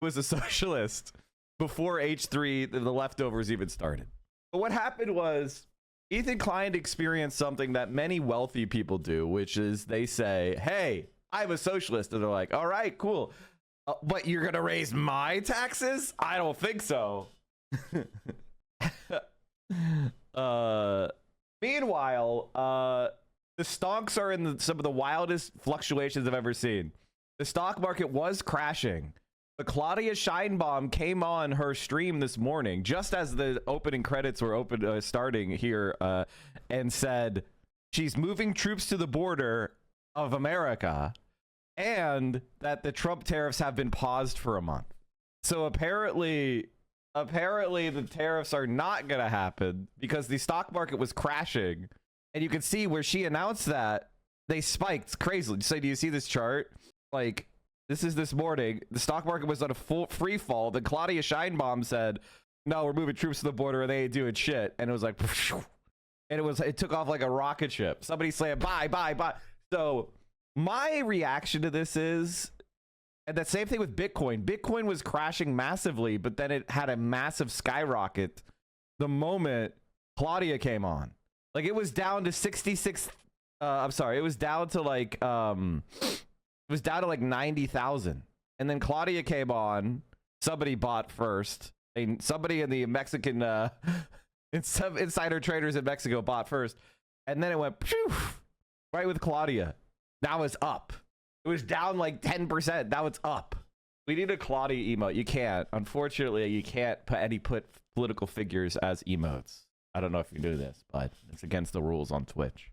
was a socialist before H3, the leftovers even started. But what happened was Ethan Klein experienced something that many wealthy people do, which is they say, hey, I'm a socialist. And they're like, all right, cool. But you're going to raise my taxes? I don't think so. Meanwhile, the stocks are in some of the wildest fluctuations I've ever seen. The stock market was crashing. But Claudia Scheinbaum came on her stream this morning, just as the opening credits were starting here, and said she's moving troops to the border of America, and that the Trump tariffs have been paused for a month. So apparently the tariffs are not going to happen because the stock market was crashing. And you can see where she announced that they spiked crazily. So do you see this chart? Like, this is this morning. The stock market was on a full free fall. Then Claudia Scheinbaum said, no, we're moving troops to the border and they ain't doing shit. And it was like, and it took off like a rocket ship. Somebody slammed, buy. So my reaction to this is, and that same thing with Bitcoin. Bitcoin was crashing massively, but then it had a massive skyrocket the moment Claudia came on. Like, it was down to 66. I'm sorry. It was down to like 90,000. And then Claudia came on. Somebody bought first. And somebody in the Mexican, some insider traders in Mexico bought first. And then it went poof, right with Claudia. Now it's up. It was down like 10%. Now it's up. We need a Claudia emote. You can't. Unfortunately, you can't put political figures as emotes. I don't know if you knew this, but it's against the rules on Twitch.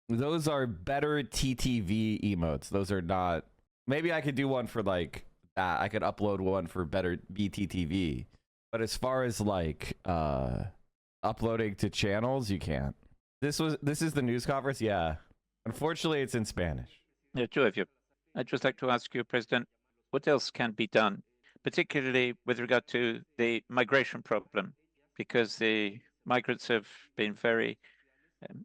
Those are better TTV emotes. Those are not. Maybe I could do one for like that. I could upload one for better BTTV. But as far as like uploading to channels, you can't. This is the news conference. Yeah. Unfortunately, it's in Spanish. Yeah, two of you. I'd just like to ask you, President, what else can be done, particularly with regard to the migration problem, because the migrants have been very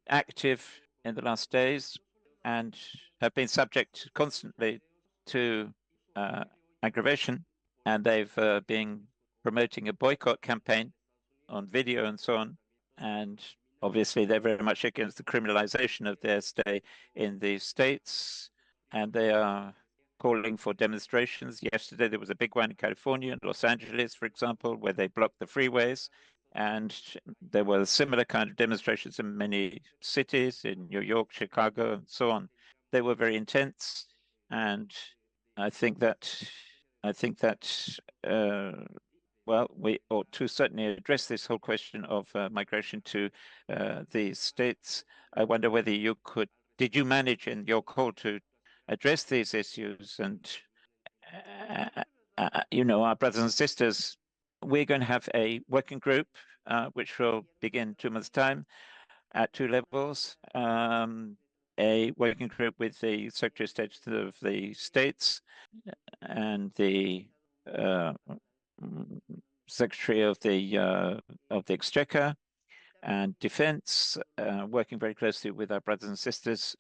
active in the last days and have been subject constantly to aggravation, and they've been promoting a boycott campaign on video and so on, and obviously they're very much against the criminalization of their stay in the States, and they are calling for demonstrations. Yesterday there was a big one in California, in Los Angeles, for example, where they blocked the freeways, and there were similar kind of demonstrations in many cities, in New York, Chicago, and so on. They were very intense, and I think that well, we ought to certainly address this whole question of migration to the States. I wonder whether you could, did you manage in your call to address these issues? And, you know, our brothers and sisters, we're going to have a working group, which will begin 2 months' time at 2 levels. A working group with the Secretary of State of the States and the Secretary of the Exchequer and Defense, working very closely with our brothers and sisters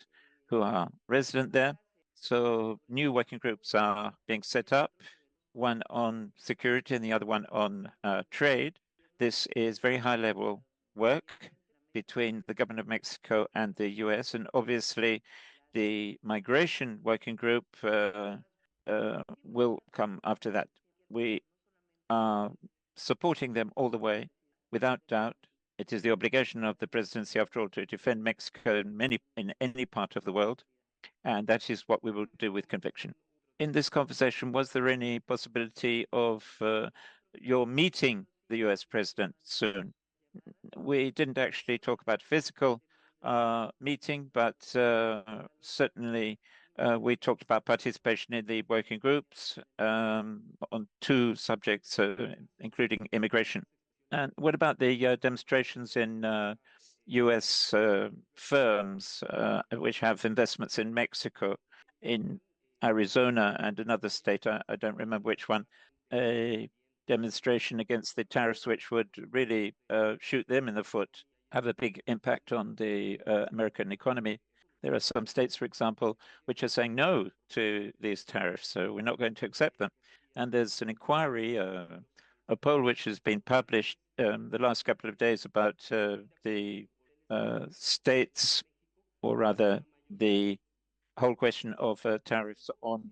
who are resident there. So new working groups are being set up, one on security and the other one on trade. This is very high-level work between the government of Mexico and the US, and obviously the migration working group will come after that. We are supporting them all the way, without doubt. It is the obligation of the presidency, after all, to defend Mexico in any part of the world, and that is what we will do with conviction. In this conversation, was there any possibility of your meeting the US president soon? We didn't actually talk about physical meeting, but certainly we talked about participation in the working groups on 2 subjects, including immigration. And what about the demonstrations in US firms which have investments in Mexico, in Arizona and another state, I don't remember which one, a demonstration against the tariffs, which would really shoot them in the foot, have a big impact on the American economy. There are some states, for example, which are saying no to these tariffs, so we're not going to accept them. And there's an inquiry, a poll which has been published the last couple of days about the states, or rather the whole question of tariffs on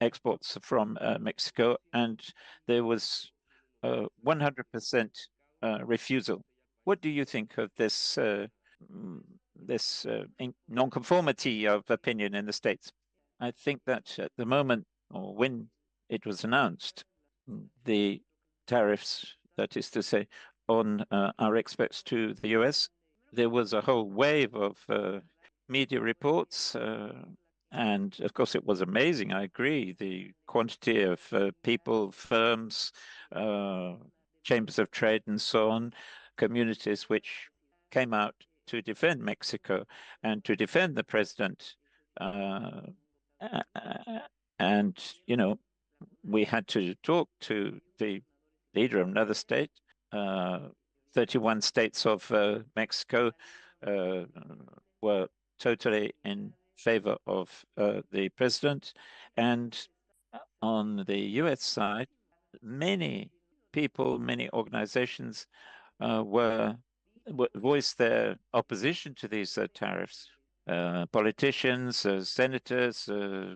exports from Mexico, and there was 100% refusal. What do you think of this non-conformity of opinion in the States? I think that at the moment, or when it was announced, the tariffs, that is to say, on our exports to the US, there was a whole wave of media reports, and of course it was amazing. I agree. The quantity of people, firms, chambers of trade, and so on, communities which came out to defend Mexico and to defend the president. And, you know, we had to talk to the leader of another state. 31 states of Mexico were totally in favor of the president. And on the US side, many people, many organizations voiced their opposition to these tariffs. Politicians, senators,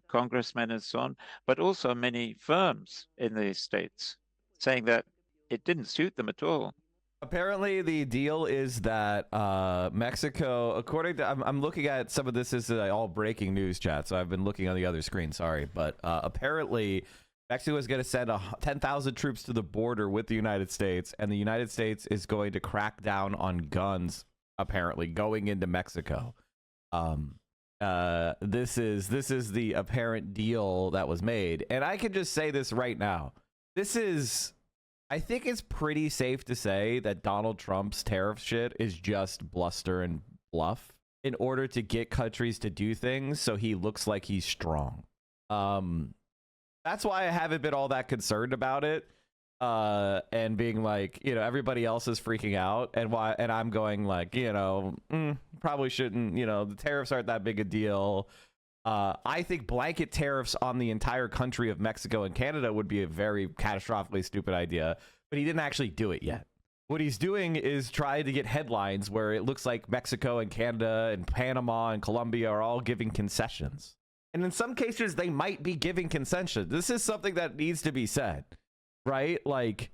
congressmen, and so on, but also many firms in the states saying that it didn't suit them at all. Apparently, the deal is that Mexico, according to, I'm looking at some of this is all breaking news, chat, so I've been looking on the other screen, sorry, but apparently Mexico is going to send 10,000 troops to the border with the United States, and the United States is going to crack down on guns, apparently, going into Mexico. This is the apparent deal that was made, and I can just say this right now. I think it's pretty safe to say that Donald Trump's tariff shit is just bluster and bluff in order to get countries to do things so he looks like he's strong. That's why I haven't been all that concerned about it. And being like, you know, everybody else is freaking out, and I'm going like, you know, probably shouldn't, you know, the tariffs aren't that big a deal. I think blanket tariffs on the entire country of Mexico and Canada would be a very catastrophically stupid idea, but he didn't actually do it yet. What he's doing is try to get headlines where it looks like Mexico and Canada and Panama and Colombia are all giving concessions. And in some cases, they might be giving concessions. This is something that needs to be said. Right? Like,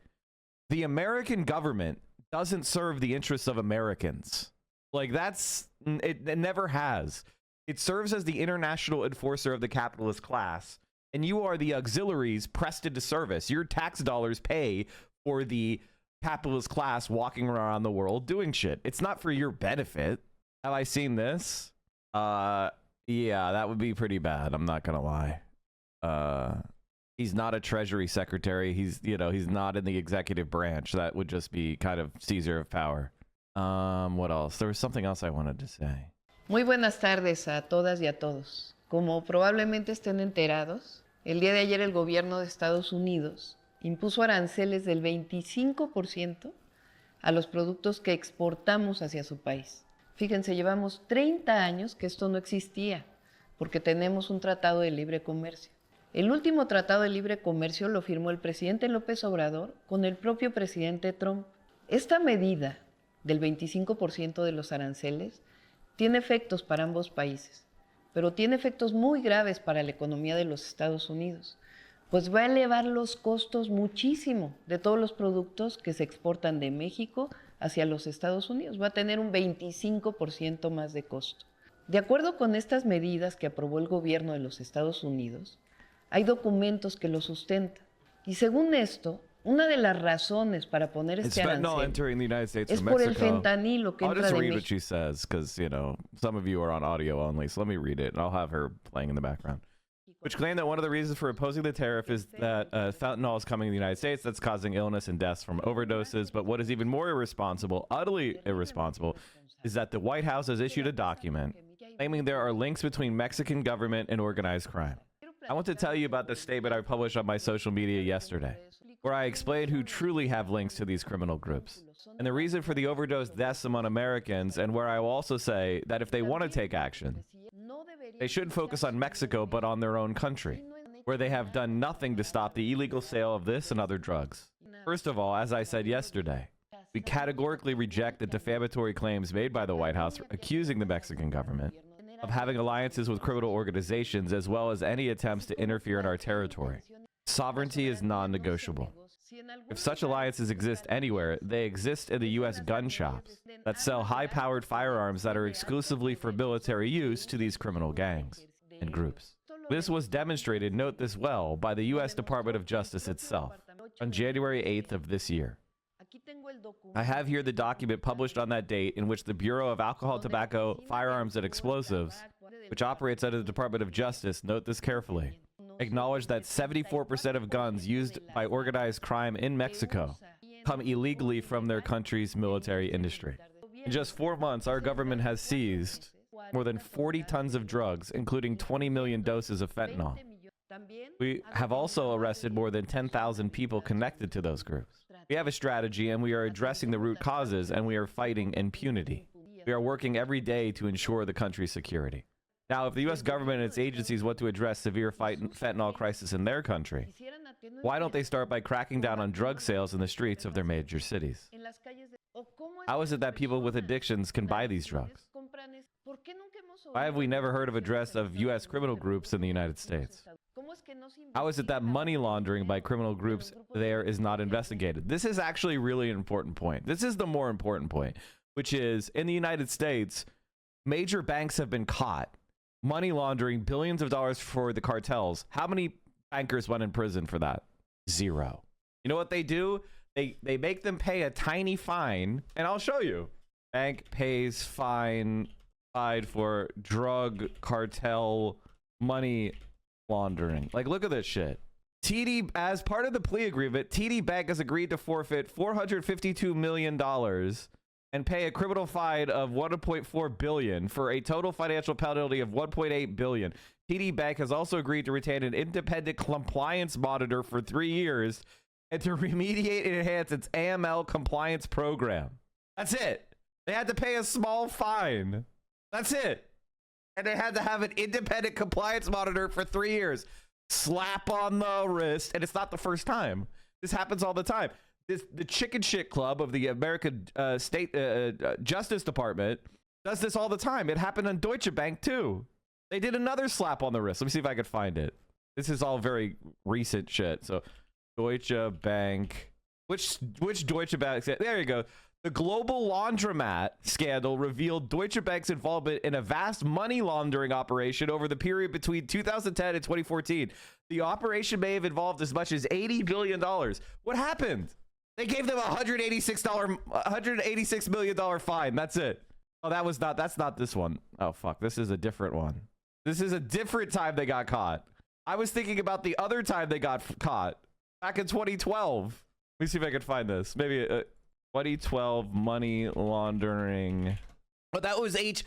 the American government doesn't serve the interests of Americans. Like, it never has. It serves as the international enforcer of the capitalist class, and you are the auxiliaries pressed into service. Your tax dollars pay for the capitalist class walking around the world doing shit. It's not for your benefit. Have I seen this? Yeah, that would be pretty bad. I'm not gonna lie. He's not a Treasury Secretary. He's not in the executive branch. That would just be kind of Caesar of power. What else? There was something else I wanted to say. Muy buenas tardes a todas y a todos. Como probablemente estén enterados, el día de ayer el gobierno de Estados Unidos impuso aranceles del 25% a los productos que exportamos hacia su país. Fíjense, llevamos 30 años que esto no existía, porque tenemos un tratado de libre comercio. El último tratado de libre comercio lo firmó el presidente López Obrador con el propio presidente Trump. Esta medida del 25% de los aranceles tiene efectos para ambos países, pero tiene efectos muy graves para la economía de los Estados Unidos, pues va a elevar los costos muchísimo de todos los productos que se exportan de México hacia los Estados Unidos. Va a tener un 25% más de costo. De acuerdo con estas medidas que aprobó el gobierno de los Estados Unidos, hay documentos que lo sustentan. Y según esto, una de las razones para poner este arancel es por el fentanilo que entra de México. I'll just read what she says, because, you know, some of you are on audio only, so let me read it, and I'll have her playing in the background. Which claim that one of the reasons for opposing the tariff is that fentanyl is coming to the United States that's causing illness and deaths from overdoses. But what is even more irresponsible, utterly irresponsible, is that the White House has issued a document claiming there are links between Mexican government and organized crime. I want to tell you about the statement I published on my social media yesterday, where I explained who truly have links to these criminal groups, and the reason for the overdose deaths among Americans, and where I will also say that if they want to take action, they shouldn't focus on Mexico, but on their own country. where they have done nothing to stop the illegal sale of this and other drugs. First of all, as I said yesterday, we categorically reject the defamatory claims made by the White House accusing the Mexican government of having alliances with criminal organizations, as well as any attempts to interfere in our territory. Sovereignty is non-negotiable. If such alliances exist anywhere, they exist in the U.S. gun shops that sell high-powered firearms that are exclusively for military use to these criminal gangs and groups. This was demonstrated, note this well, by the U.S. Department of Justice itself on January 8th of this year. I have here the document published on that date in which the Bureau of Alcohol, Tobacco, Firearms, and Explosives, which operates under the Department of Justice, note this carefully, acknowledged that 74% of guns used by organized crime in Mexico come illegally from their country's military industry. In just 4 months, our government has seized more than 40 tons of drugs, including 20 million doses of fentanyl. We have also arrested more than 10,000 people connected to those groups. We have a strategy, and we are addressing the root causes, and we are fighting impunity. We are working every day to ensure the country's security. Now, if the U.S. government and its agencies want to address severe fentanyl crisis in their country, why don't they start by cracking down on drug sales in the streets of their major cities? How is it that people with addictions can buy these drugs? Why have we never heard of address of U.S. criminal groups in the United States? How is it that money laundering by criminal groups there is not investigated? This is actually really an important point. This is the more important point, which is in the United States, major banks have been caught money laundering billions of dollars for the cartels. How many bankers went in prison for that? 0. You know what they do? They make them pay a tiny fine, and I'll show you. Bank pays fine for drug cartel money laundering. Like, look at this shit. TD, as part of the plea agreement, TD Bank has agreed to forfeit $452 million and pay a criminal fine of $1.4 billion for a total financial penalty of $1.8 billion. TD Bank has also agreed to retain an independent compliance monitor for 3 years and to remediate and enhance its AML compliance program. That's it. They had to pay a small fine. That's it. And they had to have an independent compliance monitor for 3 years. Slap on the wrist. And it's not the first time. This happens all the time. The chicken shit club of the American State Justice Department does this all the time. It happened on Deutsche Bank too. They did another slap on the wrist. Let me see if I could find it. This is all very recent shit. So Deutsche Bank. Which Deutsche Bank? There you go. The global laundromat scandal revealed Deutsche Bank's involvement in a vast money laundering operation over the period between 2010 and 2014. The operation may have involved as much as $80 billion. What happened? They gave them $186 million fine. That's it. Oh, that's not this one. Oh, fuck. This is a different one. This is a different time they got caught. I was thinking about the other time they got caught back in 2012. Let me see if I can find this. Maybe 2012 money laundering. Oh, that was HSBC.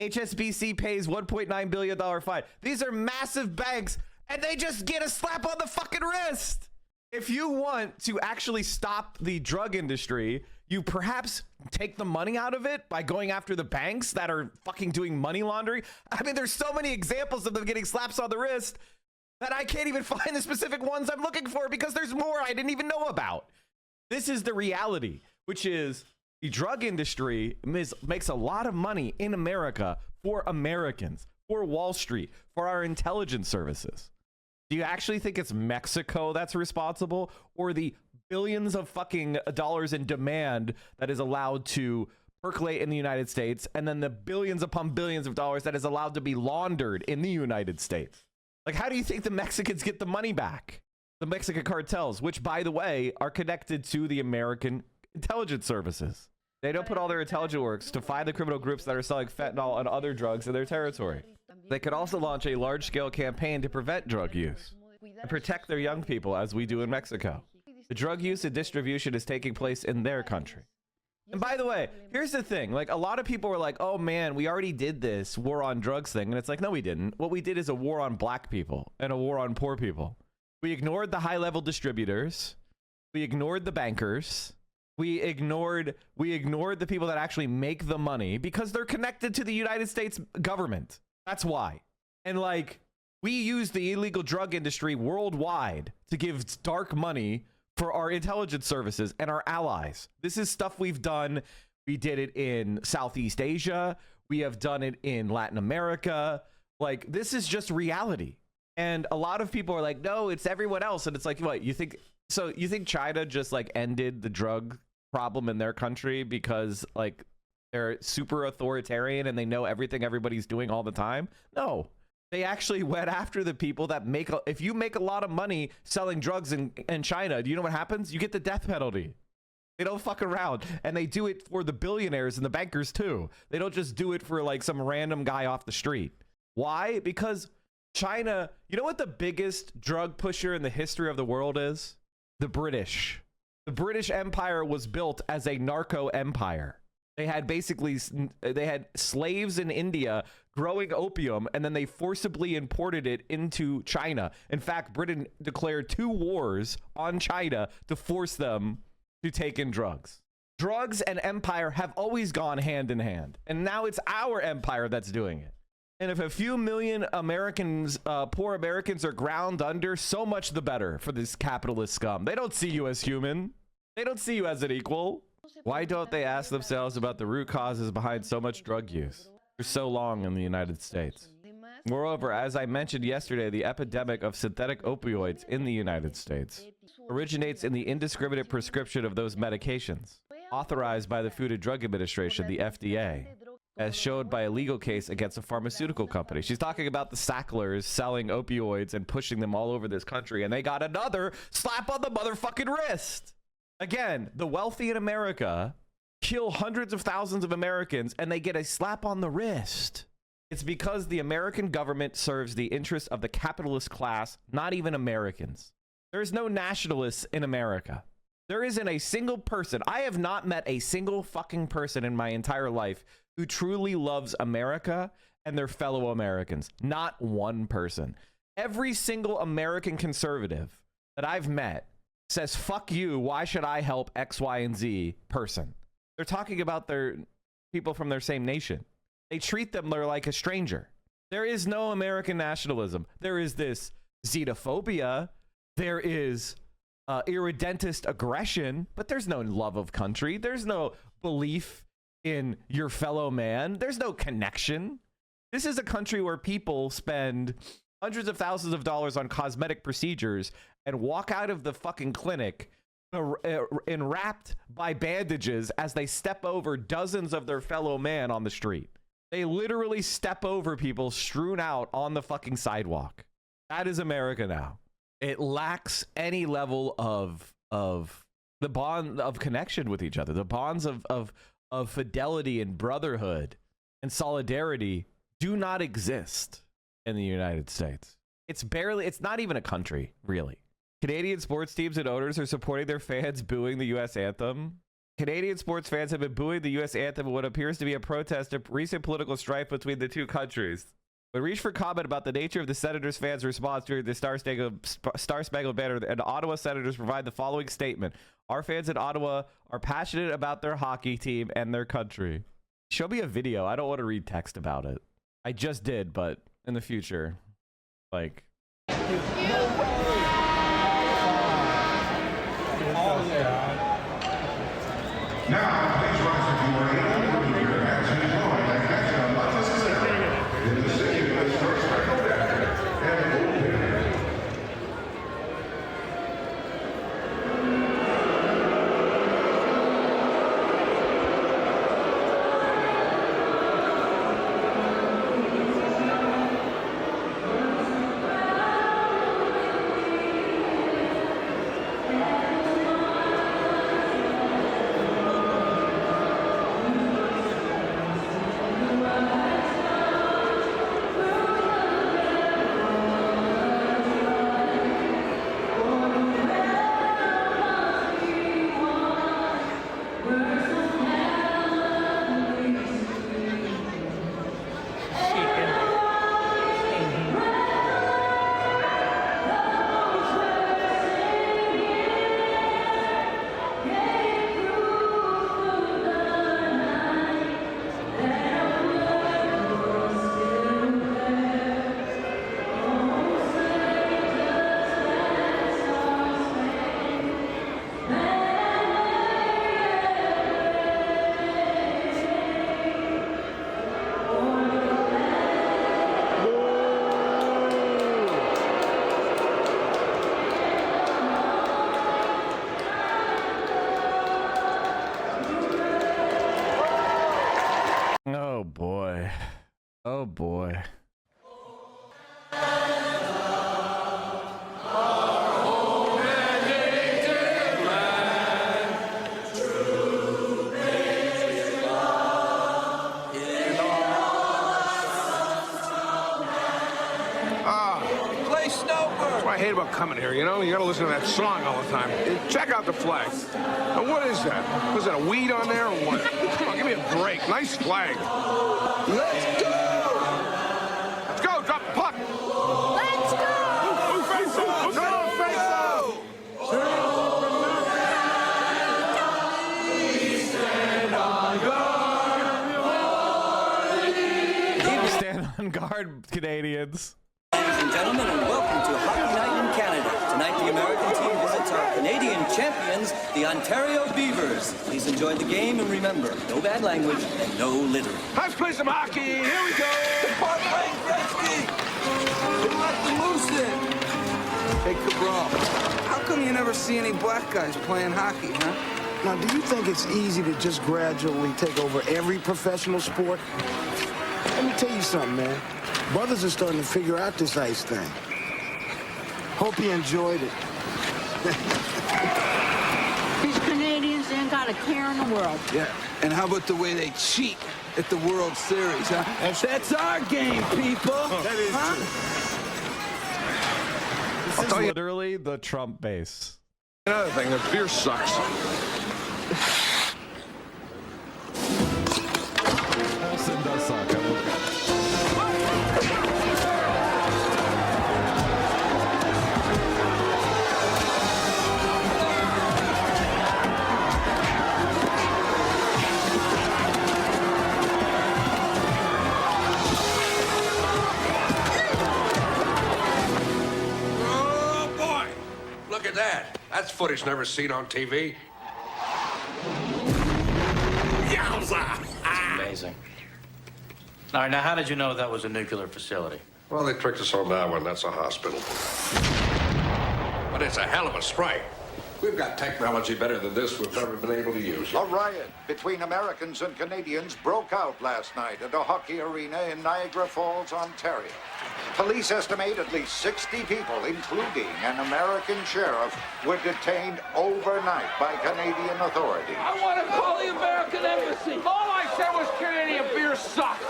HSBC pays $1.9 billion fine. These are massive banks, and they just get a slap on the fucking wrist. If you want to actually stop the drug industry, you perhaps take the money out of it by going after the banks that are fucking doing money laundering. I mean, there's so many examples of them getting slaps on the wrist that I can't even find the specific ones I'm looking for because there's more I didn't even know about. This is the reality, which is the drug industry makes a lot of money in America for Americans, for Wall Street, for our intelligence services. Do you actually think it's Mexico that's responsible, or the billions of fucking dollars in demand that is allowed to percolate in the United States, and then the billions upon billions of dollars that is allowed to be laundered in the United States? Like, how do you think the Mexicans get the money back? The Mexican cartels, which, by the way, are connected to the American intelligence services. They don't put all their intelligence works to find the criminal groups that are selling fentanyl and other drugs in their territory. They could also launch a large-scale campaign to prevent drug use and protect their young people, as we do in Mexico. The drug use and distribution is taking place in their country. And by the way, here's the thing. Like, a lot of people were like, oh man, we already did this war on drugs thing. And it's like, no, we didn't. What we did is a war on black people and a war on poor people. We ignored the high-level distributors. We ignored the bankers. We ignored the people that actually make the money because they're connected to the United States government. That's why. And like, we use the illegal drug industry worldwide to give dark money for our intelligence services and our allies. This is stuff we've done. We did it in Southeast Asia. We have done it in Latin America. Like, this is just reality. And a lot of people are like, no, it's everyone else. And it's like, what, you think? So you think China just like ended the drug problem in their country because like they're super authoritarian and they know everything everybody's doing all the time? No. They actually went after the people that make, if you make a lot of money selling drugs in China, do you know what happens? You get the death penalty. They don't fuck around. And they do it for the billionaires and the bankers too. They don't just do it for like some random guy off the street. Why? Because China, you know what the biggest drug pusher in the history of the world is? The British. The British Empire was built as a narco empire. They had basically, they had slaves in India growing opium, and then they forcibly imported it into China. In fact, Britain declared 2 wars on China to force them to take in drugs. Drugs and empire have always gone hand in hand, and now it's our empire that's doing it. And if a few million Americans, poor Americans, are ground under, so much the better for this capitalist scum. They don't see you as human. They don't see you as an equal. Why don't they ask themselves about the root causes behind so much drug use for so long in the United States? Moreover, as I mentioned yesterday, the epidemic of synthetic opioids in the United States originates in the indiscriminate prescription of those medications, authorized by the Food and Drug Administration, the FDA, as showed by a legal case against a pharmaceutical company. She's talking about the Sacklers selling opioids and pushing them all over this country, and they got another slap on the motherfucking wrist. Again, the wealthy in America kill hundreds of thousands of Americans, and they get a slap on the wrist. It's because the American government serves the interests of the capitalist class, not even Americans. There's no nationalists in America. There isn't a single person. I have not met a single fucking person in my entire life who truly loves America and their fellow Americans. Not one person. Every single American conservative that I've met says, fuck you, why should I help X, Y, and Z person? They're talking about their people from their same nation. They treat them like a stranger. There is no American nationalism. There is this xenophobia. There is irredentist aggression, but there's no love of country. There's no belief in your fellow man. There's no connection. This is a country where people spend hundreds of thousands of dollars on cosmetic procedures and walk out of the fucking clinic enwrapped by bandages as they step over dozens of their fellow man on the street. They literally step over people strewn out on the fucking sidewalk. That is America now. It lacks any level of the bond of connection with each other. The bonds of fidelity and brotherhood and solidarity do not exist in the United States. It's not even a country, really. Canadian sports teams and owners are supporting their fans booing the U.S. anthem. Canadian sports fans have been booing the U.S. anthem in what appears to be a protest of recent political strife between the two countries. When reached for comment about the nature of the Senators' fans' response during the Star Spangled Banner, and Ottawa Senators provide the following statement. Our fans in Ottawa are passionate about their hockey team and their country. Show me a video. I don't want to read text about it. I just did, but in the future, like... Now, please rise if you are able to your hands and join the national anthem in the city of the Star Spangled Banner and open. boy. I hate about coming here, you know? You gotta listen to that song all the time. Check out the flag. Now, what is that? Was that a weed on there or what? Come on, give me a break. Nice flag. Let's go! Let's go, drop the puck! Let's go! Who face off? No, face off! Stand on guard, Canadians. Ladies and gentlemen, and welcome to Hockey Night in Canada. Tonight, the American team visits our Canadian champions, the Ontario Beavers. Please enjoy the game and remember, no bad language and no littering. Let's play some hockey. Here we go. Depart playing Gretzky. They let the moose in. Hey, Cabral, how come you never see any black guys playing hockey, huh? Now, do you think it's easy to just gradually take over every professional sport? Let me tell you something, man. Brothers are starting to figure out this ice thing. Hope you enjoyed it. These Canadians ain't got a care in the world. Yeah, and how about the way they cheat at the World Series, huh? That's our game, people. That is This is literally the Trump base. Another thing, the beer sucks. Olsen does suck. I'm okay. Oh, boy. Look at that. That's footage never seen on TV. Yowza! Amazing. All right, now how did you know that was a nuclear facility? Well, they tricked us on that one. That's a hospital. But it's a hell of a strike. We've got technology better than this we've never been able to use. A riot between Americans and Canadians broke out last night at a hockey arena in Niagara Falls, Ontario. Police estimate at least 60 people, including an American sheriff, were detained overnight by Canadian authorities. I want to call the American Embassy. All I said was Canadian beer sucks.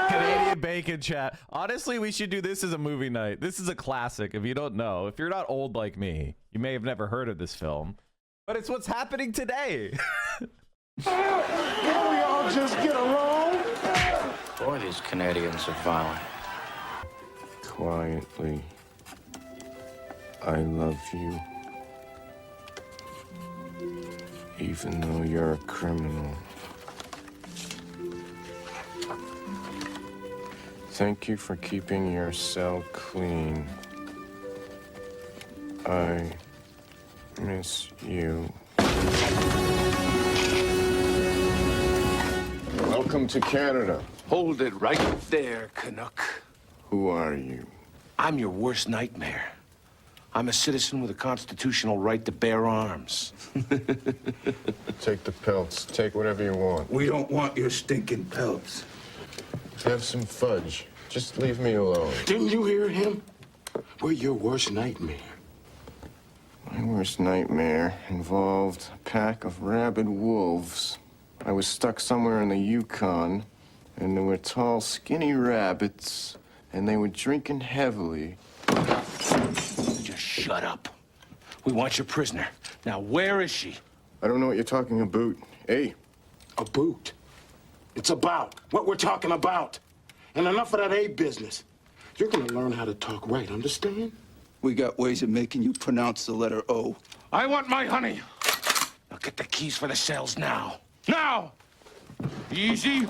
Canadian bacon chat. Honestly, we should do this as a movie night. This is a classic. If you don't know, if you're not old like me, you may have never heard of this film, but it's what's happening today. Can we all just get along? Boy, these Canadians are violent. Quietly, I love you. Even though you're a criminal. Thank you for keeping your cell clean. I miss you. Welcome to Canada. Hold it right there, Canuck. Who are you? I'm your worst nightmare. I'm a citizen with a constitutional right to bear arms. Take the pelts. Take whatever you want. We don't want your stinking pelts. Have some fudge. Just leave me alone. Didn't you hear him? We're your worst nightmare. My worst nightmare involved a pack of rabid wolves. I was stuck somewhere in the Yukon, and there were tall, skinny rabbits, and they were drinking heavily. Just shut up. We want your prisoner. Now, where is she? I don't know what you're talking about. Hey. A boot. It's about what we're talking about. And enough of that A business. You're gonna learn how to talk right, understand? We got ways of making you pronounce the letter O. I want my honey. Now get the keys for the cells now. Now! Easy.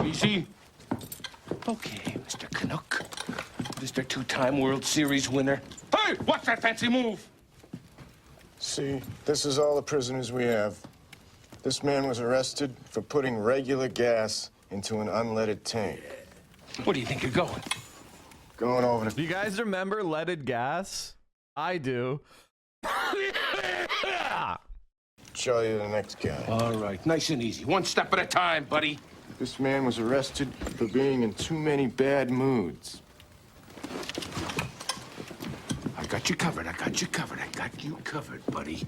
Easy. Okay, Mr. Canuck. Mr. Two-time World Series winner. Hey, what's that fancy move? See, this is all the prisoners we have. This man was arrested for putting regular gas into an unleaded tank. Where do you think you're going? Going over to... Do you guys remember leaded gas? I do. show you the next guy. All right, nice and easy. One step at a time, buddy. This man was arrested for being in too many bad moods. I got you covered. I got you covered. I got you covered, buddy.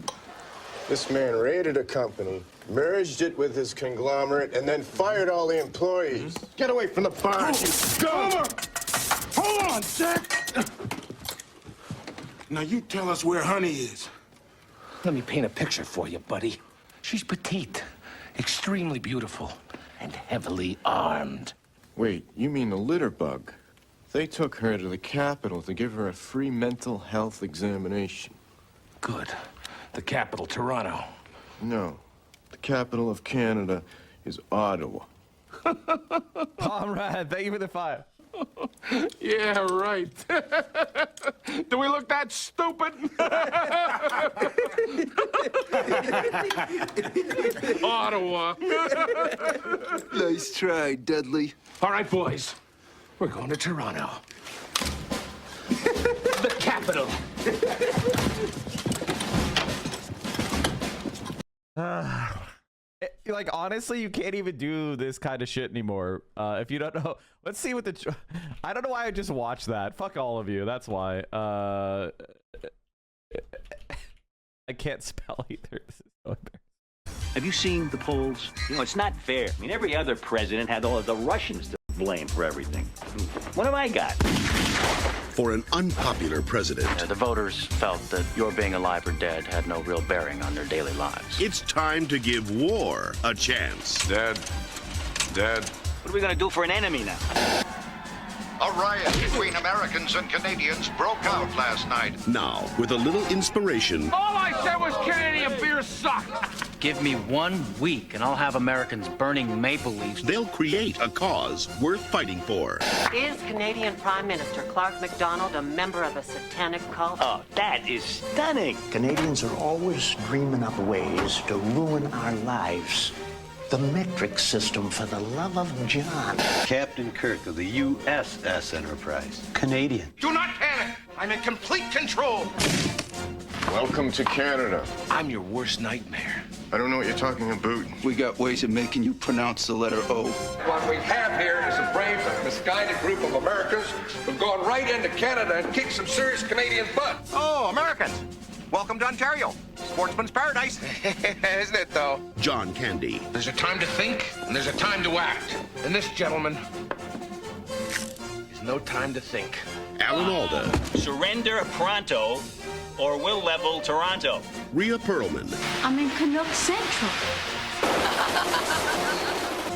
This man raided a company, merged it with his conglomerate, and then fired all the employees. Get away from the bar, you scum! Hold on, Jack. Now you tell us where Honey is. Let me paint a picture for you, buddy. She's petite, extremely beautiful, and heavily armed. Wait, you mean the litter bug? They took her to the Capitol to give her a free mental health examination. Good. The capital, Toronto. No. The capital of Canada is Ottawa. Comrade, thank you for the 5. Yeah, right. Do we look that stupid? Ottawa. Nice try, Dudley. All right, boys. We're going to Toronto. The capital. Like, honestly, you can't even do this kind of shit anymore. If you don't know, let's see what the. I don't know why I just watched that. Fuck all of you. That's why. I can't spell either. This is so embarrassing. Have you seen the polls? You know, it's not fair. I mean, every other president had all of the Russians to blame for everything. What have I got? For an unpopular president, The voters felt that your being alive or dead had no real bearing on their daily lives. it's time to give war a chance. Dad. What are we going to do for an enemy now? A riot between Americans and Canadians broke out last night. Now, with a little inspiration, All I said was Canadian beer sucked. Give me 1 week and I'll have Americans burning maple leaves. they'll create a cause worth fighting for. Is Canadian Prime Minister Clark MacDonald a member of a satanic cult? Oh, that is stunning. Canadians are always dreaming up ways to ruin our lives. The metric system, for the love of John. Captain Kirk of the USS Enterprise. Canadian. Do not panic. I'm in complete control. Welcome to Canada. I'm your worst nightmare. I don't know what you're talking about. We got ways of making you pronounce the letter O. What we have here is a brave but misguided group of Americans who've gone right into Canada and kicked some serious Canadian butt. Oh, Americans. Welcome to Ontario. Sportsman's paradise. Isn't it, though? John Candy. There's a time to think, and there's a time to act. And this, gentleman, is no time to think. Alan Alda. Surrender pronto, or we'll level Toronto. Rhea Perlman. I'm in Canuck Central.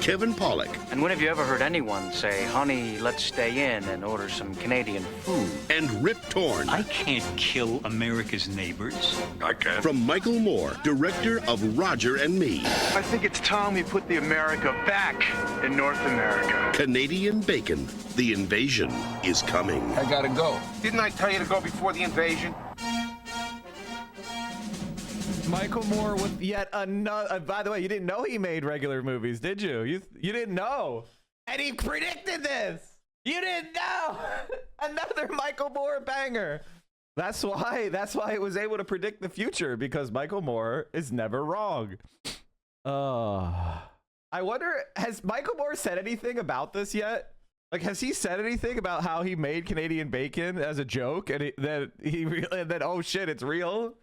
Kevin Pollak. And when have you ever heard anyone say, honey, let's stay in and order some Canadian food? And Rip Torn. I can't kill America's neighbors. I can. From Michael Moore, director of Roger and Me. I think it's time we put the America back in North America. Canadian Bacon. The invasion is coming. I gotta go. Didn't I tell you to go before the invasion? Michael Moore with yet another. By the way, you didn't know he made regular movies, did you? You didn't know, and he predicted this. You didn't know. Another Michael Moore banger. That's why it was able to predict the future, because Michael Moore is never wrong. I wonder, has Michael Moore said anything about this yet? Like, has he said anything about how he made Canadian Bacon as a joke, and then oh shit, it's real?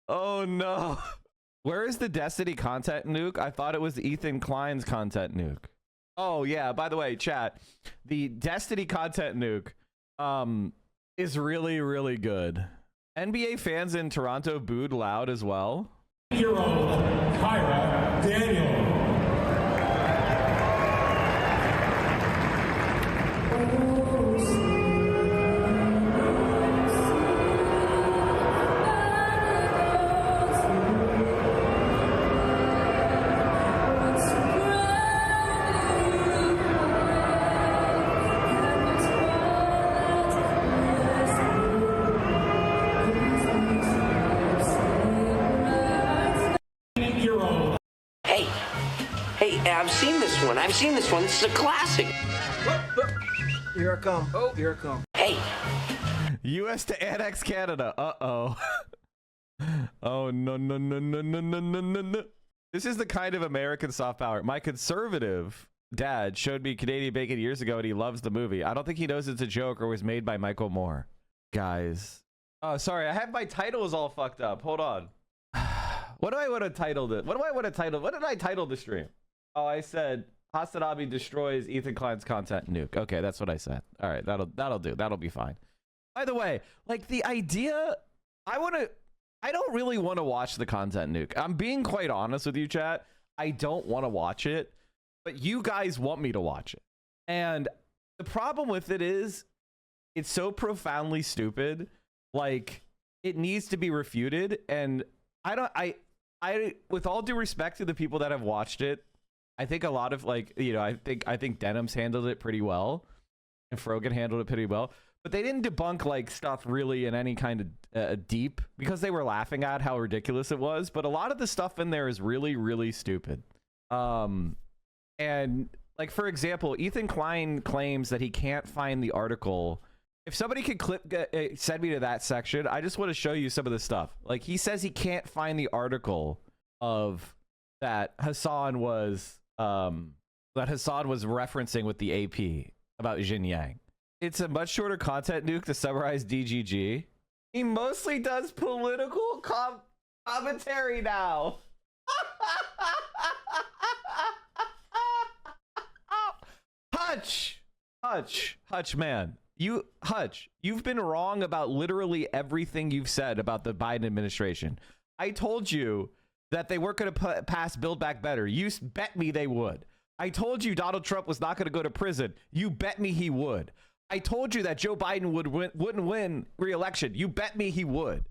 Oh no. Where is the Destiny content nuke? I thought it was Ethan Klein's content nuke. Oh yeah, by the way, chat, the Destiny content nuke is really, really good. NBA fans in Toronto booed loud as well. Year-old Kyra Daniel. I've seen this one. This is a classic. Here I come. Oh, here I come. Hey. U.S. to annex Canada. Uh-oh. Oh, no, no, no, no, no, no, no, no, no. This is the kind of American soft power. My conservative dad showed me Canadian Bacon years ago, and he loves the movie. I don't think he knows it's a joke or was made by Michael Moore. Guys. Oh, sorry. I have my titles all fucked up. Hold on. What do I want to title it? What did I title the stream? Oh, I said Hasan destroys Ethan Klein's content nuke. Okay, that's what I said. All right, that'll do. That'll be fine. By the way, like the idea, I don't really want to watch the content nuke. I'm being quite honest with you, chat. I don't want to watch it, but you guys want me to watch it. And the problem with it is it's so profoundly stupid. Like it needs to be refuted. And I with all due respect to the people that have watched it, I think a lot of like, you know, I think Denham's handled it pretty well and Frogan handled it pretty well, but they didn't debunk like stuff really in any kind of deep, because they were laughing at how ridiculous it was. But a lot of the stuff in there is really, really stupid. And like, for example, Ethan Klein claims that he can't find the article. If somebody could send me to that section, I just want to show you some of the stuff. Like he says he can't find the article of that Hasan was referencing with the AP about Xinjiang. It's a much shorter content nuke to summarize DGG. He mostly does political commentary now. Hutch, man. You've been wrong about literally everything you've said about the Biden administration. I told you that they weren't going to pass Build Back Better. You bet me they would. I told you Donald Trump was not going to go to prison. You bet me he would. I told you that Joe Biden wouldn't win re-election. You bet me he would.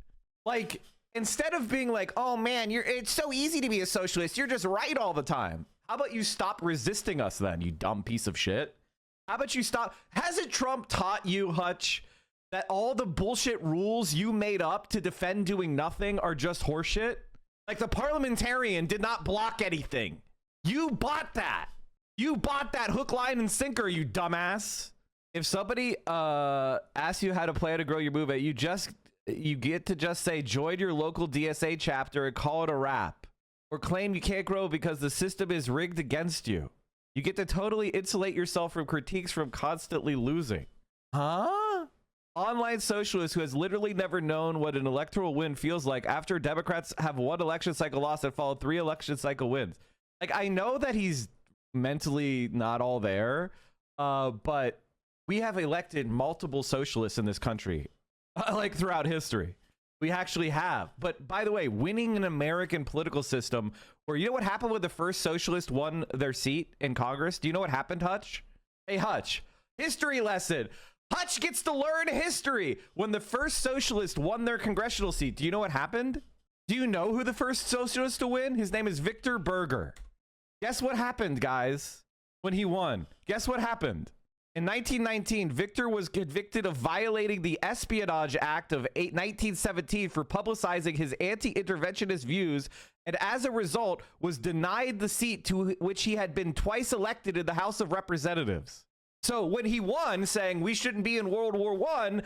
Like, instead of being like, oh man, it's so easy to be a socialist, you're just right all the time. How about you stop resisting us then, you dumb piece of shit? How about you stop? Hasn't Trump taught you, Hutch, that all the bullshit rules you made up to defend doing nothing are just horseshit? Like the parliamentarian did not block anything. You bought that. You bought that hook, line, and sinker, you dumbass. If somebody asks you how to play to grow your movement, you get to just say join your local DSA chapter and call it a wrap, or claim you can't grow because the system is rigged against you. You get to totally insulate yourself from critiques from constantly losing. Huh? Online socialist who has literally never known what an electoral win feels like after Democrats have one election cycle loss and followed 3 election cycle wins. Like, I know that he's mentally not all there, but we have elected multiple socialists in this country, like throughout history. We actually have. But by the way, winning an American political system where, you know what happened when the first socialist won their seat in Congress? Do you know what happened, Hutch? Hey, Hutch, history lesson. Hutch gets to learn history. When the first socialist won their congressional seat, do you know what happened? Do you know who the first socialist to win? His name is Victor Berger. Guess what happened, guys, when he won? Guess what happened? In 1919, Victor was convicted of violating the Espionage Act of 1917 for publicizing his anti-interventionist views, and as a result was denied the seat to which he had been twice elected in the House of Representatives. So when he won, saying we shouldn't be in World War I,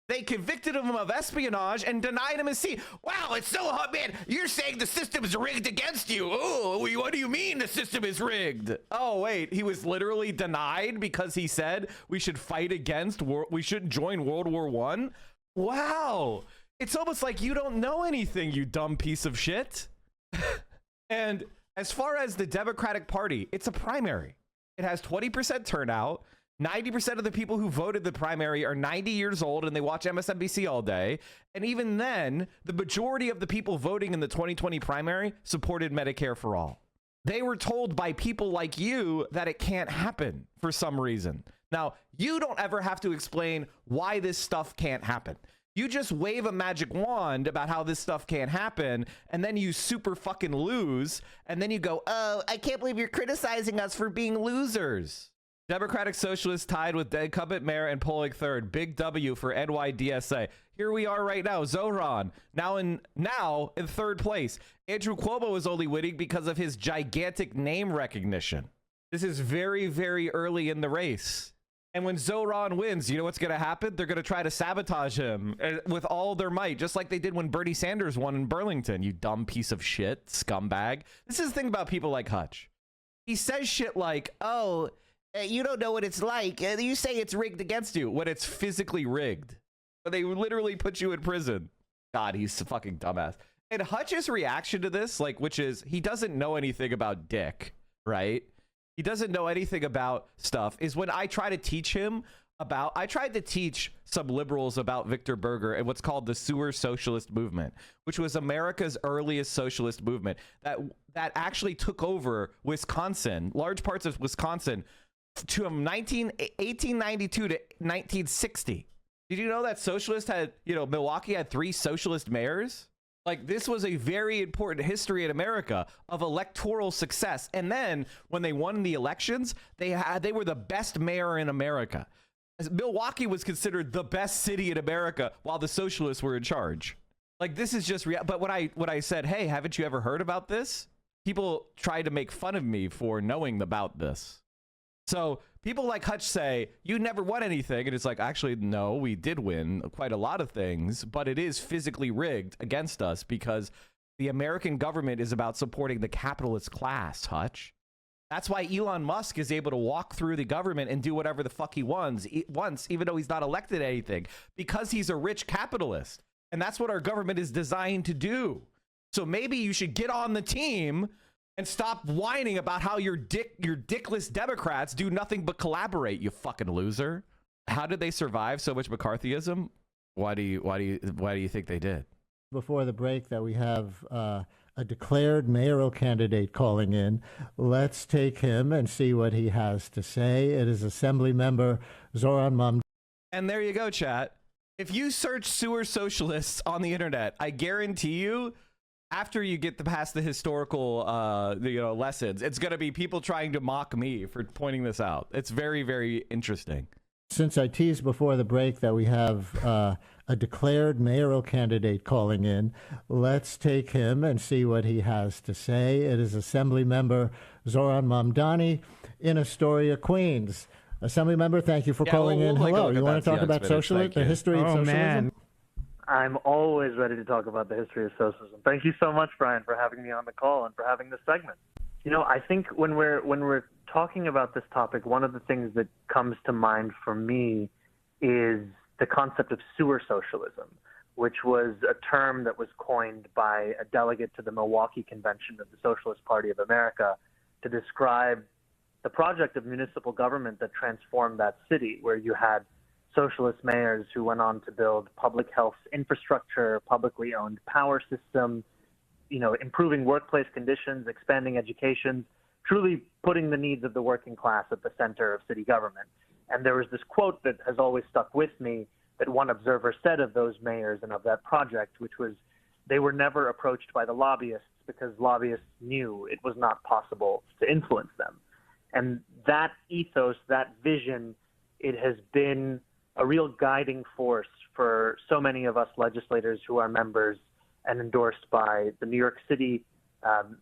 they convicted him of espionage and denied him his seat. Wow, it's so hot, man. You're saying the system is rigged against you. Oh, what do you mean the system is rigged? Oh, wait, he was literally denied because he said we should fight against, we shouldn't join World War I? Wow. It's almost like you don't know anything, you dumb piece of shit. And as far as the Democratic Party, it's a primary. It has 20% turnout. 90% of the people who voted the primary are 90 years old and they watch MSNBC all day. And even then, the majority of the people voting in the 2020 primary supported Medicare for all. They were told by people like you that it can't happen for some reason. Now, you don't ever have to explain why this stuff can't happen. You just wave a magic wand about how this stuff can't happen, and then you super fucking lose, and then you go, oh, I can't believe you're criticizing us for being losers. Democratic Socialists tied with incumbent mayor and polling third. Big W for NYDSA. Here we are right now. Zoran now in third place. Andrew Cuomo is only winning because of his gigantic name recognition. This is very, very early in the race. And when Zoran wins, you know what's going to happen? They're going to try to sabotage him with all their might, just like they did when Bernie Sanders won in Burlington. You dumb piece of shit, scumbag. This is the thing about people like Hutch. He says shit like, oh, you don't know what it's like. You say it's rigged against you when it's physically rigged. They literally put you in prison. God, he's a fucking dumbass. And Hutch's reaction to this, like, which is he doesn't know anything about dick, right? He doesn't know anything about stuff, is when I try to teach him about, I tried to teach some liberals about Victor Berger and what's called the sewer socialist movement, which was America's earliest socialist movement that actually took over Wisconsin, large parts of Wisconsin, to 1892 to 1960. Did you know that socialist had, Milwaukee had 3 socialist mayors? Like, this was a very important history in America of electoral success. And then when they won the elections, they were the best mayor in America. Milwaukee was considered the best city in America while the socialists were in charge. Like, this is just but when I said, hey, haven't you ever heard about this? People tried to make fun of me for knowing about this. So people like Hutch say, you never won anything. And it's like, actually, no, we did win quite a lot of things, but it is physically rigged against us because the American government is about supporting the capitalist class, Hutch. That's why Elon Musk is able to walk through the government and do whatever the fuck he wants, even though he's not elected anything, because he's a rich capitalist. And that's what our government is designed to do. So maybe you should get on the team and stop whining about how your dickless Democrats do nothing but collaborate, you fucking loser. How did they survive so much McCarthyism? Why do you think they did? Before the break that we have a declared mayoral candidate calling in. Let's take him and see what he has to say. It is Assembly Member Zoran Mamdani. And there you go, chat. If you search sewer socialists on the internet, I guarantee you, after you get past the historical lessons, it's going to be people trying to mock me for pointing this out. It's very, very interesting. Since I teased before the break that we have a declared mayoral candidate calling in, let's take him and see what he has to say. It is Assembly Member Zoran Mamdani in Astoria, Queens. Assembly Member, thank you for calling in. Hello. You want to talk about socialism, the history of socialism? Man. I'm always ready to talk about the history of socialism. Thank you so much, Brian, for having me on the call and for having this segment. You know, I think when we're talking about this topic, one of the things that comes to mind for me is the concept of sewer socialism, which was a term that was coined by a delegate to the Milwaukee Convention of the Socialist Party of America to describe the project of municipal government that transformed that city, where you had socialist mayors who went on to build public health infrastructure, publicly owned power system, improving workplace conditions, expanding education, truly putting the needs of the working class at the center of city government. And there was this quote that has always stuck with me that one observer said of those mayors and of that project, which was, they were never approached by the lobbyists because lobbyists knew it was not possible to influence them. And that ethos, that vision, it has been a real guiding force for so many of us legislators who are members and endorsed by the New York City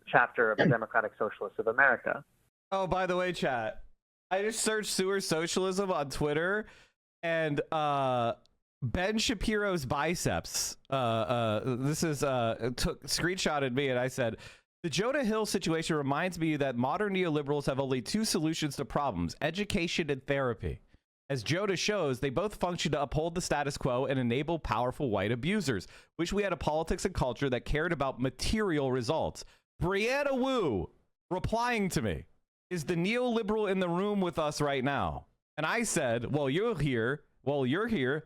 chapter of the Democratic Socialists of America. Oh, by the way, chat, I just searched sewer socialism on Twitter, and Ben Shapiro's biceps, this is screenshotted me, and I said, the Jonah Hill situation reminds me that modern neoliberals have only 2 solutions to problems: education and therapy. As Jonah shows, they both function to uphold the status quo and enable powerful white abusers. Wish we had a politics and culture that cared about material results. Brianna Wu replying to me, is the neoliberal in the room with us right now? And I said, well, you're here.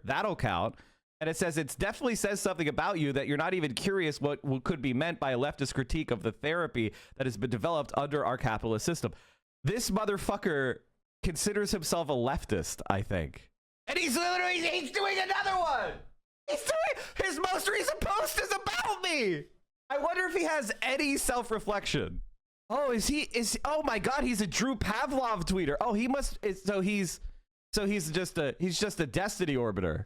That'll count. And it says, it definitely says something about you that you're not even curious what could be meant by a leftist critique of the therapy that has been developed under our capitalist system. This motherfucker considers himself a leftist, I think. And he's doing another one. His most recent post is about me. I wonder if he has any self-reflection. Oh, oh my God, he's a Drew Pavlov tweeter. Oh, he's just a destiny orbiter.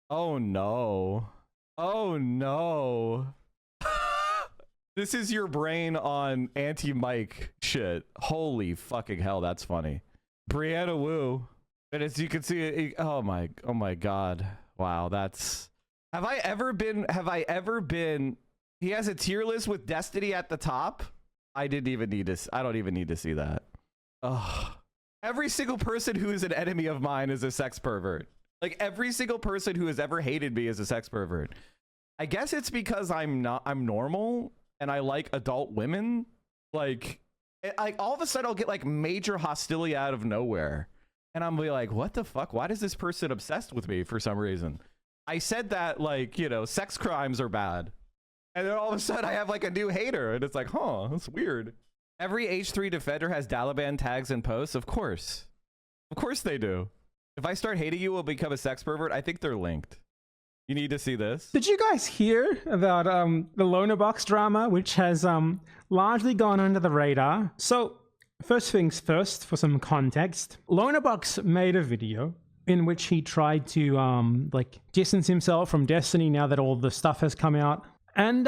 Oh no. Oh no. This is your brain on anti-Mike shit. Holy fucking hell, that's funny. Brianna Wu. And as you can see, oh my God. Wow, that's... Have I ever been... He has a tier list with Destiny at the top? I don't even need to see that. Ugh. Every single person who is an enemy of mine is a sex pervert. Like, every single person who has ever hated me is a sex pervert. I guess it's because I'm normal and I like adult women. Like all of a sudden I'll get like major hostility out of nowhere. And I'm like, what the fuck? Why is this person obsessed with me for some reason? I said that, like, you know, sex crimes are bad. And then all of a sudden I have like a new hater. And it's like, huh, that's weird. Every H3 defender has Taliban tags and posts. Of course. Of course they do. If I start hating you, will become a sex pervert. I think they're linked. You need to see this. Did you guys hear about the Loner Box drama, which has largely gone under the radar? So, first things first, for some context, Loner Box made a video in which he tried to like distance himself from Destiny now that all the stuff has come out. And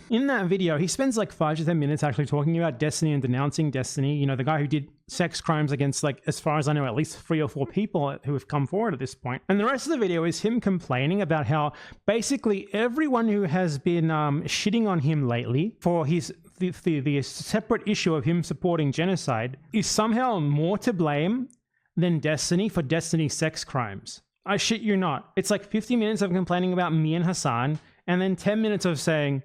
in that video, he spends like 5 to 10 minutes actually talking about Destiny and denouncing Destiny. You know, the guy who did sex crimes against, like, as far as I know, at least 3 or 4 people who have come forward at this point. And the rest of the video is him complaining about how basically everyone who has been shitting on him lately for his the separate issue of him supporting genocide is somehow more to blame than Destiny for Destiny's sex crimes. I shit you not. It's like 50 minutes of complaining about me and Hasan, and then 10 minutes of saying,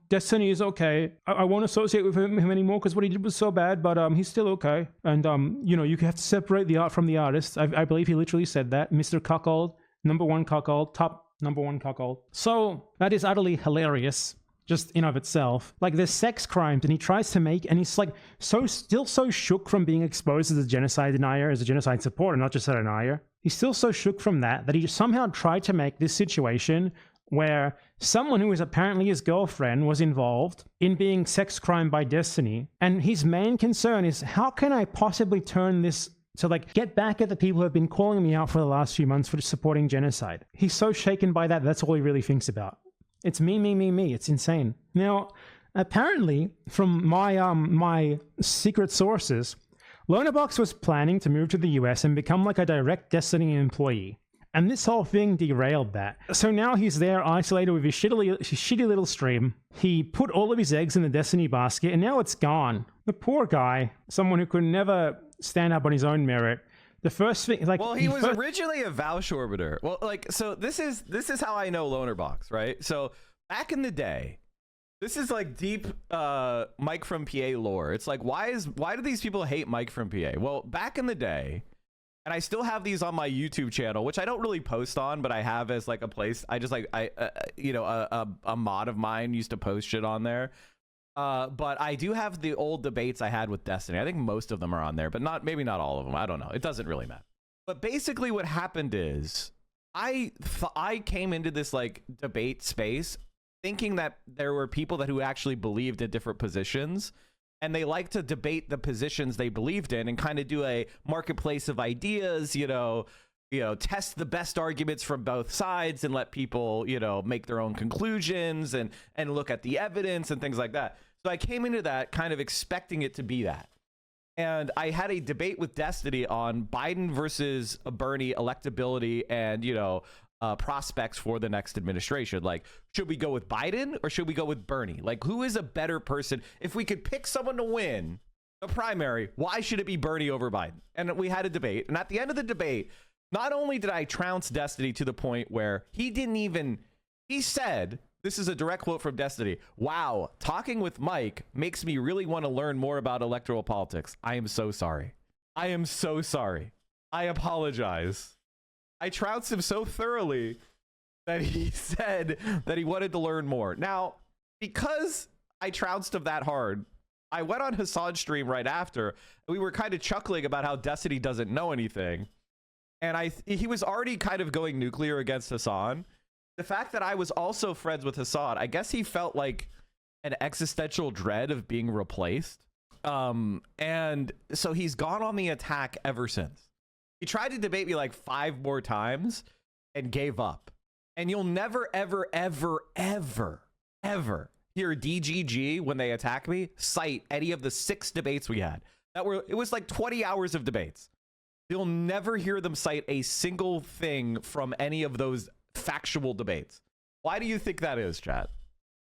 Destiny is okay. I won't associate with him anymore because what he did was so bad, but he's still okay. And, you know, you have to separate the art from the artist. I believe he literally said that. Mr. Cuckold, #1 cuckold, top #1 cuckold. So that is utterly hilarious, just in of itself. Like, there's sex crimes, and he tries to make, and he's like still so shook from being exposed as a genocide denier, as a genocide supporter, not just a denier. He's still so shook from that he somehow tried to make this situation where someone who is apparently his girlfriend was involved in being sex crime by Destiny. And his main concern is, how can I possibly turn this to, like, get back at the people who have been calling me out for the last few months for supporting genocide? He's so shaken by that, that's all he really thinks about. It's me, me, me, me. It's insane. Now, apparently, from my secret sources, Lonerbox was planning to move to the US and become like a direct Destiny employee. And this whole thing derailed that. So now he's there isolated with his shitty little stream. He put all of his eggs in the Destiny basket, and now it's gone. The poor guy, someone who could never stand up on his own merit. The first thing, like, well, he was originally a Vouch Orbiter. Well, like, so this is how I know Lonerbox, right? So back in the day, this is like deep Mike from PA lore. It's like, why do these people hate Mike from PA? Well, back in the day, and I still have these on my YouTube channel, which I don't really post on, but I have as like a place. I just like, you know, a mod of mine used to post shit on there. But I do have the old debates I had with Destiny. I think most of them are on there, but maybe not all of them. I don't know. It doesn't really matter. But basically what happened is I came into this like debate space thinking that there were people who actually believed in different positions, and they like to debate the positions they believed in and kind of do a marketplace of ideas, you know, test the best arguments from both sides and let people, you know, make their own conclusions and look at the evidence and things like that. So I came into that kind of expecting it to be that. And I had a debate with Destiny on Biden versus Bernie electability and, you know, prospects for the next administration. Like, should we go with Biden or should we go with Bernie? Like, who is a better person? If we could pick someone to win the primary, why should it be Bernie over Biden? And we had a debate. And at the end of the debate, not only did I trounce Destiny to the point where he said, this is a direct quote from Destiny, "Wow, talking with Mike makes me really want to learn more about electoral politics. I am so sorry. I am so sorry. I apologize." I trounced him so thoroughly that he said that he wanted to learn more. Now, because I trounced him that hard, I went on Hasan's stream right after, and we were kind of chuckling about how Destiny doesn't know anything. And he was already kind of going nuclear against Hasan. The fact that I was also friends with Hasan, I guess he felt like an existential dread of being replaced. And so he's gone on the attack ever since. He tried to debate me like 5 more times and gave up. And you'll never, ever, ever, ever, ever hear DGG, when they attack me, cite any of the 6 debates we had. It was like 20 hours of debates. You'll never hear them cite a single thing from any of those factual debates. Why do you think that is, chat?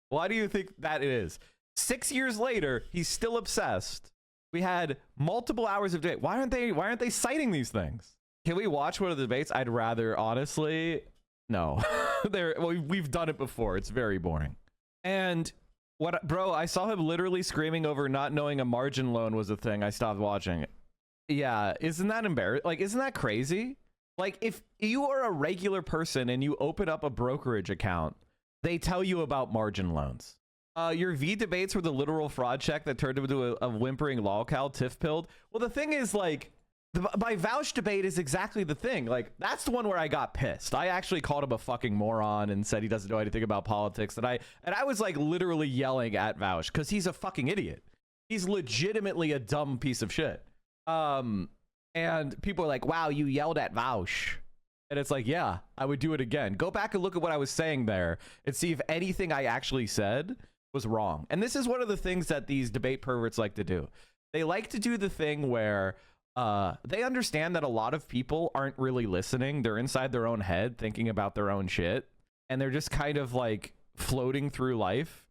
Why do you think that it is? 6 years later, he's still obsessed. We had multiple hours of debate. Why aren't they citing these things? Can we watch one of the debates? I'd rather, honestly, no. We've done it before. It's very boring. And bro, I saw him literally screaming over not knowing a margin loan was a thing. I stopped watching it. Yeah, isn't that embarrassing? Like, isn't that crazy? Like, if you are a regular person and you open up a brokerage account, they tell you about margin loans. Your V debates were the literal fraud check that turned into a whimpering lolcow tiff pilled. Well, the thing is, like, my vouch debate is exactly the thing. Like, that's the one where I got pissed. I actually called him a fucking moron and said he doesn't know anything about politics. And I was like literally yelling at Vouch because he's a fucking idiot. He's legitimately a dumb piece of shit. And people are like, wow, you yelled at Vouch. And it's like, yeah, I would do it again. Go back and look at what I was saying there and see if anything I actually said was wrong. And this is one of the things that these debate perverts like to do. They like to do the thing where they understand that a lot of people aren't really listening. They're inside their own head thinking about their own shit. And they're just kind of like floating through life,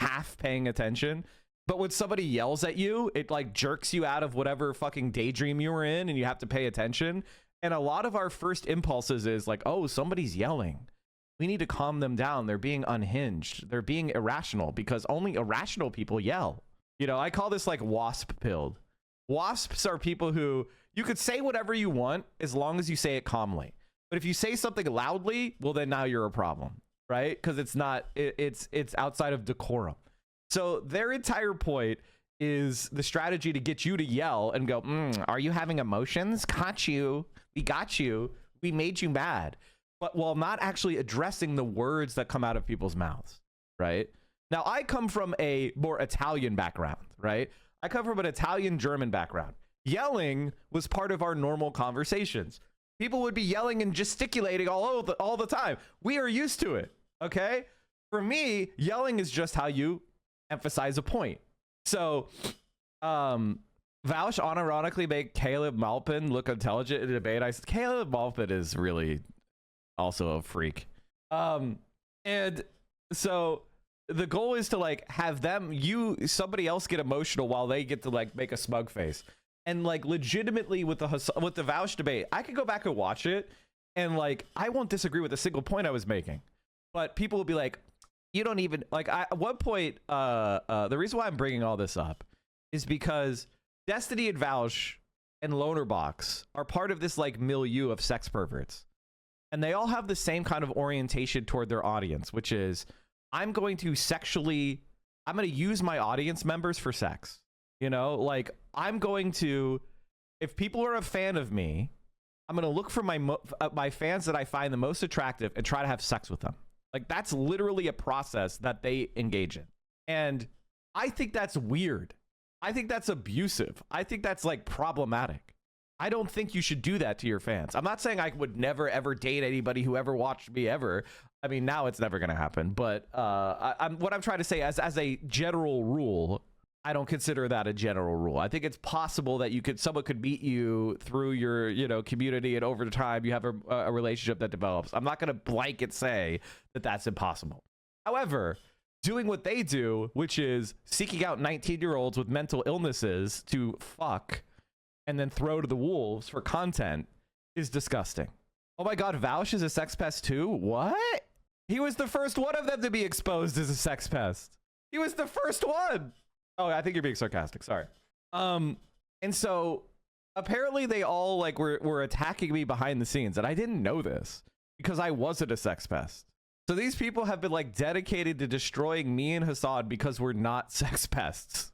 half paying attention. But when somebody yells at you, it like jerks you out of whatever fucking daydream you were in and you have to pay attention. And a lot of our first impulses is like, oh, somebody's yelling. We need to calm them down. They're being unhinged. They're being irrational because only irrational people yell. You know, I call this like wasp pilled. Wasps are people who you could say whatever you want as long as you say it calmly. But if you say something loudly, well, then now you're a problem, right? Because it's not, it's outside of decorum. So their entire point is the strategy to get you to yell and go, are you having emotions? Caught you. We got you. We made you mad. But while not actually addressing the words that come out of people's mouths, right? Now, I come from a more Italian background, right? I come from an Italian-German background. Yelling was part of our normal conversations. People would be yelling and gesticulating all the time. We are used to it, okay? For me, yelling is just how you emphasize a point. So, Vouch unironically made Caleb Maupin look intelligent in a debate. I said, Caleb Maupin is really also a freak. And so the goal is to like have somebody else get emotional while they get to like make a smug face. And like legitimately with the Vouch debate, I could go back and watch it and like I won't disagree with a single point I was making. But people will be like, you don't even like at one point the reason why I'm bringing all this up is because Destiny and Vouch and Lonerbox are part of this like milieu of sex perverts. And they all have the same kind of orientation toward their audience, which is I'm going to use my audience members for sex. You know, like I'm going to, if people are a fan of me, I'm going to look for my fans that I find the most attractive and try to have sex with them. Like that's literally a process that they engage in. And I think that's weird. I think that's abusive. I think that's like problematic. I don't think you should do that to your fans. I'm not saying I would never ever date anybody who ever watched me ever. I mean, now it's never going to happen. But what I'm trying to say as a general rule, I don't consider that a general rule. I think it's possible that someone could meet you through your community, and over time you have a relationship that develops. I'm not going to blanket say that that's impossible. However, doing what they do, which is seeking out 19-year-olds with mental illnesses to fuck and then throw to the wolves for content is disgusting. Oh my God, Vouch is a sex pest too? What? He was the first one of them to be exposed as a sex pest. He was the first one. Oh, I think you're being sarcastic. Sorry. And so apparently they all like were attacking me behind the scenes, and I didn't know this because I wasn't a sex pest. So these people have been like dedicated to destroying me and Hasan because we're not sex pests.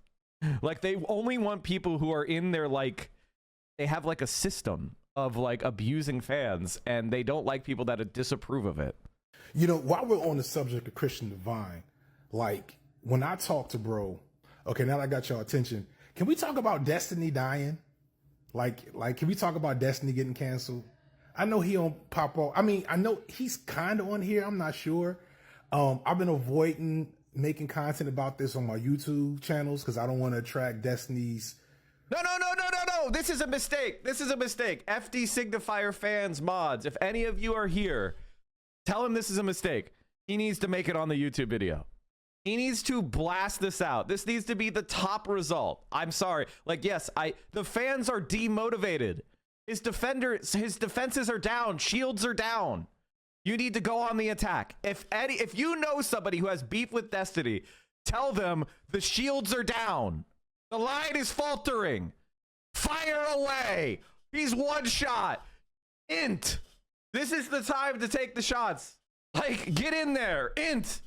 Like they only want people who are in their like, they have like a system of like abusing fans, and they don't like people that disapprove of it. You know, while we're on the subject of Christian Divine, like when I talk to bro, okay, now that I got your attention, can we talk about Destiny dying? Like, can we talk about Destiny getting canceled? I know he don't pop off. I mean, I know he's kind of on here. I'm not sure. I've been avoiding making content about this on my YouTube channels because I don't want to attract Destiny's. No. No, this is a mistake. This is a mistake. FD Signifier fans, mods, if any of you are here, tell him this is a mistake. He needs to make it on the YouTube video. He needs to blast this out. This needs to be the top result. I'm sorry. Like, yes, the fans are demotivated. His defenses are down. Shields are down. You need to go on the attack. If you know somebody who has beef with Destiny, tell them the shields are down. The line is faltering. Fire away. He's one shot. Int. This is the time to take the shots. Like, get in there. Int.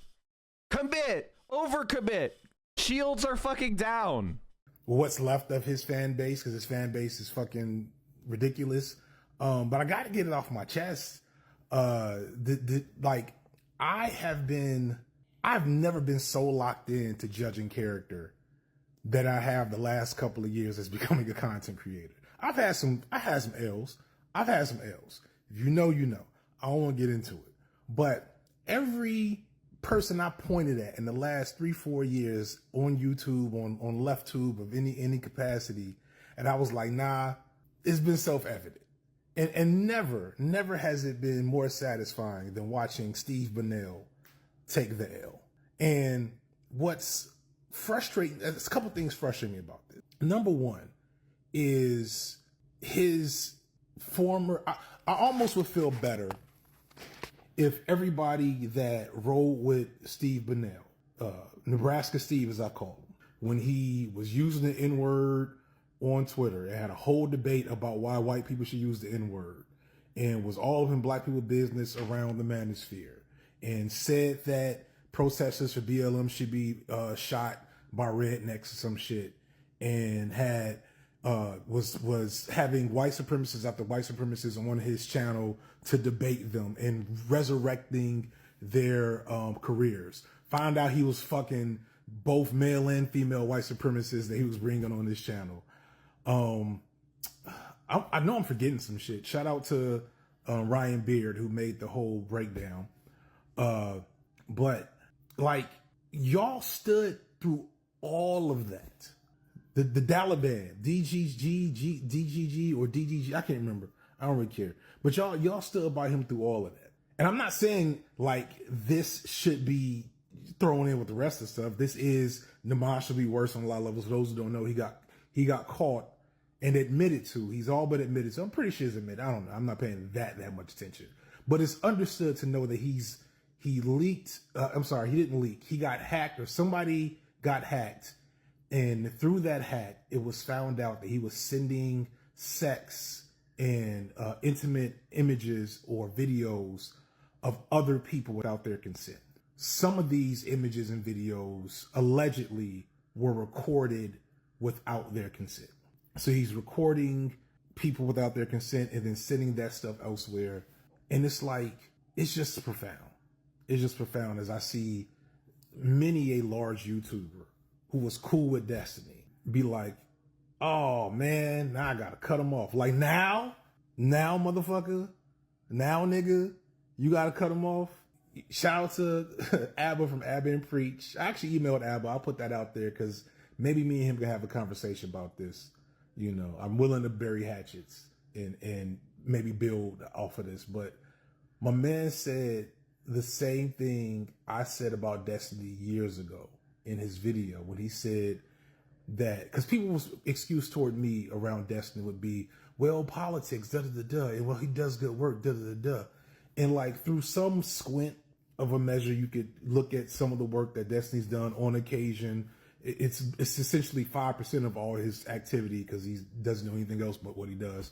Commit. Overcommit. Shields are fucking down. What's left of his fan base, because his fan base is fucking ridiculous. But I got to get it off my chest. Like, I've never been so locked into judging character that I have the last couple of years as becoming a content creator. I had some L's. I've had some L's. If you know, you know. I don't want to get into it. But every person I pointed at in the last 3-4 years on YouTube, on LeftTube of any capacity, and I was like, nah, it's been self-evident. And never has it been more satisfying than watching Steve Bunnell take the L. And what's frustrating, there's a couple things frustrating me about this. Number one is his former, I almost would feel better if everybody that rolled with Steve Bunnell, Nebraska Steve as I call him, when he was using the N-word on Twitter, and had a whole debate about why white people should use the N-word, and was all up in black people business around the manosphere, and said that protesters for BLM should be shot by rednecks or some shit, and had was having white supremacists after white supremacists on his channel to debate them and resurrecting their careers. Found out he was fucking both male and female white supremacists that he was bringing on his channel. I know I'm forgetting some shit. Shout out to Ryan Beard, who made the whole breakdown. But like, y'all stood through all of that. The Taliban, DGG or DGG, I can't remember. I don't really care. But y'all stood by him through all of that. And I'm not saying like this should be thrown in with the rest of the stuff. This is, Namash should be worse on a lot of levels. For those who don't know, he got caught and admitted to. He's all but admitted to. I'm pretty sure he's admitted. I don't know. I'm not paying that much attention. But it's understood to know that he leaked. I'm sorry, he didn't leak. He got hacked, or somebody got hacked. And through that hack, it was found out that he was sending sex and intimate images or videos of other people without their consent. Some of these images and videos allegedly were recorded without their consent. So he's recording people without their consent and then sending that stuff elsewhere. And it's like, it's just profound. It's just profound as I see many a large YouTuber who was cool with Destiny be like, oh man, now I gotta cut him off. Like now motherfucker, now nigga, you gotta cut him off. Shout out to Abba from Abba and Preach. I actually emailed Abba. I'll put that out there because maybe me and him can have a conversation about this. You know, I'm willing to bury hatchets and maybe build off of this. But my man said the same thing I said about Destiny years ago in his video when he said that, because people's excuse toward me around Destiny would be, well, politics, da-da-da-da, and well, he does good work, da-da-da-da. And like through some squint of a measure, you could look at some of the work that Destiny's done on occasion. It's essentially 5% of all his activity because he doesn't know anything else but what he does.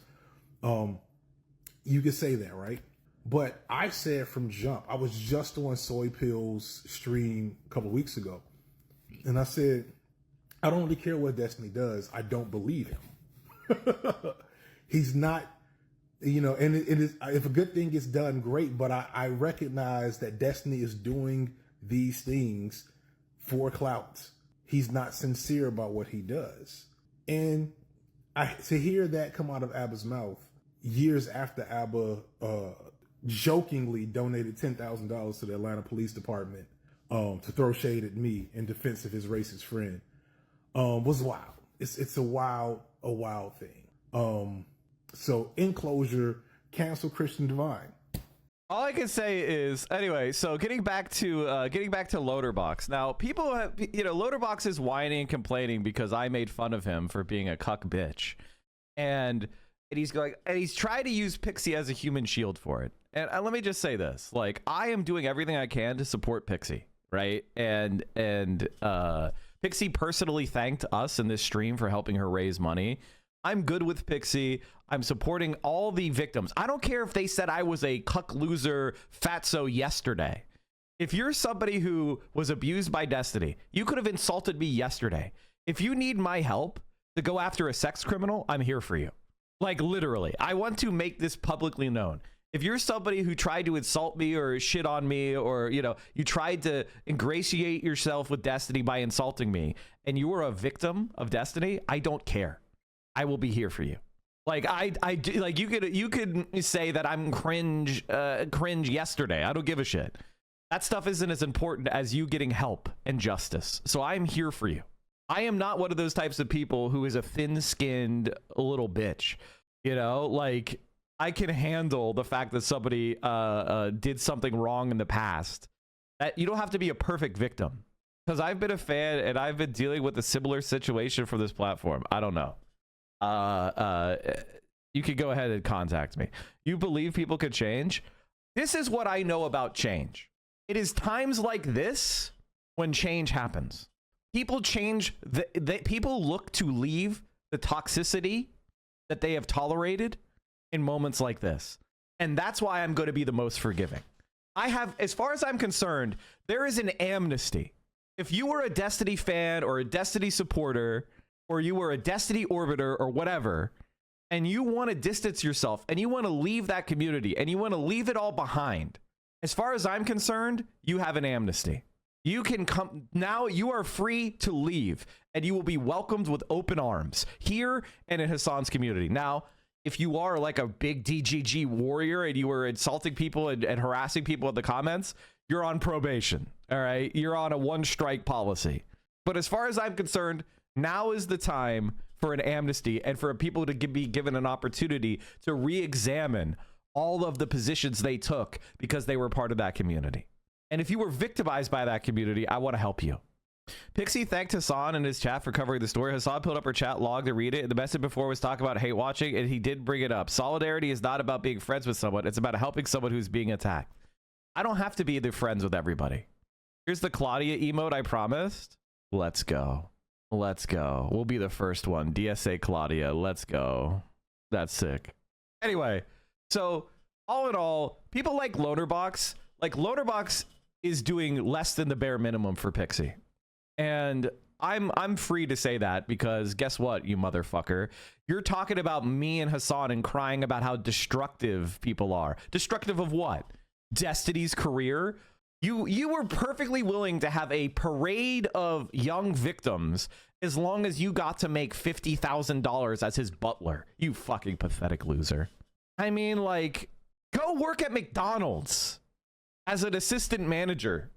You could say that, right? But I said from jump, I was just on Soy Pill's stream a couple weeks ago, and I said, I don't really care what Destiny does. I don't believe him. He's not, you know, and it is, if a good thing gets done, great. But I recognize that Destiny is doing these things for clout. He's not sincere about what he does. And to hear that come out of Abba's mouth years after Abba jokingly donated $10,000 to the Atlanta Police Department to throw shade at me in defense of his racist friend was wild. It's a wild thing. So in closure, cancel Christian Divine. All I can say is, anyway, so getting back to Loaderbox. Now, people have, Loaderbox is whining and complaining because I made fun of him for being a cuck bitch. And he's trying to use Pixie as a human shield for it. And let me just say this, like, I am doing everything I can to support Pixie, right? And Pixie personally thanked us in this stream for helping her raise money. I'm good with Pixie. I'm supporting all the victims. I don't care if they said I was a cuck loser fatso yesterday. If you're somebody who was abused by Destiny, you could have insulted me yesterday. If you need my help to go after a sex criminal, I'm here for you. Like, literally. I want to make this publicly known. If you're somebody who tried to insult me or shit on me, or, you tried to ingratiate yourself with Destiny by insulting me, and you were a victim of Destiny, I don't care. I will be here for you. Like, I do, like, you could say that I'm cringe yesterday. I don't give a shit. That stuff isn't as important as you getting help and justice. So I'm here for you. I am not one of those types of people who is a thin-skinned little bitch. Like, I can handle the fact that somebody did something wrong in the past. That you don't have to be a perfect victim. Because I've been a fan and I've been dealing with a similar situation for this platform. I don't know. You could go ahead and contact me. You believe people could change? This is what I know about change. It is times like this when change happens. People change. People look to leave the toxicity that they have tolerated in moments like this. And that's why I'm going to be the most forgiving. As far as I'm concerned, there is an amnesty. If you were a Destiny fan or a Destiny supporter, or you were a Destiny orbiter or whatever, and you want to distance yourself and you want to leave that community and you want to leave it all behind, as far as I'm concerned, you have an amnesty. You can come now. You are free to leave and you will be welcomed with open arms here and in Hasan's community. Now, if you are like a big DGG warrior and you were insulting people and harassing people in the comments, you're on probation. All right. You're on a 1-strike policy. But as far as I'm concerned, now is the time for an amnesty and for people to be given an opportunity to re-examine all of the positions they took because they were part of that community. And if you were victimized by that community, I want to help you. Pixie thanked Hasan in his chat for covering the story. Hasan pulled up her chat log to read it. And the message before was talk about hate watching, and he did bring it up. Solidarity is not about being friends with someone. It's about helping someone who's being attacked. I don't have to be the friends with everybody. Here's the Claudia emote I promised. Let's go. Let's go. We'll be the first one. DSA Claudia. Let's go. That's sick. Anyway, so all in all, people like Loaderbox. Like, Loaderbox is doing less than the bare minimum for Pixie. And I'm free to say that because guess what, you motherfucker? You're talking about me and Hasan and crying about how destructive people are. Destructive of what? Destiny's career? You were perfectly willing to have a parade of young victims as long as you got to make $50,000 as his butler. You fucking pathetic loser. I mean, like, go work at McDonald's as an assistant manager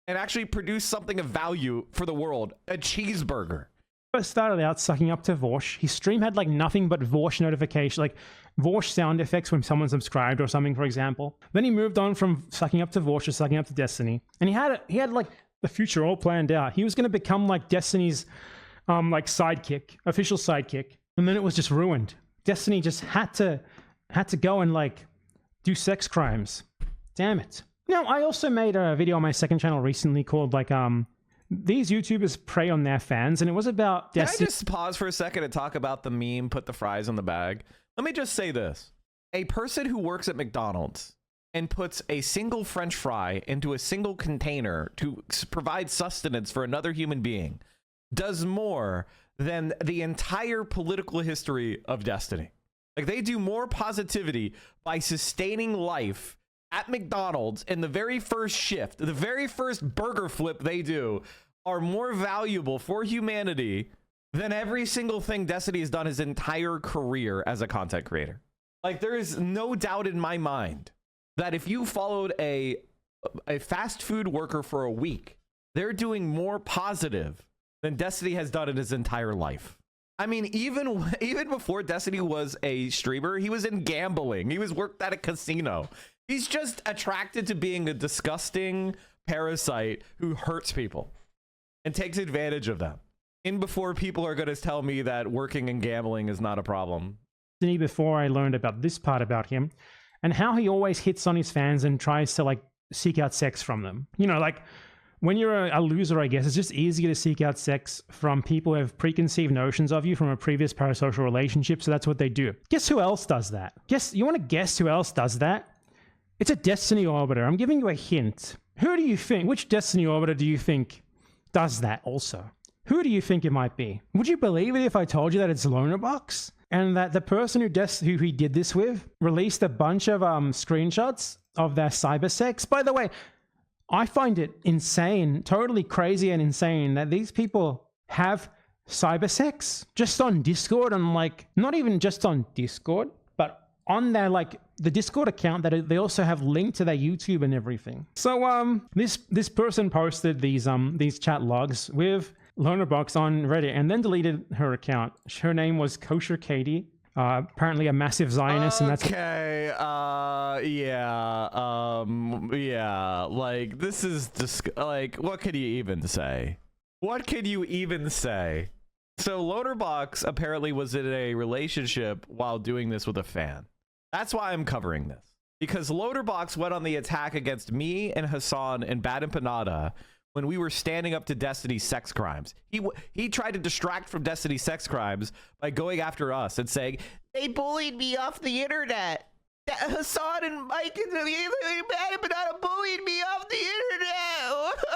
and actually produce something of value for the world. A cheeseburger. First started out sucking up to Vorsh. His stream had like nothing but Vorsh notification, like Vorsh sound effects when someone subscribed or something, for example. Then he moved on from sucking up to Vorsh to sucking up to Destiny, and he had like the future all planned out. He was going to become like Destiny's like sidekick, official sidekick, and then it was just ruined. Destiny just had to go and like do sex crimes. Damn it. Now, I also made a video on my second channel recently called like these YouTubers prey on their fans, and it was about Can I just pause for a second and talk about the meme, put the fries in the bag? Let me just say this. A person who works at McDonald's and puts a single French fry into a single container to provide sustenance for another human being does more than the entire political history of Destiny. Like, they do more positivity by sustaining life at McDonald's in the very first shift. The very first burger flip they do are more valuable for humanity than every single thing Destiny has done his entire career as a content creator. Like, there is no doubt in my mind that if you followed a fast food worker for a week, they're doing more positive than Destiny has done in his entire life. I mean, even before Destiny was a streamer, he was in gambling. He was worked at a casino. He's just attracted to being a disgusting parasite who hurts people and takes advantage of them. In before people are going to tell me that working and gambling is not a problem. Before I learned about this part about him and how he always hits on his fans and tries to like seek out sex from them. You know, like when you're a loser, I guess, it's just easier to seek out sex from people who have preconceived notions of you from a previous parasocial relationship. So that's what they do. Guess who else does that? You want to guess who else does that? It's a Destiny Orbiter. I'm giving you a hint. Who do you think, which Destiny Orbiter do you think does that also? Who do you think it might be? Would you believe it if I told you that it's Lonerbox? And that the person who he did this with released a bunch of screenshots of their cyber sex. By the way, I find it insane, totally crazy and insane that these people have cyber sex just on Discord, and like, not even just on Discord, but on their like the Discord account that they also have linked to their YouTube and everything. So this person posted these chat logs with Lonerbox on Reddit and then deleted her account. Her name was Kosher Katie, apparently a massive Zionist, and that's okay. Yeah, like this is just like, what can you even say? What can you even say? So Lonerbox apparently was in a relationship while doing this with a fan. That's why I'm covering this, because Lonerbox went on the attack against me and Hasan and Bad Empanada when we were standing up to Destiny's sex crimes. He tried to distract from Destiny's sex crimes by going after us and saying, they bullied me off the internet. Hasan and Mike and Bad Empanada bullied me off the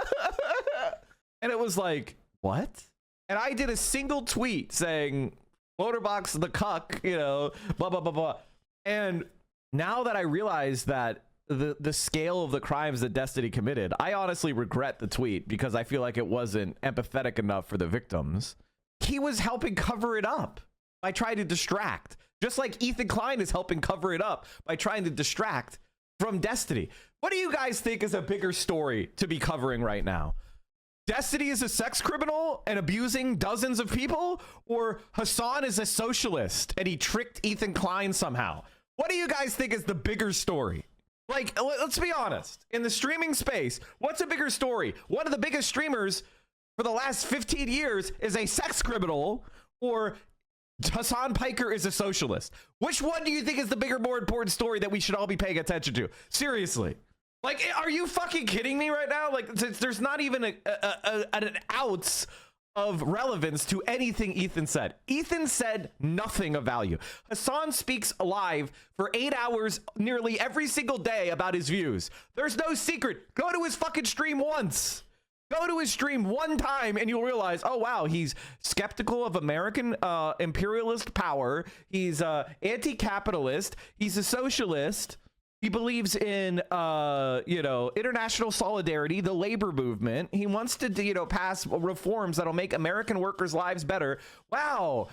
internet. And it was like, what? And I did a single tweet saying, Lonerbox the cuck, you know, blah, blah, blah, blah. And now that I realize that the scale of the crimes that Destiny committed, I honestly regret the tweet because I feel like it wasn't empathetic enough for the victims. He was helping cover it up by trying to distract, just like Ethan Klein is helping cover it up by trying to distract from Destiny. What do you guys think is a bigger story to be covering right now? Destiny is a sex criminal and abusing dozens of people, or Hasan is a socialist and he tricked Ethan Klein somehow? What do you guys think is the bigger story? Like, let's be honest. In the streaming space, what's a bigger story? One of the biggest streamers for the last 15 years is a sex criminal, or Hasan Piker is a socialist. Which one do you think is the bigger, more important story that we should all be paying attention to? Seriously. Like, are you fucking kidding me right now? Like, there's not even an ounce of relevance to anything Ethan said. Ethan said nothing of value. Hasan speaks live for 8 hours nearly every single day about his views. There's no secret. Go to his fucking stream once. Go to his stream one time and you'll realize, oh wow, he's skeptical of American imperialist power. He's anti-capitalist. He's a socialist. He believes in, you know, international solidarity, the labor movement. He wants to, you know, pass reforms that'll make American workers' lives better. Wow.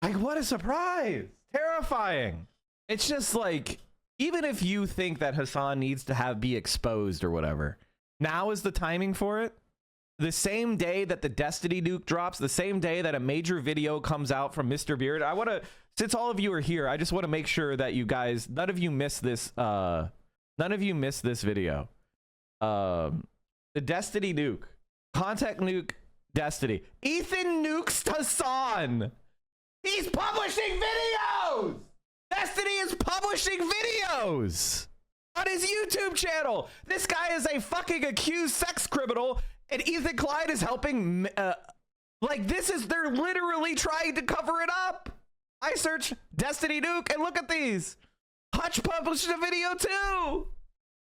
Like, what a surprise. Terrifying. It's just like, even if you think that Hasan needs to be exposed or whatever, now is the timing for it. The same day that the Destiny nuke drops, the same day that a major video comes out from Mr. Beard, I want to, since all of you are here, I just want to make sure that you guys, none of you miss this video. The Destiny nuke, contact nuke Destiny. Ethan nukes Hasan. He's publishing videos. Destiny is publishing videos on his YouTube channel. This guy is a fucking accused sex criminal, and Ethan Klein is helping. Like, they're literally trying to cover it up. I search Destiny nuke and look at these. Hutch published a video too.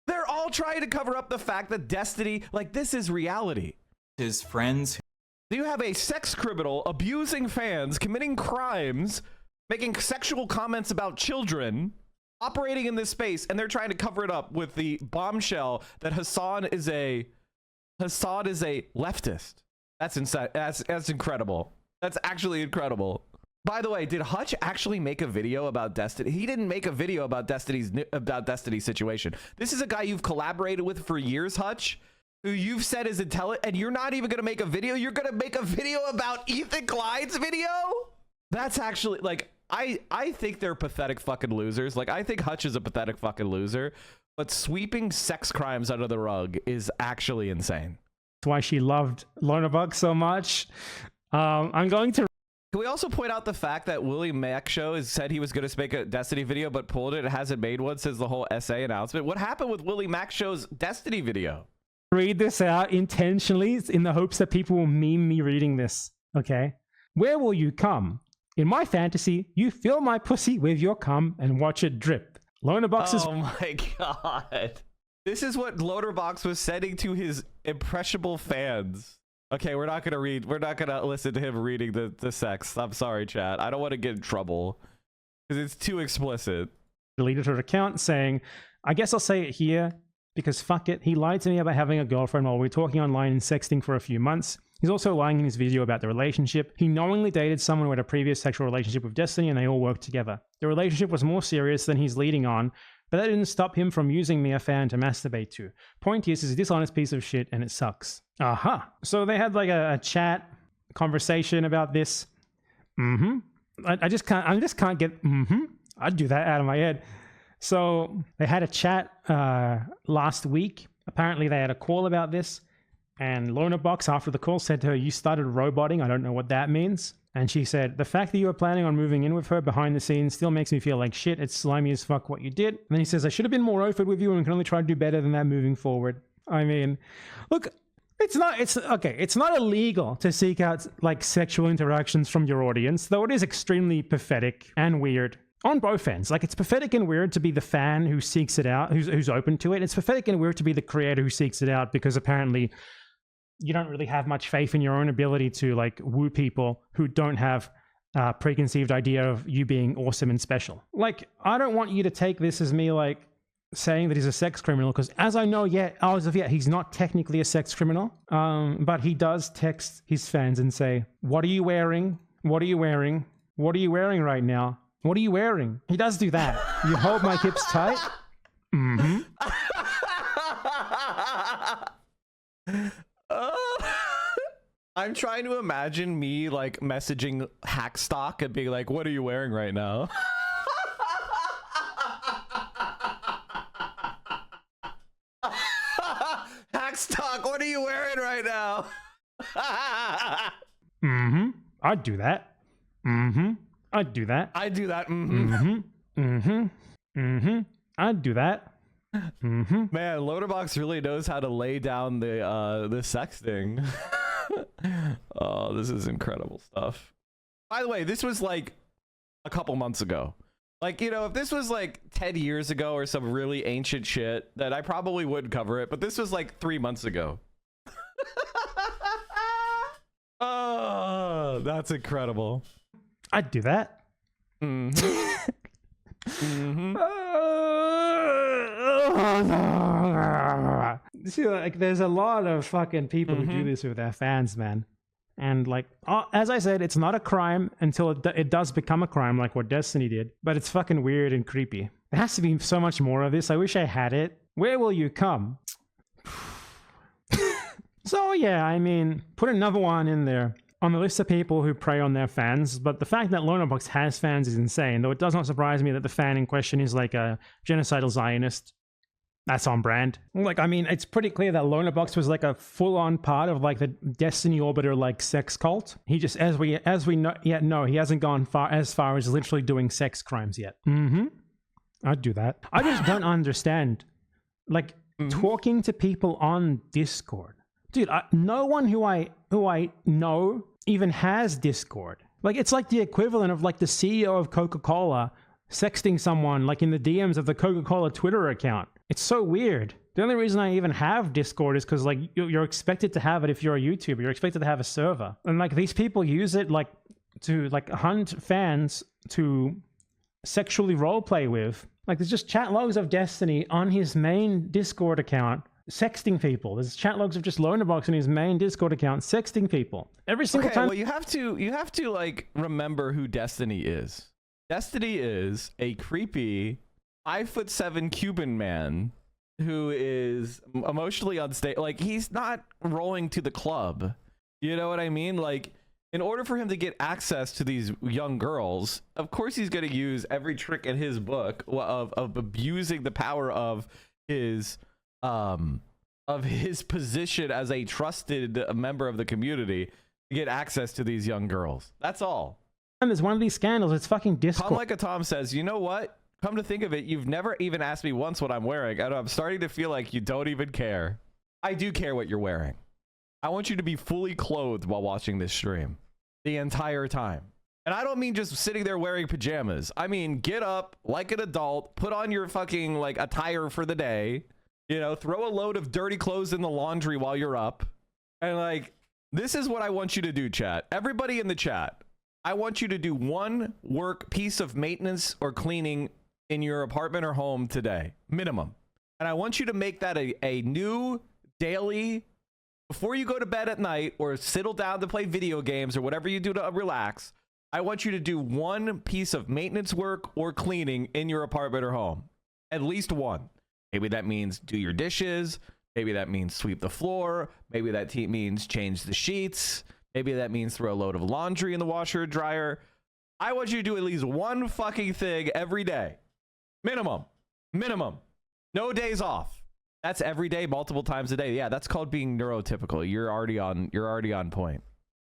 They're all trying to cover up the fact that Destiny, like, this is reality. His friends. You have a sex criminal abusing fans, committing crimes, making sexual comments about children, operating in this space, and they're trying to cover it up with the bombshell that Hasan is a leftist. That's insane. That's incredible. That's actually incredible. By the way, did Hutch actually make a video about Destiny? He didn't make a video about Destiny's situation. This is a guy you've collaborated with for years, Hutch, who you've said is intelligent, and you're not even going to make a video. You're going to make a video about Ethan Klein's video? That's actually like I think they're pathetic fucking losers. Like I think Hutch is a pathetic fucking loser, but sweeping sex crimes under the rug is actually insane. That's why she loved Lonabuck so much. I'm going to. Can we also point out the fact that Willie Mack Show has said he was going to make a Destiny video, but pulled it and hasn't made one since the whole SA announcement? What happened with Willie Mack Show's Destiny video? Read this out intentionally in the hopes that people will meme me reading this. Okay. Where will you come? In my fantasy, you fill my pussy with your cum and watch it drip. Lonabox is. Oh my god. This is what Loaderbox was sending to his impressionable fans. Okay, we're not gonna listen to him reading the sex. I'm sorry, chat. I don't want to get in trouble because it's too explicit. Deleted her account saying, I guess I'll say it here because fuck it. He lied to me about having a girlfriend while we were talking online and sexting for a few months. He's also lying in his video about the relationship. He knowingly dated someone who had a previous sexual relationship with Destiny and they all worked together. The relationship was more serious than he's leading on, but that didn't stop him from using me, a fan, to masturbate to. Point is, he's a dishonest piece of shit and it sucks. Aha. So they had like a chat conversation about this. I just can't get I'd do that out of my head. So they had a chat last week. Apparently they had a call about this. And Lonabox, after the call, said to her, you started roboting. I don't know what that means. And she said, the fact that you were planning on moving in with her behind the scenes still makes me feel like shit. It's slimy as fuck what you did. And then he says, I should have been more open with you and can only try to do better than that moving forward. I mean, look, it's not illegal to seek out like sexual interactions from your audience, though it is extremely pathetic and weird. On both ends. Like, it's pathetic and weird to be the fan who seeks it out, who's open to it. It's pathetic and weird to be the creator who seeks it out because apparently you don't really have much faith in your own ability to like woo people who don't have a preconceived idea of you being awesome and special. Like, I don't want you to take this as me like saying that he's a sex criminal, because as I know as of yet, he's not technically a sex criminal. But he does text his fans and say, what are you wearing? What are you wearing? What are you wearing right now? What are you wearing? He does do that. You hold my hips tight? I'm trying to imagine me like messaging Hackstock and being like, what are you wearing right now? Hackstock, what are you wearing right now? I'd do that. I'd do that. I'd do that. I'd do that. Man, Loaderbox really knows how to lay down the sexting. Oh, this is incredible stuff. By the way, this was like a couple months ago. Like, you know, if this was like 10 years ago or some really ancient shit, then I probably would cover it. But this was like 3 months ago. Oh, that's incredible. I'd do that. See, like, there's a lot of fucking people who do this with their fans, man. And like, as I said, it's not a crime until it does become a crime, like what Destiny did. But it's fucking weird and creepy. There has to be so much more of this. I wish I had it. Where will you come? So yeah, I mean, put another one in there on the list of people who prey on their fans. But the fact that Lonabox has fans is insane, though it does not surprise me that the fan in question is like a genocidal Zionist. That's on brand. Like, I mean, it's pretty clear that Lonabox was like a full-on part of like the Destiny Orbiter like sex cult. He just, as we know, he hasn't gone as far as literally doing sex crimes yet. I'd do that. I just don't understand. Like, talking to people on Discord. Dude, no one who I know even has Discord. Like, it's like the equivalent of like the CEO of Coca-Cola sexting someone like in the DMs of the Coca-Cola Twitter account. It's so weird. The only reason I even have Discord is because like you're expected to have it if you're a YouTuber. You're expected to have a server. And like these people use it like to like hunt fans to sexually roleplay with. Like there's just chat logs of Destiny on his main Discord account sexting people. There's chat logs of just Lonabox on his main Discord account sexting people. Every single time. Well, you have to like remember who Destiny is. Destiny is a creepy 5'7" Cuban man who is emotionally unstable. Like, he's not rolling to the club. You know what I mean? Like, In order for him to get access to these young girls, of course he's going to use every trick in his book of abusing the power of his position as a trusted member of the community to get access to these young girls. That's all. And there's one of these scandals. It's fucking Discord. Tom Like a Tom says, you know what? Come to think of it, you've never even asked me once what I'm wearing, and I'm starting to feel like you don't even care. I do care what you're wearing. I want you to be fully clothed while watching this stream the entire time. And I don't mean just sitting there wearing pajamas. I mean, get up like an adult, put on your fucking like attire for the day, you know, throw a load of dirty clothes in the laundry while you're up. And like, this is what I want you to do, chat. Everybody in the chat, I want you to do one work piece of maintenance or cleaning in your apartment or home today, minimum. And I want you to make that a new daily, before you go to bed at night or settle down to play video games or whatever you do to relax, I want you to do one piece of maintenance work or cleaning in your apartment or home. At least one. Maybe that means do your dishes. Maybe that means sweep the floor. Maybe that means change the sheets. Maybe that means throw a load of laundry in the washer or dryer. I want you to do at least one fucking thing every day. Minimum. No days off. That's every day, multiple times a day. Yeah, that's called being neurotypical. You're already on point.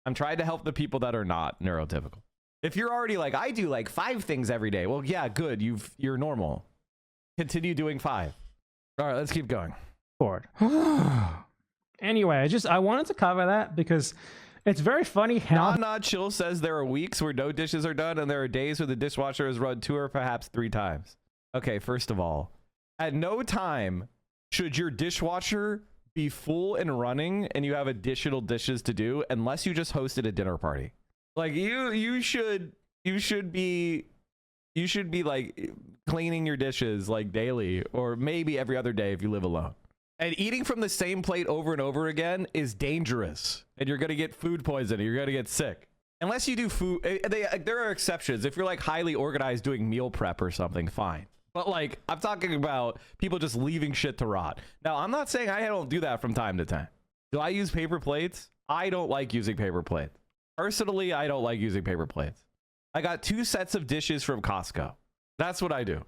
I'm trying to help the people that are not neurotypical. If you're already like, I do like 5 things every day. Well, yeah, good. You're normal. Continue doing 5. All right, let's keep going. Bored. Anyway, I wanted to cover that because it's very funny how Chill says there are weeks where no dishes are done and there are days where the dishwasher is run 2 or perhaps 3 times. Okay, first of all, at no time should your dishwasher be full and running and you have additional dishes to do unless you just hosted a dinner party. Like you should be like cleaning your dishes like daily or maybe every other day if you live alone. And eating from the same plate over and over again is dangerous and you're going to get food poisoning. You're going to get sick. Unless you do food. There are exceptions. If you're like highly organized doing meal prep or something, fine. But like, I'm talking about people just leaving shit to rot. Now, I'm not saying I don't do that from time to time. Do I use paper plates? I don't like using paper plates. Personally, I don't like using paper plates. I got 2 sets of dishes from Costco. That's what I do.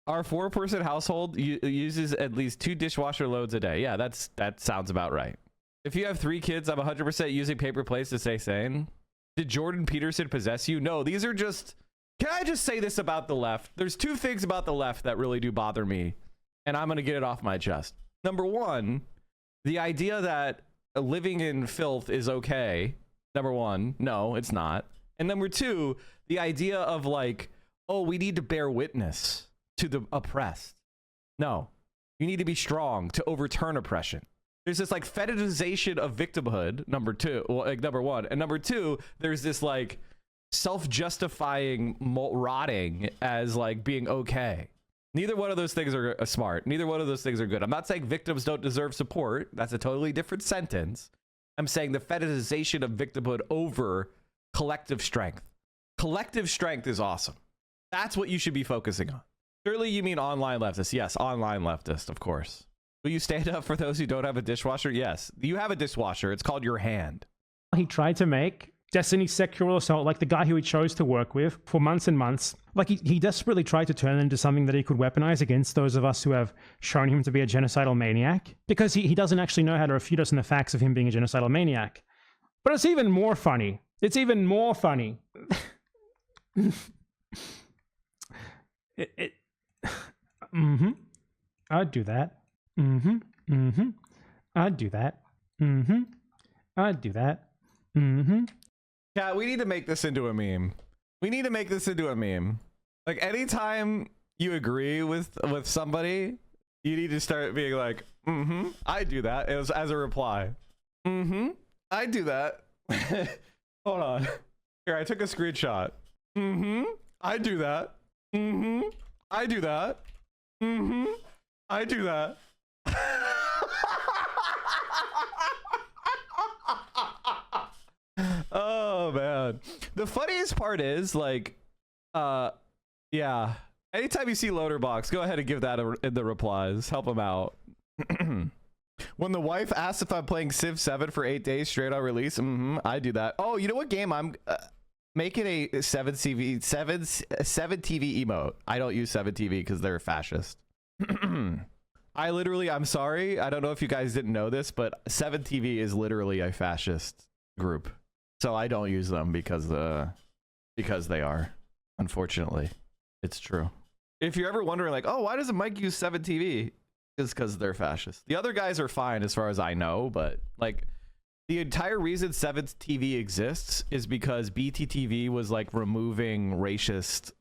Our 4-person household uses at least 2 dishwasher loads a day. Yeah, that sounds about right. If you have 3 kids, I'm 100% using paper plates to stay sane. Did Jordan Peterson possess you? No, these are just... Can I just say this about the left? There's 2 things about the left that really do bother me, and I'm going to get it off my chest. Number 1, the idea that living in filth is okay. Number 1, no, it's not. And number 2, the idea of like, oh, we need to bear witness to the oppressed. No, you need to be strong to overturn oppression. There's this like fetishization of victimhood, number 1. And number 2, there's this like self-justifying rotting as like being okay. Neither one of those things are smart. Neither one of those things are good. I'm not saying victims don't deserve support. That's a totally different sentence. I'm saying the fetishization of victimhood over collective strength. Collective strength is awesome. That's what you should be focusing on. Surely you mean online leftist. Yes, online leftist, of course. Will you stand up for those who don't have a dishwasher? Yes. You have a dishwasher. It's called your hand. he tried to make Destiny's sexual assault, like the guy who he chose to work with for months and months, like he desperately tried to turn it into something that he could weaponize against those of us who have shown him to be a genocidal maniac, because he doesn't actually know how to refute us in the facts of him being a genocidal maniac. But it's even more funny. It's even more funny. I'd do that. I'd do that. I'd do that. Yeah, we need to make this into a meme. We need to make this into a meme. Like, anytime you agree with somebody, you need to start being like, I do that as a reply. I do that. Hold on. Here, I took a screenshot. I do that. I do that. I do that. Oh man, the funniest part is like, yeah. Anytime you see Loaderbox, go ahead and give that in the replies. Help him out. When the wife asks if I'm playing Civ 7 for 8 days straight on release, I do that. Oh, you know what game I'm making a 7 TV emote. I don't use 7 TV because they're fascist. I'm sorry. I don't know if you guys didn't know this, but 7 TV is literally a fascist group. So I don't use them because they are. Unfortunately, it's true. If you're ever wondering, like, oh, why doesn't Mike use 7 TV? It's because they're fascist. The other guys are fine as far as I know, but like the entire reason 7 TV exists is because BTTV was like removing racist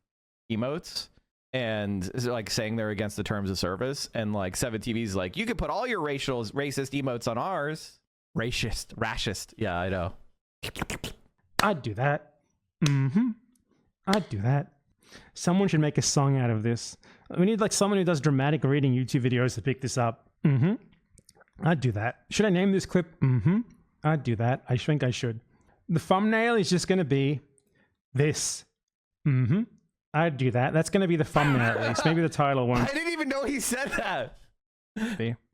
emotes and like saying they're against the terms of service, and like 7 TV's like, you can put all your racist emotes on ours. Racist. Yeah, I know. I'd do that. I'd do that. Someone should make a song out of this. We need like someone who does dramatic reading YouTube videos to pick this up. I'd do that. Should I name this clip? I'd do that. I think I should. The thumbnail is just going to be this. I'd do that. That's going to be the thumbnail at least. Maybe the title won't. I didn't even know he said that.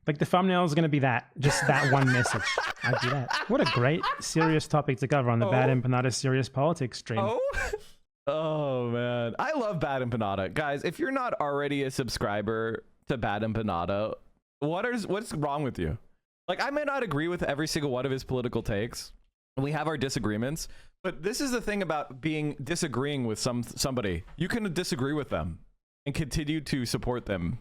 Like the thumbnail is going to be that. Just that one message. I'd do that. What a great serious topic to cover on the Bad Empanada Serious Politics stream. Oh man, I love Bad Empanada. Guys, if you're not already a subscriber to Bad Empanada, what's wrong with you? Like, I may not agree with every single one of his political takes, and we have our disagreements, but this is the thing about disagreeing with somebody. You can disagree with them and continue to support them.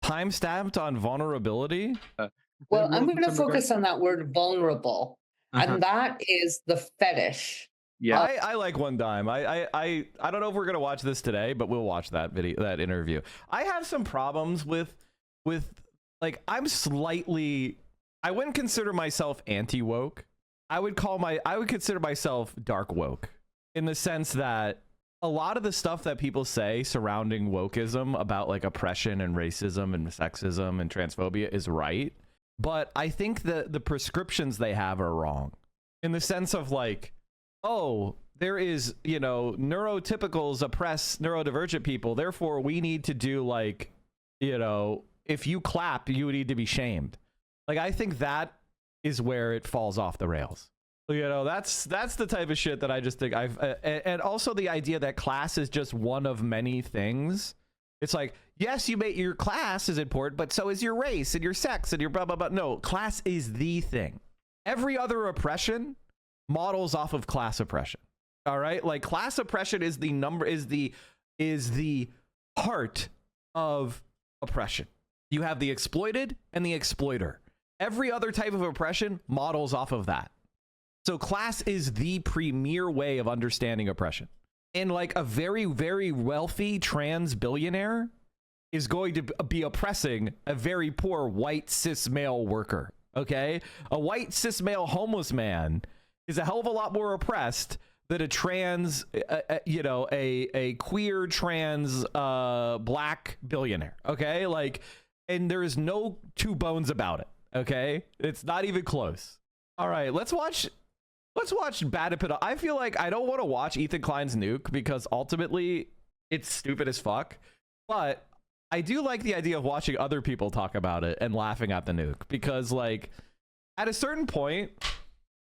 Time stamped on vulnerability. Well, I'm going to focus on that word vulnerable, and that is the fetish. Yeah, I like One Dime. I don't know if we're gonna watch this today, but we'll watch that interview. I have some problems with like, I wouldn't consider myself anti-woke. I would consider myself dark woke, in the sense that a lot of the stuff that people say surrounding wokeism about like oppression and racism and sexism and transphobia is right, but I think that the prescriptions they have are wrong, in the sense of like, oh, there is, neurotypicals oppress neurodivergent people, therefore we need to do like, if you clap, you need to be shamed. Like, I think that is where it falls off the rails. That's the type of shit that I just think and also the idea that class is just one of many things. It's like, yes, your class is important, but so is your race and your sex and your blah, blah, blah. No, class is the thing. Every other oppression models off of class oppression. All right, like class oppression is the heart of oppression. You have the exploited and the exploiter. Every other type of oppression models off of that. So class is the premier way of understanding oppression. And like a very, very wealthy trans billionaire is going to be oppressing a very poor white cis male worker. Okay, a white cis male homeless man is a hell of a lot more oppressed than a trans, a queer trans black billionaire. Okay, like, and there is no two bones about it. Okay, it's not even close. All right, let's watch Bad Empanada. I feel like I don't want to watch Ethan Klein's Nuke because ultimately it's stupid as fuck, but I do like the idea of watching other people talk about it and laughing at the nuke, because like at a certain point,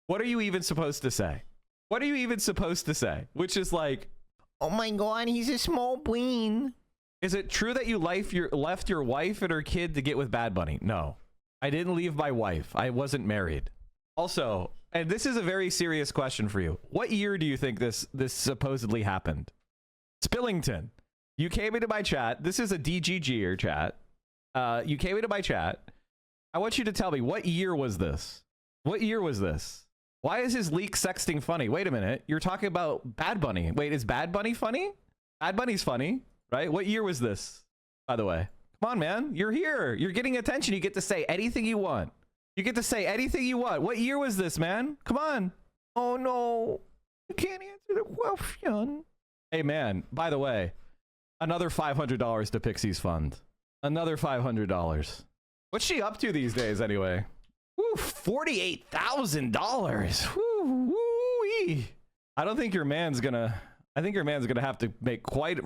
what are you even supposed to say? What are you even supposed to say? Which is like, oh my god, he's a small bean. Is it true that you left your wife and her kid to get with Bad Bunny? No, I didn't leave my wife. I wasn't married. Also, and this is a very serious question for you. What year do you think this supposedly happened? Spillington, you came into my chat. This is a DGGer chat. You came into my chat. I want you to tell me, what year was this? What year was this? Why is his leak sexting funny? Wait a minute. You're talking about Bad Bunny. Wait, is Bad Bunny funny? Bad Bunny's funny, right? What year was this, by the way? Come on, man. You're here. You're getting attention. You get to say anything you want. You get to say anything you want. What year was this, man? Come on. Oh, no. You can't answer the question. Hey, man, by the way, another $500 to Pixie's fund. Another $500. What's she up to these days, anyway? Woo, $48,000. Woo-wee. I don't think your man's gonna... I think your man's gonna have to make quite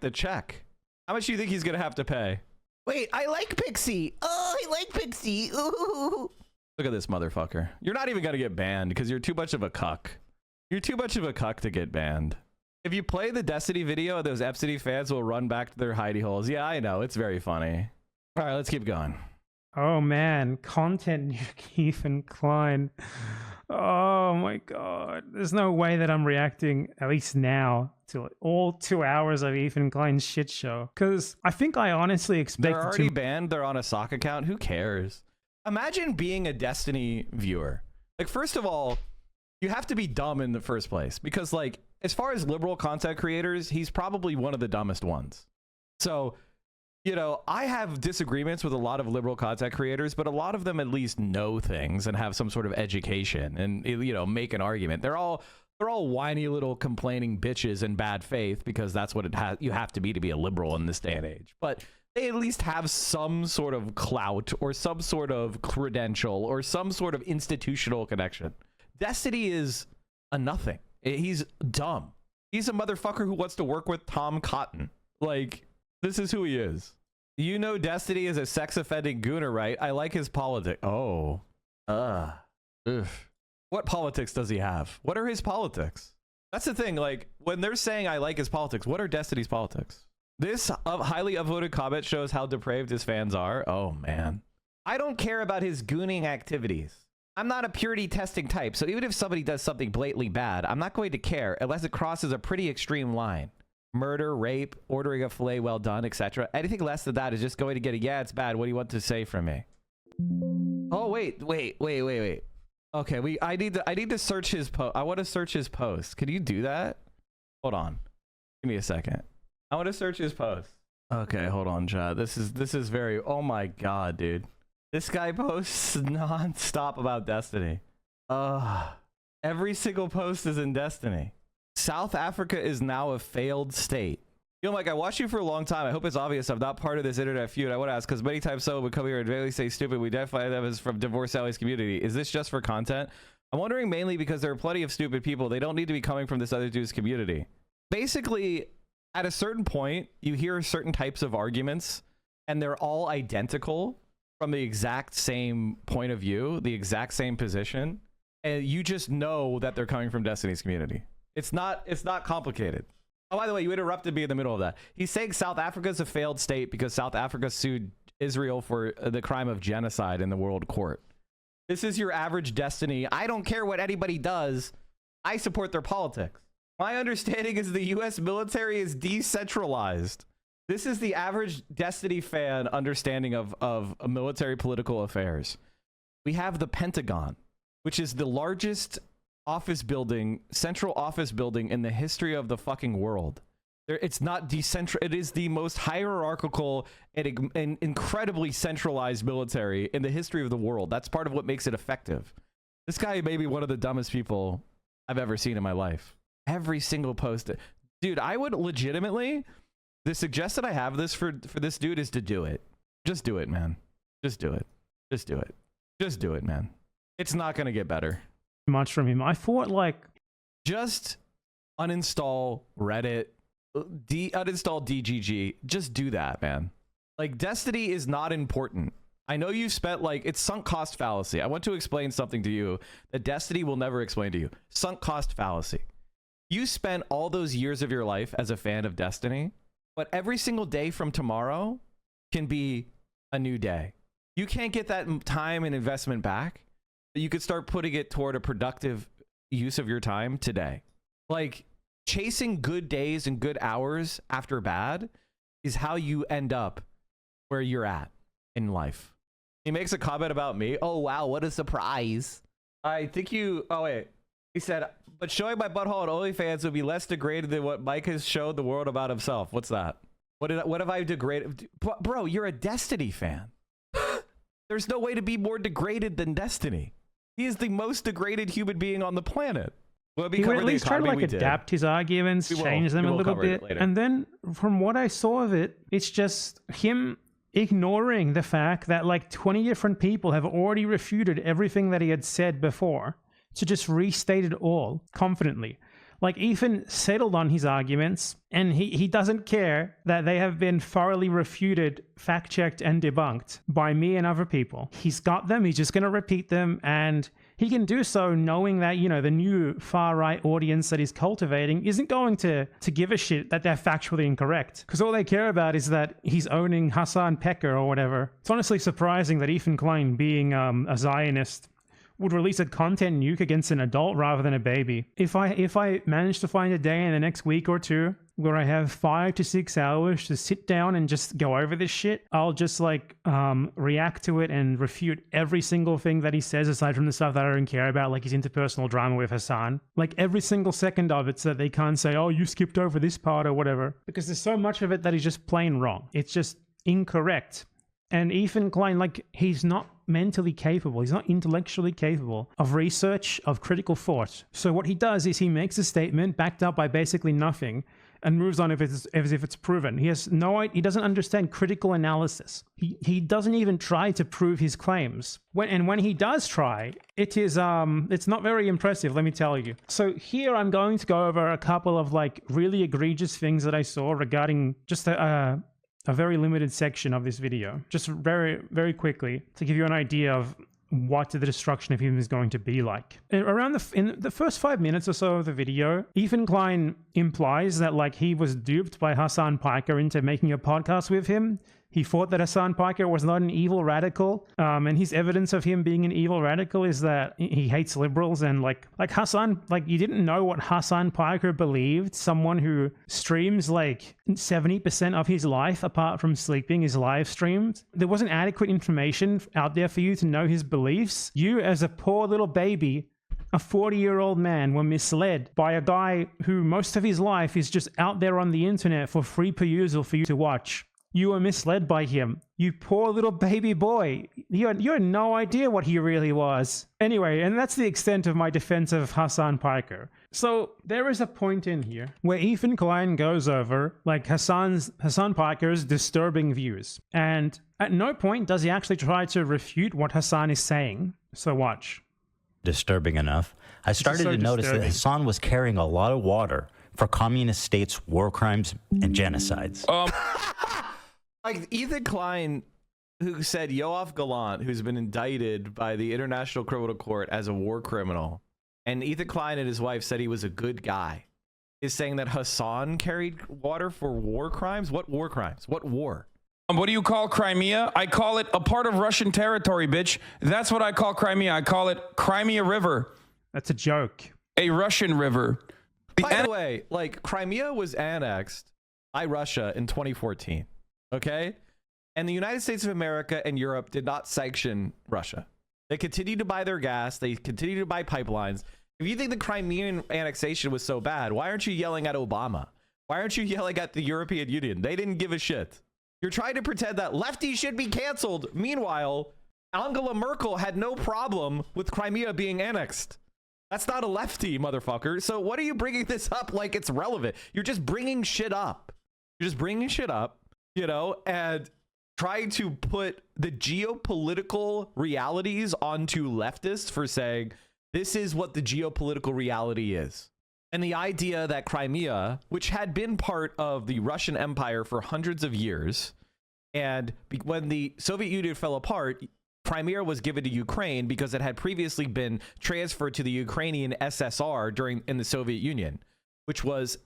the check. How much do you think he's gonna have to pay? Wait, I like Pixie. Oh, I like Pixie. Ooh. Look at this motherfucker. You're not even gonna get banned because you're too much of a cuck. You're too much of a cuck to get banned. If you play the Destiny video, those FCD fans will run back to their hidey holes. Yeah, I know. It's very funny. All right, let's keep going. Oh man, content Keith and Klein. Oh my god. There's no way that I'm reacting, at least now, to all 2 hours of Ethan Klein's shit show. Because I think I honestly expected They're already banned. They're on a sock account. Who cares? Imagine being a Destiny viewer. Like, first of all, you have to be dumb in the first place. Because, like, as far as liberal content creators, he's probably one of the dumbest ones. So, you know, I have disagreements with a lot of liberal content creators, but a lot of them at least know things and have some sort of education and, you know, make an argument. They're all whiny little complaining bitches in bad faith because that's what you have to be a liberal in this day and age. But they at least have some sort of clout or some sort of credential or some sort of institutional connection. Destiny is a nothing. He's dumb. He's a motherfucker who wants to work with Tom Cotton. Like, this is who he is. You know Destiny is a sex-offending gooner, right? I like his politics. Oh. Ugh. What politics does he have? What are his politics? That's the thing. Like, when they're saying I like his politics, what are Destiny's politics? This highly upvoted comment shows how depraved his fans are. Oh, man. I don't care about his gooning activities. I'm not a purity testing type, so even if somebody does something blatantly bad, I'm not going to care unless it crosses a pretty extreme line. Murder, rape, ordering a filet well done, etc. Anything less than that is just going to get a yeah, it's bad. What do you want to say from me? Oh, wait. Okay, I need to search his post. I want to search his post. Can you do that? Hold on. Give me a second. I want to search his post. Okay, hold on, chat. This is very, oh my god, dude. This guy posts non-stop about Destiny. Every single post is in Destiny. South Africa is now a failed state. You know, Mike, I watched you for a long time. I hope it's obvious I'm not part of this internet feud. I want to ask, because many times someone would come here and daily say stupid. We identify them as from Divorce Alley's community. Is this just for content? I'm wondering mainly because there are plenty of stupid people. They don't need to be coming from this other dude's community. Basically, at a certain point, you hear certain types of arguments, and they're all identical from the exact same point of view, the exact same position, and you just know that they're coming from Destiny's community. It's not complicated. Oh, by the way, you interrupted me in the middle of that. He's saying South Africa is a failed state because South Africa sued Israel for the crime of genocide in the World Court. This is your average Destiny. I don't care what anybody does. I support their politics. My understanding is the US military is decentralized. This is the average Destiny fan understanding of military political affairs. We have the Pentagon, which is the largest office building, central office building in the history of the fucking world. It's not decentralized. It is the most hierarchical and incredibly centralized military in the history of the world. That's part of what makes it effective. This guy may be one of the dumbest people I've ever seen in my life. Every single post. Dude, I would legitimately, the suggestion I have this for this dude is to do it. Just do it, man. Just do it. Just do it. Just do it, man. It's not going to get better. Much from him. I thought, like, just uninstall Reddit, uninstall DGG. Just do that, man. Like, Destiny is not important. I know you've spent, like, it's sunk cost fallacy. I want to explain something to you that Destiny will never explain to you. Sunk cost fallacy. You spent all those years of your life as a fan of Destiny, but every single day from tomorrow can be a new day. You can't get that time and investment back. You could start putting it toward a productive use of your time today. Like, chasing good days and good hours after bad is how you end up where you're at in life. He makes a comment about me. Oh, wow, what a surprise. I think you... Oh, wait. He said, but showing my butthole on OnlyFans would be less degraded than what Mike has showed the world about himself. What's that? What have I degraded? Bro, you're a Destiny fan. There's no way to be more degraded than Destiny. He is the most degraded human being on the planet. Well, he would at least try to like adapt his arguments, change them a little bit. And then from what I saw of it, it's just him ignoring the fact that like 20 different people have already refuted everything that he had said before to just restate it all confidently. Like, Ethan settled on his arguments, and he doesn't care that they have been thoroughly refuted, fact-checked, and debunked by me and other people. He's got them, he's just going to repeat them, and he can do so knowing that, you know, the new far-right audience that he's cultivating isn't going to give a shit that they're factually incorrect. Because all they care about is that he's owning Hasan Pecker or whatever. It's honestly surprising that Ethan Klein, being a Zionist, would release a content nuke against an adult rather than a baby. If I manage to find a day in the next week or two where I have 5 to 6 hours to sit down and just go over this shit, I'll just like react to it and refute every single thing that he says, aside from the stuff that I don't care about, like his interpersonal drama with Hasan. Like every single second of it, so that they can't say, oh, you skipped over this part or whatever, because there's so much of it that is just plain wrong. It's just incorrect. And Ethan Klein, like, he's not mentally capable, he's not intellectually capable of research, of critical thought. So what he does is he makes a statement backed up by basically nothing and moves on as if it's proven. He doesn't understand critical analysis. He doesn't even try to prove his claims. When he does try, it's not very impressive, let me tell you. So here I'm going to go over a couple of like really egregious things that I saw regarding just a very limited section of this video, just very, very quickly, to give you an idea of what the destruction of him is going to be like. In the first 5 minutes or so of the video, Ethan Klein implies that like he was duped by Hasan Piker into making a podcast with him. He thought that Hasan Piker was not an evil radical, and his evidence of him being an evil radical is that he hates liberals. And like Hasan, like, you didn't know what Hasan Piker believed. Someone who streams like 70% of his life, apart from sleeping, is live streamed. There wasn't adequate information out there for you to know his beliefs. You, as a poor little baby, a 40-year-old man, were misled by a guy who most of his life is just out there on the internet for free perusal for you to watch. You were misled by him. You poor little baby boy. You had no idea what he really was. Anyway, and that's the extent of my defense of Hasan Piker. So there is a point in here where Ethan Klein goes over like Hasan Piker's disturbing views. And at no point does he actually try to refute what Hasan is saying. So watch. Disturbing enough. I started to notice that Hasan was carrying a lot of water for communist states' war crimes and genocides. Like Ethan Klein, who said Yoav Gallant, who's been indicted by the International Criminal Court as a war criminal, and Ethan Klein and his wife said he was a good guy, is saying that Hasan carried water for war crimes? What war crimes? What war? What do you call Crimea? I call it a part of Russian territory, bitch. That's what I call Crimea. I call it Crimea River. That's a joke. A Russian river. By the way, like, Crimea was annexed by Russia in 2014. Okay? And the United States of America and Europe did not sanction Russia. They continued to buy their gas. They continued to buy pipelines. If you think the Crimean annexation was so bad, why aren't you yelling at Obama? Why aren't you yelling at the European Union? They didn't give a shit. You're trying to pretend that lefties should be canceled. Meanwhile, Angela Merkel had no problem with Crimea being annexed. That's not a lefty, motherfucker. So what are you bringing this up like it's relevant? You're just bringing shit up. You're just bringing shit up. You know, and trying to put the geopolitical realities onto leftists for saying this is what the geopolitical reality is. And the idea that Crimea, which had been part of the Russian Empire for hundreds of years, and when the Soviet Union fell apart, Crimea was given to Ukraine because it had previously been transferred to the Ukrainian SSR in the Soviet Union, which was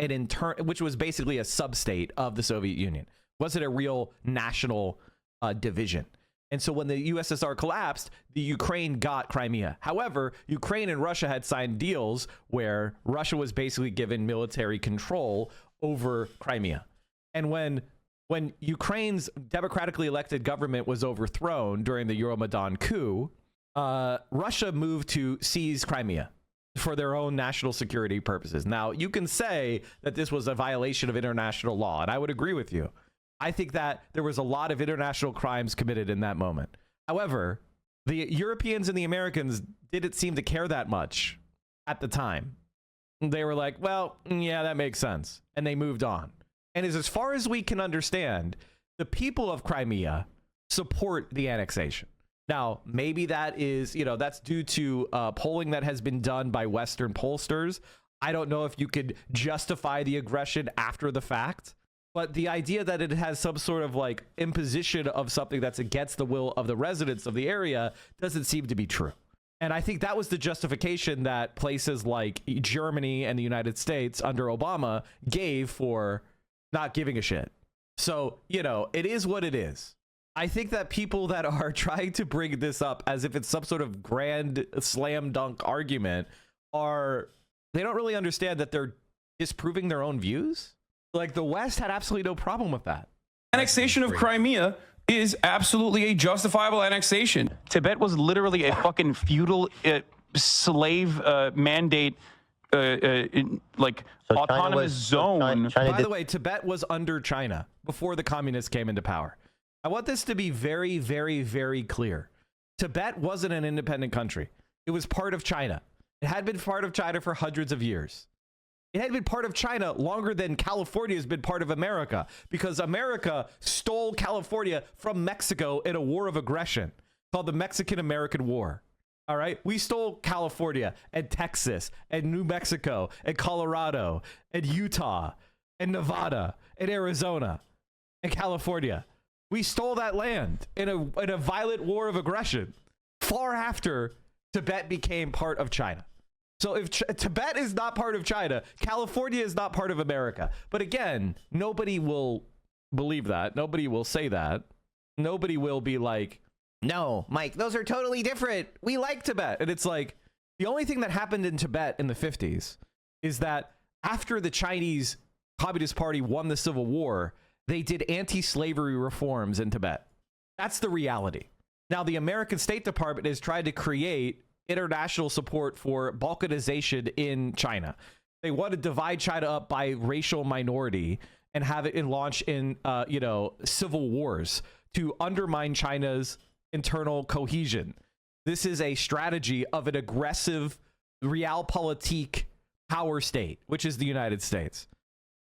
basically a sub-state of the Soviet Union. Wasn't a real national division. And so when the USSR collapsed, the Ukraine got Crimea. However, Ukraine and Russia had signed deals where Russia was basically given military control over Crimea. And when Ukraine's democratically elected government was overthrown during the Euromaidan coup, Russia moved to seize Crimea for their own national security purposes. Now, you can say that this was a violation of international law, and I would agree with you. I think that there was a lot of international crimes committed in that moment. However, the Europeans and the Americans didn't seem to care that much at the time. They were like, well, yeah, that makes sense. And they moved on. And as far as we can understand, the people of Crimea support the annexation. Now, maybe that is, that's due to polling that has been done by Western pollsters. I don't know if you could justify the aggression after the fact, but the idea that it has some sort of like imposition of something that's against the will of the residents of the area doesn't seem to be true. And I think that was the justification that places like Germany and the United States under Obama gave for not giving a shit. So, you know, it is what it is. I think that people that are trying to bring this up as if it's some sort of grand slam dunk argument they don't really understand that they're disproving their own views. Like the West had absolutely no problem with that. Annexation of Crimea is absolutely a justifiable annexation. Tibet was literally a fucking feudal slave mandate, autonomous zone. By the way, Tibet was under China before the communists came into power. I want this to be very, very, very clear. Tibet wasn't an independent country. It was part of China. It had been part of China for hundreds of years. It had been part of China longer than California has been part of America, because America stole California from Mexico in a war of aggression called the Mexican-American War. All right? We stole California and Texas and New Mexico and Colorado and Utah and Nevada and Arizona and California. We stole that land in a violent war of aggression far after Tibet became part of China. So if Tibet is not part of China, California is not part of America. But again, nobody will believe that. Nobody will say that. Nobody will be like, no, Mike, those are totally different. We like Tibet. And it's like, the only thing that happened in Tibet in the 50s is that after the Chinese Communist Party won the Civil War, they did anti-slavery reforms in Tibet. That's the reality. Now, the American State Department has tried to create international support for balkanization in China. They want to divide China up by racial minority and have it launch in, civil wars to undermine China's internal cohesion. This is a strategy of an aggressive realpolitik power state, which is the United States.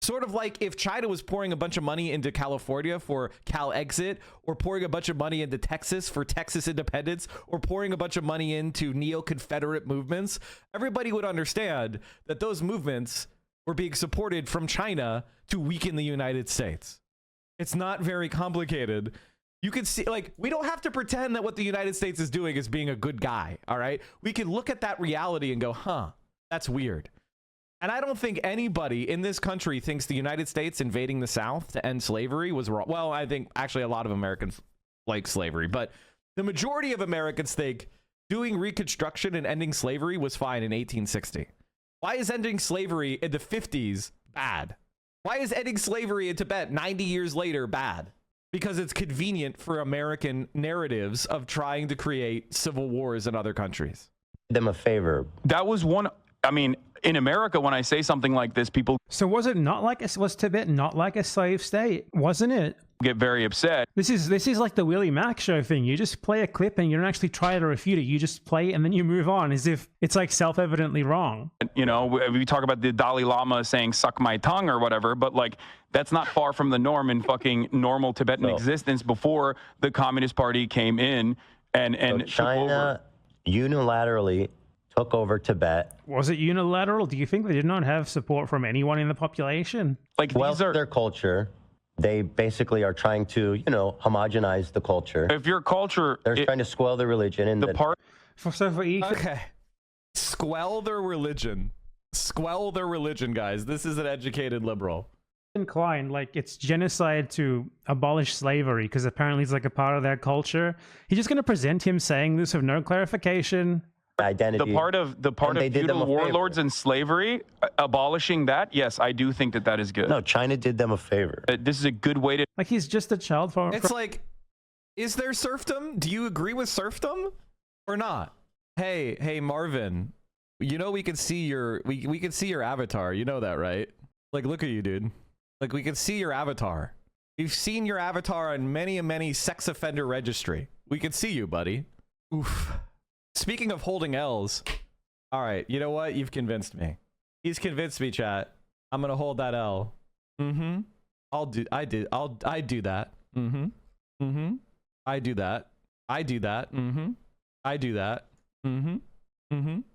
Sort of like if China was pouring a bunch of money into California for Cal exit, or pouring a bunch of money into Texas for Texas independence, or pouring a bunch of money into neo-Confederate movements, everybody would understand that those movements were being supported from China to weaken the United States. It's not very complicated. You can see, like, we don't have to pretend that what the United States is doing is being a good guy, all right? We can look at that reality and go, huh, that's weird. And I don't think anybody in this country thinks the United States invading the South to end slavery was wrong. Well, I think actually a lot of Americans like slavery, but the majority of Americans think doing Reconstruction and ending slavery was fine in 1860. Why is ending slavery in the 50s bad? Why is ending slavery in Tibet 90 years later bad? Because it's convenient for American narratives of trying to create civil wars in other countries. Them a favor. That was one. I mean, in America, when I say something like this, people was Tibet not like a slave state? Wasn't it? Get very upset. This is like the Willie Mack show thing. You just play a clip and you don't actually try to refute it. You just play it and then you move on as if it's like self-evidently wrong. You know, we talk about the Dalai Lama saying "suck my tongue" or whatever, but like that's not far from the norm in fucking normal Tibetan existence before the Communist Party came in and so China unilaterally took over Tibet. Was it unilateral? Do you think they did not have support from anyone in the population? Like, well, their culture. They basically are trying to, homogenize the culture. If your culture, they're trying to squell the religion and okay, squell their religion. Squell their religion, guys. This is an educated liberal. Klein, like, it's genocide to abolish slavery because apparently it's like a part of their culture. He's just going to present him saying this with no clarification. Identity. The part of feudal warlords and slavery, abolishing that, yes, I do think that is good. No, China did them a favor. This is a good way to. Like, he's just a child for. It's like, is there serfdom? Do you agree with serfdom or not? Hey, Marvin, we can see your we can see your avatar. You know that, right? Like, look at you, dude. Like, we can see your avatar. We've seen your avatar on many sex offender registry. We can see you, buddy. Oof. Speaking of holding L's, all right, you know what? You've convinced me. He's convinced me, chat. I'm gonna hold that L. I do that. I do that. I do that. I do that.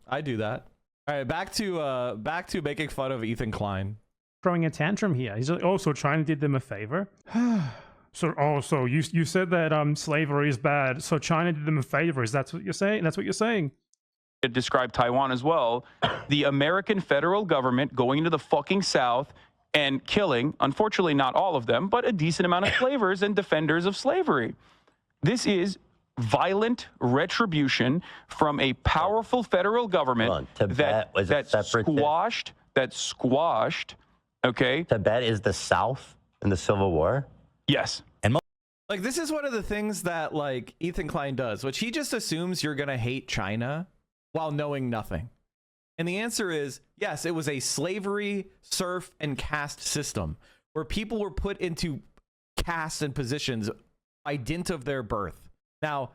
I do that. All right, back to making fun of Ethan Klein. Throwing a tantrum here. He's like, oh, so China did them a favor? So you said that slavery is bad, so China did them a favor. Is that what you're saying? That's what you're saying? It described Taiwan as well. The American federal government going to the fucking South and killing, unfortunately not all of them, but a decent amount of slavers and defenders of slavery. This is violent retribution from a powerful federal government that squashed, okay? Tibet is the South in the Civil War? Yes. And like, this is one of the things that, like, Ethan Klein does, which he just assumes you're going to hate China while knowing nothing. And the answer is, yes, it was a slavery, serf, and caste system where people were put into castes and positions by dint of their birth. Now,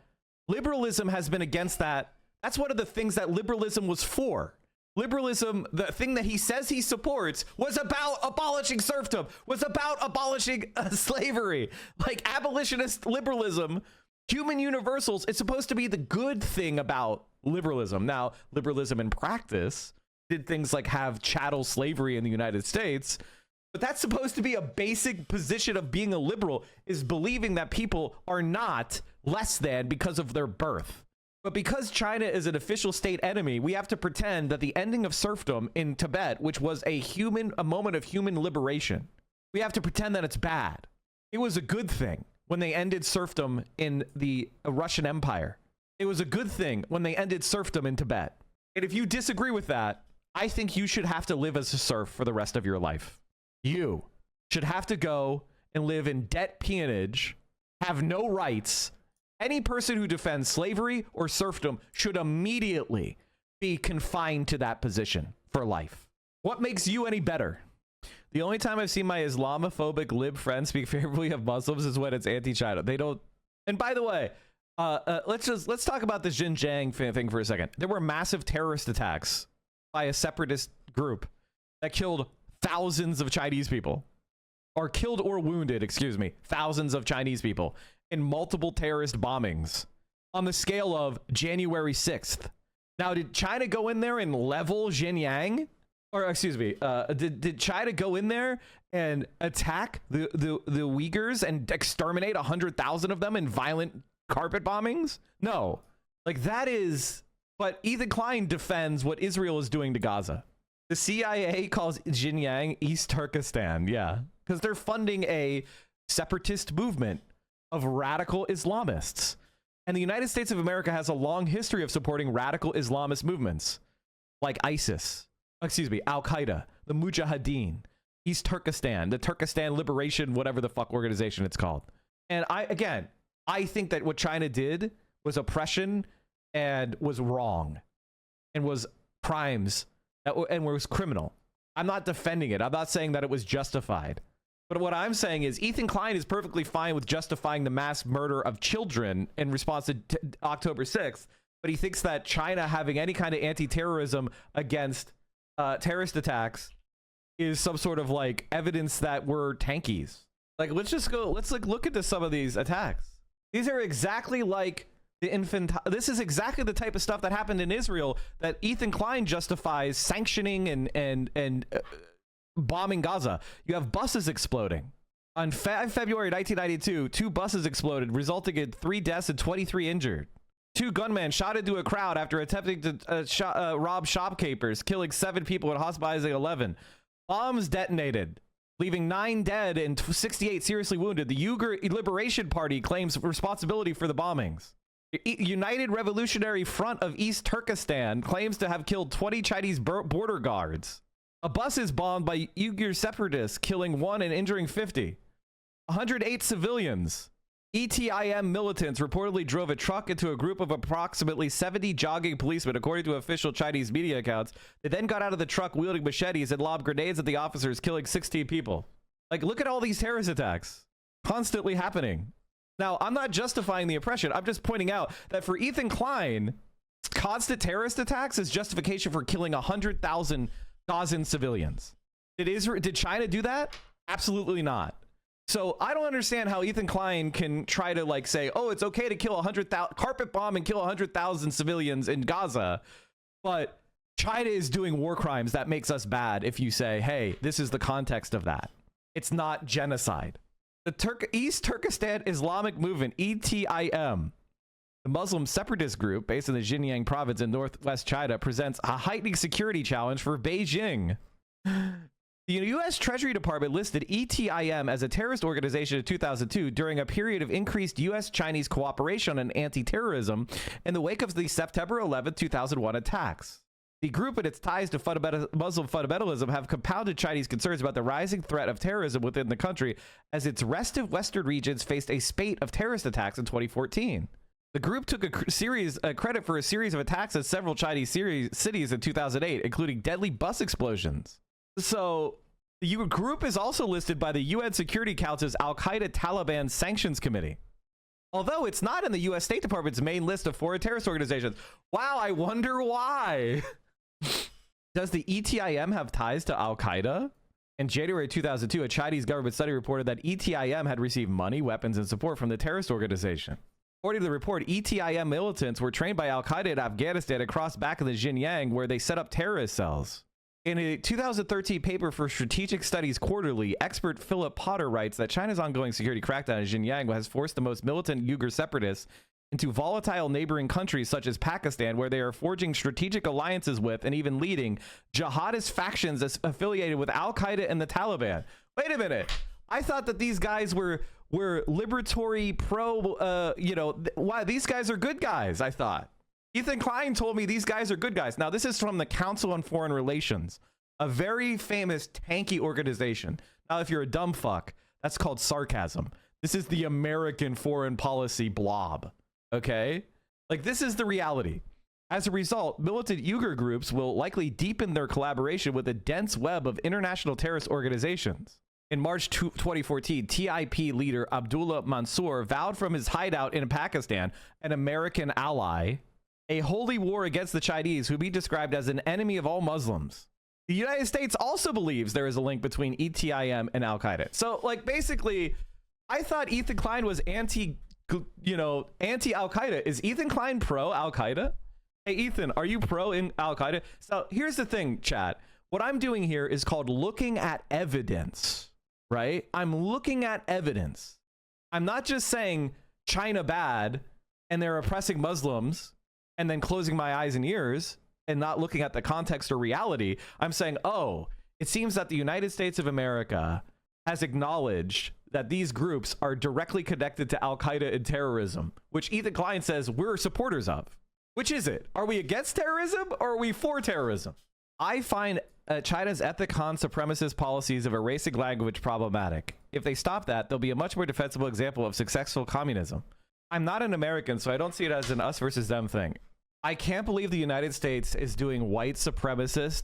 liberalism has been against that. That's one of the things that liberalism was for. Liberalism, the thing that he says he supports, was about abolishing serfdom, was about abolishing slavery. Like, abolitionist liberalism, human universals, it's supposed to be the good thing about liberalism. Now, liberalism in practice did things like have chattel slavery in the United States, but that's supposed to be a basic position of being a liberal, is believing that people are not less than because of their birth. But because China is an official state enemy, we have to pretend that the ending of serfdom in Tibet, which was a moment of human liberation, we have to pretend that it's bad. It was a good thing when they ended serfdom in the Russian Empire. It was a good thing when they ended serfdom in Tibet. And if you disagree with that, I think you should have to live as a serf for the rest of your life. You should have to go and live in debt peonage, have no rights. Any person who defends slavery or serfdom should immediately be confined to that position for life. What makes you any better? The only time I've seen my Islamophobic lib friends speak favorably of Muslims is when it's anti-China. They don't. And by the way, let's talk about the Xinjiang thing for a second. There were massive terrorist attacks by a separatist group that killed thousands of Chinese people, or killed or wounded, excuse me, thousands of Chinese people in multiple terrorist bombings on the scale of January 6th. Now, did China go in there and level Xinjiang? Or excuse me, did China go in there and attack the Uyghurs and exterminate 100,000 of them in violent carpet bombings? No. Like, that is... But Ethan Klein defends what Israel is doing to Gaza. The CIA calls Xinjiang East Turkestan, yeah, because they're funding a separatist movement of radical Islamists. And the United States of America has a long history of supporting radical Islamist movements like ISIS, Al-Qaeda, the Mujahideen, East Turkestan, the Turkestan Liberation, whatever the fuck organization it's called. And I think that what China did was oppression and was wrong and was crimes and was criminal. I'm not defending it. I'm not saying that it was justified. But what I'm saying is Ethan Klein is perfectly fine with justifying the mass murder of children in response to October 6th. But he thinks that China having any kind of anti-terrorism against terrorist attacks is some sort of like evidence that we're tankies. Like, let's like look into some of these attacks. These are exactly like this is exactly the type of stuff that happened in Israel that Ethan Klein justifies sanctioning and bombing Gaza. You have buses exploding. On February 1992, 2 buses exploded, resulting in 3 deaths and 23 injured. 2 gunmen shot into a crowd after attempting to rob shopkeepers, killing 7 people and hospitalizing 11. Bombs detonated, leaving 9 dead and 68 seriously wounded. The Uyghur Liberation Party claims responsibility for the bombings. United Revolutionary Front of East Turkestan claims to have killed 20 Chinese border guards. A bus is bombed by Uyghur separatists, killing 1 and injuring 50. 108 civilians. ETIM militants reportedly drove a truck into a group of approximately 70 jogging policemen, according to official Chinese media accounts. They then got out of the truck wielding machetes and lobbed grenades at the officers, killing 16 people. Like, look at all these terrorist attacks constantly happening. Now, I'm not justifying the oppression. I'm just pointing out that for Ethan Klein, constant terrorist attacks is justification for killing 100,000 Gazan civilians. Did China do that? Absolutely not. So I don't understand how Ethan Klein can try to like say, oh, it's okay to kill 100,000, carpet bomb and kill 100,000 civilians in Gaza, but China is doing war crimes. That makes us bad if you say, hey, this is the context of that. It's not genocide. The East Turkestan Islamic Movement, ETIM, the Muslim separatist group based in the Xinjiang province in northwest China, presents a heightening security challenge for Beijing. The U.S. Treasury Department listed ETIM as a terrorist organization in 2002 during a period of increased U.S.-Chinese cooperation on anti-terrorism in the wake of the September 11, 2001 attacks. The group and its ties to Muslim fundamentalism have compounded Chinese concerns about the rising threat of terrorism within the country as its restive western regions faced a spate of terrorist attacks in 2014. The group took credit for a series of attacks in several Chinese cities in 2008, including deadly bus explosions. So the group is also listed by the UN Security Council's Al-Qaeda Taliban Sanctions Committee, although it's not in the U.S. State Department's main list of foreign terrorist organizations. Wow, I wonder why. Does the ETIM have ties to Al-Qaeda? In January 2002, a Chinese government study reported that ETIM had received money, weapons, and support from the terrorist organization. According to the report, ETIM militants were trained by Al-Qaeda in Afghanistan and crossed back in the Xinjiang, where they set up terrorist cells. In a 2013 paper for Strategic Studies Quarterly, expert Philip Potter writes that China's ongoing security crackdown in Xinjiang has forced the most militant Uyghur separatists into volatile neighboring countries such as Pakistan, where they are forging strategic alliances with and even leading jihadist factions affiliated with Al-Qaeda and the Taliban. Wait a minute. I thought that these guys were liberatory pro, why these guys are good guys, I thought. Ethan Klein told me these guys are good guys. Now, this is from the Council on Foreign Relations, a very famous tanky organization. Now, if you're a dumb fuck, that's called sarcasm. This is the American foreign policy blob. Okay? Like, this is the reality. As a result, militant Uyghur groups will likely deepen their collaboration with a dense web of international terrorist organizations. In March 2014, TIP leader Abdullah Mansour vowed from his hideout in Pakistan, an American ally, a holy war against the Chinese, who he described as an enemy of all Muslims. The United States also believes there is a link between ETIM and Al-Qaeda. So, like, basically, I thought Ethan Klein was anti-Al-Qaeda. Is Ethan Klein pro Al-Qaeda? Hey, Ethan, are you pro in Al-Qaeda? So here's the thing, chat. What I'm doing here is called looking at evidence, right? I'm looking at evidence. I'm not just saying China bad and they're oppressing Muslims and then closing my eyes and ears and not looking at the context or reality. I'm saying, oh, it seems that the United States of America has acknowledged that these groups are directly connected to Al-Qaeda and terrorism, which Ethan Klein says we're supporters of. Which is it? Are we against terrorism or are we for terrorism? I find China's ethnic-Han supremacist policies of erasing language problematic. If they stop that, they'll be a much more defensible example of successful communism. I'm not an American, so I don't see it as an us versus them thing. I can't believe the United States is doing white supremacist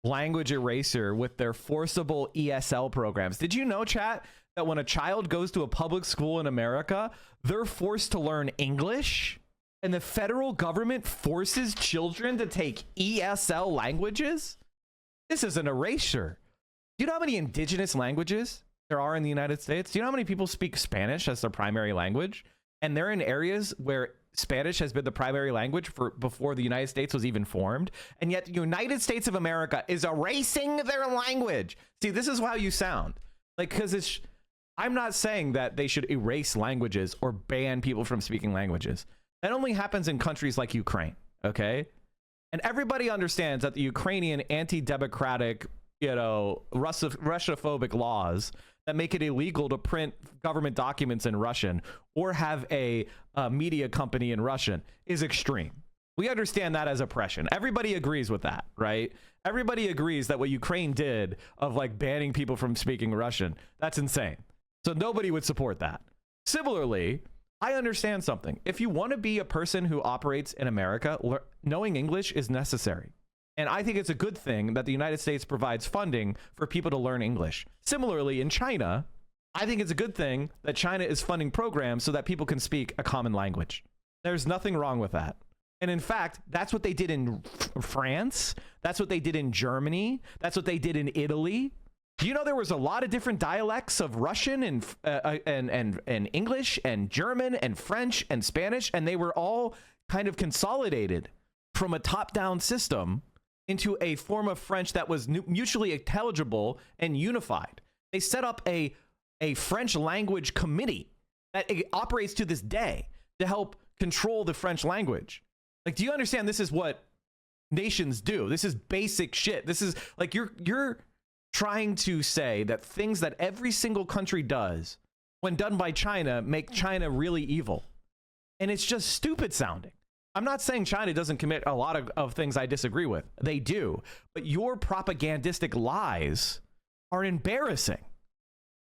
language erasure with their forcible ESL programs. Did you know, chat, that when a child goes to a public school in America, they're forced to learn English? And the federal government forces children to take ESL languages? This is an erasure. Do you know how many indigenous languages there are in the United States? Do you know how many people speak Spanish as their primary language? And they're in areas where Spanish has been the primary language for before the United States was even formed. And yet the United States of America is erasing their language. See, this is how you sound. Like, because I'm not saying that they should erase languages or ban people from speaking languages. That only happens in countries like Ukraine, okay? And everybody understands that the Ukrainian anti-democratic, Russophobic laws that make it illegal to print government documents in Russian or have a media company in Russian is extreme. We understand that as oppression. Everybody agrees with that, right? Everybody agrees that what Ukraine did of like banning people from speaking Russian, that's insane. So nobody would support that. Similarly, I understand something. If you want to be a person who operates in America, knowing English is necessary. And I think it's a good thing that the United States provides funding for people to learn English. Similarly, in China, I think it's a good thing that China is funding programs so that people can speak a common language. There's nothing wrong with that. And in fact, that's what they did in France. That's what they did in Germany. That's what they did in Italy. Do you know there was a lot of different dialects of Russian and English and German and French and Spanish, and they were all kind of consolidated from a top-down system into a form of French that was mutually intelligible and unified. They set up a French language committee that operates to this day to help control the French language. Like, do you understand this is what nations do? This is basic shit. This is like you're trying to say that things that every single country does when done by China make China really evil. And it's just stupid sounding. I'm not saying China doesn't commit a lot of things I disagree with. They do. But your propagandistic lies are embarrassing.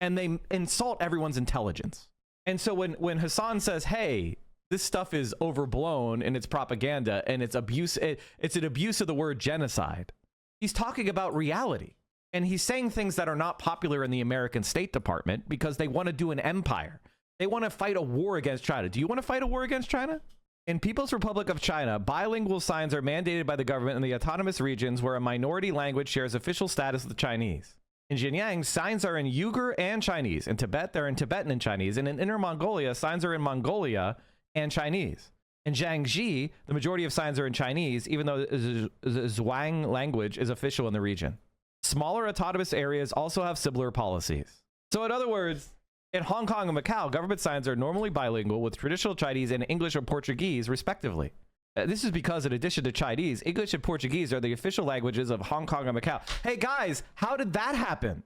And they insult everyone's intelligence. And so when Hasan says, hey, this stuff is overblown and it's propaganda and it's abuse, it's an abuse of the word genocide, he's talking about reality. And he's saying things that are not popular in the American State Department because they want to do an empire. They want to fight a war against China. Do you want to fight a war against China? In People's Republic of China, bilingual signs are mandated by the government in the autonomous regions where a minority language shares official status with the Chinese. In Xinjiang, signs are in Uyghur and Chinese. In Tibet, they're in Tibetan and Chinese. And in Inner Mongolia, signs are in Mongolia and Chinese. In Jiangxi, the majority of signs are in Chinese, even though the Zhuang language is official in the region. Smaller autonomous areas also have similar policies. So in other words, in Hong Kong and Macau, government signs are normally bilingual with traditional Chinese and English or Portuguese, respectively. This is because in addition to Chinese, English and Portuguese are the official languages of Hong Kong and Macau. Hey guys, how did that happen?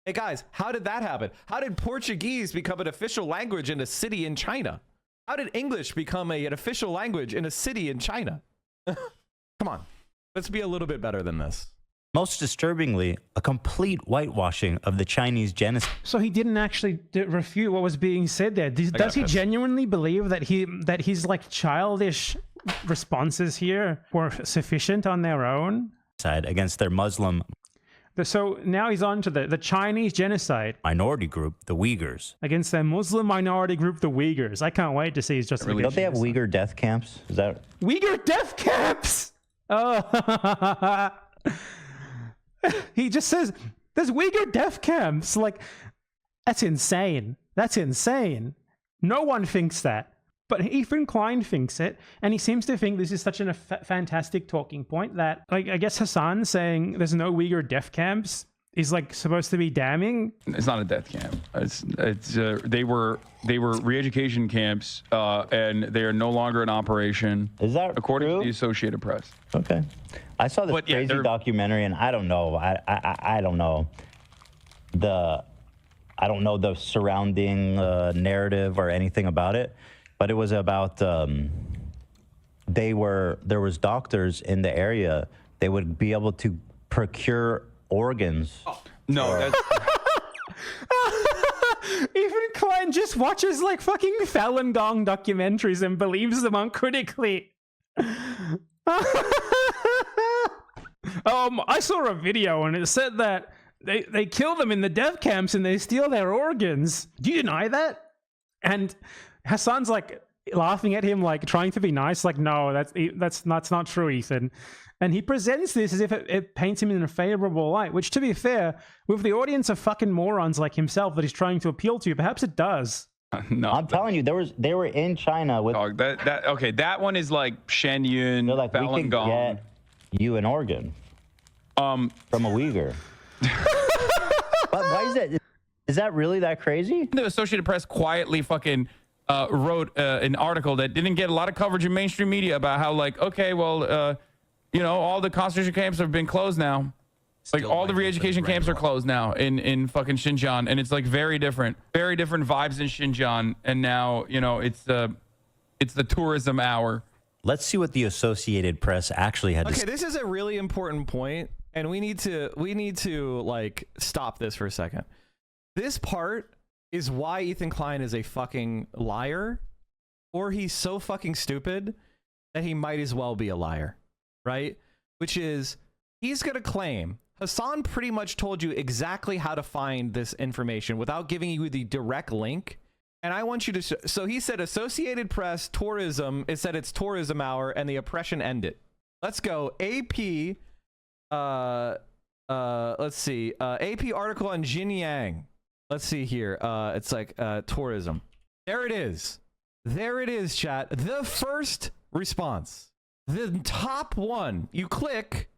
Hey guys, how did that happen? How did Portuguese become an official language in a city in China? How did English become an official language in a city in China? Come on, let's be a little bit better than this. Most disturbingly, a complete whitewashing of the Chinese genocide. So he didn't actually refute what was being said there. Does he genuinely believe that his like childish responses here were sufficient on their own? Against their Muslim. So now he's on to the Chinese genocide. Minority group, the Uyghurs. Against their Muslim minority group, the Uyghurs. I can't wait to see his justification. Don't they have Uyghur death camps? Is that... Uyghur death camps? Oh... He just says there's Uyghur death camps. Like, that's insane. That's insane. No one thinks that, but even Klein thinks it, and he seems to think this is such a fantastic talking point that, like, I guess Hasan saying there's no Uyghur death camps is like supposed to be damning. It's not a death camp. They were re-education camps, and they are no longer in operation. Is that according true? to the Associated Press? Okay, I saw this crazy documentary, and I don't know. I don't know the surrounding narrative or anything about it, but it was about there was doctors in the area. They would be able to procure organs. Oh, no, that's... Even Klein just watches like fucking Falun Gong documentaries and believes them uncritically. I saw a video and it said that they kill them in the death camps and they steal their organs. Do you deny that? And Hasan's like laughing at him, like trying to be nice, like, no, that's not true, Ethan. And he presents this as if it paints him in a favorable light, which, to be fair, with the audience of fucking morons like himself that he's trying to appeal to, perhaps it does. No, I'm telling you, they were in China with. Oh, that one is like Shen Yun, like, Falun we can Gong. Get you an organ. From a Uyghur. But why is that? Is that really that crazy? The Associated Press quietly fucking wrote an article that didn't get a lot of coverage in mainstream media about how, like, okay, well, you know, all the concentration camps have been closed now. Like, all the re-education camps are closed now in fucking Xinjiang, and it's like very different vibes in Xinjiang. And now, you know, it's the tourism hour. Let's see what the Associated Press actually had to say. Okay, this is a really important point, and we need to like stop this for a second. This part is why Ethan Klein is a fucking liar, or he's so fucking stupid that he might as well be a liar, right? Which is, he's gonna claim Hasan pretty much told you exactly how to find this information without giving you the direct link. And I want you to, so he said Associated Press, tourism, it said it's tourism hour and the oppression ended. Let's go. AP, let's see, AP article on Xinjiang. Let's see here. It's like tourism. There it is. There it is, chat. The first response. The top one. You click,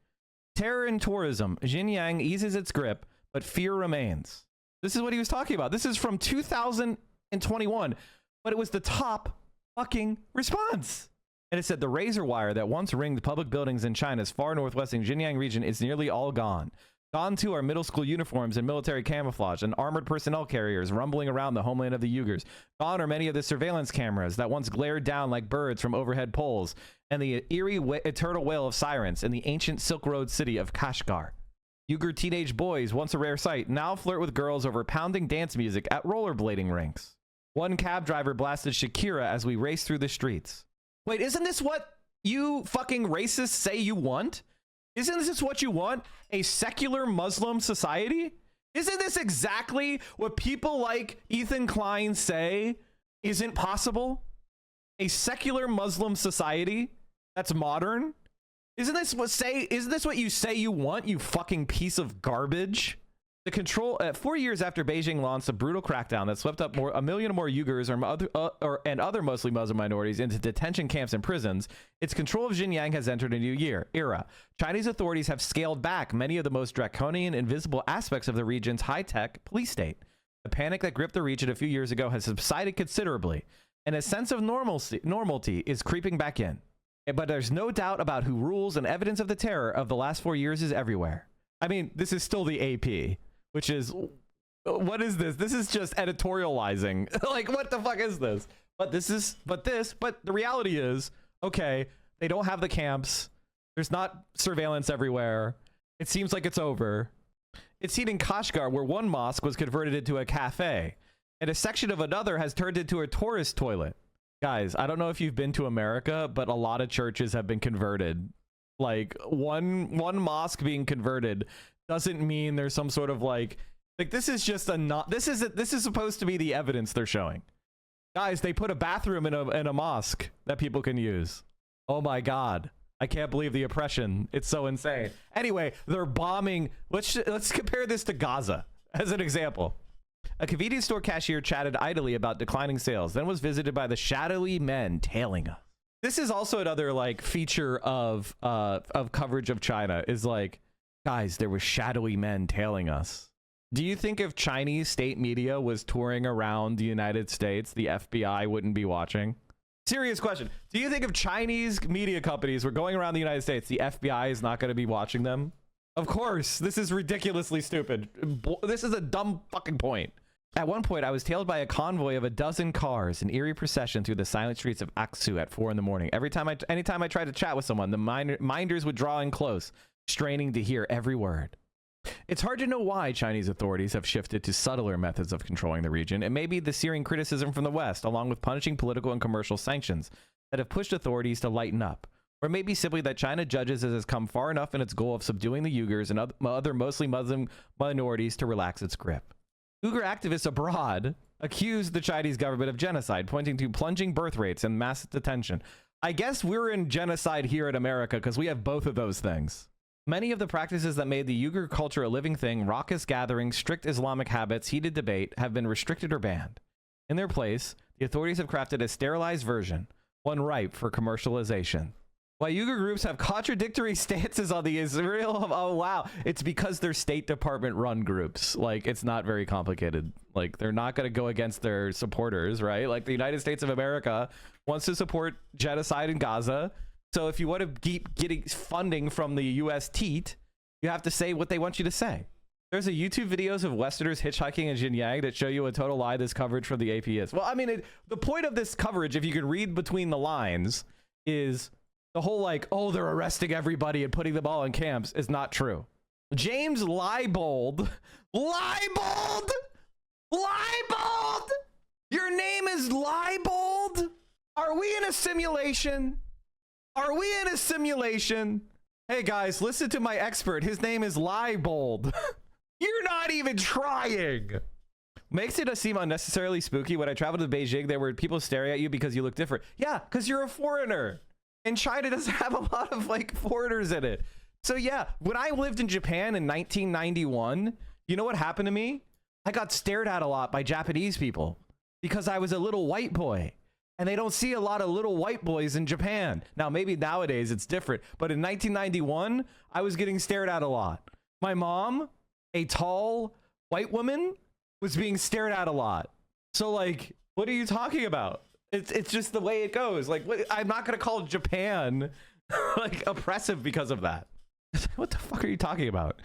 Terror and tourism. Xinjiang eases its grip, but fear remains. This is what he was talking about. This is from 2021, but it was the top fucking response. And it said the razor wire that once ringed public buildings in China's far northwestern Xinjiang region is nearly all gone. Gone too are middle school uniforms and military camouflage and armored personnel carriers rumbling around the homeland of the Uyghurs. Gone are many of the surveillance cameras that once glared down like birds from overhead poles, and the eerie eternal wail of sirens in the ancient Silk Road city of Kashgar. Uyghur teenage boys, once a rare sight, now flirt with girls over pounding dance music at rollerblading rinks. One cab driver blasted Shakira as we raced through the streets. Wait, isn't this what you fucking racists say you want? Isn't this what you want? A secular Muslim society? Isn't this exactly what people like Ethan Klein say isn't possible? A secular Muslim society that's modern? Isn't this what you say you want, you fucking piece of garbage? The control 4 years after Beijing launched a brutal crackdown that swept up a million or more Uyghurs and other mostly Muslim minorities into detention camps and prisons, its control of Xinjiang has entered a new era. Chinese authorities have scaled back many of the most draconian and visible aspects of the region's high-tech police state. The panic that gripped the region a few years ago has subsided considerably, and a sense of normality is creeping back in. But there's no doubt about who rules, and evidence of the terror of the last 4 years is everywhere. I mean, this is still the AP. Which is, what is this? This is just editorializing. Like, what the fuck is this? But the reality is, okay, they don't have the camps. There's not surveillance everywhere. It seems like it's over. It's seen in Kashgar, where one mosque was converted into a cafe, and a section of another has turned into a tourist toilet. Guys, I don't know if you've been to America, but a lot of churches have been converted. Like, one mosque being converted doesn't mean there's some sort of like this is just this is supposed to be the evidence they're showing. Guys, they put a bathroom in a mosque that people can use. Oh my god, I can't believe the oppression. It's so insane. Anyway, they're bombing. Let's compare this to Gaza as an example. A convenience store cashier chatted idly about declining sales, then was visited by the shadowy men tailing us. This is also another like feature of coverage of China is like, guys, there were shadowy men tailing us. Do you think if Chinese state media was touring around the United States, the FBI wouldn't be watching? Serious question. Do you think if Chinese media companies were going around the United States, the FBI is not going to be watching them? Of course. This is ridiculously stupid. This is a dumb fucking point. At one point, I was tailed by a convoy of 12 cars, an eerie procession through the silent streets of Aksu at 4 in the morning. Anytime I tried to chat with someone, the minders would draw in close, straining to hear every word. It's hard to know why Chinese authorities have shifted to subtler methods of controlling the region. It may be the searing criticism from the West, along with punishing political and commercial sanctions, that have pushed authorities to lighten up. Or maybe simply that China judges it has come far enough in its goal of subduing the Uyghurs and other mostly Muslim minorities to relax its grip. Uyghur activists abroad accused the Chinese government of genocide, pointing to plunging birth rates and mass detention. I guess we're in genocide here in America because we have both of those things. Many of the practices that made the Uyghur culture a living thing, raucous gatherings, strict Islamic habits, heated debate, have been restricted or banned. In their place, the authorities have crafted a sterilized version, one ripe for commercialization. While Uyghur groups have contradictory stances on the Israel, oh wow, it's because they're State Department run groups. Like, it's not very complicated. Like, they're not going to go against their supporters, right? Like, the United States of America wants to support genocide in Gaza. So if you want to keep getting funding from the U.S. teat, you have to say what they want you to say. There's a YouTube videos of Westerners hitchhiking in Xinjiang that show you a total lie this coverage from the AP is. Well, I mean, the point of this coverage, if you can read between the lines, is the whole like, oh, they're arresting everybody and putting them all in camps is not true. James Leibold. Your name is Leibold? Are we in a simulation? Are we in a simulation? Hey guys, listen to my expert. His name is Leibold. You're not even trying. Makes it seem unnecessarily spooky. When I traveled to Beijing, there were people staring at you because you look different. Yeah, because you're a foreigner. And China doesn't have a lot of like foreigners in it. So yeah, when I lived in Japan in 1991, you know what happened to me? I got stared at a lot by Japanese people because I was a little white boy. And they don't see a lot of little white boys in Japan. Now, maybe nowadays it's different, but in 1991, I was getting stared at a lot. My mom, a tall white woman, was being stared at a lot. So, like, what are you talking about? It's just the way it goes. Like, I'm not going to call Japan, like, oppressive because of that. What the fuck are you talking about?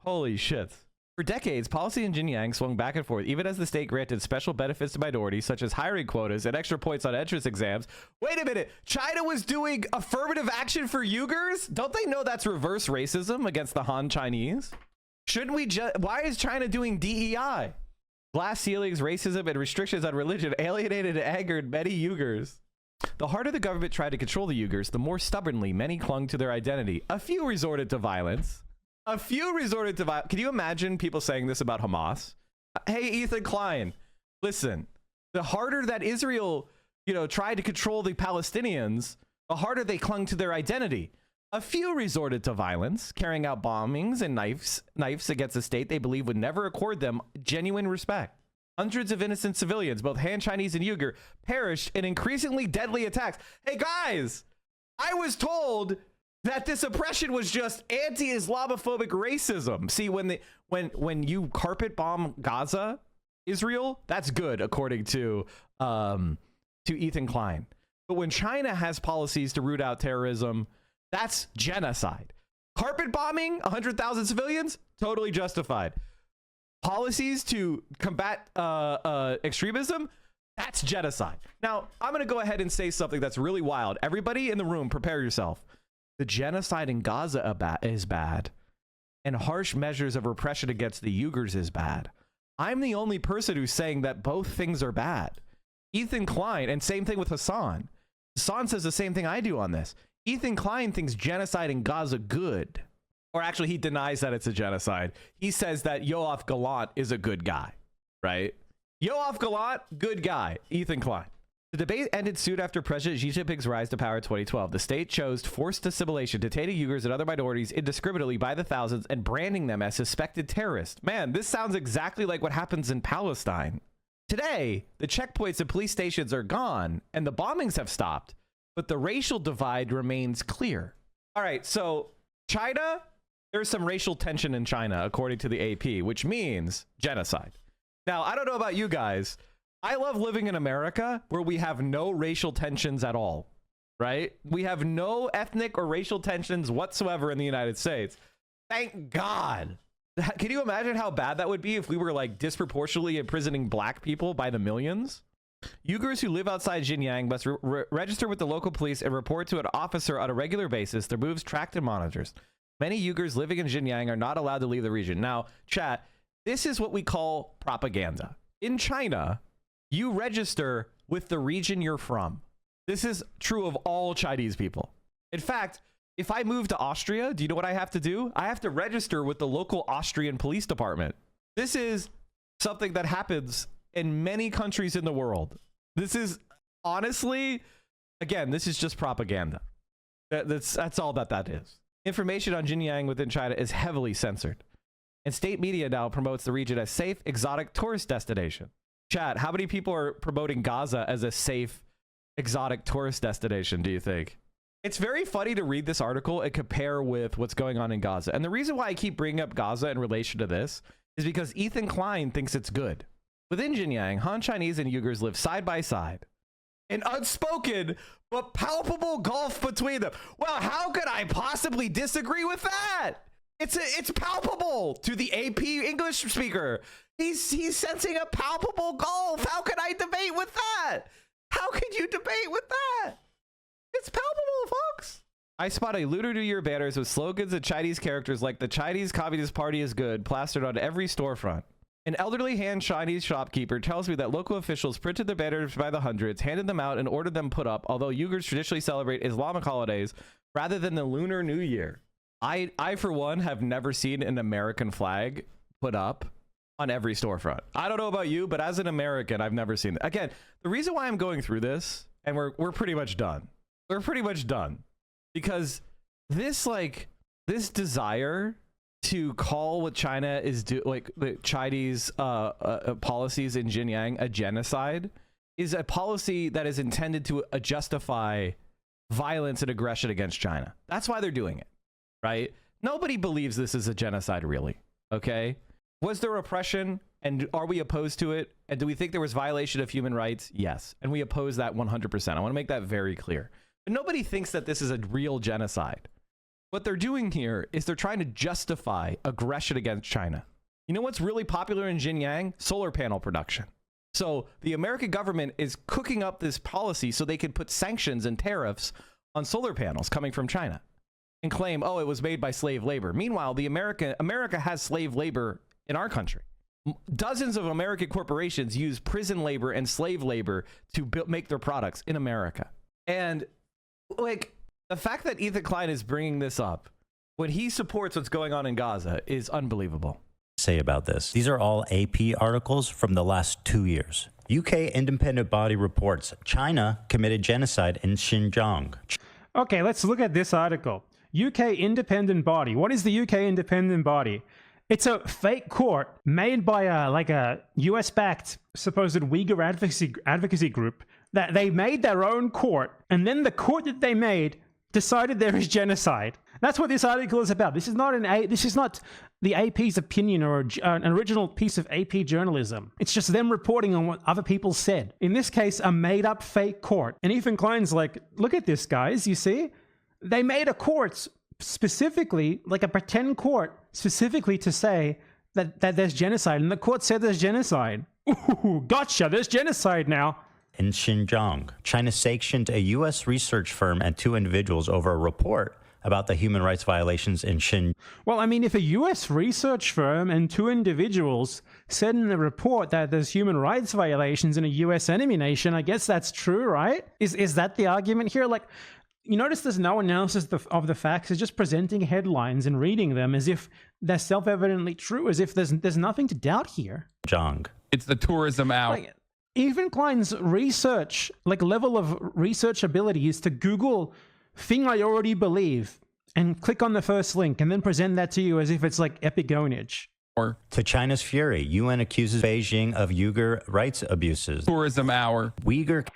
Holy shit. For decades, policy in Xinjiang swung back and forth, even as the state granted special benefits to minorities, such as hiring quotas and extra points on entrance exams. Wait a minute, China was doing affirmative action for Uyghurs? Don't they know that's reverse racism against the Han Chinese? Shouldn't we why is China doing DEI? Glass ceilings, racism, and restrictions on religion alienated and angered many Uyghurs. The harder the government tried to control the Uyghurs, the more stubbornly many clung to their identity. A few resorted to violence. Can you imagine people saying this about Hamas? Hey, Ethan Klein, listen, the harder that Israel, tried to control the Palestinians, the harder they clung to their identity. A few resorted to violence, carrying out bombings and knives against a state they believe would never accord them genuine respect. Hundreds of innocent civilians, both Han Chinese and Uyghur, perished in increasingly deadly attacks. Hey guys, I was told that this oppression was just anti-Islamophobic racism. See, when you carpet bomb Gaza, Israel, that's good according to Ethan Klein. But when China has policies to root out terrorism, that's genocide. Carpet bombing 100,000 civilians, totally justified. Policies to combat extremism, that's genocide. Now, I'm going to go ahead and say something that's really wild. Everybody in the room, prepare yourself. The genocide in Gaza is bad, and harsh measures of repression against the Uyghurs is bad. I'm the only person who's saying that both things are bad. Ethan Klein, and same thing with Hasan. Hasan says the same thing I do on this. Ethan Klein thinks genocide in Gaza good. Or actually, he denies that it's a genocide. He says that Yoav Gallant is a good guy, right? Yoav Gallant, good guy. Ethan Klein. The debate ended soon after President Xi Jinping's rise to power in 2012. The state chose forced assimilation, detaining Uyghurs and other minorities indiscriminately by the thousands and branding them as suspected terrorists. Man, this sounds exactly like what happens in Palestine. Today, the checkpoints and police stations are gone and the bombings have stopped, but the racial divide remains clear. All right, so China, there's some racial tension in China, according to the AP, which means genocide. Now, I don't know about you guys. I love living in America where we have no racial tensions at all, right? We have no ethnic or racial tensions whatsoever in the United States. Thank God. Can you imagine how bad that would be if we were like disproportionately imprisoning black people by the millions? Uyghurs who live outside Xinjiang must register with the local police and report to an officer on a regular basis. Their moves tracked and monitors. Many Uyghurs living in Xinjiang are not allowed to leave the region. Now, chat, this is what we call propaganda. In China, you register with the region you're from. This is true of all Chinese people. In fact, if I move to Austria, do you know what I have to do? I have to register with the local Austrian police department. This is something that happens in many countries in the world. This is honestly, again, this is just propaganda. That's all that is. Information on Xinjiang within China is heavily censored. And state media now promotes the region as safe, exotic tourist destination. Chat, how many people are promoting Gaza as a safe, exotic tourist destination, do you think? It's very funny to read this article and compare with what's going on in Gaza. And the reason why I keep bringing up Gaza in relation to this is because Ethan Klein thinks it's good. Within Xinjiang, Han Chinese and Uyghurs live side by side. An unspoken but palpable gulf between them. Well, how could I possibly disagree with that? It's palpable to the AP English speaker. He's sensing a palpable gulf. How can I debate with that? How could you debate with that? It's palpable, folks. I spot a Lunar New Year banners with slogans and Chinese characters like the Chinese Communist Party is good plastered on every storefront. An elderly Han Chinese shopkeeper tells me that local officials printed the banners by the hundreds, handed them out, and ordered them put up, although Uyghurs traditionally celebrate Islamic holidays rather than the Lunar New Year. I for one, have never seen an American flag put up on every storefront. I don't know about you, but as an American, I've never seen it. Again, the reason why I'm going through this, and we're pretty much done. We're pretty much done. Because this desire to call what China is the Chinese policies in Xinjiang a genocide is a policy that is intended to justify violence and aggression against China. That's why they're doing it, right? Nobody believes this is a genocide, really. Okay? Was there oppression, and are we opposed to it? And do we think there was violation of human rights? Yes. And we oppose that 100%. I want to make that very clear. But nobody thinks that this is a real genocide. What they're doing here is they're trying to justify aggression against China. You know what's really popular in Xinjiang? Solar panel production. So the American government is cooking up this policy so they can put sanctions and tariffs on solar panels coming from China and claim, oh, it was made by slave labor. Meanwhile, America has slave labor in our country. Dozens of American corporations use prison labor and slave labor to make their products in America. And like the fact that Ethan Klein is bringing this up when he supports what's going on in Gaza is unbelievable. Say about this. These are all AP articles from the last 2 years. UK independent body reports China committed genocide in Xinjiang. Okay, let's look at this article. UK independent body. What is the UK independent body? It's a fake court made by a US-backed supposed Uyghur advocacy group that they made their own court, and then the court that they made decided there is genocide. That's what this article is about. This is not the AP's opinion or an original piece of AP journalism. It's just them reporting on what other people said. In this case, a made-up fake court. And Ethan Klein's like, look at this, guys. You see? They made a court specifically, like a pretend court, specifically to say that there's genocide. And the court said there's genocide. Ooh, gotcha. There's genocide now. In Xinjiang, China sanctioned a U.S. research firm and 2 individuals over a report about the human rights violations in Xinjiang. Well, I mean, if a U.S. research firm and 2 individuals said in the report that there's human rights violations in a U.S. enemy nation, I guess that's true, right? Is that the argument here? Like, you notice there's no analysis of the facts. It's just presenting headlines and reading them as if they're self-evidently true, as if there's nothing to doubt here. It's the tourism out. Like, Ethan Klein's research, like level of research ability, is to Google thing I already believe and click on the first link and then present that to you as if it's like epigonage. To China's fury, UN accuses Beijing of Uyghur rights abuses. Tourism hour. Uyghur.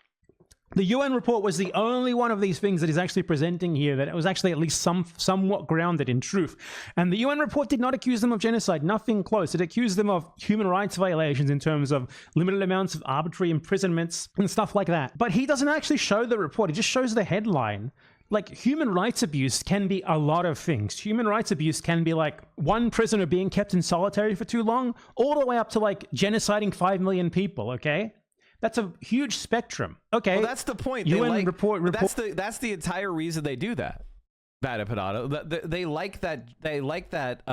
The UN report was the only one of these things that is actually presenting here that it was actually at least somewhat grounded in truth. And the UN report did not accuse them of genocide, nothing close. It accused them of human rights violations in terms of limited amounts of arbitrary imprisonments and stuff like that. But he doesn't actually show the report. He just shows the headline. Like, human rights abuse can be a lot of things. Human rights abuse can be like one prisoner being kept in solitary for too long, all the way up to like genociding 5 million people, okay? That's a huge spectrum. Okay. Well, that's the point. UN report. That's the entire reason they do that. Bad Panada. They like that. They like that.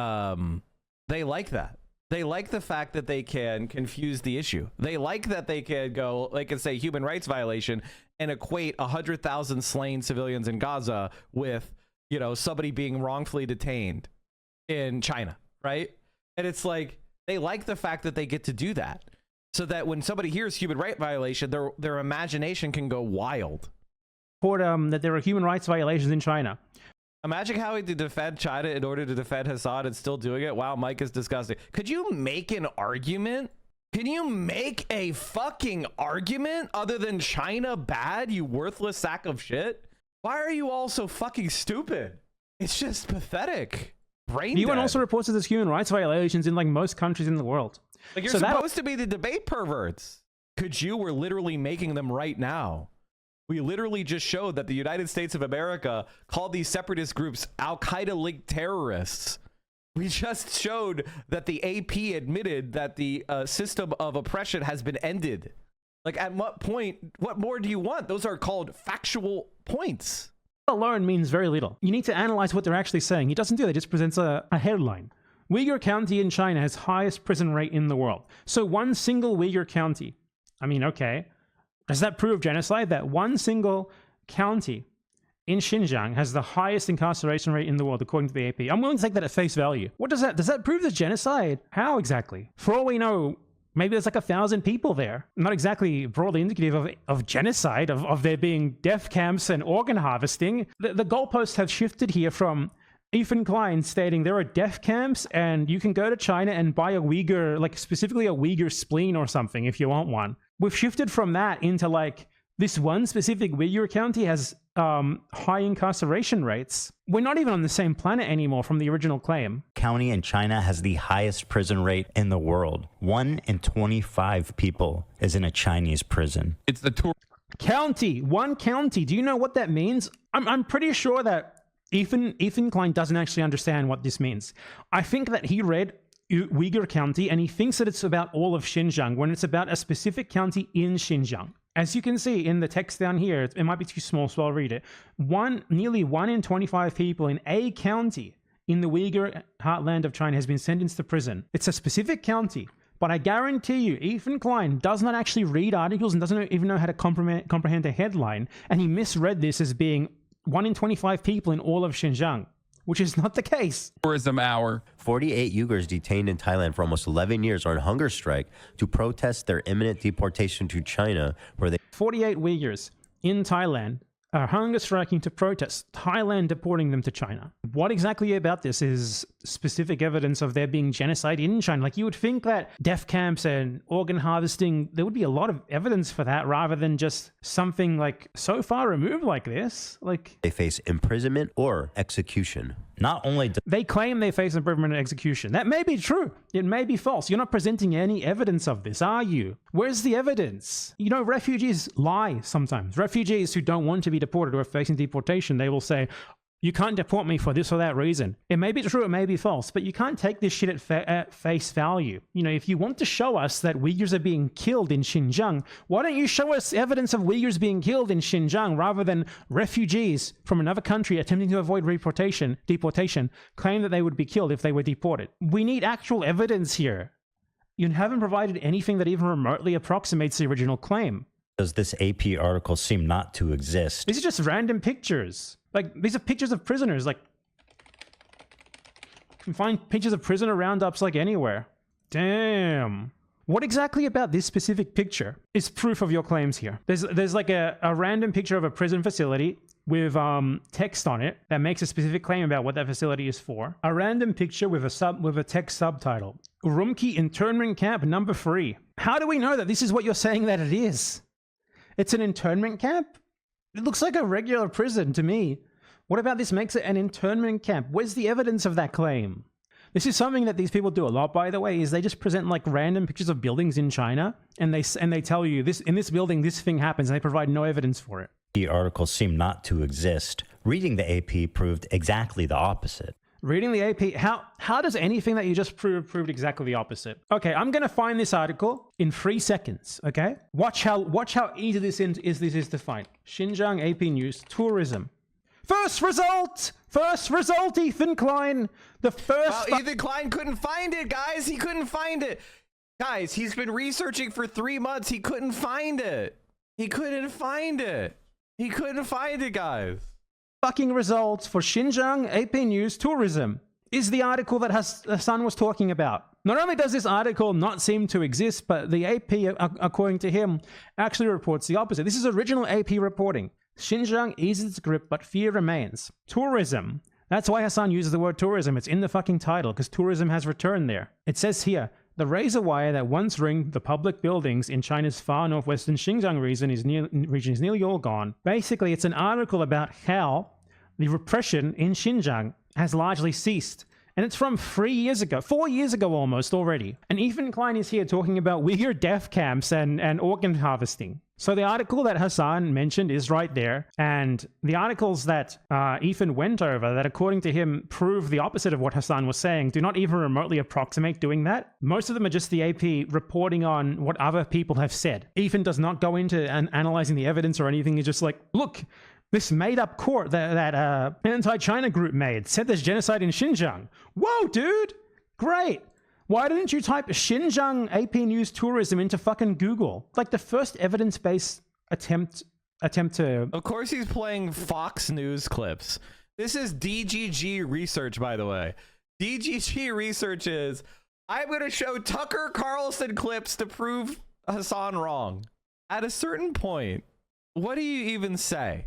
They like that. They like the fact that they can confuse the issue. They like that they can say human rights violation and equate 100,000 slain civilians in Gaza with, somebody being wrongfully detained in China, right? And it's like they like the fact that they get to do that, so that when somebody hears human rights violation, their imagination can go wild. That there are human rights violations in China. Imagine having to defend China in order to defend Hasan and still doing it. Wow, Mike is disgusting. Could you make an argument? Can you make a fucking argument other than China bad, you worthless sack of shit? Why are you all so fucking stupid? It's just pathetic. Brain dead. UN also reports that there's human rights violations in like most countries in the world. Like, you're supposed to be the debate perverts. Could you? We're literally making them right now. We literally just showed that the United States of America called these separatist groups Al-Qaeda-linked terrorists. We just showed that the AP admitted that the system of oppression has been ended. Like, at what point, what more do you want? Those are called factual points. Alone means very little. You need to analyze what they're actually saying. He doesn't do that. He just presents a headline. Uyghur County in China has highest prison rate in the world. So one single Uyghur county. I mean, okay. Does that prove genocide? That one single county in Xinjiang has the highest incarceration rate in the world, according to the AP. I'm willing to take that at face value. What does that prove? There's genocide? How exactly? For all we know, maybe there's like 1,000 people there. Not exactly broadly indicative of genocide, of there being death camps and organ harvesting. The goalposts have shifted here from Ethan Klein stating there are death camps and you can go to China and buy a Uyghur, like specifically a Uyghur spleen or something if you want one. We've shifted from that into like this one specific Uyghur county has high incarceration rates. We're not even on the same planet anymore from the original claim. County in China has the highest prison rate in the world. 1 in 25 people is in a Chinese prison. It's the tour county, one county. Do you know what that means? I'm pretty sure that Ethan Klein doesn't actually understand what this means. I think that he read Uyghur County and he thinks that it's about all of Xinjiang when it's about a specific county in Xinjiang. As you can see in the text down here, it might be too small, so I'll read it. Nearly 1 in 25 people in a county in the Uyghur heartland of China has been sentenced to prison. It's a specific county, but I guarantee you, Ethan Klein does not actually read articles and doesn't even know how to comprehend a headline, and he misread this as being 1 in 25 people in all of Xinjiang, which is not the case. Tourism hour. 48 Uyghurs detained in Thailand for almost 11 years are on hunger strike to protest their imminent deportation to China, where they... 48 Uyghurs in Thailand are hunger striking to protest Thailand deporting them to China. What exactly about this is specific evidence of there being genocide in China? Like, you would think that death camps and organ harvesting, there would be a lot of evidence for that rather than just something like so far removed like this. Like, they face imprisonment or execution. Not only they claim they face imprisonment and execution. That may be true. It may be false. You're not presenting any evidence of this, are you? Where's the evidence? You know, refugees lie sometimes. Refugees who don't want to be deported or are facing deportation, they will say, you can't deport me for this or that reason. It may be true, it may be false, but you can't take this shit at face value. You know, if you want to show us that Uyghurs are being killed in Xinjiang, why don't you show us evidence of Uyghurs being killed in Xinjiang rather than refugees from another country attempting to avoid deportation, claim that they would be killed if they were deported. We need actual evidence here. You haven't provided anything that even remotely approximates the original claim. Does this AP article seem not to exist? These are just random pictures. Like, these are pictures of prisoners. Like, you can find pictures of prisoner roundups like anywhere. Damn. What exactly about this specific picture is proof of your claims here? There's like a random picture of a prison facility with text on it that makes a specific claim about what that facility is for. A random picture with a text subtitle. Urumqi internment camp number 3. How do we know that this is what you're saying that it is? It's an internment camp? It looks like a regular prison to me. What about this makes it an internment camp? Where's the evidence of that claim? This is something that these people do a lot, by the way, is they just present like random pictures of buildings in China, and they tell you this in this building this thing happens, and they provide no evidence for it. The articles seem not to exist. Reading the AP proved exactly the opposite. Reading the AP, how does anything that you just proved exactly the opposite? Okay, I'm gonna find this article in 3 seconds. Okay, watch how easy this is to find. Xinjiang AP News tourism. First result, Ethan Klein. The first. Well, Ethan Klein couldn't find it, guys. He couldn't find it, guys. He's been researching for 3 months. He couldn't find it. He couldn't find it. He couldn't find it, guys. Fucking results for Xinjiang AP News tourism is the article that Hasan was talking about. Not only does this article not seem to exist, but the AP, according to him, actually reports the opposite. This is original AP reporting. Xinjiang eases its grip, but fear remains. Tourism. That's why Hasan uses the word tourism. It's in the fucking title, because tourism has returned there. It says here, the razor wire that once ringed the public buildings in China's far northwestern Xinjiang region is nearly all gone. Basically, it's an article about how the repression in Xinjiang has largely ceased. And it's from 4 years ago almost already. And Ethan Klein is here talking about Uyghur death camps and organ harvesting. So the article that Hasan mentioned is right there. And the articles that Ethan went over that, according to him, prove the opposite of what Hasan was saying, do not even remotely approximate doing that. Most of them are just the AP reporting on what other people have said. Ethan does not go into analyzing the evidence or anything. He's just like, look, this made-up court that anti-China group made said there's genocide in Xinjiang. Whoa, dude! Great! Why didn't you type Xinjiang AP News tourism into fucking Google? Like the first evidence-based attempt to... Of course he's playing Fox News clips. This is DGG research, by the way. DGG research is, I'm going to show Tucker Carlson clips to prove Hasan wrong. At a certain point, what do you even say?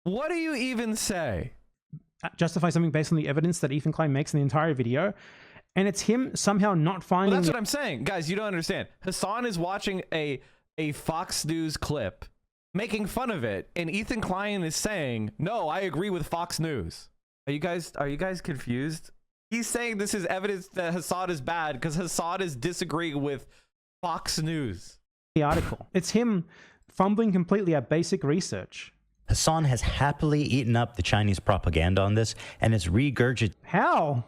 What do you even say? Justify something based on the evidence that Ethan Klein makes in the entire video. And it's him somehow not finding... Well, that's what I'm saying. Guys, you don't understand. Hasan is watching a a Fox News clip making fun of it, and Ethan Klein is saying, no, I agree with Fox News. Are you guys confused? He's saying this is evidence that Hasan is bad because Hasan is disagreeing with Fox News. The article. It's him fumbling completely at basic research. Hasan has happily eaten up the Chinese propaganda on this and has regurgitated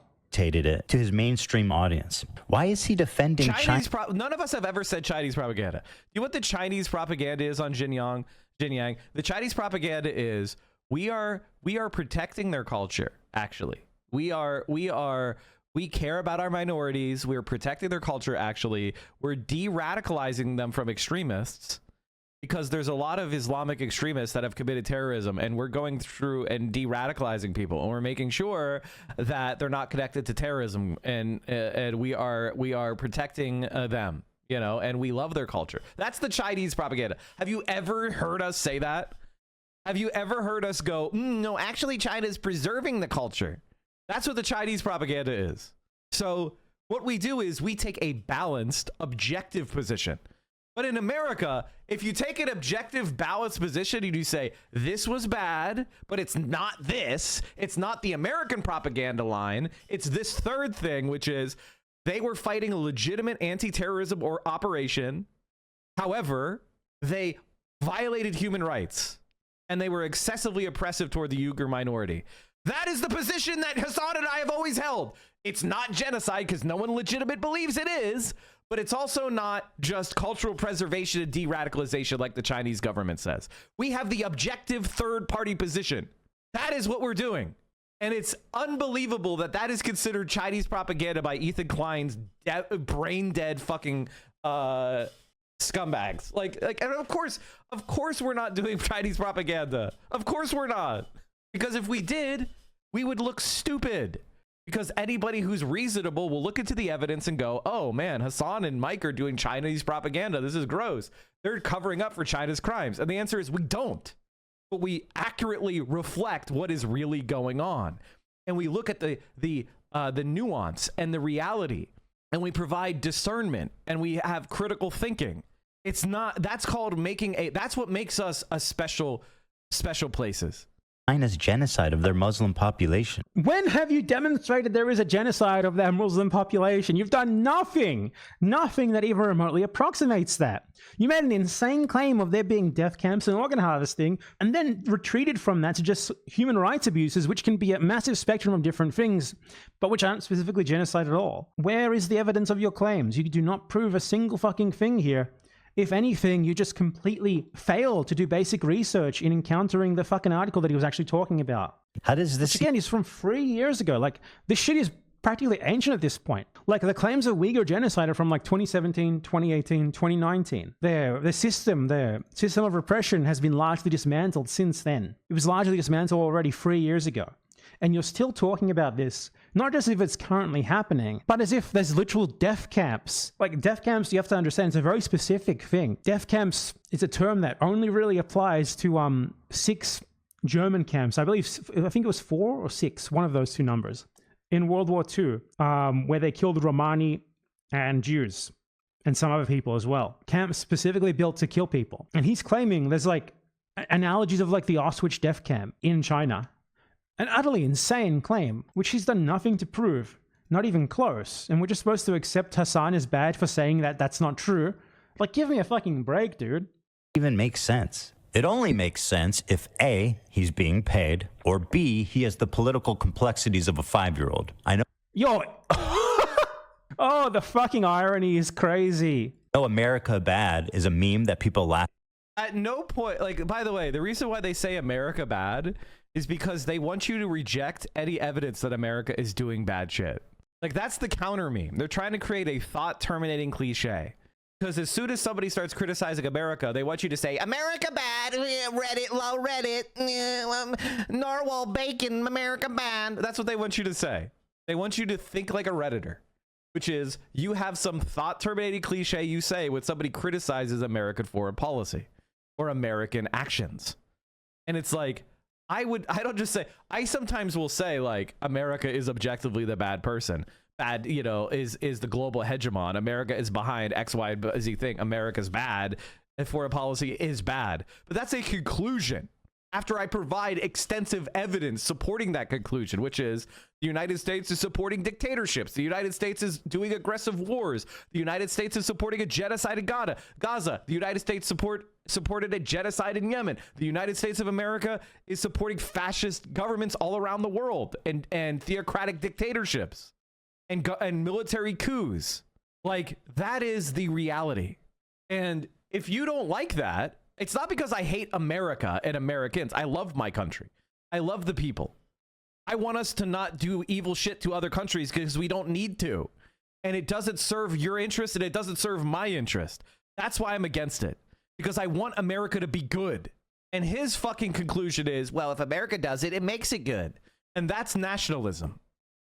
it to his mainstream audience. Why is he defending China? None of us have ever said Chinese propaganda. You know what the Chinese propaganda is on Xinjiang? The Chinese propaganda is we are protecting their culture. Actually, we care about our minorities. We're protecting their culture. Actually, we're de-radicalizing them from extremists. Because there's a lot of Islamic extremists that have committed terrorism, and we're going through and de-radicalizing people, and we're making sure that they're not connected to terrorism, and we are protecting them, you know, and we love their culture. That's the Chinese propaganda. Have you ever heard us say that? Have you ever heard us go, no, actually China's preserving the culture? That's what the Chinese propaganda is. So what we do is we take a balanced, objective position. But in America, if you take an objective, balanced position and you say, this was bad, but it's not this, it's not the American propaganda line, it's this third thing, which is they were fighting a legitimate anti-terrorism or operation. However, they violated human rights and they were excessively oppressive toward the Uyghur minority. That is the position that Hasan and I have always held. It's not genocide because no one legitimate believes it is. But it's also not just cultural preservation and de-radicalization like the Chinese government says. We have the objective third-party position. That is what we're doing. And it's unbelievable that that is considered Chinese propaganda by Ethan Klein's brain-dead fucking scumbags. Like, and of course we're not doing Chinese propaganda. Of course we're not. Because if we did, we would look stupid. Because anybody who's reasonable will look into the evidence and go, oh man, Hasan and Mike are doing Chinese propaganda. This is gross. They're covering up for China's crimes. And the answer is we don't. But we accurately reflect what is really going on. And we look at the nuance and the reality. And we provide discernment. And we have critical thinking. It's not, that's called that's what makes us a special places. China's genocide of their Muslim population. When have you demonstrated there is a genocide of their Muslim population? You've done nothing that even remotely approximates that. You made an insane claim of there being death camps and organ harvesting, and then retreated from that to just human rights abuses, which can be a massive spectrum of different things, but which aren't specifically genocide at all. Where is the evidence of your claims? You do not prove a single fucking thing here. If anything, you just completely failed to do basic research in encountering the fucking article that he was actually talking about. How does this... Which again, is from 3 years ago. Like, this shit is practically ancient at this point. Like, the claims of Uyghur genocide are from like 2017, 2018, 2019. The system of repression has been largely dismantled since then. It was largely dismantled already 3 years ago. And you're still talking about this, not just if it's currently happening, but as if there's literal death camps. Like, death camps, you have to understand, it's a very specific thing. Death camps is a term that only really applies to 6 German camps. I think it was 4 or 6, one of those two numbers, in World War II, where they killed Romani and Jews and some other people as well. Camps specifically built to kill people. And he's claiming there's like analogies of like the Auschwitz death camp in China. An utterly insane claim, which he's done nothing to prove, not even close. And we're just supposed to accept Hasan is bad for saying that that's not true. Like, give me a fucking break, dude. Even makes sense. It only makes sense if A, he's being paid, or B, he has the political complexities of a 5-year-old. I know. Yo. Oh, the fucking irony is crazy. No, America bad is a meme that people laugh. At no point, like, by the way, the reason why they say America bad is because they want you to reject any evidence that America is doing bad shit. Like, that's the counter meme. They're trying to create a thought-terminating cliche. Because as soon as somebody starts criticizing America, they want you to say, America bad, Reddit, low Reddit, narwhal bacon, America bad. That's what they want you to say. They want you to think like a Redditor, which is you have some thought-terminating cliche you say when somebody criticizes American foreign policy or American actions. And it's like, I don't just say, I sometimes will say like America is objectively the bad person. Bad, you know, is the global hegemon. America is behind X, Y, Z thing. America's bad. and foreign policy is bad. But that's a conclusion after I provide extensive evidence supporting that conclusion, which is the United States is supporting dictatorships. The United States is doing aggressive wars. The United States is supporting a genocide in Gaza. The United States supported a genocide in Yemen. The United States of America is supporting fascist governments all around the world and theocratic dictatorships and military coups. Like, that is the reality. And if you don't like that, it's not because I hate America and Americans. I love my country. I love the people. I want us to not do evil shit to other countries because we don't need to. And it doesn't serve your interest and it doesn't serve my interest. That's why I'm against it. Because I want America to be good. And his fucking conclusion is, well, if America does it, it makes it good. And that's nationalism.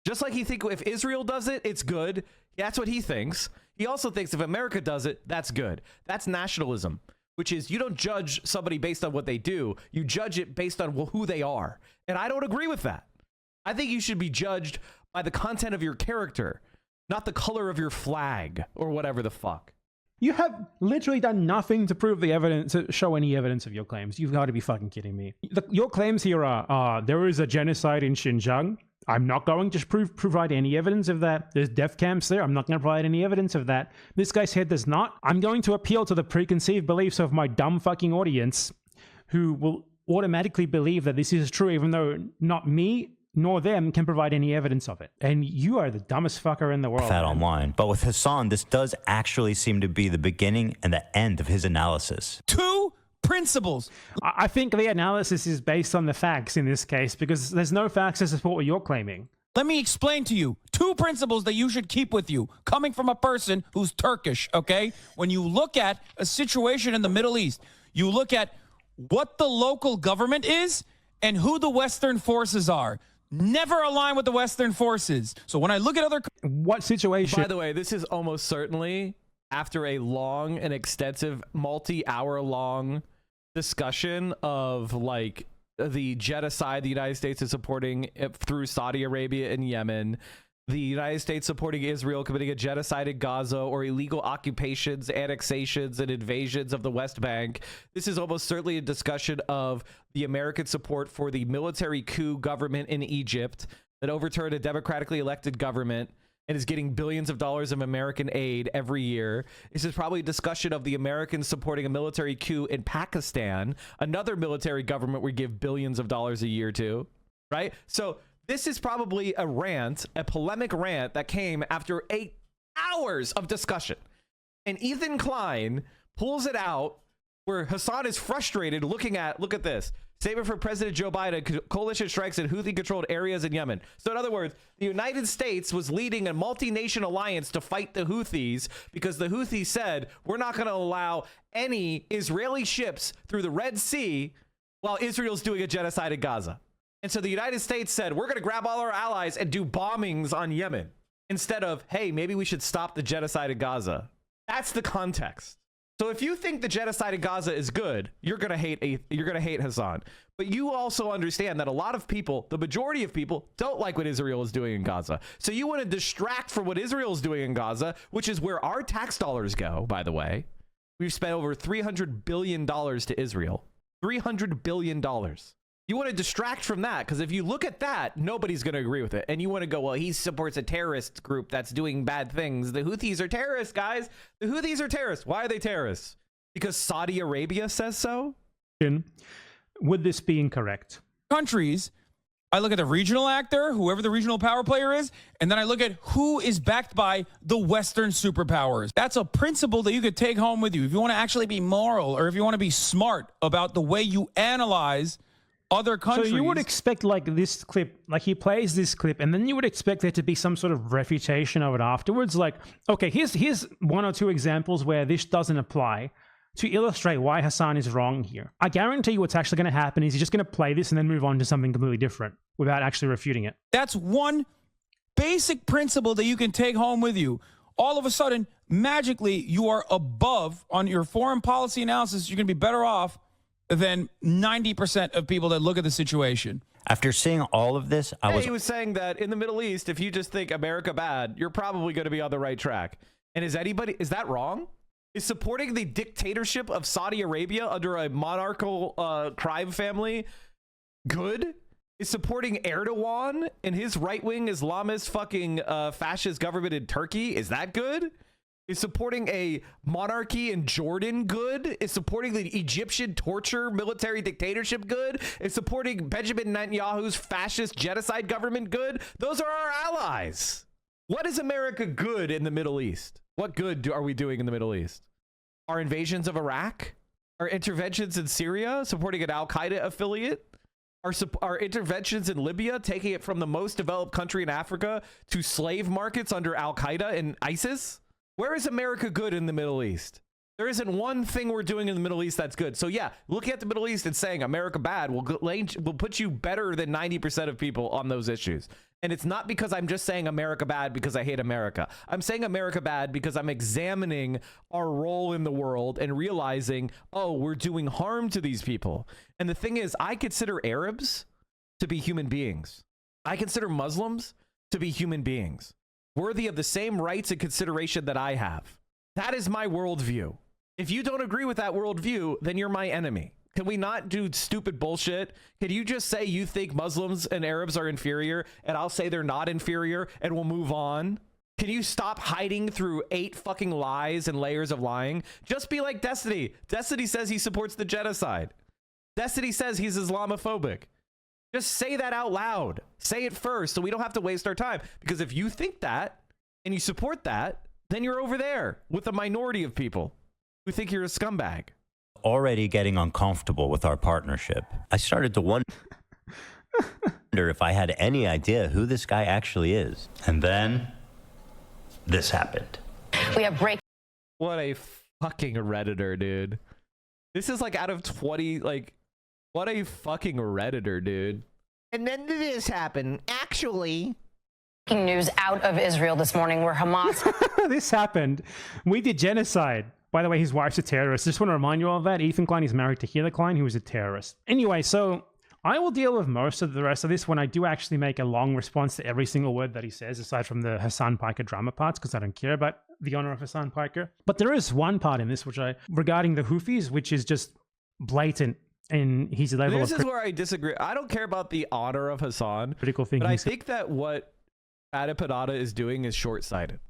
Just like he thinks if Israel does it, it's good. That's what he thinks. He also thinks if America does it, that's good. That's nationalism. Which is, you don't judge somebody based on what they do. You judge it based on who they are. And I don't agree with that. I think you should be judged by the content of your character, not the color of your flag or whatever the fuck. You have literally done nothing to prove the evidence, to show any evidence of your claims. You've got to be fucking kidding me. Your claims here are, there is a genocide in Xinjiang. I'm not going to provide any evidence of that. There's death camps there. I'm not going to provide any evidence of that. This guy said there's not. I'm going to appeal to the preconceived beliefs of my dumb fucking audience who will automatically believe that this is true, even though not me nor them can provide any evidence of it. And you are the dumbest fucker in the world. That online. But with Hasan, this does actually seem to be the beginning and the end of his analysis. Two principles. I think the analysis is based on the facts in this case, because there's no facts to support what you're claiming. Let me explain to you two principles that you should keep with you, coming from a person who's Turkish, okay? When you look at a situation in the Middle East, you look at what the local government is and who the Western forces are. Never align with the Western forces. So when I look at other... What situation? By the way, this is almost certainly after a long and extensive multi-hour long discussion of like the genocide the United States is supporting through Saudi Arabia and Yemen, the United States supporting Israel committing a genocide in Gaza, or illegal occupations, annexations, and invasions of the West Bank. This is almost certainly a discussion of the American support for the military coup government in Egypt that overturned a democratically elected government and is getting billions of dollars of American aid every year. This is probably a discussion of the Americans supporting a military coup in Pakistan, another military government we give billions of dollars a year to, right? So this is probably a rant, a polemic rant that came after 8 hours of discussion. And Ethan Klein pulls it out where Hasan is frustrated look at this. Statement from President Joe Biden, coalition strikes in Houthi-controlled areas in Yemen. So in other words, the United States was leading a multi-nation alliance to fight the Houthis because the Houthis said, we're not going to allow any Israeli ships through the Red Sea while Israel's doing a genocide in Gaza. And so the United States said, we're going to grab all our allies and do bombings on Yemen instead of, hey, maybe we should stop the genocide in Gaza. That's the context. So if you think the genocide in Gaza is good, you're going to hate Hasan. But you also understand that a lot of people, the majority of people, don't like what Israel is doing in Gaza. So you want to distract from what Israel is doing in Gaza, which is where our tax dollars go, by the way. We've spent over $300 billion to Israel. $300 billion. You want to distract from that, because if you look at that, nobody's going to agree with it. And you want to go, well, he supports a terrorist group that's doing bad things. The Houthis are terrorists, guys. The Houthis are terrorists. Why are they terrorists? Because Saudi Arabia says so? Would this be incorrect? Countries, I look at the regional actor, whoever the regional power player is, and then I look at who is backed by the Western superpowers. That's a principle that you could take home with you. If you want to actually be moral, or if you want to be smart about the way you analyze other countries. So you would expect like this clip, like he plays this clip, and then you would expect there to be some sort of refutation of it afterwards. Like, okay, here's one or two examples where this doesn't apply to illustrate why Hasan is wrong here. I guarantee you what's actually going to happen is he's just going to play this and then move on to something completely different without actually refuting it. That's one basic principle that you can take home with you. All of a sudden, magically, you are above on your foreign policy analysis. You're going to be better off than 90% of people that look at the situation. After seeing all of this, he was saying that in the Middle East, if you just think America bad, you're probably going to be on the right track. And is that wrong? Is supporting the dictatorship of Saudi Arabia under a monarchical crime family good? Is supporting Erdogan and his right-wing Islamist fucking fascist government in Turkey, is that good? Is supporting a monarchy in Jordan good? Is supporting the Egyptian torture military dictatorship good? Is supporting Benjamin Netanyahu's fascist genocide government good? Those are our allies. What is America good in the Middle East? What good are we doing in the Middle East? Our invasions of Iraq? Our interventions in Syria, supporting an Al-Qaeda affiliate? Our interventions in Libya, taking it from the most developed country in Africa to slave markets under Al-Qaeda and ISIS? Where is America good in the Middle East? There isn't one thing we're doing in the Middle East that's good. So yeah, looking at the Middle East and saying America bad will put you better than 90% of people on those issues. And it's not because I'm just saying America bad because I hate America. I'm saying America bad because I'm examining our role in the world and realizing, oh, we're doing harm to these people. And the thing is, I consider Arabs to be human beings. I consider Muslims to be human beings, worthy of the same rights and consideration that I have. That is my worldview. If you don't agree with that worldview, then you're my enemy. Can we not do stupid bullshit? Can you just say you think Muslims and Arabs are inferior and I'll say they're not inferior and we'll move on? Can you stop hiding through 8 fucking lies and layers of lying? Just be like Destiny. Destiny says he supports the genocide. Destiny says he's Islamophobic. Just say that out loud. Say it first so we don't have to waste our time. Because if you think that and you support that, then you're over there with a minority of people who think you're a scumbag. Already getting uncomfortable with our partnership. I started to wonder if I had any idea who this guy actually is. And then this happened. We have break. What a fucking Redditor, dude. This is like out of 20, like, what a fucking Redditor, dude. And then this happened. Actually. News out of Israel this morning where Hamas. This happened. We did genocide. By the way, his wife's a terrorist. Just want to remind you all of that. Ethan Klein is married to Healer Klein, who is a terrorist. Anyway, so I will deal with most of the rest of this when I do actually make a long response to every single word that he says, aside from the Hasan Piker drama parts, because I don't care about the honor of Hasan Piker. But there is one part in this regarding the Houthis, which is just blatant in his level This is where I disagree. I don't care about the honor of Hasan, critical thinking. but I think that what Baden Panada is doing is short-sighted.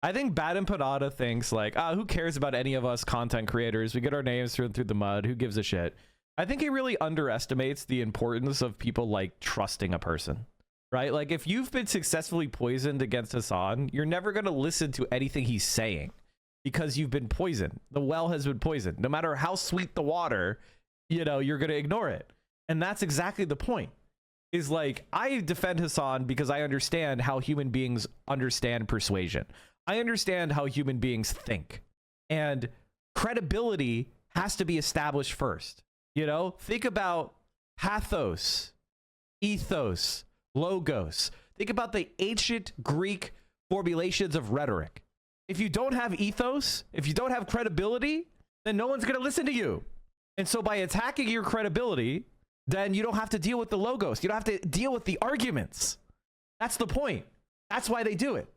I think Baden Panada thinks like, who cares about any of us content creators? We get our names thrown through the mud. Who gives a shit? I think he really underestimates the importance of people like trusting a person, right? Like if you've been successfully poisoned against Hasan, you're never going to listen to anything he's saying because you've been poisoned. The well has been poisoned. No matter how sweet the water, you know, you're going to ignore it. And that's exactly the point. Is like, I defend Hasan because I understand how human beings understand persuasion. I understand how human beings think, and credibility has to be established first. You know, think about pathos, ethos, logos. Think about the ancient Greek formulations of rhetoric. If you don't have ethos, if you don't have credibility, then no one's going to listen to you. And so by attacking your credibility, then you don't have to deal with the logos. You don't have to deal with the arguments. That's the point. That's why they do it.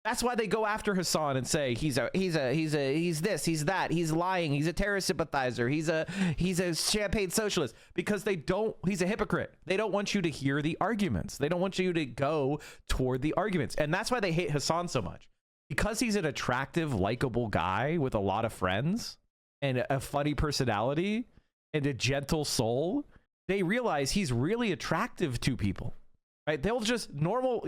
That's why they go after Hasan and say he's this, he's that, he's lying, he's a terrorist sympathizer, he's a champagne socialist, because he's a hypocrite. They don't want you to hear the arguments. They don't want you to go toward the arguments. And that's why they hate Hasan so much. Because he's an attractive, likable guy with a lot of friends and a funny personality and a gentle soul, they realize he's really attractive to people. Right? They'll just normal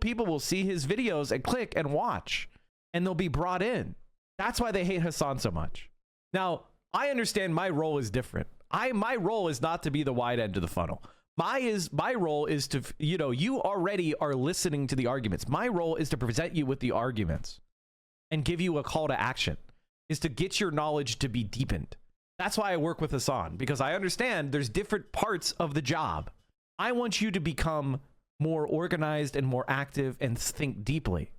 people will see his videos and click and watch, and they'll be brought in. That's why they hate Hasan so much. Now, I understand my role is different. My role is not to be the wide end of the funnel. My role is to, you already are listening to the arguments. My role is to present you with the arguments and give you a call to action, is to get your knowledge to be deepened. That's why I work with Hasan, because I understand there's different parts of the job. I want you to become more organized and more active and think deeply,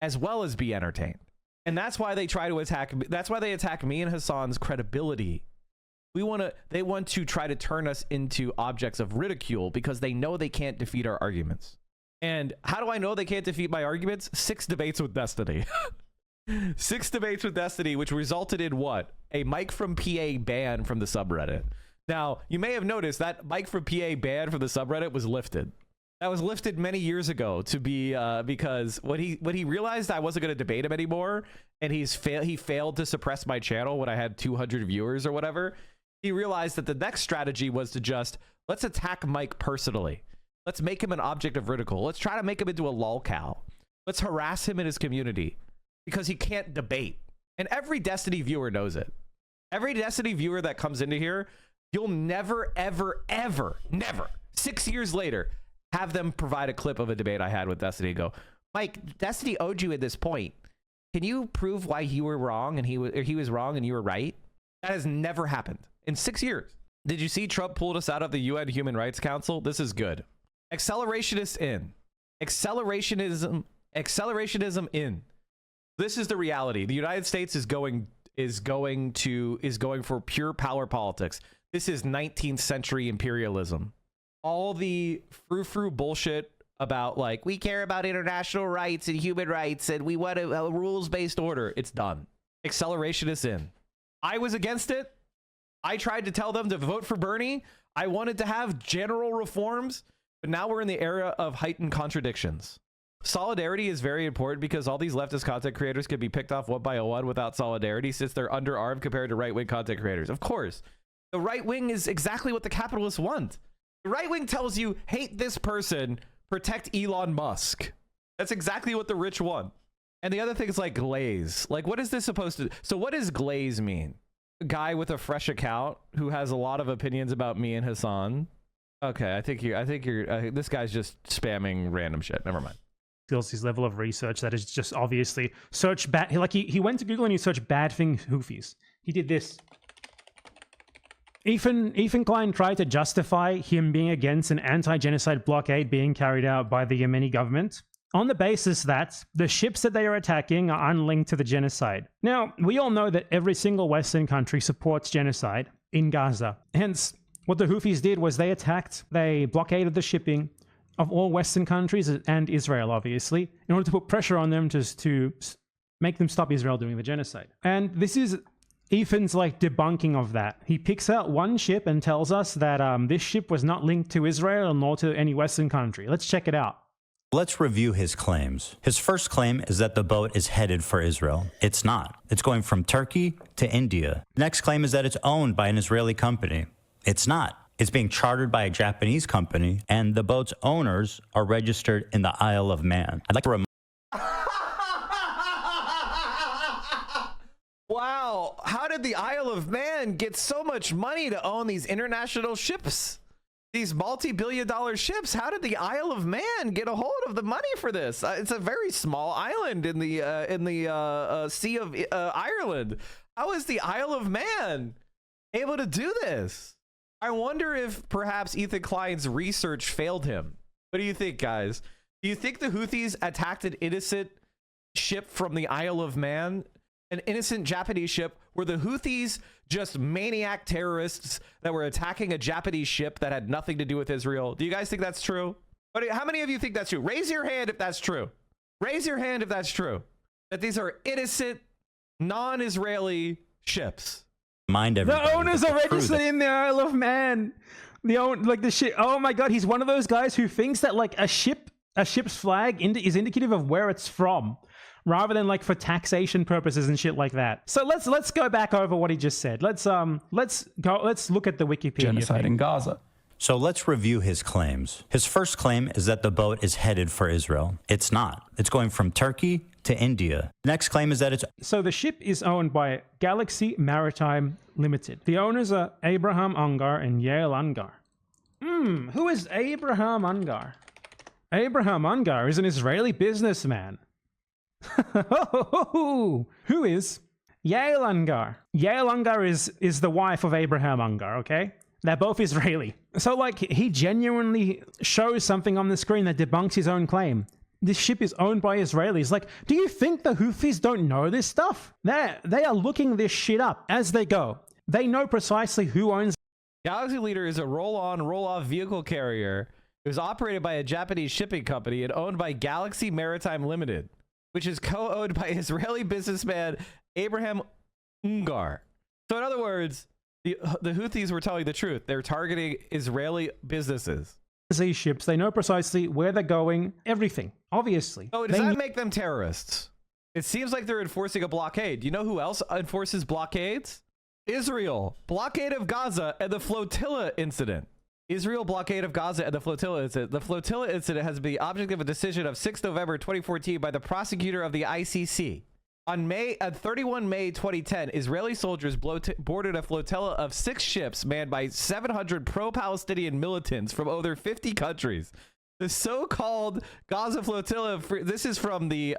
as well as be entertained. And that's why they try to attack me. That's why they attack me and Hasan's credibility. They want to try to turn us into objects of ridicule because they know they can't defeat our arguments. And how do I know they can't defeat my arguments? 6 debates with Destiny. 6 debates with Destiny, which resulted in what? A Mike from PA ban from the subreddit. Now, you may have noticed that Mike from PA ban from the subreddit was lifted. That was lifted many years ago to be because when he realized I wasn't going to debate him anymore, and he failed to suppress my channel when I had 200 viewers or whatever, he realized that the next strategy was to just, let's attack Mike personally. Let's make him an object of ridicule. Let's try to make him into a lolcow. Let's harass him in his community because he can't debate. And every Destiny viewer knows it. Every Destiny viewer that comes into here, you'll never, ever, ever, never, 6 years later, have them provide a clip of a debate I had with Destiny and go, Mike, Destiny owed you at this point. Can you prove why you were wrong and he was wrong and you were right? That has never happened in 6 years. Did you see Trump pulled us out of the UN Human Rights Council? This is good. Accelerationists in. Accelerationism in. This is the reality. The United States is going for pure power politics. This is 19th century imperialism. All the frou-frou bullshit about like, we care about international rights and human rights and we want a rules-based order. It's done. Accelerationists in. I was against it. I tried to tell them to vote for Bernie. I wanted to have general reforms, but now we're in the era of heightened contradictions. Solidarity is very important because all these leftist content creators can be picked off one by one without solidarity since they're underarmed compared to right-wing content creators. Of course, the right wing is exactly what the capitalists want. The right wing tells you, hate this person, protect Elon Musk. That's exactly what the rich want. And the other thing is like glaze. Like, what is this supposed to... So what does glaze mean? A guy with a fresh account who has a lot of opinions about me and Hasan. Okay, I think you're this guy's just spamming random shit. Never mind. Feels his level of research that is just obviously search bad. He went to Google and he searched bad thing Houthis. He did this. Ethan Klein tried to justify him being against an anti-genocide blockade being carried out by the Yemeni government on the basis that the ships that they are attacking are unlinked to the genocide. Now, we all know that every single Western country supports genocide in Gaza. Hence, what the Houthis did was they blockaded the shipping of all Western countries and Israel, obviously, in order to put pressure on them to make them stop Israel doing the genocide. And this is Ethan's like debunking of that. He picks out one ship and tells us that this ship was not linked to Israel nor to any Western country. Let's check it out. Let's review his claims. His first claim is that the boat is headed for Israel. It's not. It's going from Turkey to India. Next claim is that it's owned by an Israeli company. It's not. It's being chartered by a Japanese company, and the boat's owners are registered in the Isle of Man. I'd like to Wow, how did the Isle of Man get so much money to own these international ships? These multi-billion-dollar ships? How did the Isle of Man get a hold of the money for this? It's a very small island in the Sea of Ireland. How is the Isle of Man able to do this? I wonder if perhaps Ethan Klein's research failed him. What do you think, guys? Do you think the Houthis attacked an innocent ship from the Isle of Man? An innocent Japanese ship? Were the Houthis just maniac terrorists that were attacking a Japanese ship that had nothing to do with Israel? Do you guys think that's true? How many of you think that's true? Raise your hand if that's true. Raise your hand if that's true. That these are innocent, non-Israeli ships. The owners are registered in the Isle of Man. The ship. Oh my God, he's one of those guys who thinks that like a ship's flag is indicative of where it's from, rather than like for taxation purposes and shit like that. So let's go back over what he just said. Let's look at the Wikipedia. Genocide in Gaza. So let's review his claims. His first claim is that the boat is headed for Israel. It's not. It's going from Turkey to India. Next claim is that it's... So the ship is owned by Galaxy Maritime Limited. The owners are Abraham Ungar and Yael Ungar. Who is Abraham Ungar? Abraham Ungar is an Israeli businessman. Who is Yael Ungar? Yael Ungar is the wife of Abraham Ungar, okay? They're both Israeli. So, like, he genuinely shows something on the screen that debunks his own claim. This ship is owned by Israelis. Like, do you think the Houthis don't know this stuff? They are looking this shit up as they go. They know precisely who owns. Galaxy Leader is a roll-on, roll-off vehicle carrier. It was operated by a Japanese shipping company and owned by Galaxy Maritime Limited. which is co-owned by Israeli businessman Abraham Ungar. So in other words, the Houthis were telling the truth. They're targeting Israeli businesses. These ships, they know precisely where they're going, everything, obviously. Oh, does that make them terrorists? It seems like they're enforcing a blockade. You know who else enforces blockades? Israel. Blockade of Gaza and the flotilla incident. Israel blockade of Gaza and the flotilla incident. The flotilla incident has been the object of a decision of 6 November 2014 by the prosecutor of the ICC. On 31 May 2010, Israeli soldiers boarded a flotilla of 6 ships manned by 700 pro-Palestinian militants from over 50 countries. The so-called Gaza flotilla, this is from the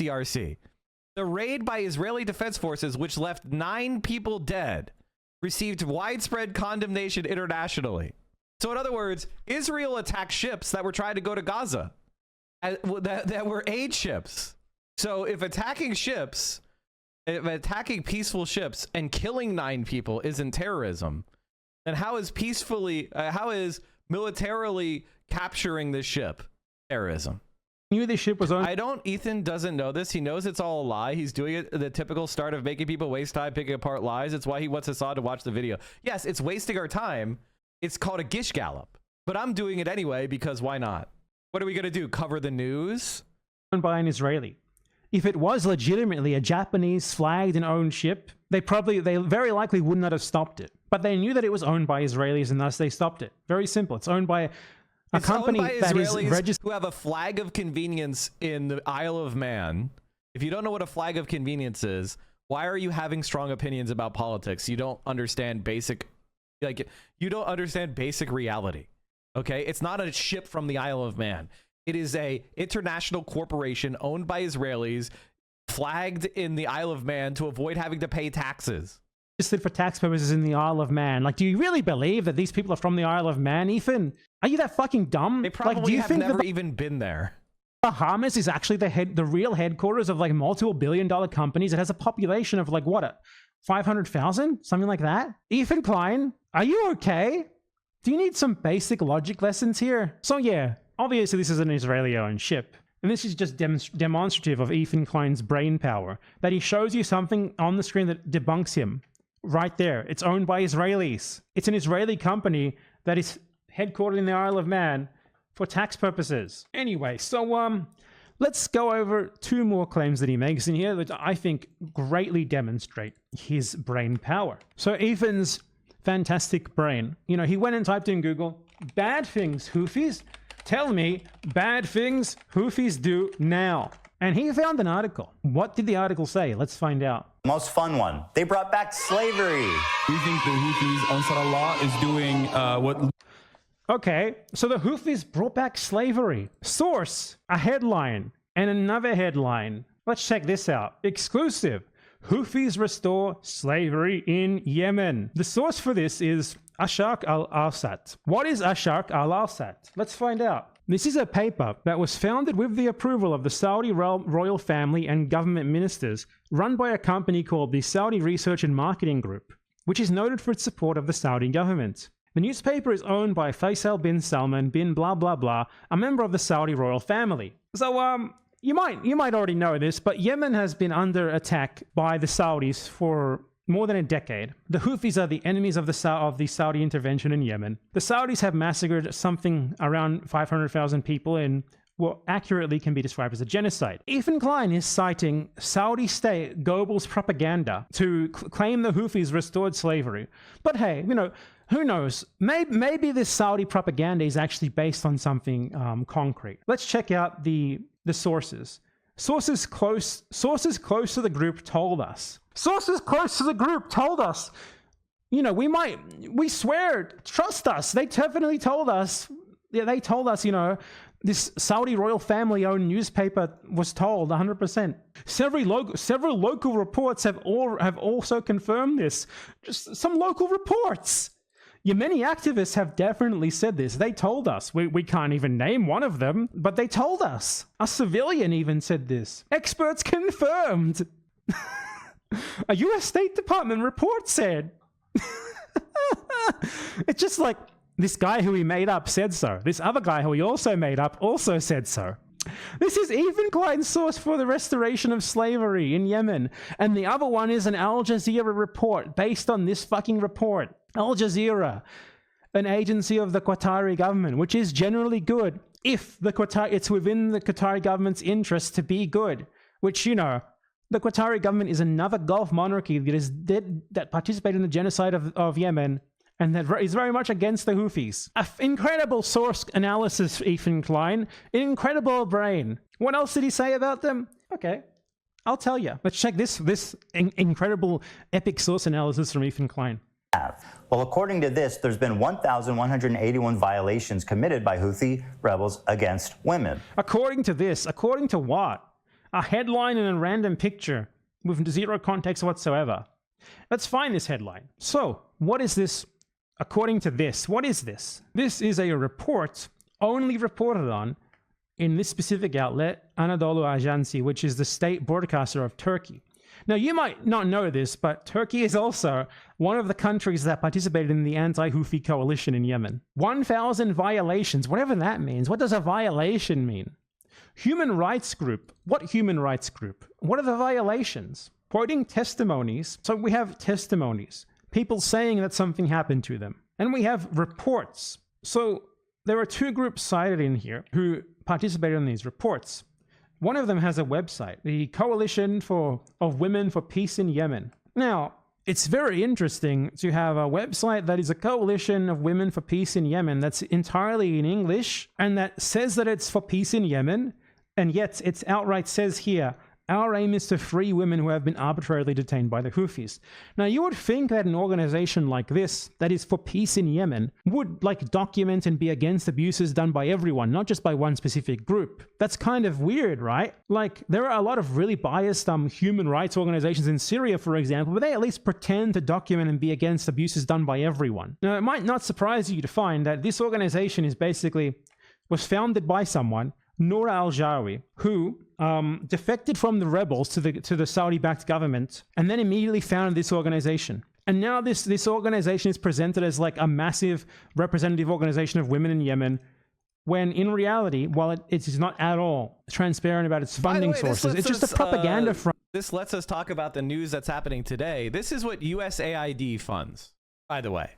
ICRC. The raid by Israeli Defense Forces, which left 9 people dead, received widespread condemnation internationally. So in other words, Israel attacked ships that were trying to go to Gaza, that were aid ships. So if attacking peaceful ships and killing 9 people isn't terrorism, then how is militarily capturing this ship terrorism? Knew this ship was on. Ethan doesn't know this. He knows it's all a lie. He's doing it the typical start of making people waste time picking apart lies. It's why he wants Hasan to watch the video. Yes, it's wasting our time. It's called a gish gallop, but I'm doing it anyway because why not? What are we going to do? Cover the news? Owned by an Israeli. If it was legitimately a Japanese flagged and owned ship, they very likely would not have stopped it. But they knew that it was owned by Israelis and thus they stopped it. Very simple. It's owned by a company that is registered. Who have a flag of convenience in the Isle of Man. If you don't know what a flag of convenience is, why are you having strong opinions about politics? You don't understand basic reality. Okay, it's not a ship from the Isle of Man. It is a international corporation owned by Israelis, flagged in the Isle of Man to avoid having to pay taxes. For tax purposes in the Isle of Man. Like, do you really believe that these people are from the Isle of Man, Ethan? Are you that fucking dumb? They probably have never even been there. Bahamas is actually the real headquarters of like multiple billion-dollar companies. It has a population of like what, 500,000, something like that. Ethan Klein, are you okay? Do you need some basic logic lessons here? So yeah, obviously this is an Israeli-owned ship. And this is just demonstrative of Ethan Klein's brain power, that he shows you something on the screen that debunks him. Right there. It's owned by Israelis. It's an Israeli company that is headquartered in the Isle of Man for tax purposes. Anyway, so let's go over 2 more claims that he makes in here that I think greatly demonstrate his brain power. So Ethan's fantastic brain. You know, he went and typed in Google, bad things Houthis, tell me bad things Houthis do now. And he found an article. What did the article say? Let's find out. Most fun one. They brought back slavery. We think the Houthis, Ansar Allah, is doing what... Okay, so the Houthis brought back slavery. Source, a headline, and another headline. Let's check this out. Exclusive. Houthis restore slavery in Yemen. The source for this is Ashaq al-Awsat. What is Ashaq al-Awsat? Let's find out. This is a paper that was founded with the approval of the Saudi royal family and government ministers, run by a company called the Saudi Research and Marketing Group, which is noted for its support of the Saudi government. The newspaper is owned by Faisal bin Salman bin blah blah blah, a member of the Saudi royal family. So you might already know this, but Yemen has been under attack by the Saudis for more than a decade. The Houthis are the enemies of the Saudi intervention in Yemen. The Saudis have massacred something around 500,000 people in what accurately can be described as a genocide. Ethan Klein is citing Saudi state Goebbels propaganda to claim the Houthis restored slavery. But hey, you know, who knows? Maybe this Saudi propaganda is actually based on something concrete. Let's check out the sources. Sources close to the group told us. Sources close to the group told us. You know, we swear, trust us. They definitely told us. Yeah, they told us, you know, this Saudi royal family-owned newspaper was told 100%. Several local reports have also confirmed this. Just some local reports. Yemeni activists have definitely said this. They told us. We can't even name one of them, but they told us. A civilian even said this. Experts confirmed. A US State Department report said. It's just like, This guy who he made up said so. This other guy who he also made up also said so. This is Ethan Klein's source for the restoration of slavery in Yemen. And the other one is an Al Jazeera report based on this fucking report. Al Jazeera, an agency of the Qatari government, which is generally good if it's within the Qatari government's interest to be good, which, you know, the Qatari government is another Gulf monarchy that participated in the genocide of Yemen and that is very much against the Houthis. An incredible source analysis, Ethan Klein. An incredible brain. What else did he say about them? Okay, I'll tell you. Let's check this incredible epic source analysis from Ethan Klein. Well, according to this, there's been 1,181 violations committed by Houthi rebels against women. According to this, according to what? A headline and a random picture with zero context whatsoever. Let's find this headline. So, what is this? According to this, what is this? This is a report only reported on in this specific outlet, Anadolu Ajansi, which is the state broadcaster of Turkey. Now, you might not know this, but Turkey is also one of the countries that participated in the anti-Houthi coalition in Yemen. 1,000 violations, whatever that means. What does a violation mean? Human rights group. What human rights group? What are the violations? Quoting testimonies. So we have testimonies. People saying that something happened to them. And we have reports. So there are two groups cited in here who participated in these reports. One of them has a website, the Coalition of Women for Peace in Yemen. Now, it's very interesting to have a website that is a coalition of women for peace in Yemen that's entirely in English and that says that it's for peace in Yemen, and yet it outright says here, our aim is to free women who have been arbitrarily detained by the Houthis. Now, you would think that an organization like this, that is for peace in Yemen, would document and be against abuses done by everyone, not just by one specific group. That's kind of weird, right? There are a lot of really biased human rights organizations in Syria, for example, but they at least pretend to document and be against abuses done by everyone. Now, it might not surprise you to find that this organization was founded by someone, Noor al-Jawi, who defected from the rebels to the Saudi-backed government and then immediately founded this organization. And now this organization is presented as a massive representative organization of women in Yemen, when in reality, while it is not at all transparent about its funding sources, it's just a propaganda front. This lets us talk about the news that's happening today. This is what USAID funds, by the way.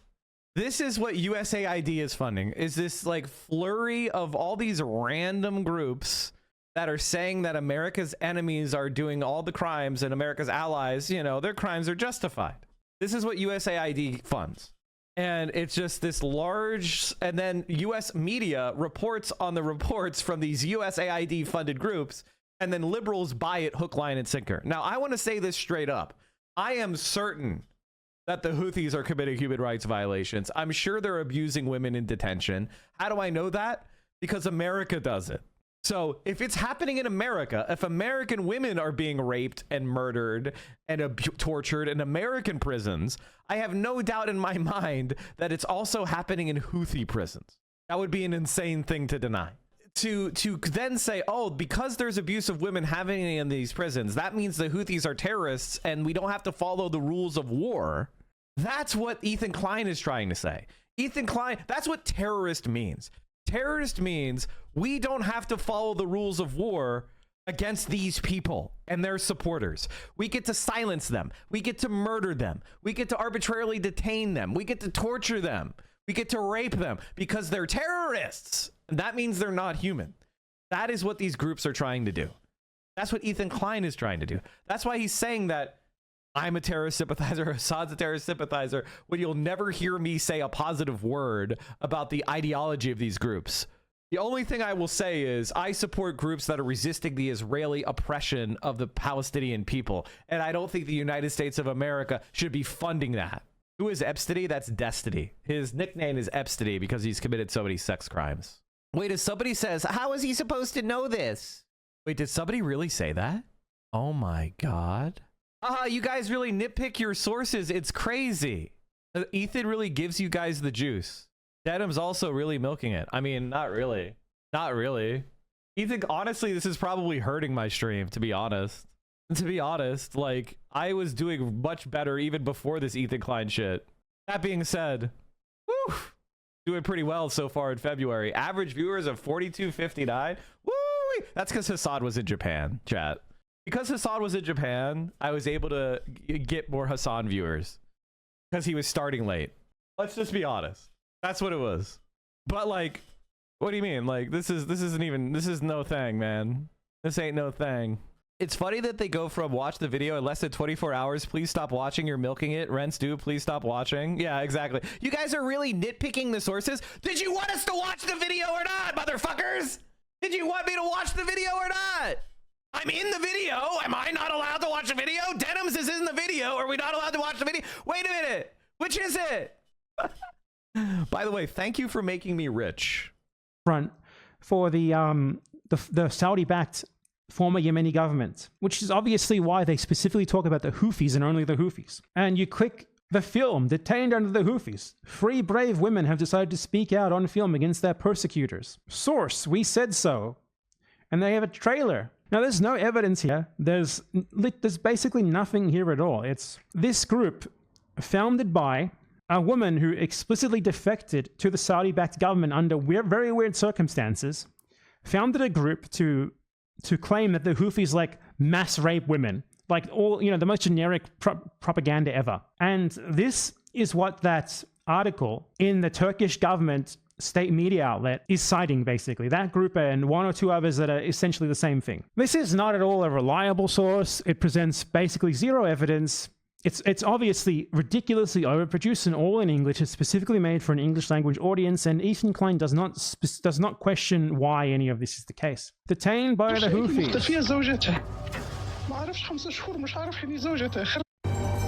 This is what USAID is funding, is this flurry of all these random groups that are saying that America's enemies are doing all the crimes and America's allies, their crimes are justified. This is what USAID funds. And it's just this large, and then US media reports on the reports from these USAID funded groups, and then liberals buy it hook, line, and sinker. Now, I want to say this straight up. I am certain that the Houthis are committing human rights violations. I'm sure they're abusing women in detention. How do I know that? Because America does it. So if it's happening in America, if American women are being raped and murdered and tortured in American prisons, I have no doubt in my mind that it's also happening in Houthi prisons. That would be an insane thing to deny. To then say, oh, because there's abuse of women happening in these prisons, that means the Houthis are terrorists and we don't have to follow the rules of war. That's what Ethan Klein is trying to say. Ethan Klein, that's what terrorist means. Terrorist means we don't have to follow the rules of war against these people and their supporters. We get to silence them. We get to murder them. We get to arbitrarily detain them. We get to torture them. We get to rape them because they're terrorists. And that means they're not human. That is what these groups are trying to do. That's what Ethan Klein is trying to do. That's why he's saying that I'm a terrorist sympathizer, Assad's a terrorist sympathizer, when you'll never hear me say a positive word about the ideology of these groups. The only thing I will say is I support groups that are resisting the Israeli oppression of the Palestinian people. And I don't think the United States of America should be funding that. Who is Epstein? That's Destiny. His nickname is Epstein because he's committed so many sex crimes. Wait, if somebody says, how is he supposed to know this? Wait, did somebody really say that? Oh my God. You guys really nitpick your sources. It's crazy. Ethan really gives you guys the juice. Denham's also really milking it. I mean, not really. Not really. Ethan, honestly, this is probably hurting my stream, to be honest. To be honest, I was doing much better even before this Ethan Klein shit. That being said, whew, doing pretty well so far in February. Average viewers of 4259. Woo! That's because Hasan was in Japan, chat. Because Hasan was in Japan, I was able to get more Hasan viewers because he was starting late. Let's just be honest. That's what it was. But like, what do you mean? Like, this is no thing, man. This ain't no thing. It's funny that they go from watch the video in less than 24 hours. Please stop watching. You're milking it. Rents due. Please stop watching. Yeah, exactly. You guys are really nitpicking the sources. Did you want us to watch the video or not, motherfuckers? Did you want me to watch the video or not? I'm in the video. Am I not allowed to watch the video? Denims is in the video. Are we not allowed to watch the video? Wait a minute. Which is it? By the way, thank you for making me rich. Front for the Saudi-backed former Yemeni government, which is obviously why they specifically talk about the Houthis and only the Houthis. And you click the film, detained under the Houthis. 3 brave women have decided to speak out on film against their persecutors. Source, we said so. And they have a trailer. Now, there's no evidence here. There's basically nothing here at all. It's this group founded by a woman who explicitly defected to the Saudi-backed government under very weird circumstances, founded a group to claim that the Houthis like mass rape women, like all, the most generic propaganda ever. And this is what that article in the Turkish government state media outlet is citing, basically. That group and 1 or 2 others that are essentially the same thing. This is not at all a reliable source. It presents basically zero evidence. It's obviously ridiculously overproduced and all in English. It's specifically made for an English language audience, and Ethan Klein does not question why any of this is the case. Detained by the Houthis.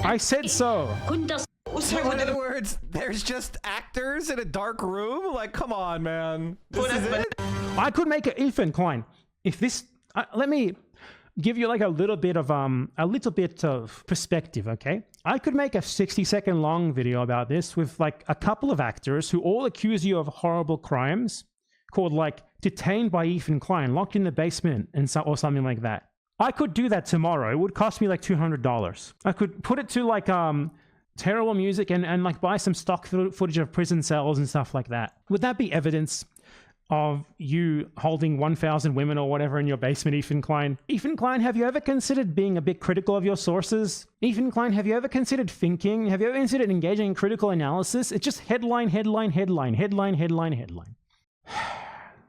I said so. So in other words, there's just actors in a dark room? Like, come on, man. This is it? I could make it, Ethan Klein. If this, let me give you like a little bit of perspective, okay? I could make a 60-second long video about this with like a couple of actors who all accuse you of horrible crimes, called like Detained by Ethan Klein, Locked in the Basement, or something like that. I could do that tomorrow. It would cost me like $200. I could put it to like terrible music and like buy some stock footage of prison cells and stuff like that. Would that be evidence of you holding 1,000 women or whatever in your basement, Ethan Klein? Ethan Klein, have you ever considered being a bit critical of your sources? Ethan Klein, have you ever considered thinking? Have you ever considered engaging in critical analysis? It's just headline, headline, headline, headline, headline, headline.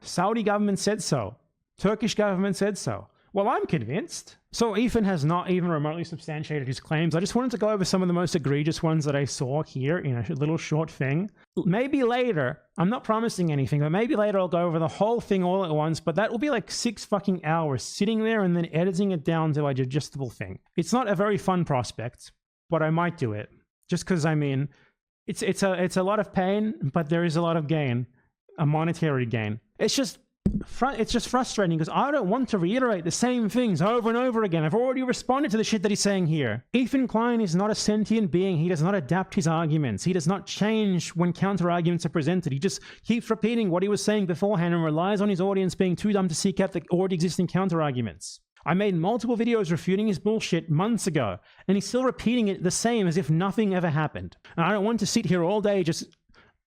Saudi government said so. Turkish government said so. Well, I'm convinced. So Ethan has not even remotely substantiated his claims. I just wanted to go over some of the most egregious ones that I saw here in a little short thing. Maybe later, I'm not promising anything, but maybe later I'll go over the whole thing all at once, but that will be like 6 fucking hours sitting there and then editing it down to a digestible thing. It's not a very fun prospect, but I might do it. Just because, I mean, it's a lot of pain, but there is a lot of gain, a monetary gain. It's just frustrating because I don't want to reiterate the same things over and over again. I've already responded to the shit that he's saying here. Ethan Klein is not a sentient being. He does not adapt his arguments. He does not change when counter-arguments are presented. He just keeps repeating what he was saying beforehand and relies on his audience being too dumb to seek out the already existing counter-arguments. I made multiple videos refuting his bullshit months ago, and he's still repeating it the same as if nothing ever happened. And I don't want to sit here all day just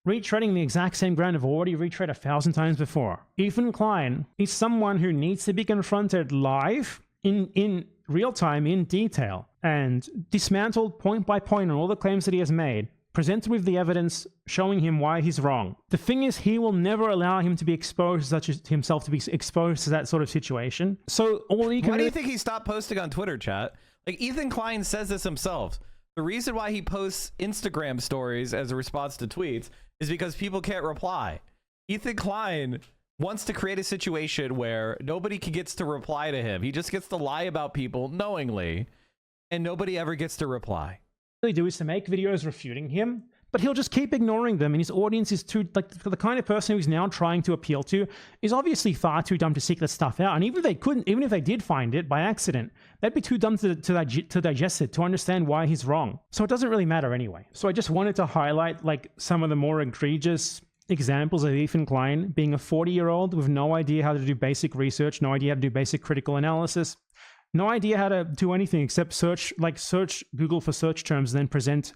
retreading the exact same ground I've already retread 1,000 times before. Ethan Klein is someone who needs to be confronted live, in real time, in detail, and dismantled point by point on all the claims that he has made, presented with the evidence showing him why he's wrong. The thing is, he will never allow him to be exposed, such as himself to be exposed to that sort of situation. So all he can Why do you think he stopped posting on Twitter, chat? Like, Ethan Klein says this himself. The reason why he posts Instagram stories as a response to tweets is because people can't reply. Ethan Klein wants to create a situation where nobody gets to reply to him. He just gets to lie about people knowingly, and nobody ever gets to reply. What they do is to make videos refuting him, but he'll just keep ignoring them, and his audience is too, like, the kind of person who's now trying to appeal to is obviously far too dumb to seek that stuff out. And even if they did find it by accident, they'd be too dumb to digest it, to understand why he's wrong. So it doesn't really matter anyway. So I just wanted to highlight like some of the more egregious examples of Ethan Klein being a 40-year-old with no idea how to do basic research, no idea how to do basic critical analysis, no idea how to do anything except search Google for search terms and then present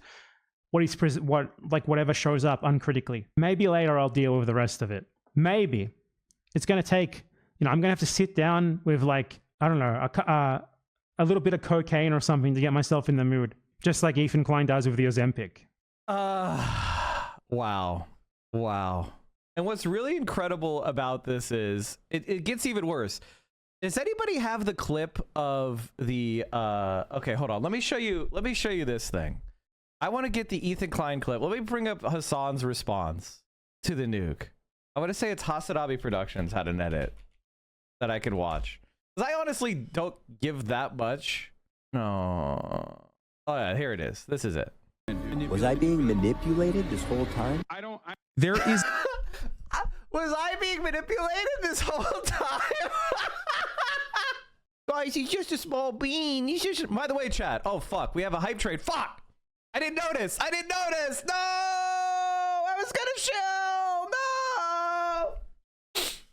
whatever shows up uncritically. Maybe later I'll deal with the rest of it. Maybe it's going to take, I'm going to have to sit down with like, I don't know, a little bit of cocaine or something to get myself in the mood, just like Ethan Klein does with the Ozempic. Wow. And what's really incredible about this is it gets even worse. Does anybody have the clip of the okay, hold on. Let me show you this thing. I want to get the Ethan Klein clip. Let me bring up Hasan's response to the nuke. I want to say it's Hasan Productions had an edit that I could watch. Because I honestly don't give that much. No. Oh yeah, here it is. This is it. Was I being manipulated this whole time? There is. Was I being manipulated this whole time? Guys, he's just a small bean. He's just. By the way, chat. Oh fuck, we have a hype train. Fuck! I didn't notice. No! I was gonna chill. No!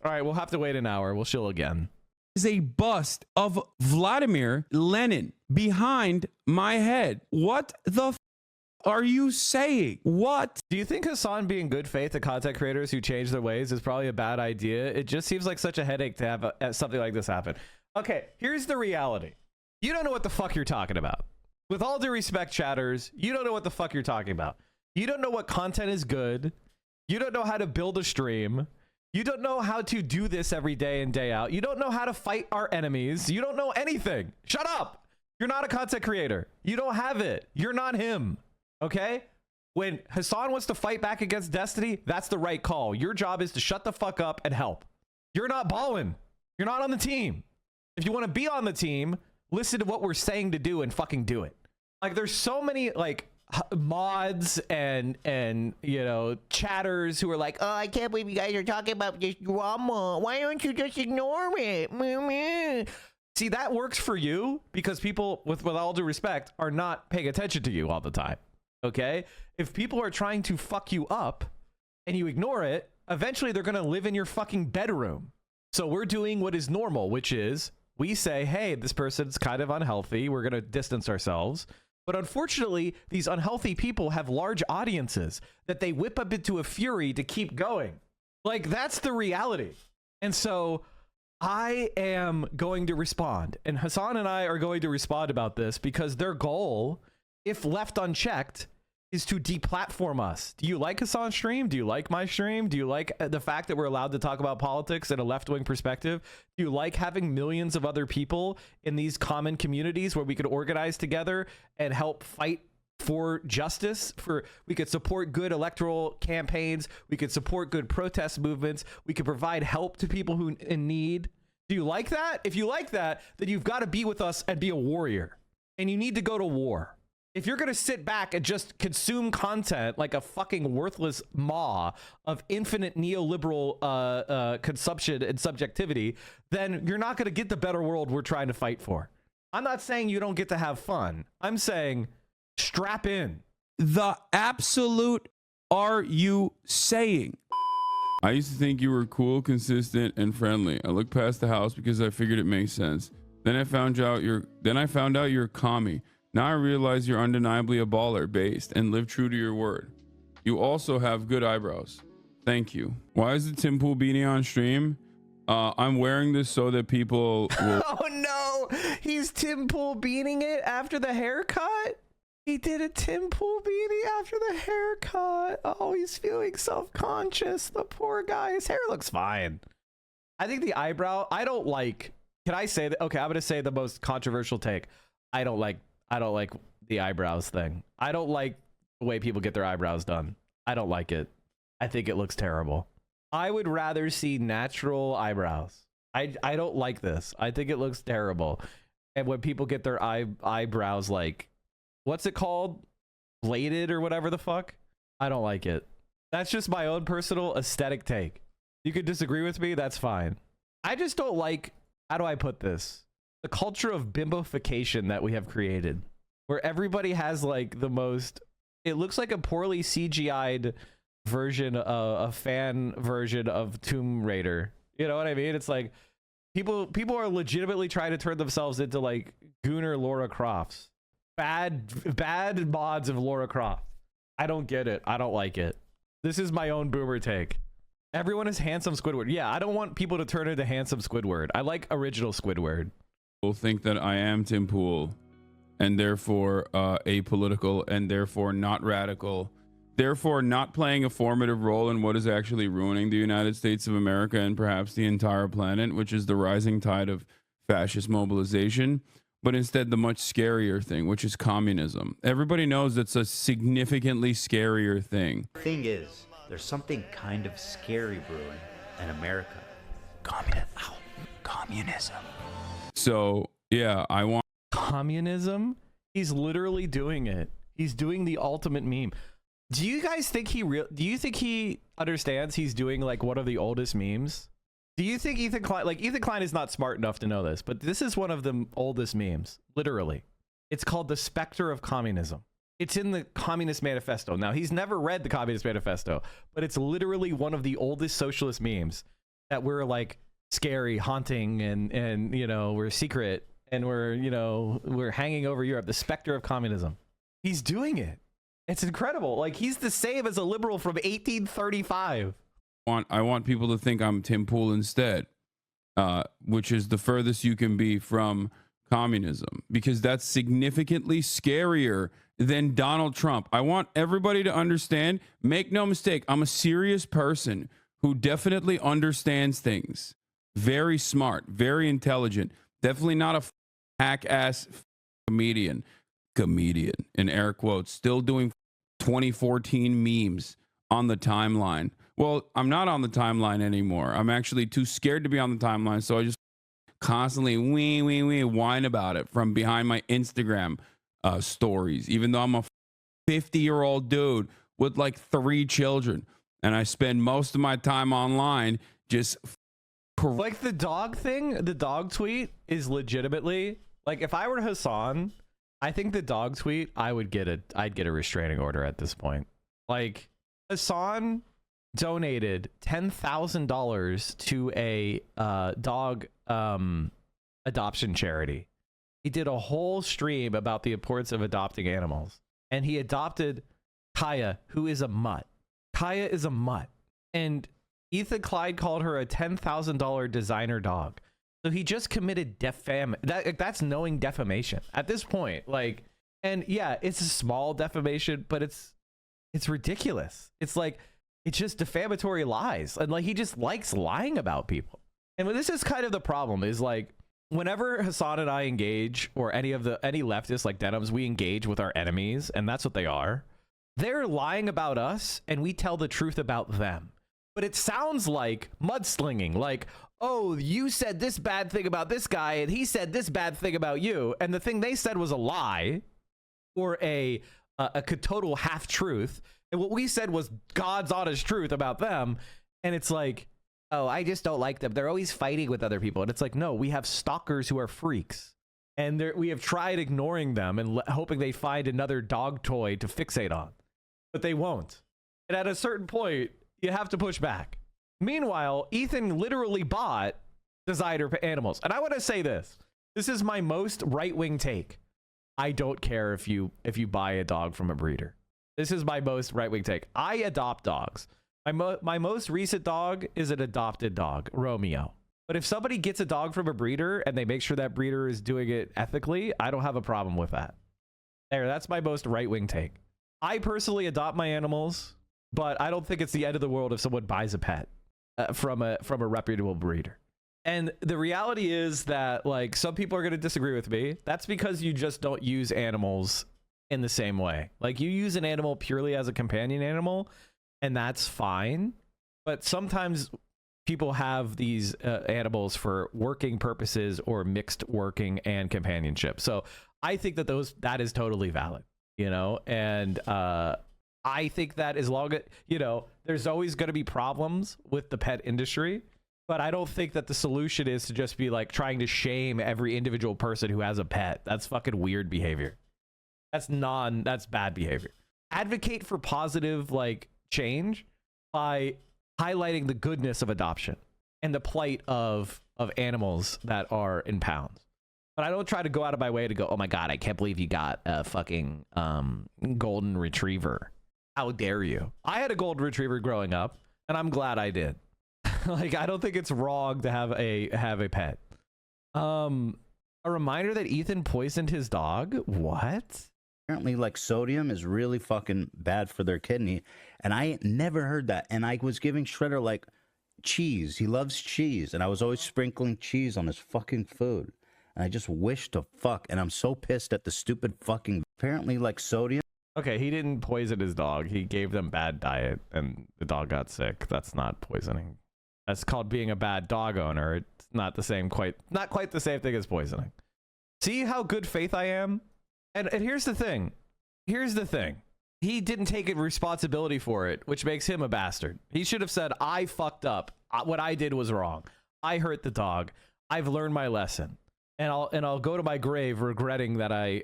All right, we'll have to wait an hour. We'll chill again. Is a bust of Vladimir Lenin behind my head. What the f are you saying? What? Do you think Hasan being good faith to content creators who change their ways is probably a bad idea? It just seems like such a headache to have something like this happen. Okay, here's the reality. You don't know what the fuck you're talking about. With all due respect, chatters, you don't know what the fuck you're talking about. You don't know what content is good. You don't know how to build a stream. You don't know how to do this every day and day out. You don't know how to fight our enemies. You don't know anything. Shut up. You're not a content creator. You don't have it. You're not him. Okay? When Hasan wants to fight back against Destiny, that's the right call. Your job is to shut the fuck up and help. You're not balling. You're not on the team. If you want to be on the team, listen to what we're saying to do and fucking do it. Like, there's so many, like, mods and chatters who are like, oh, I can't believe you guys are talking about this drama. Why don't you just ignore it? See, that works for you because people, with all due respect, are not paying attention to you all the time. Okay? If people are trying to fuck you up and you ignore it, eventually they're going to live in your fucking bedroom. So we're doing what is normal, which is we say, hey, this person's kind of unhealthy. We're going to distance ourselves. But unfortunately, these unhealthy people have large audiences that they whip up into a fury to keep going. Like, that's the reality. And so I am going to respond. And Hasan and I are going to respond about this because their goal, if left unchecked, is to deplatform us. Do you like Hasan's stream? Do you like my stream? Do you like the fact that we're allowed to talk about politics in a left-wing perspective? Do you like having millions of other people in these common communities where we could organize together and help fight for justice? We could support good electoral campaigns. We could support good protest movements. We could provide help to people who in need. Do you like that? If you like that, then you've got to be with us and be a warrior. And you need to go to war. If you're going to sit back and just consume content like a fucking worthless maw of infinite neoliberal consumption and subjectivity, then you're not going to get the better world we're trying to fight for. I'm not saying you don't get to have fun. I'm saying strap in. The absolute are you saying? I used to think you were cool, consistent, and friendly. I looked past the house because I figured it made sense. Then I found out you're a commie. Now I realize you're undeniably a baller, based, and live true to your word. You also have good eyebrows. Thank you. Why is the Tim Pool beanie on stream? I'm wearing this so that people will... Oh no! He's Tim Pool beaning it after the haircut? He did a Tim Pool beanie after the haircut. Oh, he's feeling self-conscious. The poor guy. His hair looks fine. I think the eyebrow, I don't like... Can I say that? Okay, I'm going to say the most controversial take. I don't like the eyebrows thing. I don't like the way people get their eyebrows done. I don't like it. I think it looks terrible. I would rather see natural eyebrows. I don't like this. I think it looks terrible. And when people get their eyebrows, like, what's it called? Bladed or whatever the fuck? I don't like it. That's just my own personal aesthetic take. You could disagree with me. That's fine. I just don't like, how do I put this? The culture of bimbofication that we have created, where everybody has like the most, it looks like a poorly CGI'd version, a fan version of Tomb Raider. You know what I mean? It's like people are legitimately trying to turn themselves into like Gooner Lara Crofts. Bad mods of Lara Croft. I don't get it. I don't like it. This is my own boomer take. Everyone is handsome Squidward. Yeah, I don't want people to turn into handsome Squidward. I like original Squidward. People think that I am Tim Pool, and therefore apolitical, and therefore not radical, therefore not playing a formative role in what is actually ruining the United States of America and perhaps the entire planet, which is the rising tide of fascist mobilization, but instead the much scarier thing, which is communism. Everybody knows that's a significantly scarier thing. Thing is, there's something kind of scary brewing in America. Communism. So, yeah, I want communism. He's literally doing it. He's doing the ultimate meme. Do you guys think do you think he understands he's doing like one of the oldest memes? Do you think Ethan Klein is not smart enough to know this, but this is one of the oldest memes, literally. It's called The Specter of Communism. It's in the Communist Manifesto. Now, he's never read the Communist Manifesto, but it's literally one of the oldest socialist memes that we're like scary, haunting, and you know, we're secret, and we're, you know, we're hanging over Europe. The Specter of Communism. He's doing it. It's incredible. Like, he's the same as a liberal from 1835. I want people to think I'm Tim Pool instead, which is the furthest you can be from communism, because that's significantly scarier than Donald Trump. I want everybody to understand, make no mistake, I'm a serious person who definitely understands things. Very smart, very intelligent, definitely not a hack-ass comedian in air quotes, still doing 2014 memes on the timeline. Well, I'm not on the timeline anymore. I'm actually too scared to be on the timeline, so I just constantly whine about it from behind my Instagram stories, even though I'm a 50-year-old dude with like 3 children, and I spend most of my time online just like the dog thing. The dog tweet is legitimately like, if I were Hasan, I think the dog tweet, I'd get a restraining order at this point. Like, Hasan donated $10,000 to a dog adoption charity. He did a whole stream about the importance of adopting animals, and he adopted Kaya, who is a mutt. Kaya is a mutt, and Ethan Klein called her a $10,000 designer dog. So he just committed that's knowing defamation at this point. Like, and yeah, it's a small defamation, but it's ridiculous. It's like, it's just defamatory lies, and like, he just likes lying about people. And this is kind of the problem, is like, whenever Hasan and I engage, or any leftists like Denims, we engage with our enemies, and that's what they are. They're lying about us, and we tell the truth about them. But it sounds like mudslinging, like, oh, you said this bad thing about this guy, and he said this bad thing about you, and the thing they said was a lie, or a total half truth, and what we said was God's honest truth about them. And it's like, oh, I just don't like them. They're always fighting with other people. And it's like, no, we have stalkers who are freaks, and we have tried ignoring them and hoping they find another dog toy to fixate on, but they won't. And at a certain point, you have to push back. Meanwhile, Ethan literally bought designer animals. And I want to say this. This is my most right-wing take. I don't care if you buy a dog from a breeder. This is my most right-wing take. I adopt dogs. My most recent dog is an adopted dog, Romeo. But if somebody gets a dog from a breeder and they make sure that breeder is doing it ethically, I don't have a problem with that. That's my most right-wing take. I personally adopt my animals, but I don't think it's the end of the world if someone buys a pet from a reputable breeder. And the reality is that, like, some people are going to disagree with me. That's because you just don't use animals in the same way. Like, you use an animal purely as a companion animal, and that's fine. But sometimes people have these animals for working purposes or mixed working and companionship. So I think that that is totally valid, you know? And I think that as long as, you know, there's always going to be problems with the pet industry, but I don't think that the solution is to just be like trying to shame every individual person who has a pet. That's fucking weird behavior. That's bad behavior. Advocate for positive, like, change by highlighting the goodness of adoption and the plight of animals that are in pounds. But I don't try to go out of my way to go, oh my God, I can't believe you got a fucking golden retriever. How dare you? I had a golden retriever growing up, and I'm glad I did. Like, I don't think it's wrong to have a pet. A reminder that Ethan poisoned his dog? What? Apparently, like, sodium is really fucking bad for their kidney. And I never heard that. And I was giving Shredder, like, cheese. He loves cheese. And I was always sprinkling cheese on his fucking food. And I just wish to fuck. And I'm so pissed at the stupid fucking... Apparently, like, sodium... Okay, he didn't poison his dog. He gave them bad diet, and the dog got sick. That's not poisoning. That's called being a bad dog owner. It's not the same not quite the same thing as poisoning. See how good faith I am? And here's the thing. Here's the thing. He didn't take responsibility for it, which makes him a bastard. He should have said, I fucked up. What I did was wrong. I hurt the dog. I've learned my lesson. And I'll go to my grave regretting that I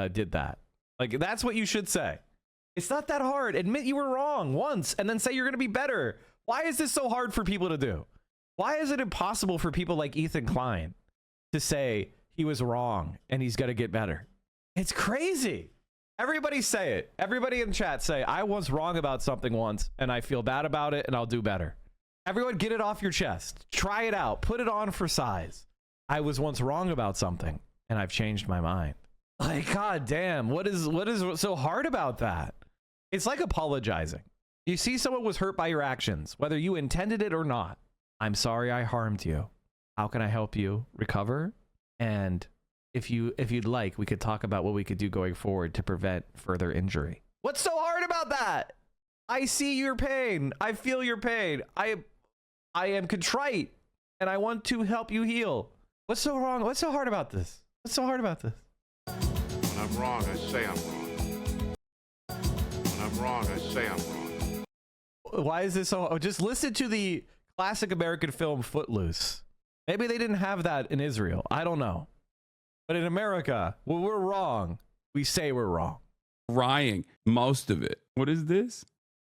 did that. Like, that's what you should say. It's not that hard. Admit you were wrong once and then say you're going to be better. Why is this so hard for people to do? Why is it impossible for people like Ethan Klein to say he was wrong and he's got to get better? It's crazy. Everybody say it. Everybody in chat say, I was wrong about something once and I feel bad about it and I'll do better. Everyone get it off your chest. Try it out. Put it on for size. I was once wrong about something and I've changed my mind. Like, god damn, what is so hard about that? It's like apologizing. You see someone was hurt by your actions, whether you intended it or not. I'm sorry I harmed you. How can I help you recover? And if you'd like, we could talk about what we could do going forward to prevent further injury. What's so hard about that? I see your pain. I feel your pain. I am contrite and I want to help you heal. What's so wrong? What's so hard about this? What's so hard about this? When I'm wrong, I say I'm wrong. When I'm wrong, I say I'm wrong. Why is this so? Just listen to the classic American film Footloose. Maybe they didn't have that in Israel. I don't know. But in America, when we're wrong, we say we're wrong. Crying, most of it. What is this?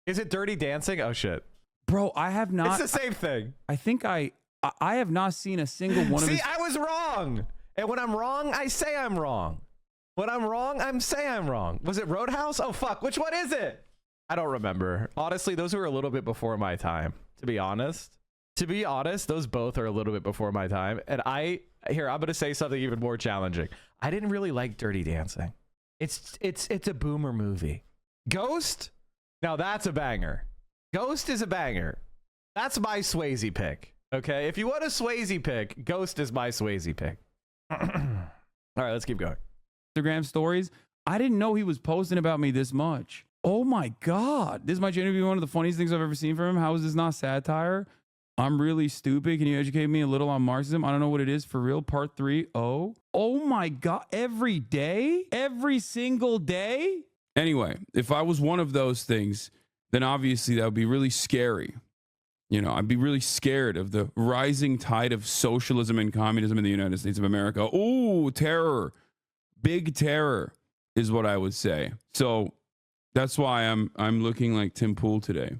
Is it Dirty Dancing? Oh shit, bro! I have not. It's the same thing. I think I have not seen a single one of. See, I was wrong, and when I'm wrong, I say I'm wrong. When I'm wrong, I'm say I'm wrong. Was it Roadhouse? Oh fuck, which one is it? I don't remember. Honestly, those were a little bit before my time. To be honest, those both are a little bit before my time. And I'm gonna say something even more challenging. I didn't really like Dirty Dancing. It's a boomer movie. Ghost? Now that's a banger. Ghost is a banger. That's my Swayze pick. Okay, if you want a Swayze pick, Ghost is my Swayze pick. All right, let's keep going. Instagram stories. I didn't know he was posting about me this much. Oh my God. This might genuinely be one of the funniest things I've ever seen from him. How is this not satire? I'm really stupid. Can you educate me a little on Marxism? I don't know what it is for real. Part 3. Oh my God. Every day? Every single day? Anyway, if I was one of those things, then obviously that would be really scary. You know, I'd be really scared of the rising tide of socialism and communism in the United States of America. Oh, terror. Big terror is what I would say. So that's why I'm looking like Tim Pool today,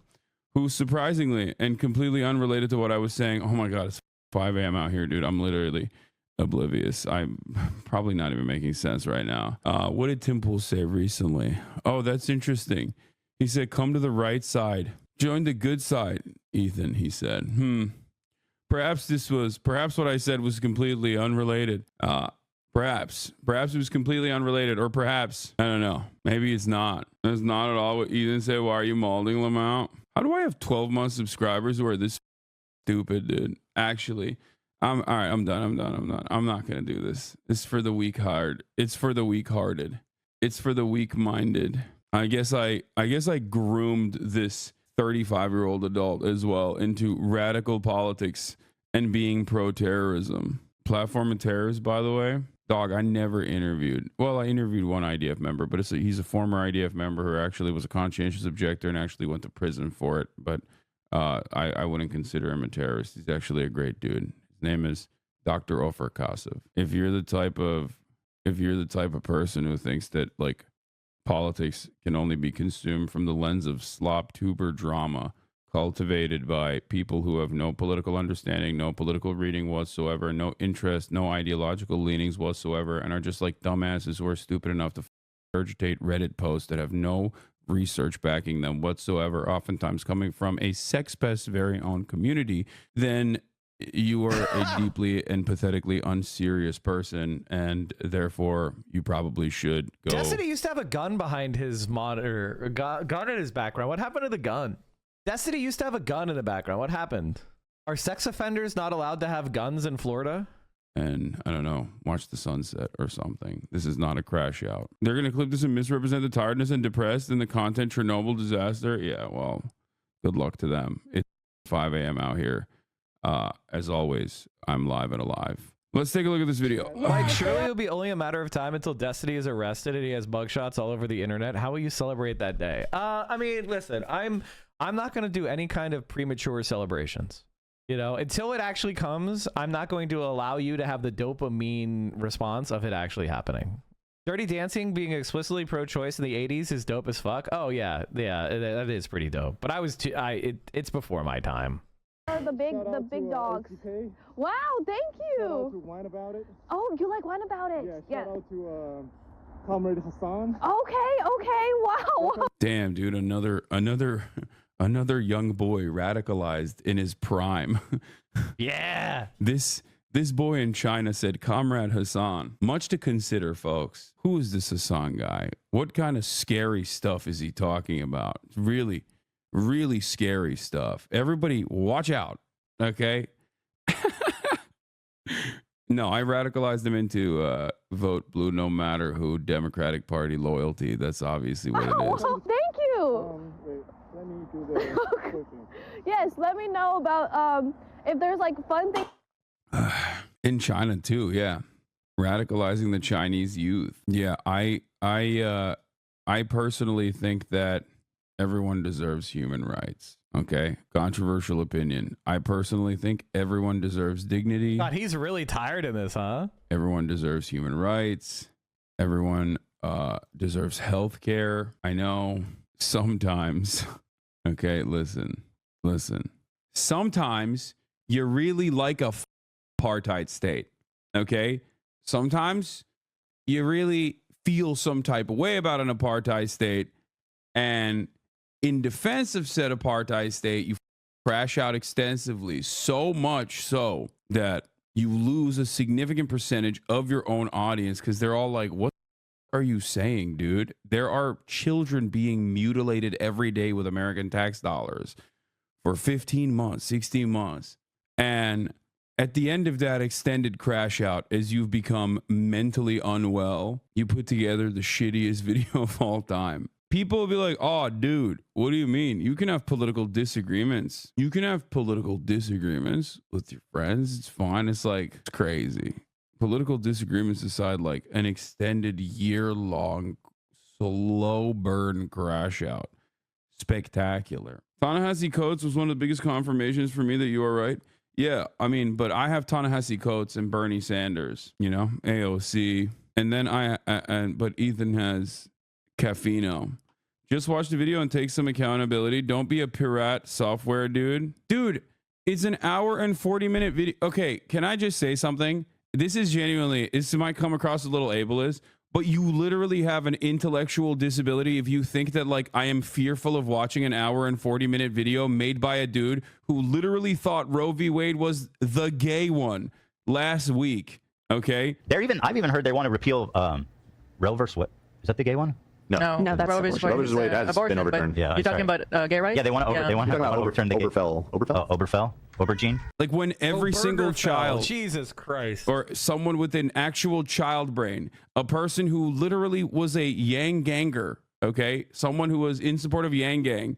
who surprisingly and completely unrelated to what I was saying. Oh my God, it's 5 a.m. out here, dude. I'm literally oblivious. I'm probably not even making sense right now. What did Tim Pool say recently? Oh, that's interesting. He said, come to the right side. Join the good side, Ethan, he said. Perhaps what I said was completely unrelated. Perhaps it was completely unrelated, or perhaps, I don't know. Maybe it's not. That's not at all what Ethan said. Why are you molding them out? How do I have 12 month subscribers who are this stupid, dude? Actually, all right, I'm done. I'm not going to do this. It's for the weak-hearted. It's for the weak-hearted. It's for the weak-minded. I guess I groomed this 35-year-old adult as well into radical politics and being pro-terrorism. Platform of terrorists, by the way. Dog, I never interviewed. Well, I interviewed one IDF member, but he's a former IDF member who actually was a conscientious objector and actually went to prison for it. But I wouldn't consider him a terrorist. He's actually a great dude. His name is Dr. Ofer Kasov. If you're the type of person who thinks that like politics can only be consumed from the lens of slop tuber drama, cultivated by people who have no political understanding, no political reading whatsoever, no interest, no ideological leanings whatsoever, and are just like dumbasses who are stupid enough to regurgitate Reddit posts that have no research backing them whatsoever, oftentimes coming from a sex pest very own community, then you are a deeply and pathetically unserious person, and therefore you probably should go. Destiny used to have a gun behind his monitor, a gun in his background. What happened to the gun? Destiny used to have a gun in the background. What happened? Are sex offenders not allowed to have guns in Florida? And I don't know, watch the sunset or something. This is not a crash out. They're going to clip this and misrepresent the tiredness and depressed in the content Chernobyl disaster. Yeah, well, good luck to them. It's 5 a.m. out here. As always, I'm live and alive. Let's take a look at this video. Like, surely it'll be only a matter of time until Destiny is arrested and he has mugshots all over the internet. How will you celebrate that day? I mean, listen, I'm not going to do any kind of premature celebrations. You know, until it actually comes, I'm not going to allow you to have the dopamine response of it actually happening. Dirty Dancing being explicitly pro-choice in the 80s is dope as fuck. Oh yeah, that is pretty dope. But it's before my time. The big dogs. Wow, thank you. Shout out to Wine About It. Oh, you like Wine About It? Yeah, shout out to Comrade Hasan. Okay, wow. Damn, dude, another young boy radicalized in his prime. Yeah. This boy in China said, Comrade Hasan. Much to consider, folks. Who is this Hasan guy? What kind of scary stuff is he talking about? Really, really scary stuff. Everybody watch out, okay? No, I radicalized him into vote blue no matter who, Democratic Party loyalty. That's obviously what it is. Oh, thank you. Wait, let me do the pushing. Yes, let me know about if there's like fun things. In China too, yeah. Radicalizing the Chinese youth. Yeah, I personally think that everyone deserves human rights. Okay, controversial opinion. I personally think everyone deserves dignity. God, he's really tired in this, huh? Everyone deserves human rights. Everyone deserves health care. I know sometimes, okay, listen. Sometimes you really like a apartheid state, okay? Sometimes you really feel some type of way about an apartheid state, and in defense of said apartheid state, you crash out extensively, so much so that you lose a significant percentage of your own audience because they're all like, what are you saying, dude? There are children being mutilated every day with American tax dollars for 15 months, 16 months. And at the end of that extended crash out, as you've become mentally unwell, you put together the shittiest video of all time. People will be like, oh, dude, what do you mean? You can have political disagreements. You can have political disagreements with your friends. It's fine. It's like, it's crazy. Political disagreements aside, like an extended year-long slow burn crash out. Spectacular. Ta-Nehisi Coates was one of the biggest confirmations for me that you are right. Yeah, I mean, but I have Ta-Nehisi Coates and Bernie Sanders, you know, AOC. And then but Ethan has Caffino. Just watch the video and take some accountability. Don't be a pirate software dude. Dude, it's an hour and 40-minute video. Okay, can I just say something? This is genuinely, this might come across a little ableist, but you literally have an intellectual disability if you think that, like, I am fearful of watching an hour and 40-minute video made by a dude who literally thought Roe v. Wade was the gay one last week. Okay? I've even heard they want to repeal Roe versus what? Is that the gay one? No, that's Roe versus Wade has been overturned. Yeah, you're talking about gay rights? Yeah, they want to overturn the Oberfell? Like when every single child, Jesus Christ, or someone with an actual child brain, a person who literally was a Yang Ganger, okay, someone who was in support of Yang Gang,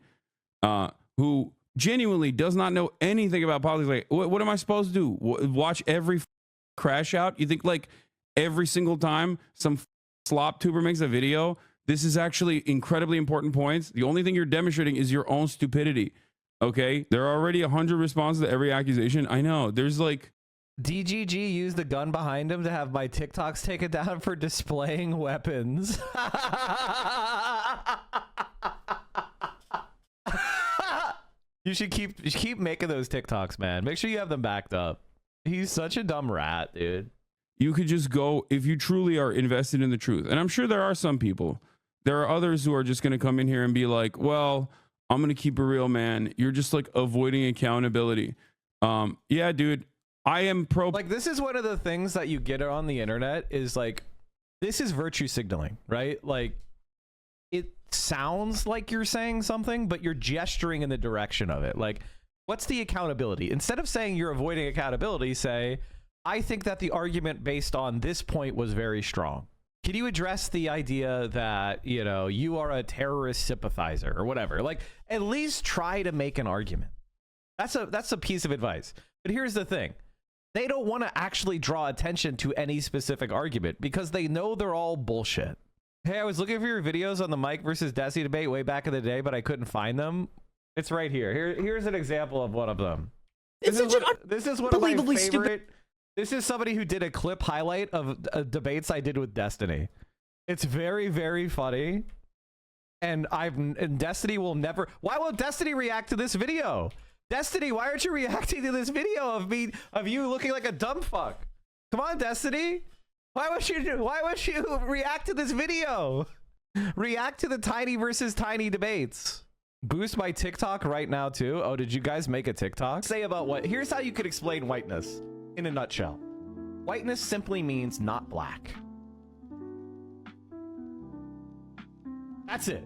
who genuinely does not know anything about politics. Like, what am I supposed to do? Watch every crash out? You think like every single time some slop tuber makes a video? This is actually incredibly important points. The only thing you're demonstrating is your own stupidity. Okay? There are already 100 responses to every accusation. I know. There's like... DGG used the gun behind him to have my TikToks taken down for displaying weapons. You should keep making those TikToks, man. Make sure you have them backed up. He's such a dumb rat, dude. You could just go, if you truly are invested in the truth. And I'm sure there are some people there are others who are just going to come in here and be like, well, I'm going to keep it real, man. You're just like avoiding accountability. Yeah, dude, I am pro. Like, this is one of the things that you get on the internet is like, this is virtue signaling, right? Like, it sounds like you're saying something, but you're gesturing in the direction of it. Like, what's the accountability? Instead of saying you're avoiding accountability, say, I think that the argument based on this point was very strong. Can you address the idea that, you know, you are a terrorist sympathizer or whatever? Like, at least try to make an argument. That's a piece of advice. But here's the thing. They don't want to actually draw attention to any specific argument because they know they're all bullshit. Hey, I was looking for your videos on the Mike versus Desi debate way back in the day, but I couldn't find them. It's right here. Here's an example of one of them. This is one of my favorite. Stupid. This is somebody who did a clip highlight of debates I did with Destiny. It's very, very funny. And Destiny will never. Why won't Destiny react to this video? Destiny, why aren't you reacting to this video of you looking like a dumb fuck? Come on, Destiny. Why would you react to this video? React to the tiny versus tiny debates. Boost my TikTok right now too. Oh, did you guys make a TikTok? Say about what? Here's how you could explain whiteness in a nutshell. Whiteness simply means not black. That's it.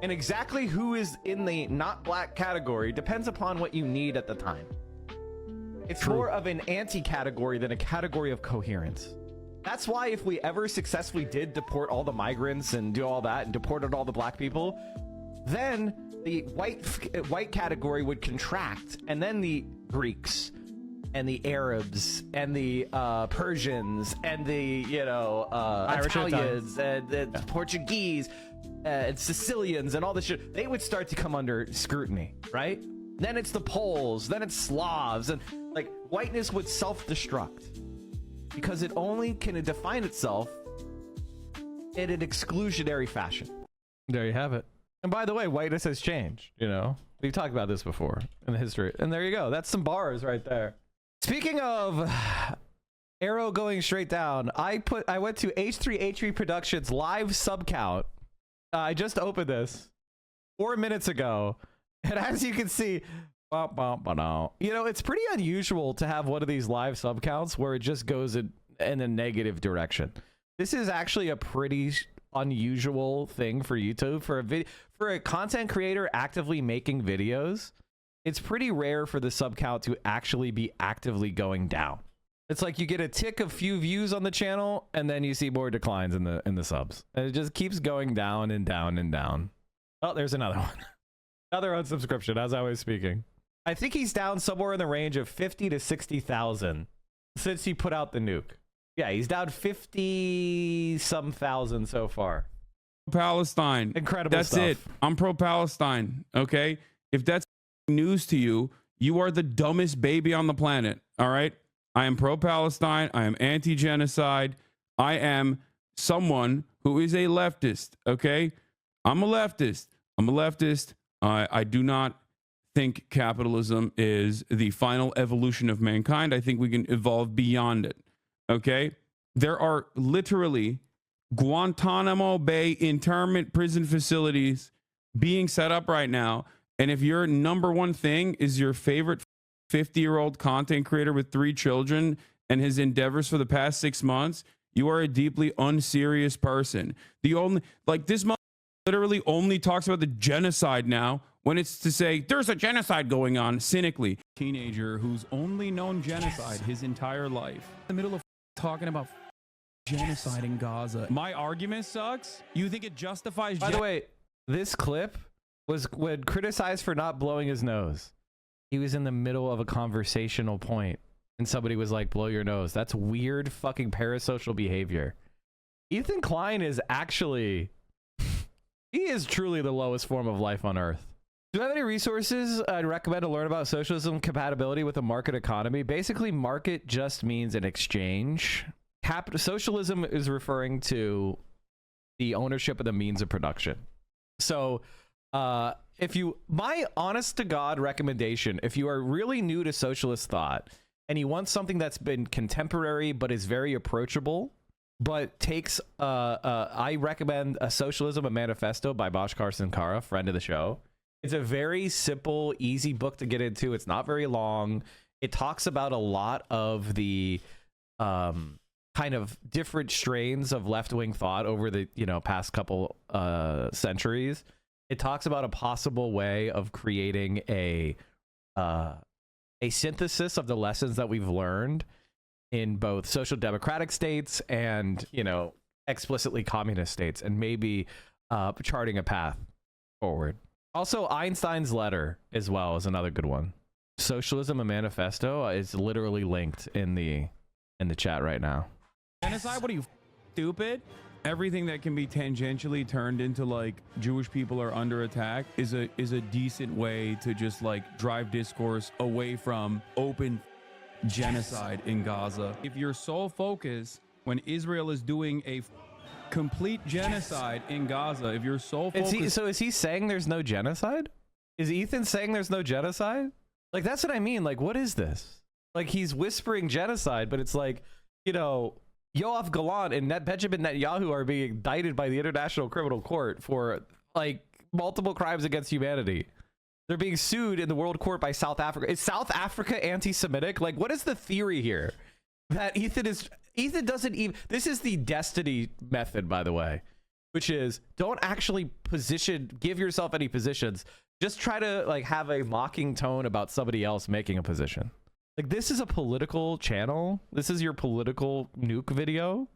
And exactly who is in the not black category depends upon what you need at the time. It's more of an anti-category than a category of coherence. That's why if we ever successfully did deport all the migrants and do all that and deported all the black people, then the white category would contract, and then the Greeks and the Arabs and the Persians and the Italians and the Portuguese and Sicilians and all this shit, they would start to come under scrutiny, right? Then it's the Poles, then it's Slavs, and like whiteness would self-destruct because it only can define itself in an exclusionary fashion. There you have it. And by the way, whiteness has changed, you know? We've talked about this before in the history. And there you go. That's some bars right there. Speaking of arrow going straight down, I went to H3H3 Productions live sub count. I just opened this 4 minutes ago. And as you can see, you know, it's pretty unusual to have one of these live sub counts where it just goes in a negative direction. This is actually a pretty unusual thing for YouTube. For a content creator actively making videos, it's pretty rare for the sub count to actually be actively going down. It's like you get a tick of few views on the channel and then you see more declines in the subs. And it just keeps going down and down and down. Oh, there's another one. Another unsubscription as I was speaking. I think he's down somewhere in the range of 50 to 60,000 since he put out the nuke. Yeah, he's down 50-some thousand so far. Palestine. Incredible That's stuff. it. I'm pro-Palestine, okay? If that's news to you, you are the dumbest baby on the planet, all right? I am pro-Palestine. I am anti-genocide. I am someone who is a leftist, okay? I'm a leftist. I do not think capitalism is the final evolution of mankind. I think we can evolve beyond it, okay? There are literally Guantanamo Bay internment prison facilities being set up right now. And if your number one thing is your favorite 50-year-old content creator with 3 children and his endeavors for the past 6 months, you are a deeply unserious person. This literally only talks about the genocide now when it's to say there's a genocide going on cynically. Teenager who's only known genocide his entire life. In the middle of talking about genocide in Gaza. My argument sucks? You think it justifies? By the way, this clip was when criticized for not blowing his nose. He was in the middle of a conversational point and somebody was like, blow your nose. That's weird fucking parasocial behavior. Ethan Klein is actually, he is truly the lowest form of life on earth. Do you have any resources I'd recommend to learn about socialism compatibility with a market economy? Basically, market just means an exchange. Socialism is referring to the ownership of the means of production. So, my honest to God recommendation, if you are really new to socialist thought and you want something that's been contemporary but is very approachable, but takes I recommend A Socialism, a Manifesto by Bhaskar Sankara, friend of the show. It's a very simple, easy book to get into. It's not very long. It talks about a lot of the kind of different strains of left-wing thought over the past couple centuries. It talks about a possible way of creating a synthesis of the lessons that we've learned in both social democratic states and explicitly communist states, and maybe charting a path forward. Also, Einstein's letter as well is another good one. Socialism, a Manifesto is literally linked in the chat right now. Genocide? What are you, stupid? Everything that can be tangentially turned into like Jewish people are under attack is a decent way to just like drive discourse away from open genocide in Gaza. If your sole focus when Israel is doing a complete genocide in Gaza, if your sole focus... Is he saying there's no genocide? Is Ethan saying there's no genocide? Like, that's what I mean. Like, what is this? Like, he's whispering genocide, but it's like, Yoav Gallant and Benjamin Netanyahu are being indicted by the International Criminal Court for like multiple crimes against humanity. They're being sued in the World Court by South Africa. Is South Africa anti-Semitic? Like, what is the theory here? That Ethan doesn't even... This is the destiny method, by the way, which is don't actually give yourself any positions. Just try to like have a mocking tone about somebody else making a position. Like, this is a political channel. This is your political nuke video.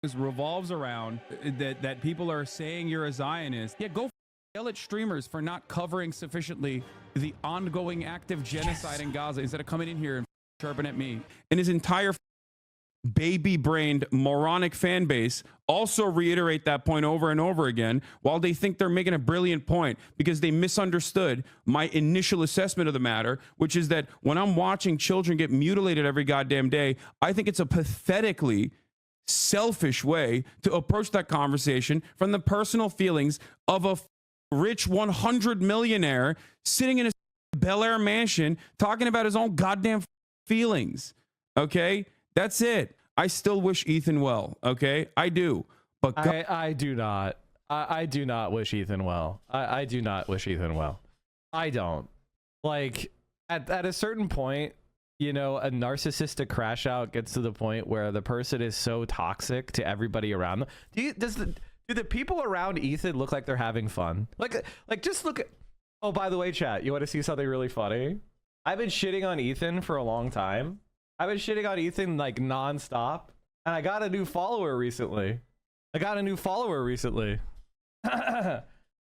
This revolves around that people are saying you're a Zionist. Yeah, go yell at streamers for not covering sufficiently the ongoing active genocide in Gaza instead of coming in here and chirping at me. And his entire baby-brained moronic fan base also reiterate that point over and over again while they think they're making a brilliant point because they misunderstood my initial assessment of the matter, which is that when I'm watching children get mutilated every goddamn day, I think it's a pathetically selfish way to approach that conversation from the personal feelings of a rich 100 millionaire sitting in a Bel Air mansion talking about his own goddamn feelings. Okay? That's it. I still wish Ethan well. Okay, I do. But I do not. I do not wish Ethan well. I do not wish Ethan well. I don't. Like at a certain point, a narcissistic crash out gets to the point where the person is so toxic to everybody around them. Do the people around Ethan look like they're having fun? Like just look at. Oh, by the way, chat. You want to see something really funny? I've been shitting on Ethan for a long time. I've been shitting on Ethan like nonstop, and I got a new follower recently.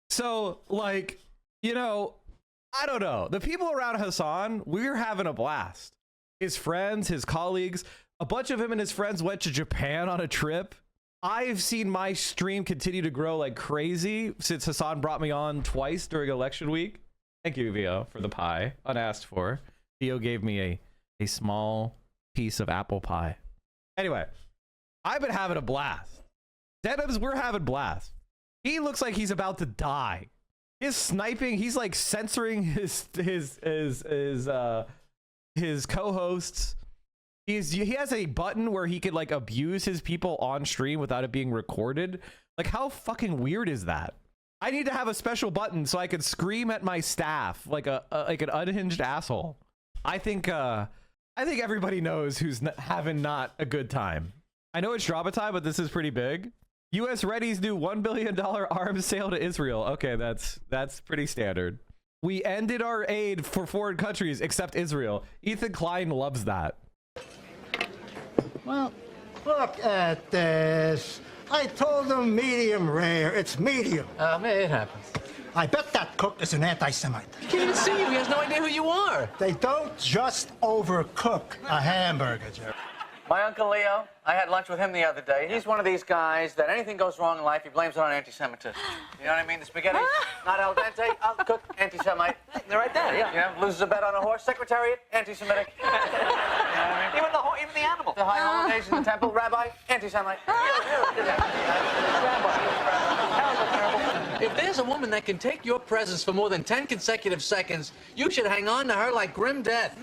So like, I don't know. The people around Hasan, we're having a blast. His friends, his colleagues, a bunch of him and his friends went to Japan on a trip. I've seen my stream continue to grow like crazy since Hasan brought me on twice during election week. Thank you, Vio, for the pie, unasked for. Vio gave me a small piece of apple pie. Anyway, I've been having a blast. Denims, we're having blast. He looks like he's about to die. His sniping, he's like censoring his co-hosts. He has a button where he could like abuse his people on stream without it being recorded. Like, how fucking weird is that? I need to have a special button so I could scream at my staff like an unhinged asshole. I think everybody knows who's having not a good time. I know it's drama time, but this is pretty big. U.S. Ready's new $1 billion arms sale to Israel. Okay, that's pretty standard. We ended our aid for foreign countries except Israel. Ethan Klein loves that. Well, look at this. I told them medium rare. It's medium. It happens. I bet that cook is an anti-Semite. He can't even see you. He has no idea who you are. They don't just overcook a hamburger, Jerry. My Uncle Leo, I had lunch with him the other day. He's one of these guys that anything goes wrong in life, he blames it on anti-Semitism. You know what I mean? The spaghetti, not al dente, cooked, anti-Semite. They're right there, yeah. You know, loses a bet on a horse, Secretariat, anti-Semitic. You know what I mean? Even the animal. The high holidays in the temple, rabbi, anti-Semite. If there's a woman that can take your presence for more than 10 consecutive seconds, you should hang on to her like grim death,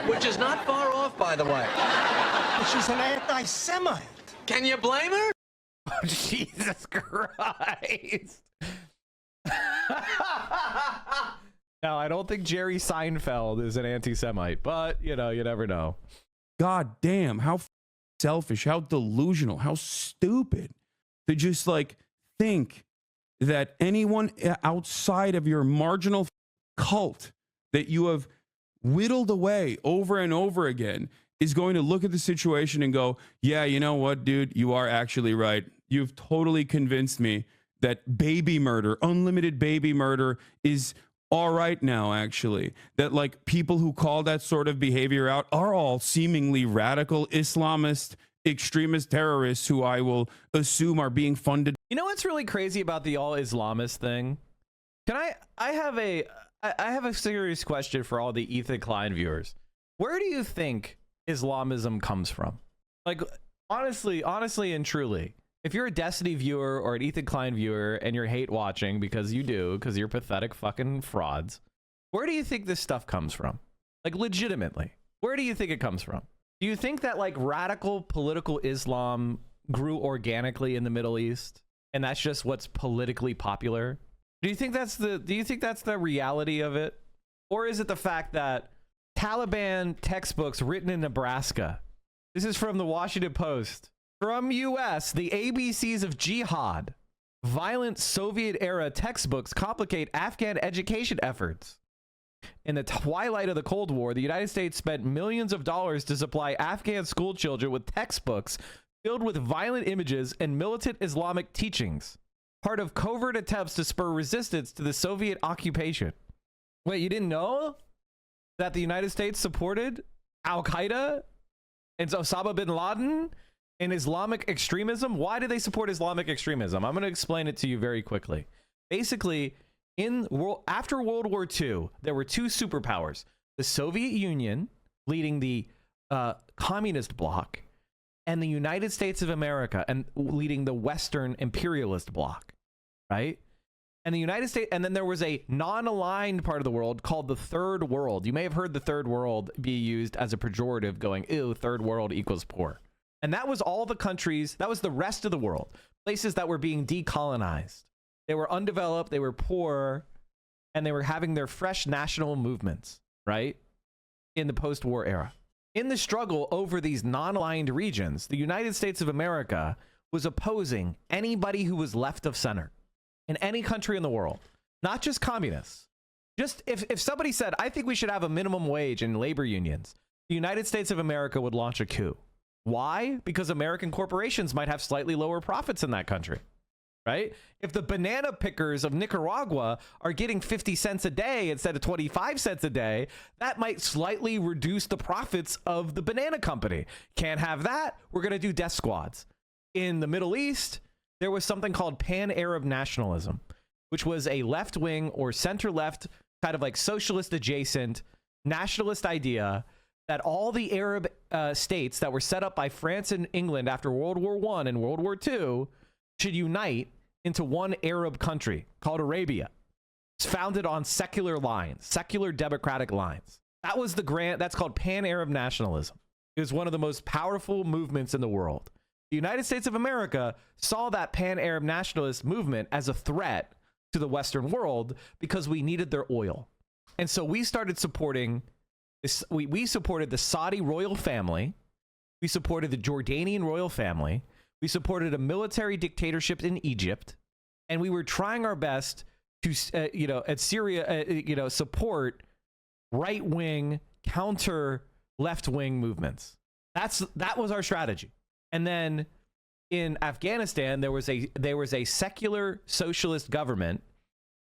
which is not far off, by the way. She's an anti-Semite. Can you blame her? Oh, Jesus Christ. Now, I don't think Jerry Seinfeld is an anti-Semite, but, you know, you never know. God damn, how selfish, how delusional, how stupid to just like think that anyone outside of your marginal cult that you have whittled away over and over again is going to look at the situation and go, yeah, you know what, dude, you are actually right. You've totally convinced me that baby murder, unlimited baby murder is all right now, actually. That like people who call that sort of behavior out are all seemingly radical Islamist extremist terrorists who I will assume are being funded. You know what's really crazy about the all Islamist thing? Can I have a serious question for all the Ethan Klein viewers. Where do you think Islamism comes from? Like, honestly and truly, if you're a Destiny viewer or an Ethan Klein viewer and you're hate watching because you do, because you're pathetic fucking frauds, where do you think this stuff comes from? Like, legitimately, where do you think it comes from? Do you think that like radical political Islam grew organically in the Middle East and that's just what's politically popular? Do you think that's the reality of it? Or is it the fact that Taliban textbooks written in Nebraska? This is from the Washington Post. From US, the ABCs of jihad. Violent Soviet-era textbooks complicate Afghan education efforts. In the twilight of the Cold War, the United States spent millions of dollars to supply Afghan school children with textbooks filled with violent images and militant Islamic teachings, part of covert attempts to spur resistance to the Soviet occupation. Wait, you didn't know that the United States supported Al-Qaeda and Osama bin Laden and Islamic extremism? Why did they support Islamic extremism? I'm going to explain it to you very quickly. Basically, after World War II, there were two superpowers: the Soviet Union, leading the communist bloc, and the United States of America, and leading the Western imperialist bloc, right? And the United States, and then there was a non-aligned part of the world called the Third World. You may have heard the Third World be used as a pejorative, going, ew, Third World equals poor. And that was all the countries, that was the rest of the world, places that were being decolonized. They were undeveloped, they were poor, and they were having their fresh national movements, right? In the post-war era. In the struggle over these non-aligned regions, the United States of America was opposing anybody who was left of center in any country in the world, not just communists. Just if somebody said, I think we should have a minimum wage in labor unions, the United States of America would launch a coup. Why? Because American corporations might have slightly lower profits in that country. Right? If the banana pickers of Nicaragua are getting 50 cents a day instead of 25 cents a day, that might slightly reduce the profits of the banana company. Can't have that. We're going to do death squads. In the Middle East, there was something called pan-Arab nationalism, which was a left-wing or center-left kind of like socialist adjacent nationalist idea that all the Arab states that were set up by France and England after World War I and World War II should unite into one Arab country called Arabia. It's founded on secular lines, secular democratic lines. That was that's called pan-Arab nationalism. It was one of the most powerful movements in the world. The United States of America saw that pan-Arab nationalist movement as a threat to the Western world because we needed their oil. And so we started supporting this. We supported the Saudi royal family. We supported the Jordanian royal family. We supported a military dictatorship in Egypt, and we were trying our best to, at Syria, support right-wing, counter left-wing movements. That was our strategy. And then in Afghanistan, there was a secular socialist government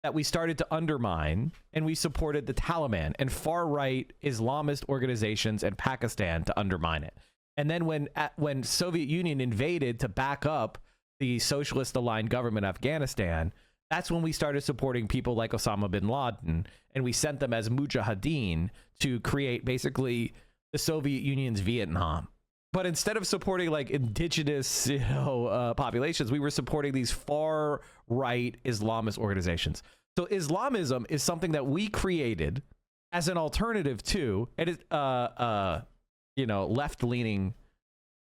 that we started to undermine, and we supported the Taliban and far-right Islamist organizations in Pakistan to undermine it. And then when Soviet Union invaded to back up the socialist-aligned government in Afghanistan, that's when we started supporting people like Osama bin Laden, and we sent them as mujahideen to create basically the Soviet Union's Vietnam. But instead of supporting like indigenous populations, we were supporting these far-right Islamist organizations. So Islamism is something that we created as an alternative to left-leaning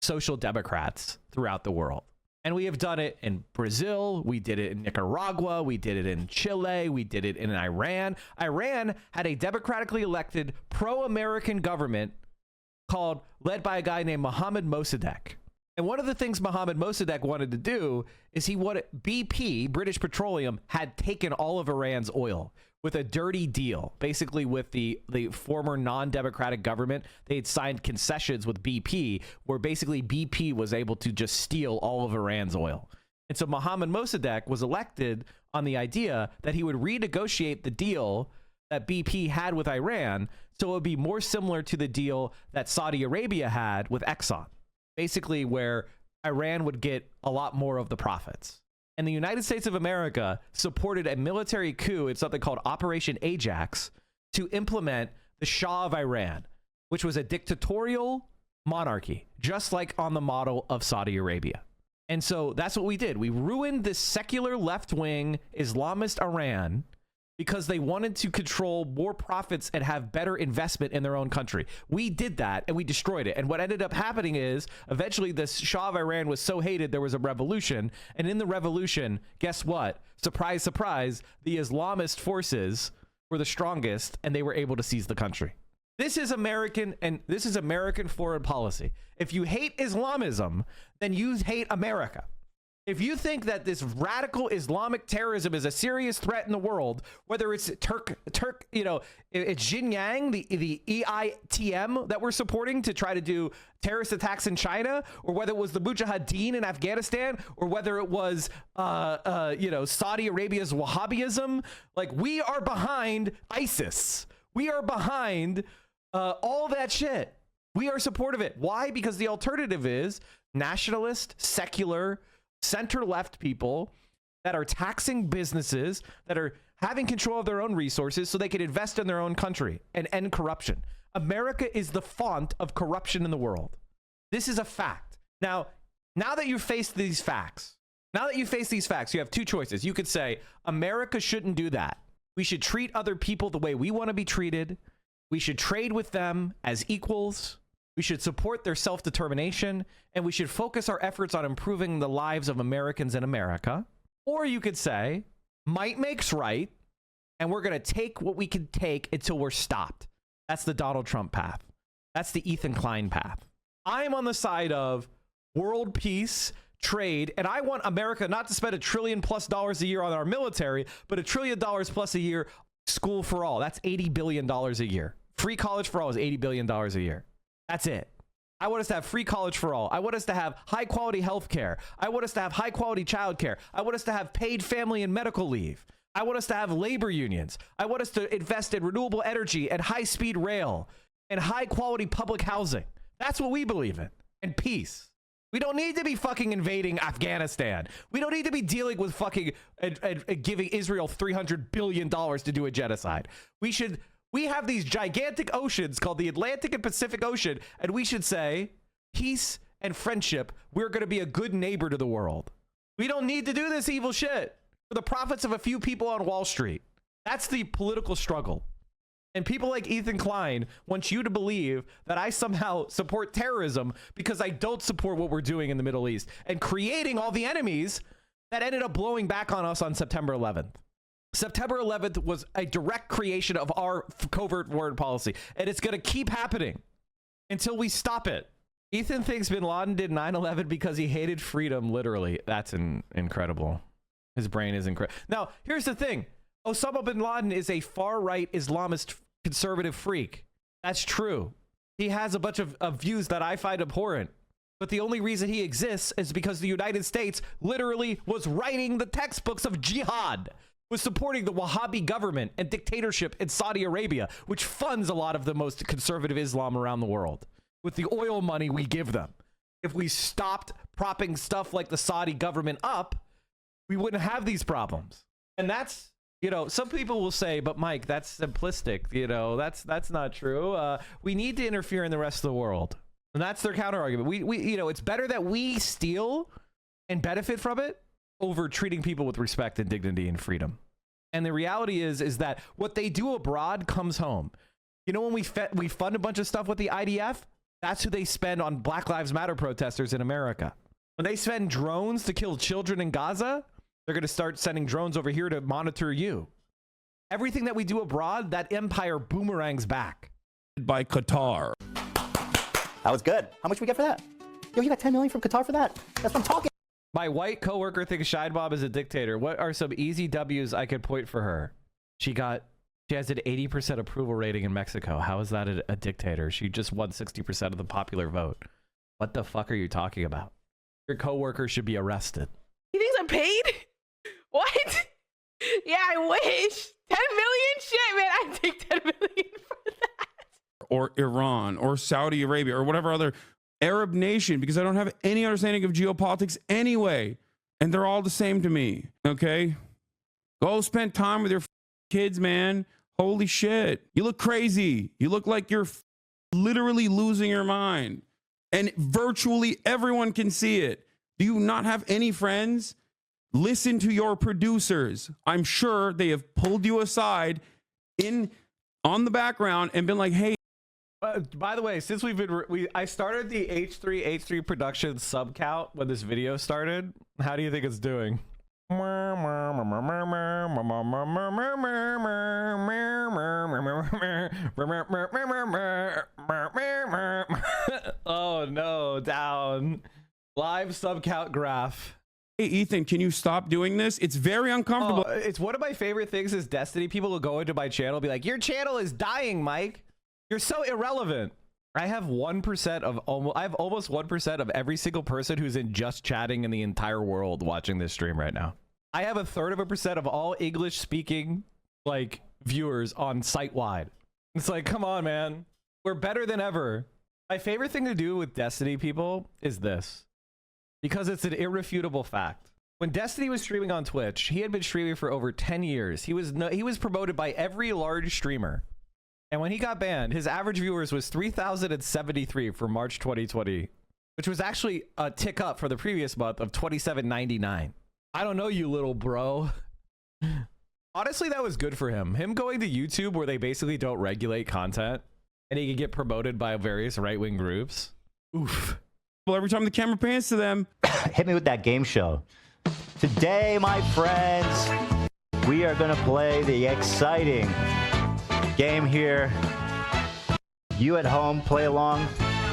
social democrats throughout the world. And we have done it in Brazil. We did it in Nicaragua. We did it in Chile. We did it in Iran. Iran had a democratically elected pro-American government led by a guy named Mohammad Mossadegh. And one of the things Mohammad Mossadegh wanted to do is BP, British Petroleum, had taken all of Iran's oil with a dirty deal, basically with the former non-democratic government. They had signed concessions with BP, where basically BP was able to just steal all of Iran's oil. And so Mohammad Mossadegh was elected on the idea that he would renegotiate the deal that BP had with Iran, so it would be more similar to the deal that Saudi Arabia had with Exxon, basically where Iran would get a lot more of the profits. And the United States of America supported a military coup in something called Operation Ajax to implement the Shah of Iran, which was a dictatorial monarchy, just like on the model of Saudi Arabia. And so that's what we did. We ruined this secular left-wing Islamist Iran because they wanted to control more profits and have better investment in their own country. We did that and we destroyed it. And what ended up happening is eventually the Shah of Iran was so hated there was a revolution. And in the revolution, guess what? Surprise, surprise, the Islamist forces were the strongest and they were able to seize the country. This is American, and this is American foreign policy. If you hate Islamism, then you hate America. If you think that this radical Islamic terrorism is a serious threat in the world, whether it's it's Xinjiang, the EITM that we're supporting to try to do terrorist attacks in China, or whether it was the Mujahideen in Afghanistan, or whether it was, Saudi Arabia's Wahhabism, like, we are behind ISIS. We are behind all that shit. We are supportive of it. Why? Because the alternative is nationalist, secular, center-left people that are taxing businesses, that are having control of their own resources so they can invest in their own country and end corruption. America is the font of corruption in the world. This is a fact. Now that you face these facts, you have two choices. You could say, America shouldn't do that. We should treat other people the way we want to be treated. We should trade with them as equals. We should support their self-determination, and we should focus our efforts on improving the lives of Americans in America. Or you could say, might makes right, and we're going to take what we can take until we're stopped. That's the Donald Trump path. That's the Ethan Klein path. I'm on the side of world peace, trade, and I want America not to spend $1 trillion+ a year on our military, but $1 trillion+ a year school for all. That's $80 billion a year. Free college for all is $80 billion a year. That's it. I want us to have free college for all. I want us to have high quality health care. I want us to have high quality child care. I want us to have paid family and medical leave. I want us to have labor unions. I want us to invest in renewable energy and high speed rail and high quality public housing. That's what we believe in. And peace. We don't need to be fucking invading Afghanistan. We don't need to be dealing with fucking giving Israel $300 billion to do a genocide. We have these gigantic oceans called the Atlantic and Pacific Ocean, and we should say, peace and friendship, we're going to be a good neighbor to the world. We don't need to do this evil shit for the profits of a few people on Wall Street. That's the political struggle. And people like Ethan Klein want you to believe that I somehow support terrorism because I don't support what we're doing in the Middle East and creating all the enemies that ended up blowing back on us on September 11th. September 11th was a direct creation of our covert foreign policy, and it's going to keep happening until we stop it. Ethan thinks bin Laden did 9/11 because he hated freedom, literally. That's incredible. His brain is incredible. Now, here's the thing. Osama bin Laden is a far-right Islamist conservative freak. That's true. He has a bunch of views that I find abhorrent. But the only reason he exists is because the United States literally was writing the textbooks of jihad, was supporting the Wahhabi government and dictatorship in Saudi Arabia, which funds a lot of the most conservative Islam around the world with the oil money we give them. If we stopped propping stuff like the Saudi government up, we wouldn't have these problems. And that's, some people will say, but Mike, that's simplistic. That's not true. We need to interfere in the rest of the world. And that's their counter argument. We it's better that we steal and benefit from it over treating people with respect and dignity and freedom. And the reality is that what they do abroad comes home. When we fund a bunch of stuff with the IDF, that's who they spend on Black Lives Matter protesters in America. When they send drones to kill children in Gaza, they're going to start sending drones over here to monitor you. Everything that we do abroad, that empire boomerangs back. By Qatar. That was good. How much we get for that? Yo, you got 10 million from Qatar for that? That's what I'm talking. My white coworker thinks Shine Bob is a dictator. What are some easy W's I could point for her? She has an 80% approval rating in Mexico. How is that a dictator? She just won 60% of the popular vote. What the fuck are you talking about? Your coworker should be arrested. He thinks I'm paid? What? Yeah, I wish. 10 million? Shit, man. I take 10 million for that. Or Iran or Saudi Arabia or whatever other Arab nation, because I don't have any understanding of geopolitics anyway. And they're all the same to me. Okay? Go spend time with your kids, man. Holy shit. You look crazy. You look like you're literally losing your mind. And virtually everyone can see it. Do you not have any friends? Listen to your producers. I'm sure they have pulled you aside on the background and been like, hey. By the way, since I started the H3 production sub count when this video started. How do you think it's doing? Oh no, down. Live sub count graph. Hey Ethan, can you stop doing this? It's very uncomfortable. Oh, it's one of my favorite things is Destiny. People will go into my channel and be like, your channel is dying, Mike. You're so irrelevant. I have 1% of almost 1% of every single person who's in just chatting in the entire world watching this stream right now. I have 1/3% of all English speaking like viewers on site wide. It's like, come on, man. We're better than ever. My favorite thing to do with Destiny people is this, because it's an irrefutable fact. When Destiny was streaming on Twitch, he had been streaming for over 10 years. He was promoted by every large streamer. And when he got banned, his average viewers was 3,073 for March 2020, which was actually a tick up for the previous month of 2,799. I don't know, you little bro. Honestly, that was good for him. Him going to YouTube where they basically don't regulate content and he can get promoted by various right-wing groups. Oof. Well, every time the camera pans to them, hit me with that game show. Today, my friends, we are going to play the exciting game here. You at home, play along.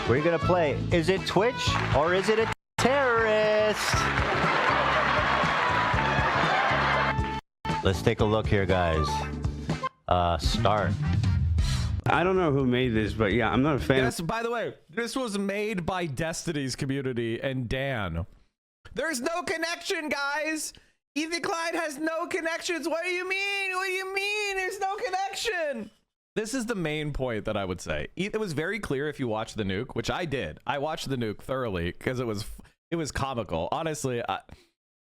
We're going to play. Is it Twitch or is it a terrorist? Let's take a look here, guys. Start. I don't know who made this, but yeah, I'm not a fan. Yes, by the way, this was made by Destiny's community and Dan. There's no connection, guys. Ethan Klein has no connections. What do you mean? What do you mean? There's no connection. This is the main point that I would say. It was very clear if you watched the Nuke, which I did. I watched the Nuke thoroughly because it was comical. Honestly,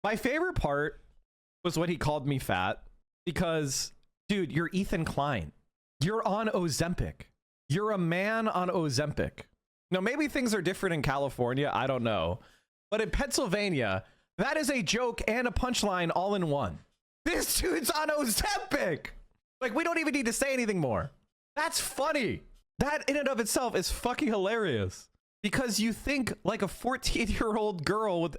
my favorite part was when he called me fat because, dude, you're Ethan Klein. You're on Ozempic. You're a man on Ozempic. Now, maybe things are different in California. I don't know. But in Pennsylvania, that is a joke and a punchline all in one. This dude's on Ozempic. Like, we don't even need to say anything more. That's funny. That in and of itself is fucking hilarious. Because you think like a 14-year-old girl with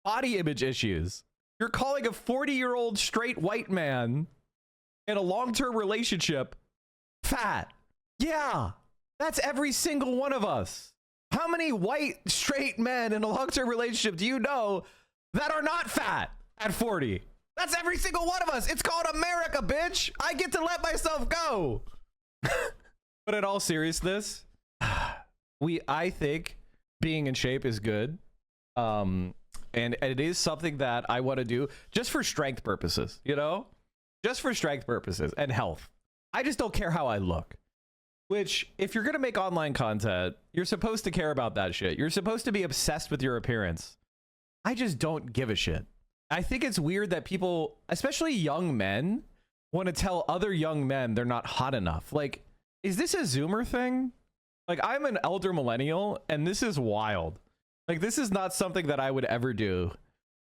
body image issues. You're calling a 40-year-old straight white man in a long-term relationship fat. Yeah, that's every single one of us. How many white straight men in a long-term relationship do you know that are not fat at 40? That's every single one of us. It's called America, bitch. I get to let myself go. But in all seriousness, I think being in shape is good. And it is something that I want to do just for strength purposes, you know? Just for strength purposes and health. I just don't care how I look. Which, if you're going to make online content, you're supposed to care about that shit. You're supposed to be obsessed with your appearance. I just don't give a shit. I think it's weird that people, especially young men, want to tell other young men they're not hot enough. Like, is this a Zoomer thing? Like, I'm an elder millennial, and this is wild. Like, this is not something that I would ever do.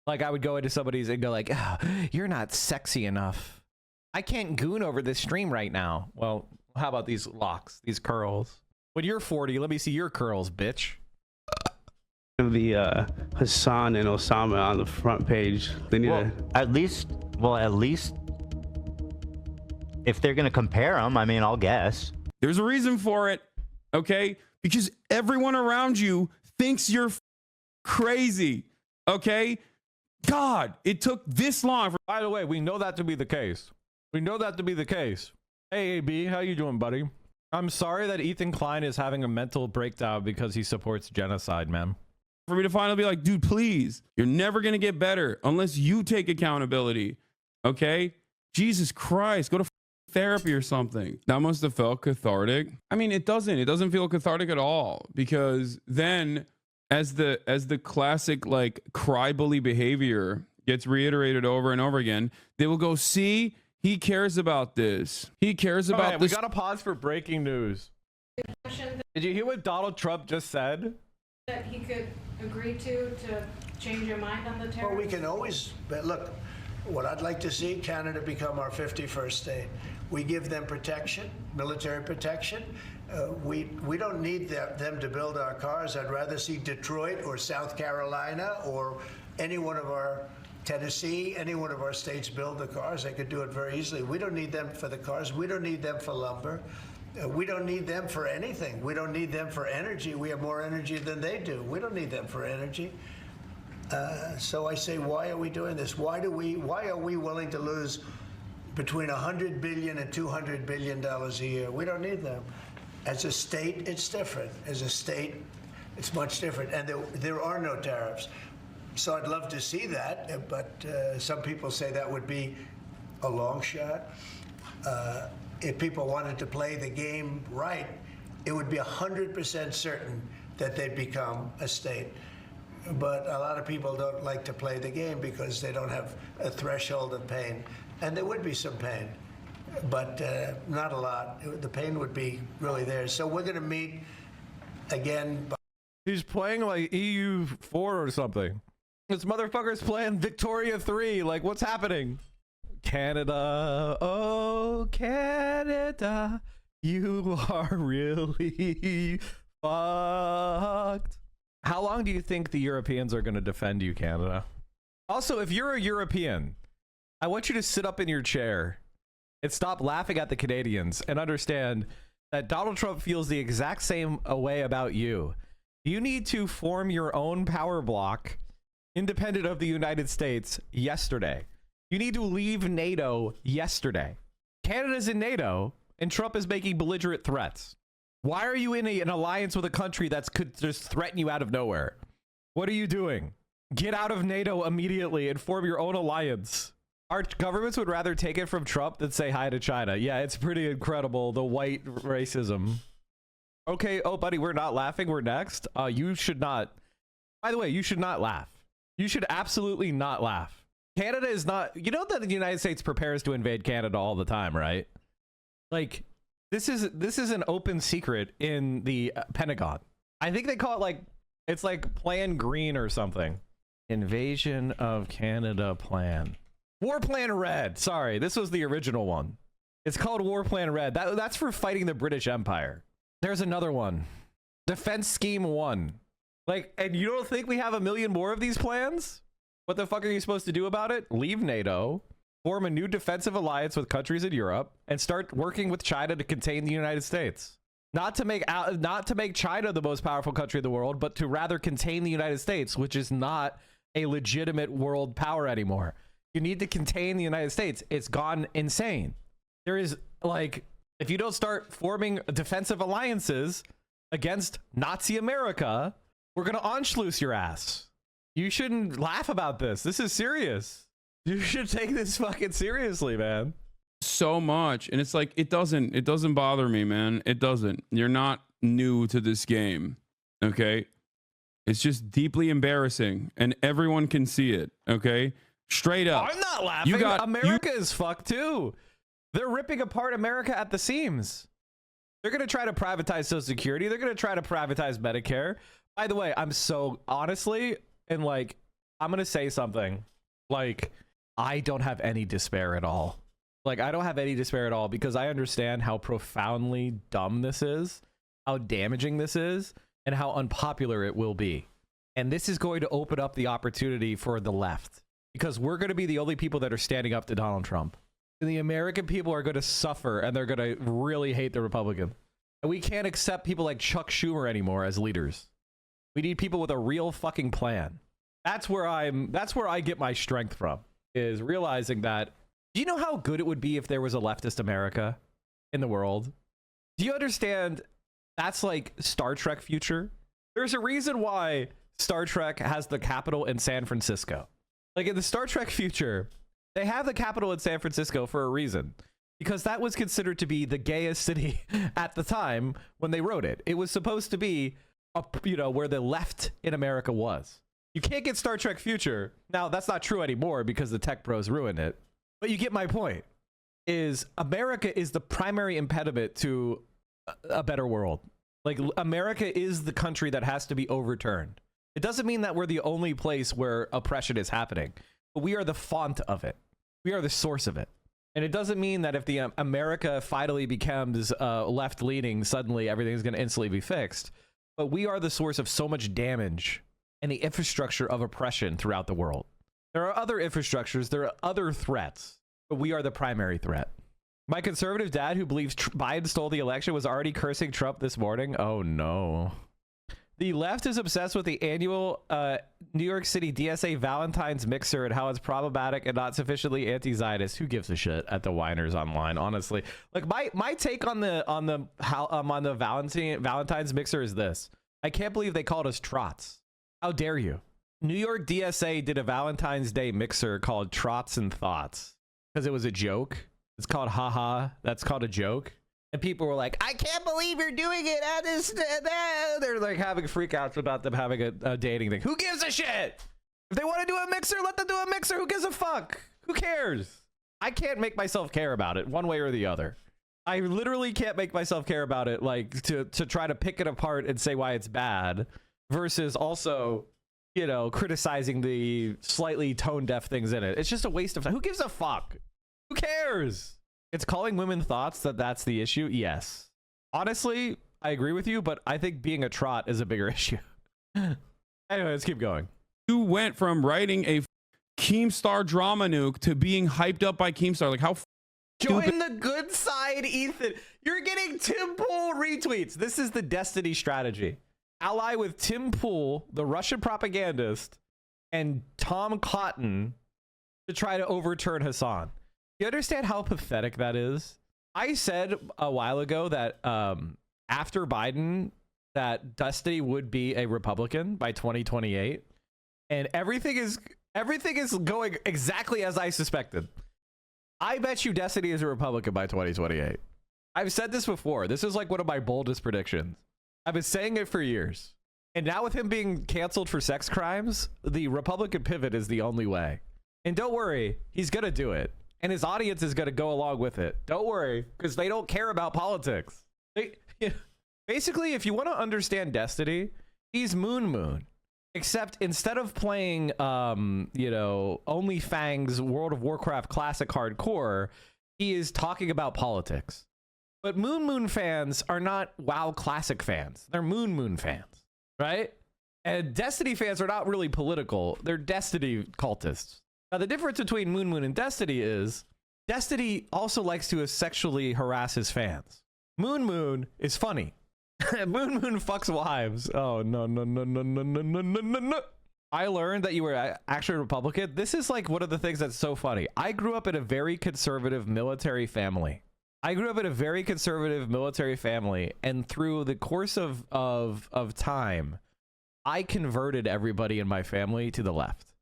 Like, I would go into somebody's and go like, oh, you're not sexy enough. I can't goon over this stream right now. Well, how about these locks, these curls? When you're 40, let me see your curls, bitch. the Hasan and Osama on the front page. They need to at least if they're gonna compare them, I mean, I'll guess. There's a reason for it, okay? Because everyone around you thinks you're crazy, okay? God, it took this long. By the way, we know that to be the case. We know that to be the case. Hey, AB, how you doing, buddy? I'm sorry that Ethan Klein is having a mental breakdown because he supports genocide, man. For me to finally be like, dude, please, you're never gonna get better unless you take accountability, okay? Jesus Christ, go to therapy or something. That must have felt cathartic. I mean, it doesn't feel cathartic at all, because then as the classic like cry bully behavior gets reiterated over and over again, they will go, see, he cares about this. He cares about this. We gotta pause for breaking news. Did you hear what Donald Trump just said? That he could agree to change your mind on the tariffs? Well, we can always, but look, what I'd like to see, Canada become our 51st state. We give them protection, military protection. We don't need them to build our cars. I'd rather see Detroit or South Carolina or any one of our, Tennessee, any one of our states build the cars. They could do it very easily. We don't need them for the cars. We don't need them for lumber. We don't need them for anything. We don't need them for energy. We have more energy than they do. We don't need them for energy. So I say, why are we doing this? Why are we willing to lose between $100 billion and $200 billion a year? We don't need them. As a state, it's different. As a state, it's much different. And there are no tariffs. So I'd love to see that, but some people say that would be a long shot. If people wanted to play the game right, it would be 100% certain that they'd become a state. But a lot of people don't like to play the game because they don't have a threshold of pain. And there would be some pain, but not a lot. The pain would be really there. So we're going to meet again. He's playing like EU4 or something. This motherfucker's playing Victoria 3. Like, what's happening? Canada, oh Canada, you are really fucked. How long do you think the Europeans are going to defend you, Canada? Also, if you're a European, I want you to sit up in your chair and stop laughing at the Canadians and understand that Donald Trump feels the exact same way about you. You need to form your own power block independent of the United States yesterday. You need to leave NATO yesterday. Canada's in NATO, and Trump is making belligerent threats. Why are you in an alliance with a country that could just threaten you out of nowhere? What are you doing? Get out of NATO immediately and form your own alliance. Our governments would rather take it from Trump than say hi to China. Yeah, it's pretty incredible, the white racism. Okay, oh, buddy, we're not laughing. We're next. You should not. By the way, you should not laugh. You should absolutely not laugh. Canada is not, you know that the United States prepares to invade Canada all the time, right? Like, this is an open secret in the Pentagon. I think they call it like, it's like Plan Green or something. Invasion of Canada Plan. War Plan Red. Sorry, this was the original one. It's called War Plan Red. That's for fighting the British Empire. There's another one. Defense Scheme 1. Like, and you don't think we have a million more of these plans? What the fuck are you supposed to do about it? Leave NATO, form a new defensive alliance with countries in Europe, and start working with China to contain the United States. Not to make China the most powerful country in the world, but to rather contain the United States, which is not a legitimate world power anymore. You need to contain the United States. It's gone insane. There is, like, if you don't start forming defensive alliances against Nazi America, we're going to Anschluss your ass. You shouldn't laugh about this. This is serious. You should take this fucking seriously, man. So much. And it's like, it doesn't bother me, man. It doesn't. You're not new to this game. Okay. It's just deeply embarrassing and everyone can see it. Okay. Straight up. I'm not laughing. America is fucked too. They're ripping apart America at the seams. They're going to try to privatize Social Security. They're going to try to privatize Medicare. By the way, I'm so honestly, and like, I'm going to say something like, I don't have any despair at all. Like, I don't have any despair at all because I understand how profoundly dumb this is, how damaging this is, and how unpopular it will be. And this is going to open up the opportunity for the left, because we're going to be the only people that are standing up to Donald Trump. And the American people are going to suffer, and they're going to really hate the Republican. And we can't accept people like Chuck Schumer anymore as leaders. We need people with a real fucking plan. That's where I get my strength from, is realizing that, do you know how good it would be if there was a leftist America in the world? Do you understand that's like Star Trek future? There's a reason why Star Trek has the capital in San Francisco. Like in the Star Trek future, they have the capital in San Francisco for a reason, because that was considered to be the gayest city at the time when they wrote it. It was supposed to be, where the left in America was. You can't get Star Trek future. Now, that's not true anymore because the tech bros ruined it. But you get my point, is America is the primary impediment to a better world. Like, America is the country that has to be overturned. It doesn't mean that we're the only place where oppression is happening, but we are the font of it. We are the source of it. And it doesn't mean that if the America finally becomes left-leaning, suddenly everything's going to instantly be fixed. But we are the source of so much damage and the infrastructure of oppression throughout the world. There are other infrastructures, there are other threats, but we are the primary threat. My conservative dad, who believes Biden stole the election, was already cursing Trump this morning. Oh no. The left is obsessed with the annual New York City DSA Valentine's mixer and how it's problematic and not sufficiently anti-Zionist. Who gives a shit at the whiners online, honestly? Like my take on the Valentine's mixer is this. I can't believe they called us trots. How dare you? New York DSA did a Valentine's Day mixer called Trots and Thoughts because it was a joke. It's called haha. That's called a joke. And people were like, I can't believe you're doing it. They're like having freakouts about them having a dating thing. Who gives a shit? If they want to do a mixer, let them do a mixer. Who gives a fuck? Who cares? I can't make myself care about it one way or the other. I literally can't make myself care about it, like to try to pick it apart and say why it's bad versus also, criticizing the slightly tone deaf things in it. It's just a waste of time. Who gives a fuck? Who cares? It's calling women thoughts that's the issue. Yes. Honestly, I agree with you, but I think being a trot is a bigger issue. Anyway, let's keep going. You went from writing a Keemstar drama nuke to being hyped up by Keemstar. Like, how Join the good side, Ethan. You're getting Tim Pool retweets. This is the Destiny strategy. Ally with Tim Pool, the Russian propagandist, and Tom Cotton to try to overturn Hasan. You understand how pathetic that is? I said a while ago that after Biden, that Destiny would be a Republican by 2028, and everything is going exactly as I suspected. I bet you Destiny is a Republican by 2028. I've said this before. This is like one of my boldest predictions. I've been saying it for years. And now with him being canceled for sex crimes, the Republican pivot is the only way. And don't worry, he's going to do it. And his audience is going to go along with it. Don't worry, because they don't care about politics. Basically, if you want to understand Destiny, he's Moon. Except instead of playing, Only Fang's World of Warcraft Classic Hardcore, he is talking about politics. But Moon fans are not WoW Classic fans. They're Moon fans, right? And Destiny fans are not really political. They're Destiny cultists. Now, the difference between Moon and Destiny is Destiny also likes to sexually harass his fans. Moon is funny. Moon fucks wives. Oh, no. I learned that you were actually a Republican. This is like one of the things that's so funny. I grew up in a very conservative military family. And through the course of time, I converted everybody in my family to the left.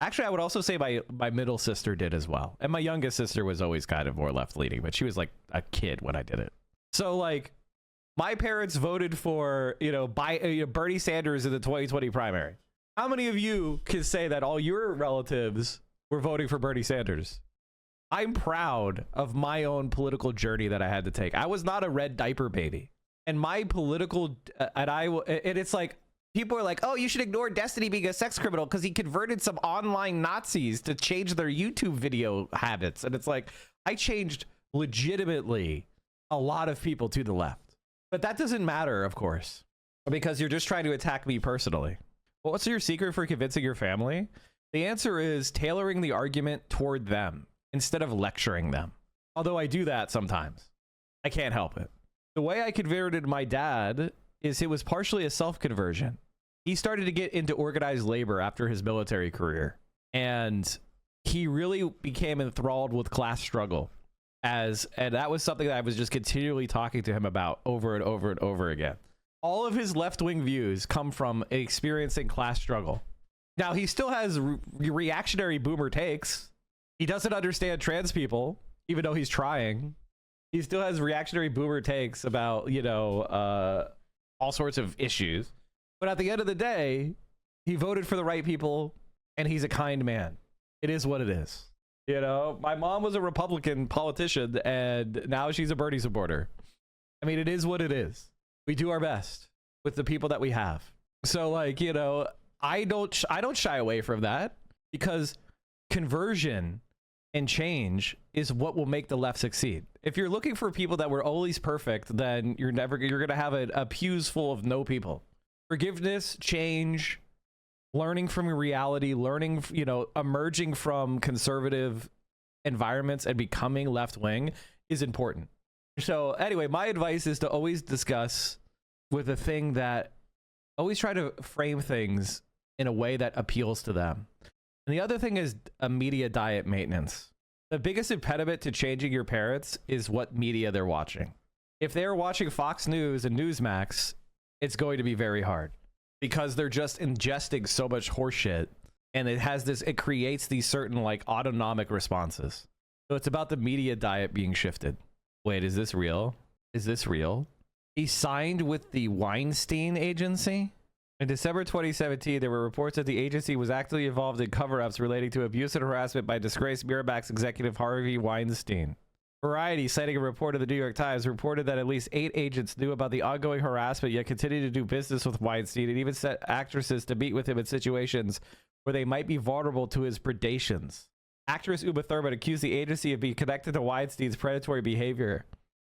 Actually, I would also say my middle sister did as well. And my youngest sister was always kind of more left-leaning, but she was like a kid when I did it. So, like, my parents voted for, Bernie Sanders in the 2020 primary. How many of you can say that all your relatives were voting for Bernie Sanders? I'm proud of my own political journey that I had to take. I was not a red diaper baby. And my political, and it's like, people are like, oh, you should ignore Destiny being a sex criminal because he converted some online Nazis to change their YouTube video habits. And it's like, I changed legitimately a lot of people to the left. But that doesn't matter, of course, because you're just trying to attack me personally. Well, what's your secret for convincing your family? The answer is tailoring the argument toward them instead of lecturing them. Although I do that sometimes. I can't help it. The way I converted my dad is it was partially a self-conversion. He started to get into organized labor after his military career. And he really became enthralled with class struggle. And that was something that I was just continually talking to him about over and over and over again. All of his left-wing views come from experiencing class struggle. Now, he still has reactionary boomer takes. He doesn't understand trans people, even though he's trying. He still has reactionary boomer takes about, you know, all sorts of issues. But at the end of the day, he voted for the right people, and he's a kind man. It is what it is. You know, my mom was a Republican politician, and now she's a Bernie supporter. I mean, it is what it is. We do our best with the people that we have. So, like, you know, I don't shy away from that, because conversion and change is what will make the left succeed. If you're looking for people that were always perfect, then you're going to have a pews full of no people. Forgiveness, change, learning from reality, learning, you know, emerging from conservative environments and becoming left wing is important. So anyway, my advice is to always discuss with a thing that always try to frame things in a way that appeals to them. And the other thing is a media diet maintenance. The biggest impediment to changing your parents is what media they're watching. If they're watching Fox News and Newsmax, it's going to be very hard because they're just ingesting so much horseshit, and it creates these certain like autonomic responses. So it's about the media diet being shifted. Wait, is this real? Is this real? He signed with the Weinstein Agency? In December 2017, there were reports that the agency was actively involved in cover-ups relating to abuse and harassment by disgraced Miramax executive Harvey Weinstein. Variety, citing a report of the New York Times, reported that at least 8 agents knew about the ongoing harassment, yet continued to do business with Weinstein, and even sent actresses to meet with him in situations where they might be vulnerable to his predations. Actress Uma Thurman accused the agency of being connected to Weinstein's predatory behavior.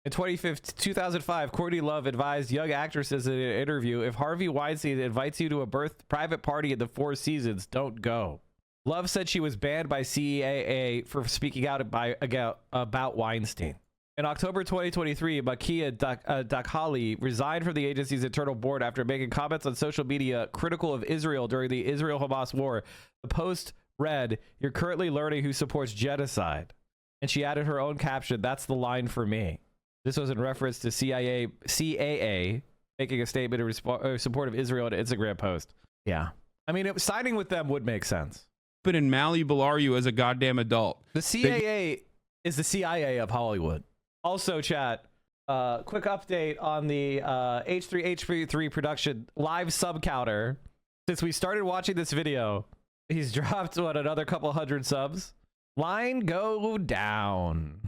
In 2005, Courtney Love advised young actresses in an interview, if Harvey Weinstein invites you to a private party in the Four Seasons, don't go. Love said she was banned by CAA for speaking out about Weinstein. In October 2023, Makia Dakhali resigned from the agency's internal board after making comments on social media critical of Israel during the Israel-Hamas war. The post read, "You're currently learning who supports genocide." And she added her own caption, "That's the line for me." This was in reference to CAA making a statement in support of Israel in an Instagram post. Yeah. I mean, signing with them would make sense. But in malleable are you as a goddamn adult? The CAA is the CIA of Hollywood. Also, chat, quick update on the H3 production live sub counter. Since we started watching this video, he's dropped, what, another couple hundred subs? Line go down.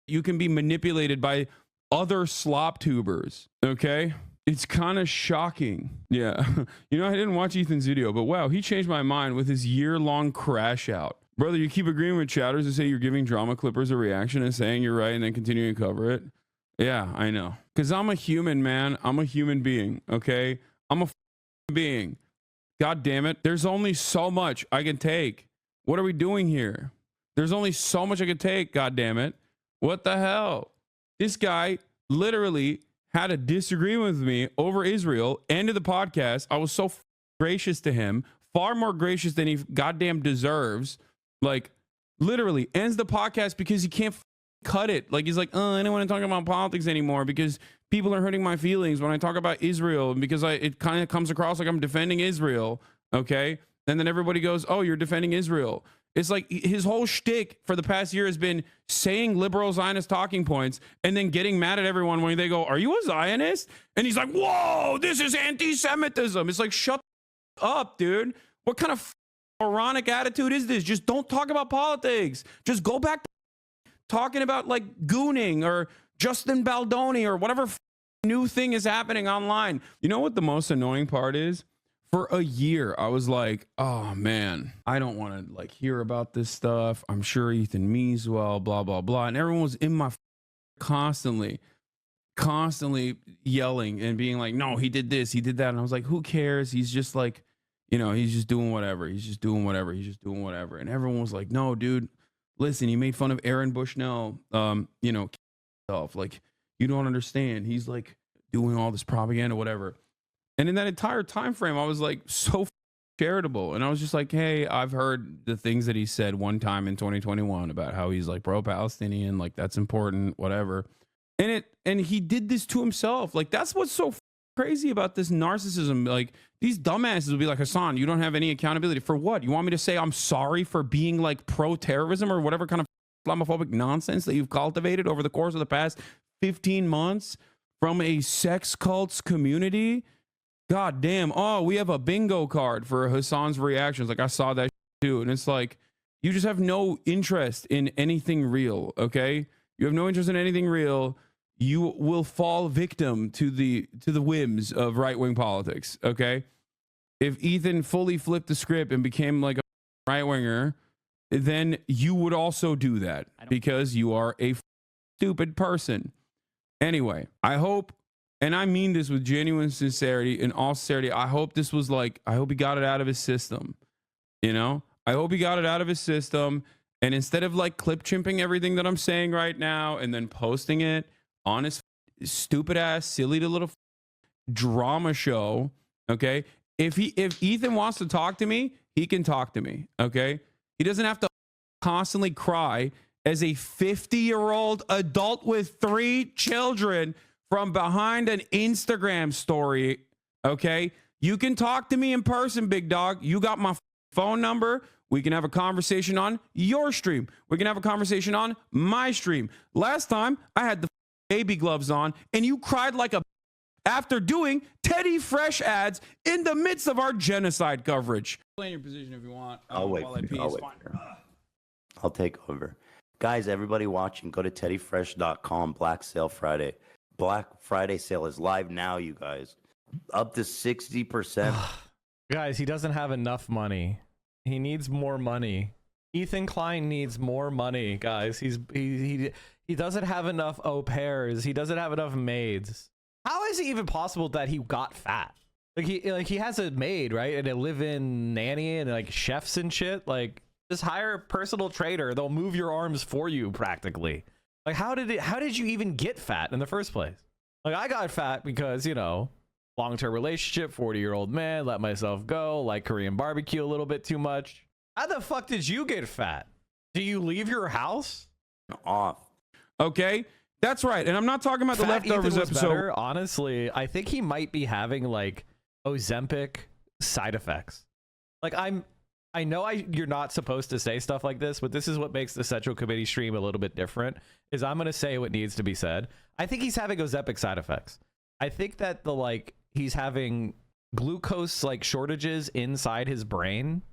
You can be manipulated by other slop tubers, okay? It's kind of shocking. Yeah. You know, I didn't watch Ethan's video, but wow, he changed my mind with his year-long crash out. Brother, you keep agreeing with chatters who say you're giving drama clippers a reaction and saying you're right and then continuing to cover it. Yeah, I know. Because I'm a human, man. I'm a human being, okay? I'm a being. God damn it. There's only so much I can take. What are we doing here? There's only so much I can take, god damn it. What the hell? This guy literally had a disagreement with me over Israel, ended the podcast. I was so gracious to him, far more gracious than he goddamn deserves. Like, literally ends the podcast because he can't cut it. Like, he's like, oh, I don't want to talk about politics anymore because people are hurting my feelings when I talk about Israel, because it kind of comes across like I'm defending Israel, okay? And then everybody goes, oh, you're defending Israel. It's like his whole shtick for the past year has been saying liberal Zionist talking points and then getting mad at everyone when they go, are you a Zionist? And he's like, whoa, this is anti-Semitism. It's like, shut up, dude. What kind of moronic attitude is this? Just don't talk about politics. Just go back to talking about like gooning or Justin Baldoni or whatever new thing is happening online. You know what the most annoying part is? For a year, I was like, oh man, I don't want to like hear about this stuff. I'm sure Ethan means well, blah, blah, blah. And everyone was in my constantly yelling and being like, no, he did this, he did that. And I was like, who cares? He's just like, you know, he's just doing whatever. He's just doing whatever. He's just doing whatever. And everyone was like, no, dude, listen, he made fun of Aaron Bushnell, you know, himself. Like, you don't understand. He's like doing all this propaganda, whatever. And in that entire time frame, I was like so charitable. And I was just like, hey, I've heard the things that he said one time in 2021 about how he's like pro-Palestinian, like that's important, whatever. And he did this to himself. Like, that's what's so crazy about this narcissism. Like, these dumbasses will be like, Hasan, you don't have any accountability for what? You want me to say I'm sorry for being like pro-terrorism or whatever kind of Islamophobic nonsense that you've cultivated over the course of the past 15 months from a sex cults community? God damn. Oh, we have a bingo card for Hasan's reactions. Like, I saw that too. And it's like, you just have no interest in anything real, okay? You have no interest in anything real. You will fall victim to the whims of right-wing politics, okay? If Ethan fully flipped the script and became like a right-winger, then you would also do that because you are a stupid person. Anyway, I hope, and I mean this with genuine sincerity, in all sincerity, I hope this was like, I hope he got it out of his system, you know? I hope he got it out of his system, and instead of like clip chimping everything that I'm saying right now and then posting it on his stupid ass, silly little drama show, okay? If Ethan wants to talk to me, he can talk to me, okay? He doesn't have to constantly cry as a 50-year-old adult with 3 children from behind an Instagram story, okay? You can talk to me in person, big dog. You got my phone number. We can have a conversation on your stream. We can have a conversation on my stream. Last time, I had the baby gloves on, and you cried like a after doing Teddy Fresh ads in the midst of our genocide coverage. Play in your position if you want. I'll wait. I'll take over. Guys, everybody watching, go to teddyfresh.com. Black Sale Friday. Black Friday sale is live now, you guys. Up to 60%. Guys, he doesn't have enough money. He needs more money. Ethan Klein needs more money, guys. He doesn't have enough au pairs. He doesn't have enough maids. How is it even possible that he got fat? Like he has a maid, right? And a live-in nanny and like chefs and shit. Like, just hire a personal trainer. They'll move your arms for you practically. Like, how did you even get fat in the first place? Like, I got fat because, you know, long-term relationship, 40-year-old man, let myself go, like Korean barbecue a little bit too much. How the fuck did you get fat? Do you leave your house? Off. Okay, that's right. And I'm not talking about the leftovers episode. Better. Honestly, I think he might be having like Ozempic side effects. Like, I know you're not supposed to say stuff like this, but this is what makes the Central Committee stream a little bit different, is I'm going to say what needs to be said. I think he's having Ozempic side effects. I think that he's having glucose like shortages inside his brain.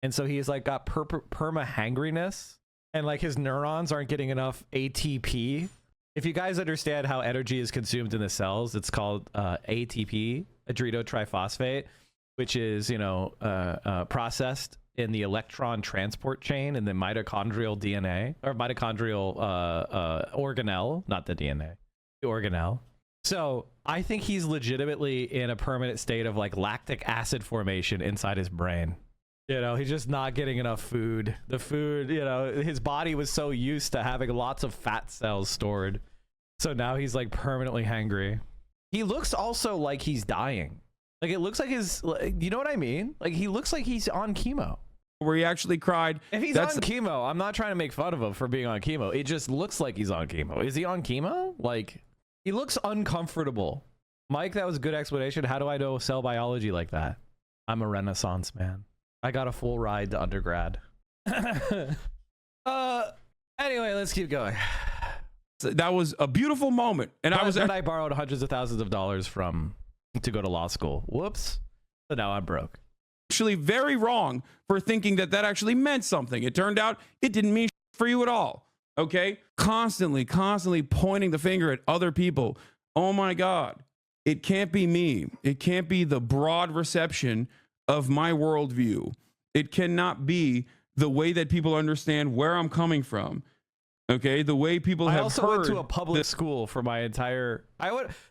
And so he's like got perma-hangriness, and like his neurons aren't getting enough ATP. If you guys understand how energy is consumed in the cells, it's called ATP, adrenotriphosphate, which is, you know, processed in the electron transport chain in the mitochondrial DNA, or mitochondrial organelle, not the DNA, the organelle. So I think he's legitimately in a permanent state of like lactic acid formation inside his brain. You know, he's just not getting enough food. The food, you know, his body was so used to having lots of fat cells stored. So now he's like permanently hangry. He looks also like he's dying. Like, it looks like you know what I mean? Like, he looks like he's on chemo. Where he actually cried. If he's on chemo, I'm not trying to make fun of him for being on chemo. It just looks like he's on chemo. Is he on chemo? Like, he looks uncomfortable. Mike, that was a good explanation. How do I know cell biology like that? I'm a Renaissance man. I got a full ride to undergrad. Anyway, let's keep going. That was a beautiful moment. And I borrowed hundreds of thousands of dollars from to go to law school. Whoops. So now I'm broke. Actually very wrong for thinking that actually meant something. It turned out it didn't mean for you at all. Okay? Constantly pointing the finger at other people. Oh my God. It can't be me. It can't be the broad reception of my worldview. It cannot be the way that people understand where I'm coming from. Okay, the way people have also went to a public school for my entire.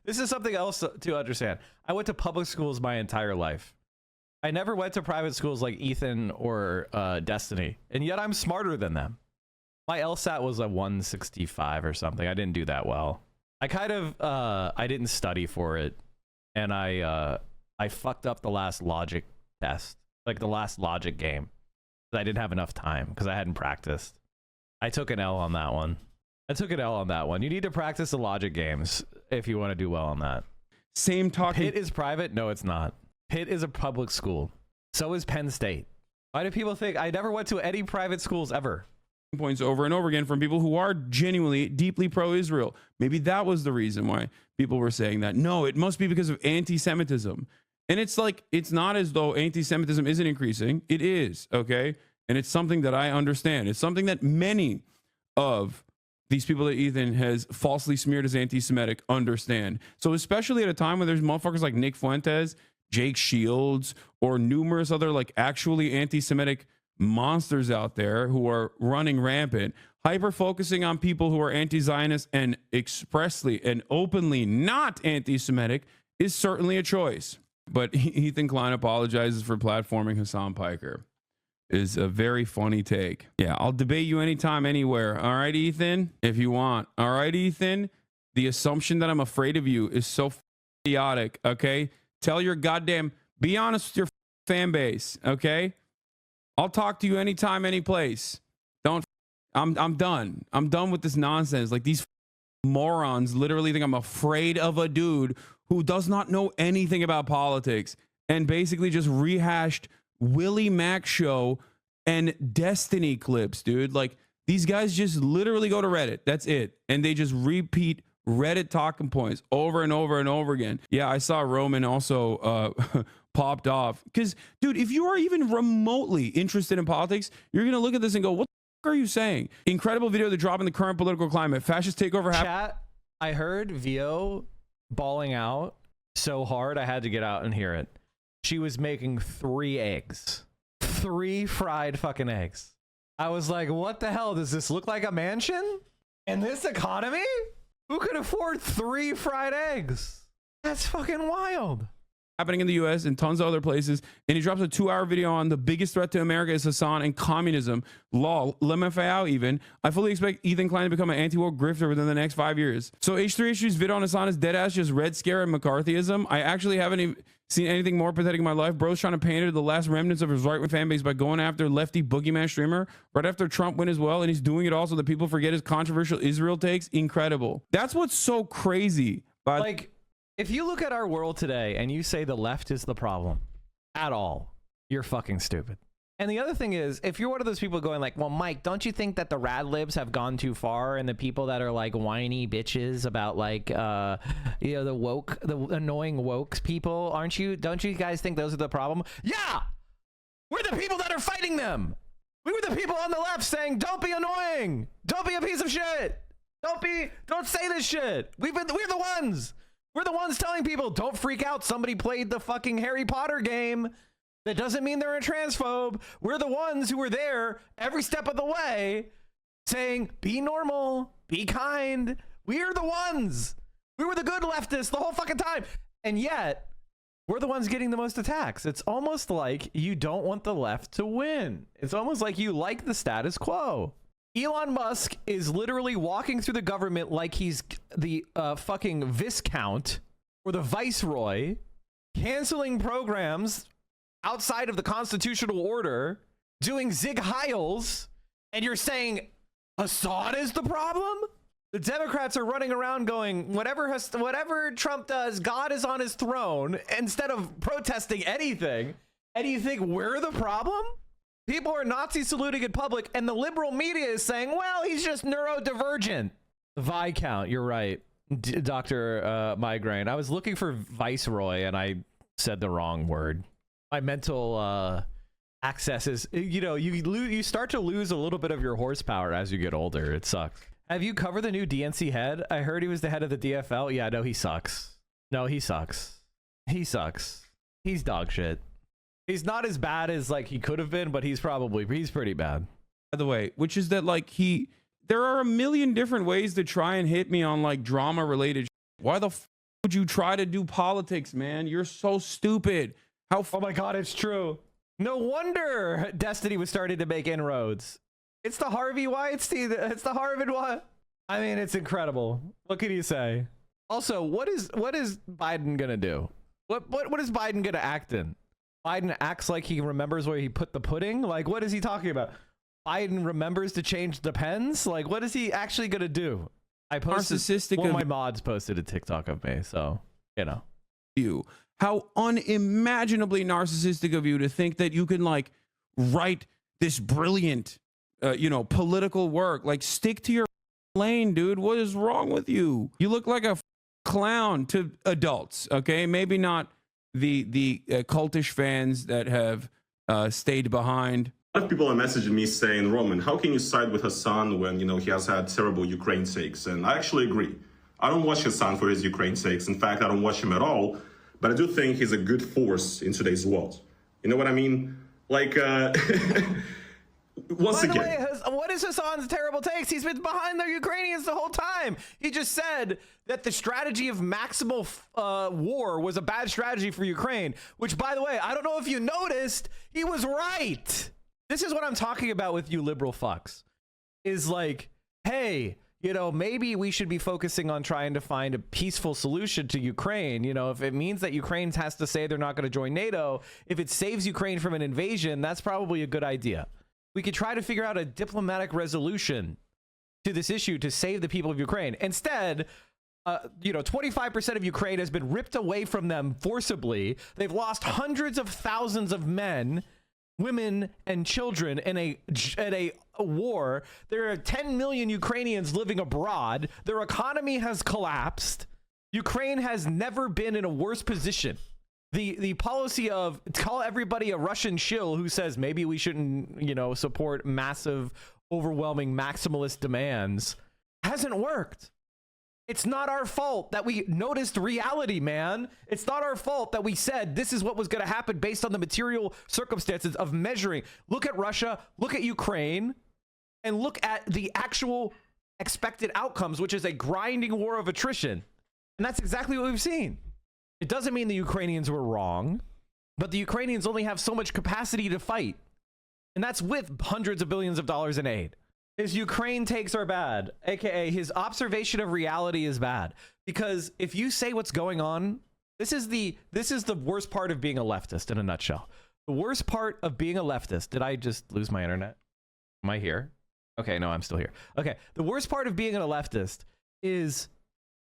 This is something else to understand. I went to public schools my entire life. I never went to private schools like Ethan or Destiny, and yet I'm smarter than them. My LSAT was a 165 or something. I didn't do that well. I kind of I didn't study for it, and I fucked up the last logic test, like the last logic game. I didn't have enough time because I hadn't practiced. I took an L on that one. You need to practice the logic games if you want to do well on that. Same talking. Pitt is private? No, it's not. Pitt is a public school. So is Penn State. Why do people think I never went to any private schools ever? Points over and over again from people who are genuinely deeply pro-Israel. Maybe that was the reason why people were saying that. No, it must be because of anti-Semitism. And it's like, it's not as though anti-Semitism isn't increasing. It is, okay? And it's something that I understand. It's something that many of these people that Ethan has falsely smeared as anti-Semitic understand. So especially at a time when there's motherfuckers like Nick Fuentes, Jake Shields, or numerous other like actually anti-Semitic monsters out there who are running rampant, hyper focusing on people who are anti-Zionist and expressly and openly not anti-Semitic is certainly a choice. But Ethan Klein apologizes for platforming Hasan Piker. Is a very funny take. Yeah, I'll debate you anytime, anywhere. All right, Ethan, if you want. All right, Ethan, the assumption that I'm afraid of you is so idiotic, okay? Tell your goddamn, be honest with your fan base, okay? I'll talk to you anytime, any place. I'm done. I'm done with this nonsense. Like, these morons literally think I'm afraid of a dude who does not know anything about politics and basically just rehashed Willie Mac show and Destiny clips, dude. Like, these guys just literally go to Reddit. That's it. And they just repeat Reddit talking points over and over and over again. Yeah, I saw Roman also popped off. Because, dude, if you are even remotely interested in politics, you're going to look at this and go, what the fuck are you saying? Incredible video to drop in the current political climate. Fascist takeover. Chat, I heard Vio bawling out so hard I had to get out and hear it. She was making 3 eggs. 3 fried fucking eggs. I was like, what the hell? Does this look like a mansion? In this economy? Who could afford 3 fried eggs? That's fucking wild. Happening in the US and tons of other places. And he drops a 2-hour video on the biggest threat to America is Hasan and communism. Lol, LMFAO even. I fully expect Ethan Klein to become an anti-woke grifter within the next 5 years. So H3H's video on Hasan is deadass just Red Scare and McCarthyism. I actually haven't even seen anything more pathetic in my life. Bro's trying to pander the last remnants of his right-wing fan base by going after lefty boogeyman streamer right after Trump went as well, and he's doing it also that people forget his controversial Israel takes. Incredible. That's what's so crazy. But like, if you look at our world today and you say the left is the problem at all, you're fucking stupid. And the other thing is, if you're one of those people going like, well, Mike, don't you think that the rad libs have gone too far, and the people that are like whiny bitches about like, you know, the annoying woke people, don't you guys think those are the problem? Yeah, we're the people that are fighting them. We were the people on the left saying, don't be annoying. Don't be a piece of shit. Don't say this shit. We're the ones. We're the ones telling people, don't freak out. Somebody played the fucking Harry Potter game. That doesn't mean they're a transphobe. We're the ones who were there every step of the way saying, be normal, be kind. We're the ones. We were the good leftists the whole fucking time. And yet, we're the ones getting the most attacks. It's almost like you don't want the left to win. It's almost like you like the status quo. Elon Musk is literally walking through the government like he's the fucking Viscount or the Viceroy, canceling programs outside of the constitutional order, doing Zig Heils, and you're saying Assad is the problem? The Democrats are running around going, whatever Trump does, God is on his throne, instead of protesting anything. And you think we're the problem? People are Nazi saluting in public, and the liberal media is saying, well, he's just neurodivergent. Viscount, you're right. Dr. Migraine. I was looking for Viceroy, and I said the wrong word. My mental access is, you know, you start to lose a little bit of your horsepower as you get older. It sucks. Have you covered the new DNC head? I heard he was the head of the DFL. Yeah, no, he sucks. No, he sucks. He sucks. He's dog shit. He's not as bad as like he could have been, but he's pretty bad. By the way, which is that like there are a million different ways to try and hit me on like drama related. Why the f would you try to do politics, man? You're so stupid. Oh my God, it's true. No wonder Destiny was starting to make inroads. It's the Harvey Weinstein. It's the Harvard one. I mean, it's incredible. What can you say? Also, what is Biden gonna do? What is Biden gonna act in? Biden acts like he remembers where he put the pudding. Like, what is he talking about? Biden remembers to change the pens. Like, what is he actually gonna do? I posted. Narcissistic. Well, my mods posted a TikTok of me, so you know. You. How unimaginably narcissistic of you to think that you can like write this brilliant, political work. Like, stick to your lane, dude. What is wrong with you? You look like a clown to adults. Okay, maybe not the cultish fans that have stayed behind. A lot of people are messaging me saying, Roman, how can you side with Hasan when, he has had terrible Ukraine sakes? And I actually agree. I don't watch Hasan for his Ukraine sakes. In fact, I don't watch him at all. But I do think he's a good force in today's world. You know what I mean? Like, once again. By the way, what is Hasan's terrible takes? He's been behind the Ukrainians the whole time. He just said that the strategy of maximal war was a bad strategy for Ukraine, which, by the way, I don't know if you noticed, he was right. This is what I'm talking about with you liberal fucks. Is like, hey, maybe we should be focusing on trying to find a peaceful solution to Ukraine. If it means that Ukraine has to say they're not going to join NATO, if it saves Ukraine from an invasion, that's probably a good idea. We could try to figure out a diplomatic resolution to this issue to save the people of Ukraine. Instead, 25% of Ukraine has been ripped away from them forcibly. They've lost hundreds of thousands of men, women, and children in a war. There are 10 million Ukrainians living abroad. Their economy has collapsed. Ukraine has never been in a worse position. The policy of call everybody a Russian shill who says maybe we shouldn't, support massive, overwhelming maximalist demands hasn't worked. It's not our fault that we noticed reality, man. It's not our fault that we said this is what was going to happen based on the material circumstances of measuring. Look at Russia, look at Ukraine, and look at the actual expected outcomes, which is a grinding war of attrition. And that's exactly what we've seen. It doesn't mean the Ukrainians were wrong, but the Ukrainians only have so much capacity to fight. And that's with hundreds of billions of dollars in aid. His Ukraine takes are bad, aka his observation of reality is bad. Because if you say what's going on, this is the worst part of being a leftist in a nutshell. The worst part of being a leftist. Did I just lose my internet? Am I here? Okay, no, I'm still here. Okay, the worst part of being a leftist is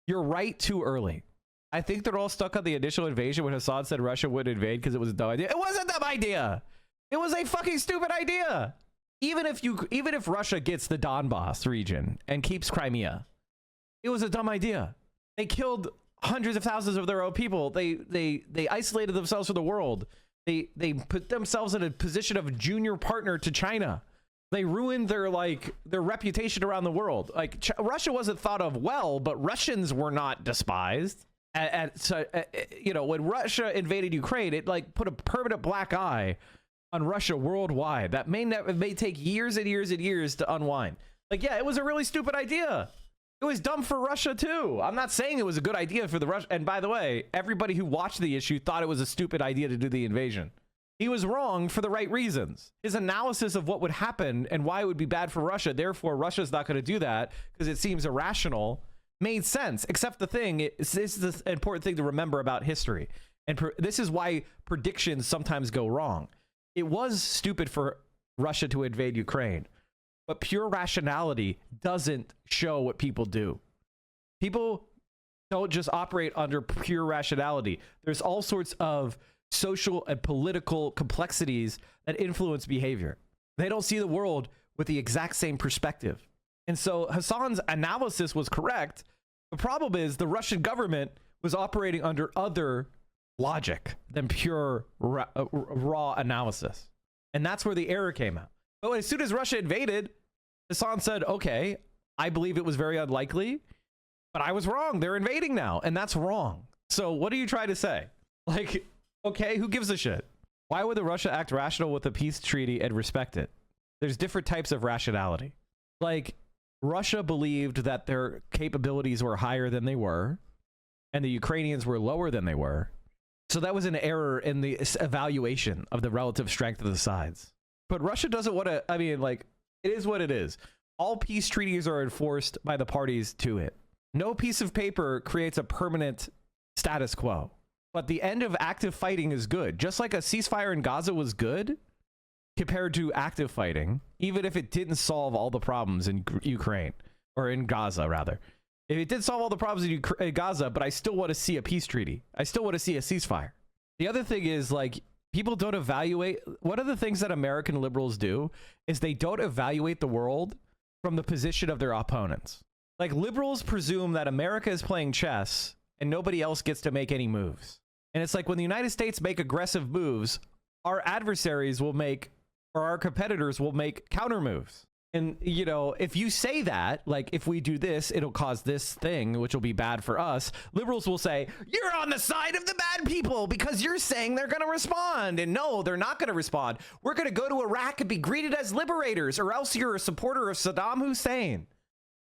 you're right too early. I think they're all stuck on the initial invasion when Hasan said Russia would invade because it was a dumb idea. It wasn't a dumb idea. It was a fucking stupid idea. Even if Russia gets the Donbass region and keeps Crimea, it was a dumb idea. They killed hundreds of thousands of their own people. They isolated themselves from the world. They put themselves in a position of junior partner to China. They ruined their reputation around the world. Like Russia wasn't thought of well, but Russians were not despised. When Russia invaded Ukraine, it put a permanent black eye on Russia worldwide. That may take years and years and years to unwind. Yeah, it was a really stupid idea. It was dumb for Russia too. I'm not saying it was a good idea for the Russia. And by the way, everybody who watched the issue thought it was a stupid idea to do the invasion. He was wrong for the right reasons. His analysis of what would happen and why it would be bad for Russia, therefore Russia's not going to do that because it seems irrational, made sense. Except the thing, this is the important thing to remember about history. And this is why predictions sometimes go wrong. It was stupid for Russia to invade Ukraine, but pure rationality doesn't show what people do. People don't just operate under pure rationality. There's all sorts of social and political complexities that influence behavior. They don't see the world with the exact same perspective. And so Hasan's analysis was correct. The problem is the Russian government was operating under other logic than pure raw analysis. And that's where the error came out. But as soon as Russia invaded, Hasan said, okay, I believe it was very unlikely, but I was wrong. They're invading now, and that's wrong. So what are you trying to say? Okay, who gives a shit? Why would the Russia act rational with a peace treaty and respect it? There's different types of rationality. Russia believed that their capabilities were higher than they were, and the Ukrainians were lower than they were. So that was an error in the evaluation of the relative strength of the sides. But Russia doesn't want to, I mean, like, it is what it is. All peace treaties are enforced by the parties to it. No piece of paper creates a permanent status quo. But the end of active fighting is good. Just like a ceasefire in Gaza was good compared to active fighting, even if it didn't solve all the problems in Ukraine, or in Gaza, rather. If it did solve all the problems in Gaza, but I still want to see a peace treaty. I still want to see a ceasefire. The other thing is, like, people don't evaluate. One of the things that American liberals do is they don't evaluate the world from the position of their opponents. Like, liberals presume that America is playing chess and nobody else gets to make any moves. And it's like when the United States make aggressive moves, our adversaries will make, or our competitors will make counter moves. And, you know, if you say that, like, if we do this, it'll cause this thing, which will be bad for us. Liberals will say, you're on the side of the bad people because you're saying they're going to respond. And no, they're not going to respond. We're going to go to Iraq and be greeted as liberators, or else you're a supporter of Saddam Hussein.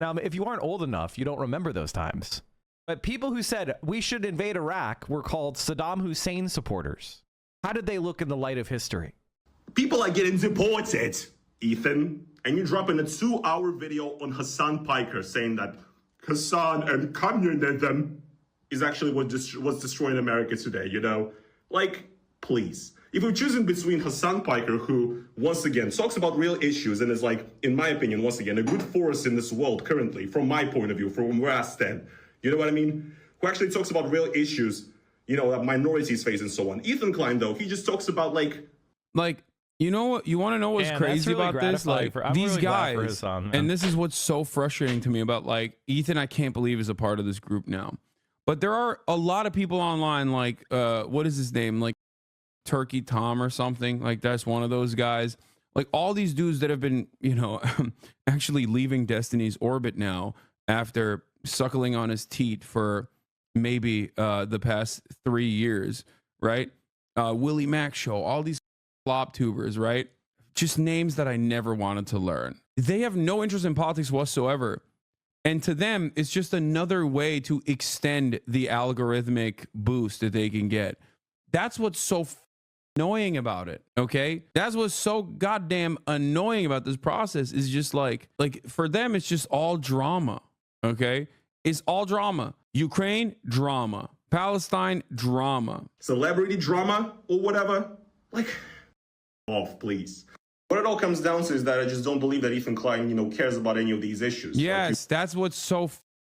Now, if you aren't old enough, you don't remember those times. But people who said we should invade Iraq were called Saddam Hussein supporters. How did they look in the light of history? People are getting deported, Ethan. And you drop in a 2-hour video on Hasan Piker saying that Hasan and communism is actually what's destroying America today, you know? Like, please. If you're choosing between Hasan Piker, who, once again, talks about real issues and is, like, in my opinion, once again, a good force in this world currently, from my point of view, from where I stand, you know what I mean? Who actually talks about real issues, you know, that minorities face and so on. Ethan Klein, though, he just talks about, like, you know what? You want to know what's crazy really about this? Like, these really guys, Hasan, and this is what's so frustrating to me about, like, Ethan, I can't believe is a part of this group now. But there are a lot of people online, like, what is his name? Like, Turkey Tom or something. Like, that's one of those guys. Like, all these dudes that have been, you know, actually leaving Destiny's orbit now after suckling on his teat for maybe the past 3 years, right? Willie Mack Show, all these flop tubers, right? Just names that I never wanted to learn. They have no interest in politics whatsoever. And to them, it's just another way to extend the algorithmic boost that they can get. That's what's so annoying about it, okay? That's what's so goddamn annoying about this process is just like for them, it's just all drama, okay? It's all drama. Ukraine, drama. Palestine, drama. Celebrity drama or whatever. Like, off, please. What it all comes down to is that I just don't believe that Ethan Klein, you know, cares about any of these issues. Yes, that's what's so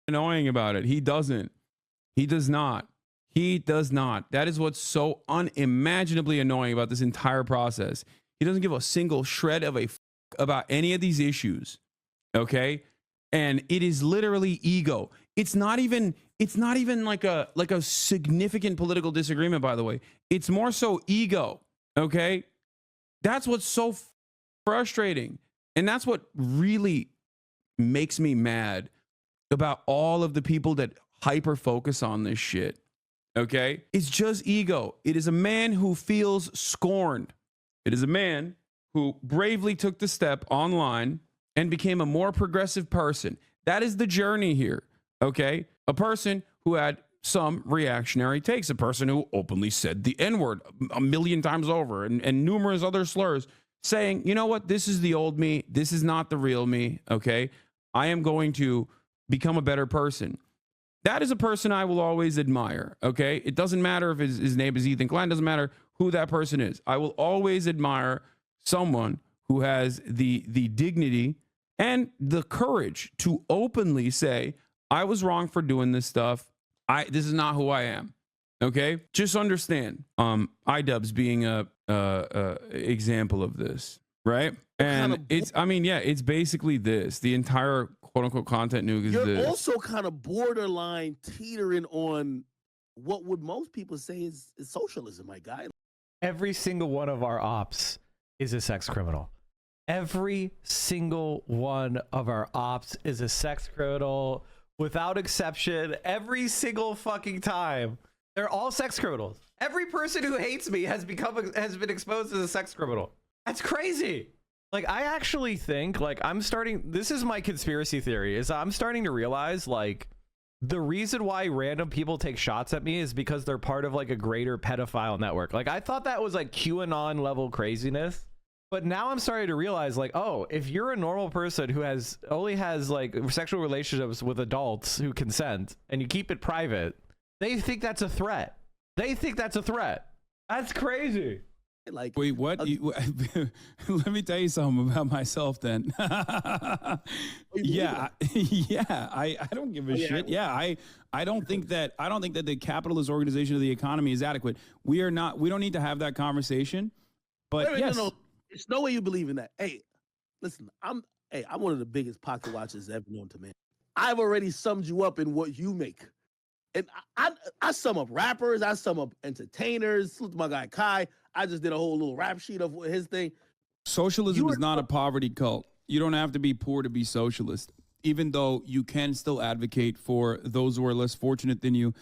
annoying about it. He doesn't. He does not. He does not. That is what's so unimaginably annoying about this entire process. He doesn't give a single shred of a about any of these issues. Okay? And it is literally ego. It's not even like a significant political disagreement, by the way. It's more so ego. Okay? That's what's so frustrating. And that's what really makes me mad about all of the people that hyper focus on this shit. Okay? It's just ego. It is a man who feels scorned. It is a man who bravely took the step online and became a more progressive person. That is the journey here. Okay? A person who had some reactionary takes, a person who openly said the N-word a million times over and numerous other slurs, saying, you know what, this is the old me, this is not the real me, okay? I am going to become a better person. That is a person I will always admire, okay? It doesn't matter if his name is Ethan Klein, doesn't matter who that person is. I will always admire someone who has the dignity and the courage to openly say, I was wrong for doing this stuff. This is not who I am. Okay, just understand. iDubbbz being a example of this, right? And it's basically this. The entire quote unquote content nuke is You're this. also kind of borderline teetering on what would most people say is socialism, my guy. Every single one of our ops is a sex criminal. Every single one of our ops is a sex criminal. Without exception, every single fucking time. They're all sex criminals. Every person who hates me has been exposed as a sex criminal. That's crazy. Like, I actually think, like, this is my conspiracy theory, is I'm starting to realize, like, the reason why random people take shots at me is because they're part of like a greater pedophile network. Like I thought that was like QAnon level craziness, but now I'm starting to realize like, oh, if you're a normal person who only has like sexual relationships with adults who consent and you keep it private, they think that's a threat. They think that's a threat. That's crazy. Like, wait, what? Let me tell you something about myself then. Yeah, I don't give a shit. Yeah, I don't think that the capitalist organization of the economy is adequate. We don't need to have that conversation. But yes, no, there's no way you believe in that. Hey, listen, I'm one of the biggest pocket watchers ever known to man. I've already summed you up in what you make. And I sum up rappers, I sum up entertainers. Look at my guy Kai. I just did a whole little rap sheet of his thing. Socialism is not a poverty cult. You don't have to be poor to be socialist, even though you can still advocate for those who are less fortunate than you.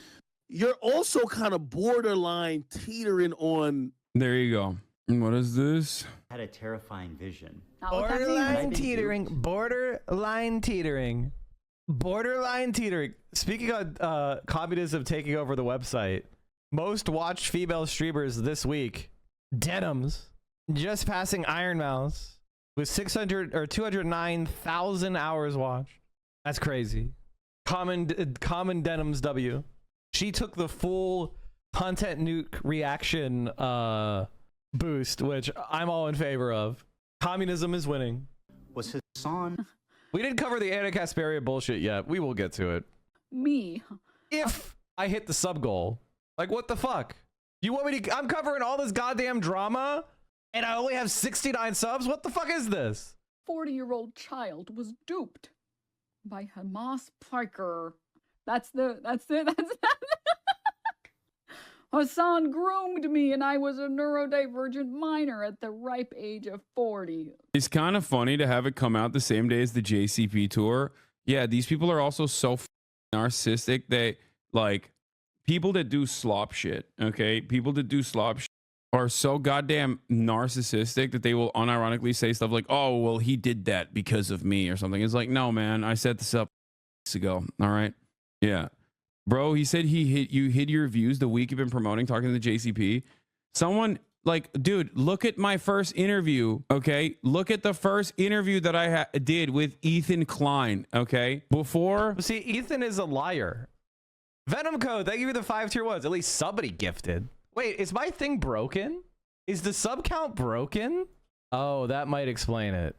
You're also kind of borderline teetering on. There you go. What is this? I had a terrifying vision. Borderline teetering. Borderline teetering. Borderline teetering. Speaking of communism taking over the website, most watched female streamers this week, Denims, just passing Iron Mouse with 209,000 hours watched. That's crazy. Common Denims W. She took the full content nuke reaction boost, which I'm all in favor of. Communism is winning. Was Hasan? We didn't cover the Ana Kasparian bullshit yet. We will get to it. Me. If I hit the sub goal. Like, what the fuck? You want me to... I'm covering all this goddamn drama, and I only have 69 subs? What the fuck is this? 40-year-old child was duped by Hamas Piker. That's Hasan groomed me, and I was a neurodivergent minor at the ripe age of 40. It's kind of funny to have it come out the same day as the JCP tour. Yeah, these people are also so narcissistic. They, like, people that do slop shit, okay? People that do slop shit are so goddamn narcissistic that they will unironically say stuff like, oh, well, he did that because of me or something. It's like, no, man, I set this up weeks ago, all right? Yeah. Bro, he said you hid your views the week you've been promoting, talking to the JCP. Someone, like, dude, look at my first interview, okay? Look at the first interview that I did with Ethan Klein, okay? Before... See, Ethan is a liar. Venom Code, thank you for the 5 tier 1s. At least somebody gifted. Wait, is my thing broken? Is the sub count broken? Oh, that might explain it.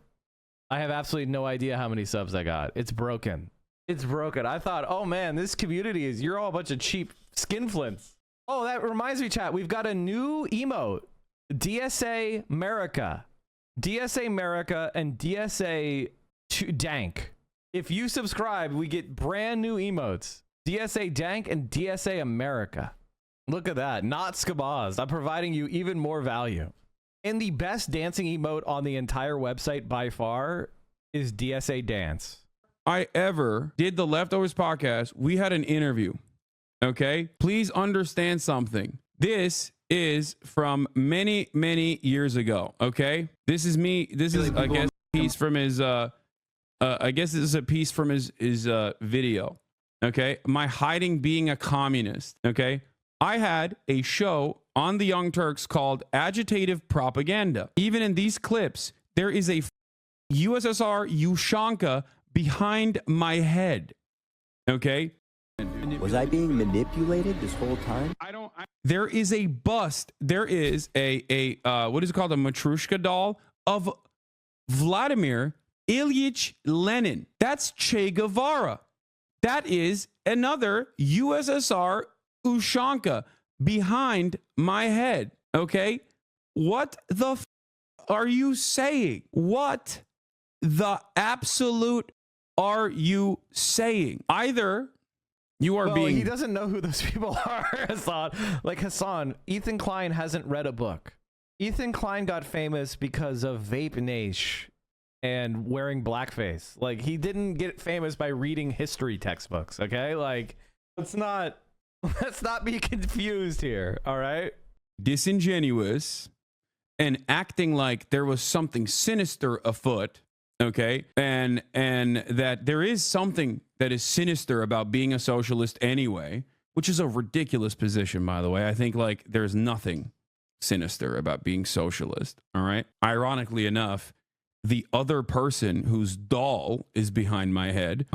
I have absolutely no idea how many subs I got. It's broken. It's broken. I thought, oh man, this community is, you're all a bunch of cheap skinflints. Oh, that reminds me, chat. We've got a new emote. DSA America. DSA America and DSA Dank. If you subscribe, we get brand new emotes. DSA Dank and DSA America. Look at that. Not Skabaz. I'm providing you even more value. And the best dancing emote on the entire website by far is DSA Dance. I ever did the Leftovers podcast, we had an interview. Okay? Please understand something. This is from many, many years ago. Okay? This is me. This is, I guess, a piece from his, I guess this is a piece from his video. Okay? My hiding being a communist. Okay? I had a show on the Young Turks called Agitative Propaganda. Even in these clips, there is a USSR Ushanka behind my head. Okay? Was I being manipulated this whole time? There is a bust. There is a what is it called? A Matryoshka doll of Vladimir Ilyich Lenin. That's Che Guevara. That is another USSR Ushanka behind my head. Okay? What the are you saying? What the absolute are you saying? Either you are being... He doesn't know who those people are, Hasan. Like, Hasan, Ethan Klein hasn't read a book. Ethan Klein got famous because of Vape Nash and wearing blackface. Like, he didn't get famous by reading history textbooks, okay? Like, let's not be confused here, all right? Disingenuous and acting like there was something sinister afoot. Okay, and that there is something that is sinister about being a socialist anyway, which is a ridiculous position, by the way. I think like there's nothing sinister about being socialist. All right. Ironically enough, the other person whose doll is behind my head,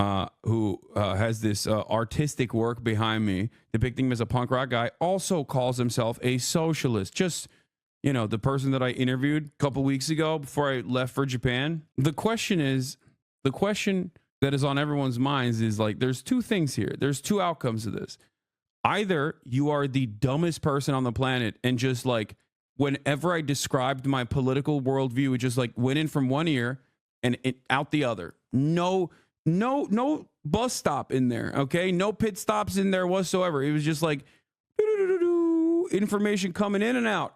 who has this artistic work behind me depicting him as a punk rock guy, also calls himself a socialist. Just, you know, the person that I interviewed a couple weeks ago before I left for Japan. The question that is on everyone's minds is like, there's two things here. There's two outcomes to this. Either you are the dumbest person on the planet and just like, whenever I described my political worldview, it just like went in from one ear and out the other. No bus stop in there. Okay. No pit stops in there whatsoever. It was just like information coming in and out.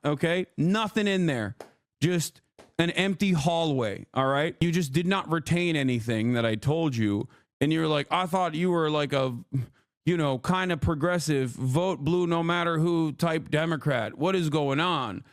Okay. Nothing in there. Just an empty hallway. All right. You just did not retain anything that I told you. And you're like, I thought you were like a, you know, kind of progressive, vote blue no matter who type Democrat. What is going on?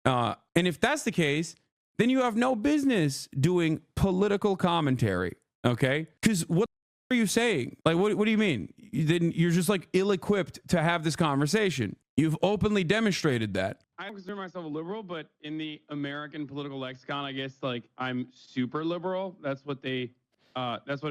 And if that's the case, then you have no business doing political commentary, okay? Because what are you saying? Like, what do you mean? Then you're just like ill-equipped to have this conversation. You've openly demonstrated that. I consider myself a liberal, but in the American political lexicon, I guess like I'm super liberal. That's what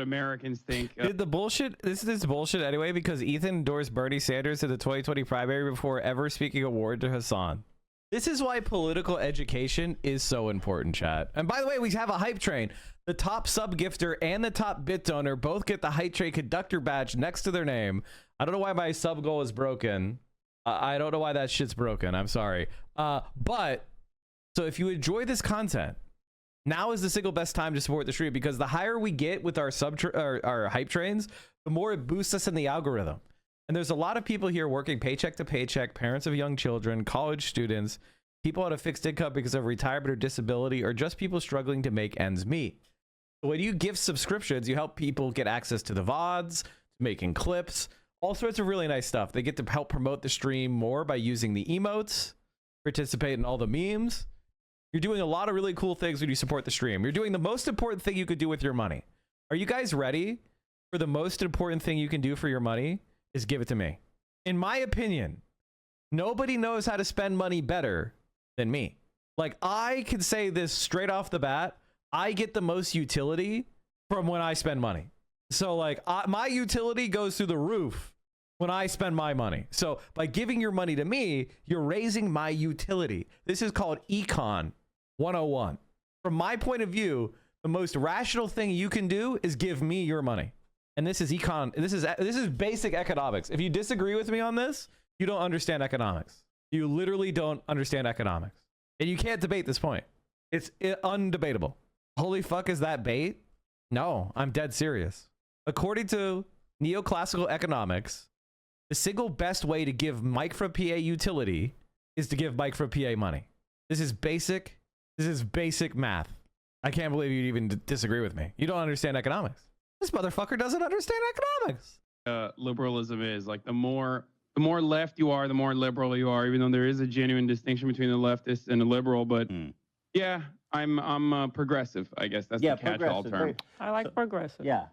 Americans think. Did the bullshit? This is bullshit anyway because Ethan endorsed Bernie Sanders in the 2020 primary before ever speaking a word to Hasan. This is why political education is so important, chat. And by the way, we have a hype train. The top sub gifter and the top bit donor both get the hype train conductor badge next to their name. I don't know why my sub goal is broken. I don't know why that shit's broken. I'm sorry. But so if you enjoy this content, now is the single best time to support the stream because the higher we get with our our hype trains, the more it boosts us in the algorithm. And there's a lot of people here working paycheck to paycheck, parents of young children, college students, people on a fixed income because of retirement or disability, or just people struggling to make ends meet. So when you give subscriptions, you help people get access to the VODs, making clips, all sorts of really nice stuff. They get to help promote the stream more by using the emotes, participate in all the memes. You're doing a lot of really cool things when you support the stream. You're doing the most important thing you could do with your money. Are you guys ready for the most important thing you can do for your money is give it to me? In my opinion, nobody knows how to spend money better than me. Like, I can say this straight off the bat. I get the most utility from when I spend money. So like my utility goes through the roof when I spend my money. So by giving your money to me, you're raising my utility. This is called Econ 101. From my point of view, the most rational thing you can do is give me your money. And this is econ. This is basic economics. If you disagree with me on this, you don't understand economics. You literally don't understand economics. And you can't debate this point. It's undebatable. Holy fuck, is that bait? No, I'm dead serious. According to neoclassical economics, the single best way to give Mike from PA utility is to give Mike from PA money. This is basic math. I can't believe you even disagree with me. You don't understand economics. This motherfucker doesn't understand economics. Liberalism is like the more left you are, the more liberal you are, even though there is a genuine distinction between the leftist and the liberal. But yeah, I'm progressive. I guess that's the catch-all term. I like progressive. Yeah.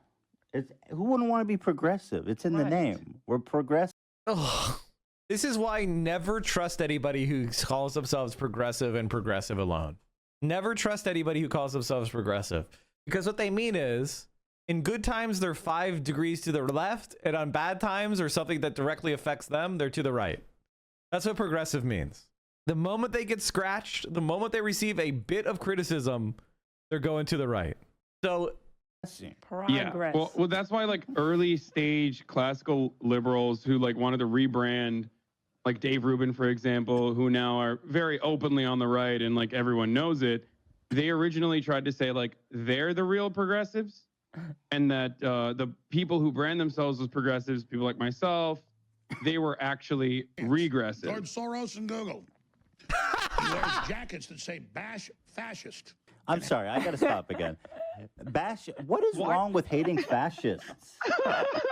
Who wouldn't want to be progressive? It's in the name. We're progressive. Ugh. This is why never trust anybody who calls themselves progressive and progressive alone. Never trust anybody who calls themselves progressive. Because what they mean is, in good times, they're 5 degrees to the left, and on bad times or something that directly affects them, they're to the right. That's what progressive means. The moment they get scratched, the moment they receive a bit of criticism, they're going to the right. So yeah, well, that's why like early stage classical liberals who like wanted to rebrand, like Dave Rubin, for example, who now are very openly on the right and like everyone knows it. They originally tried to say like they're the real progressives, and that the people who brand themselves as progressives, people like myself, they were actually regressive. George Soros and Google. He wears jackets that say "bash fascist." I'm sorry, I gotta stop again. What is wrong with hating fascists?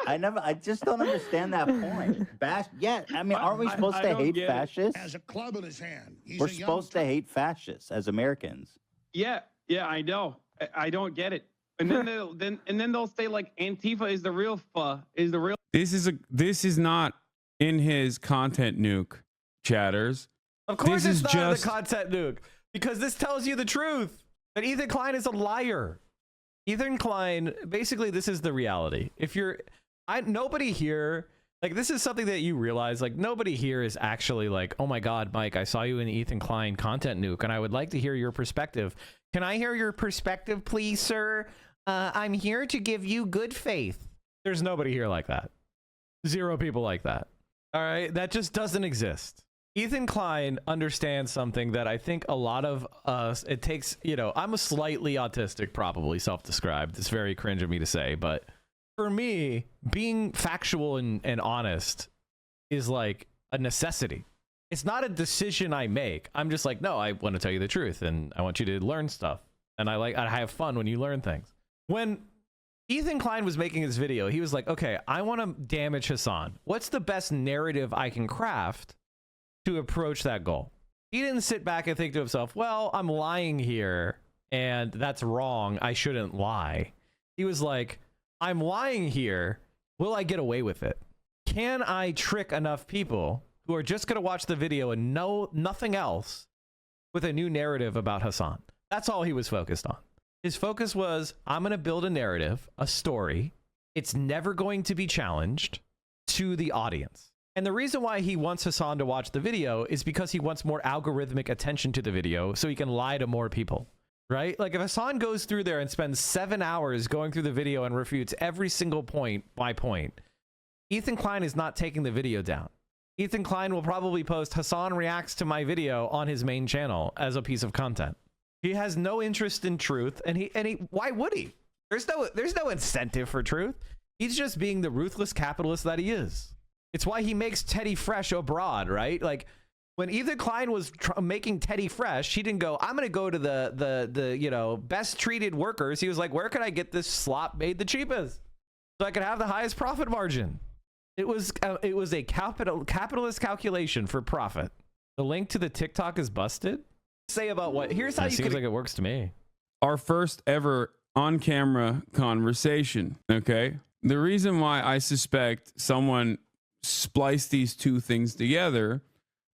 I just don't understand that point. I mean, aren't we supposed to hate fascists? Has a club in his hand. We're supposed to hate fascists as Americans. Yeah, I know. I don't get it. And then they'll say like Antifa is the real This is not in his content, Nuke, chatters. Of course this it's is not just the content, Nuke, because this tells you the truth that Ethan Klein is a liar. Ethan Klein, basically, this is the reality. If you're, nobody here, like, this is something that you realize, like, nobody here is actually like, oh my God, Mike, I saw you in the Ethan Klein content, Nuke, and I would like to hear your perspective. Can I hear your perspective, please, sir? I'm here to give you good faith. There's nobody here like that. Zero people like that. All right, that just doesn't exist. Ethan Klein understands something that I think a lot of us, it takes, you know, I'm a slightly autistic, probably self-described. It's very cringe of me to say, but for me, being factual and honest is like a necessity. It's not a decision I make. I'm just like, no, I want to tell you the truth and I want you to learn stuff. And I have fun when you learn things. When Ethan Klein was making his video, he was like, okay, I want to damage Hasan. What's the best narrative I can craft to approach that goal? He didn't sit back and think to himself, well, I'm lying here and that's wrong. I shouldn't lie. He was like, I'm lying here. Will I get away with it? Can I trick enough people who are just going to watch the video and know nothing else with a new narrative about Hasan? That's all he was focused on. His focus was, I'm going to build a narrative, a story. It's never going to be challenged to the audience. And the reason why he wants Hasan to watch the video is because he wants more algorithmic attention to the video so he can lie to more people, right? Like if Hasan goes through there and spends 7 hours going through the video and refutes every single point by point, Ethan Klein is not taking the video down. Ethan Klein will probably post Hasan reacts to my video on his main channel as a piece of content. He has no interest in truth, and he why would he? There's no incentive for truth. He's just being the ruthless capitalist that he is. It's why he makes Teddy Fresh abroad, right? Like when Ethan Klein was making Teddy Fresh, he didn't go, I'm going to go to the you know, best treated workers. He was like, where can I get this slop made the cheapest so I can have the highest profit margin? It was a capitalist calculation for profit. The link to the TikTok is busted. Say about what? Here's how you seems like it works to me. Our first ever on-camera conversation, okay? The reason why I suspect someone spliced these two things together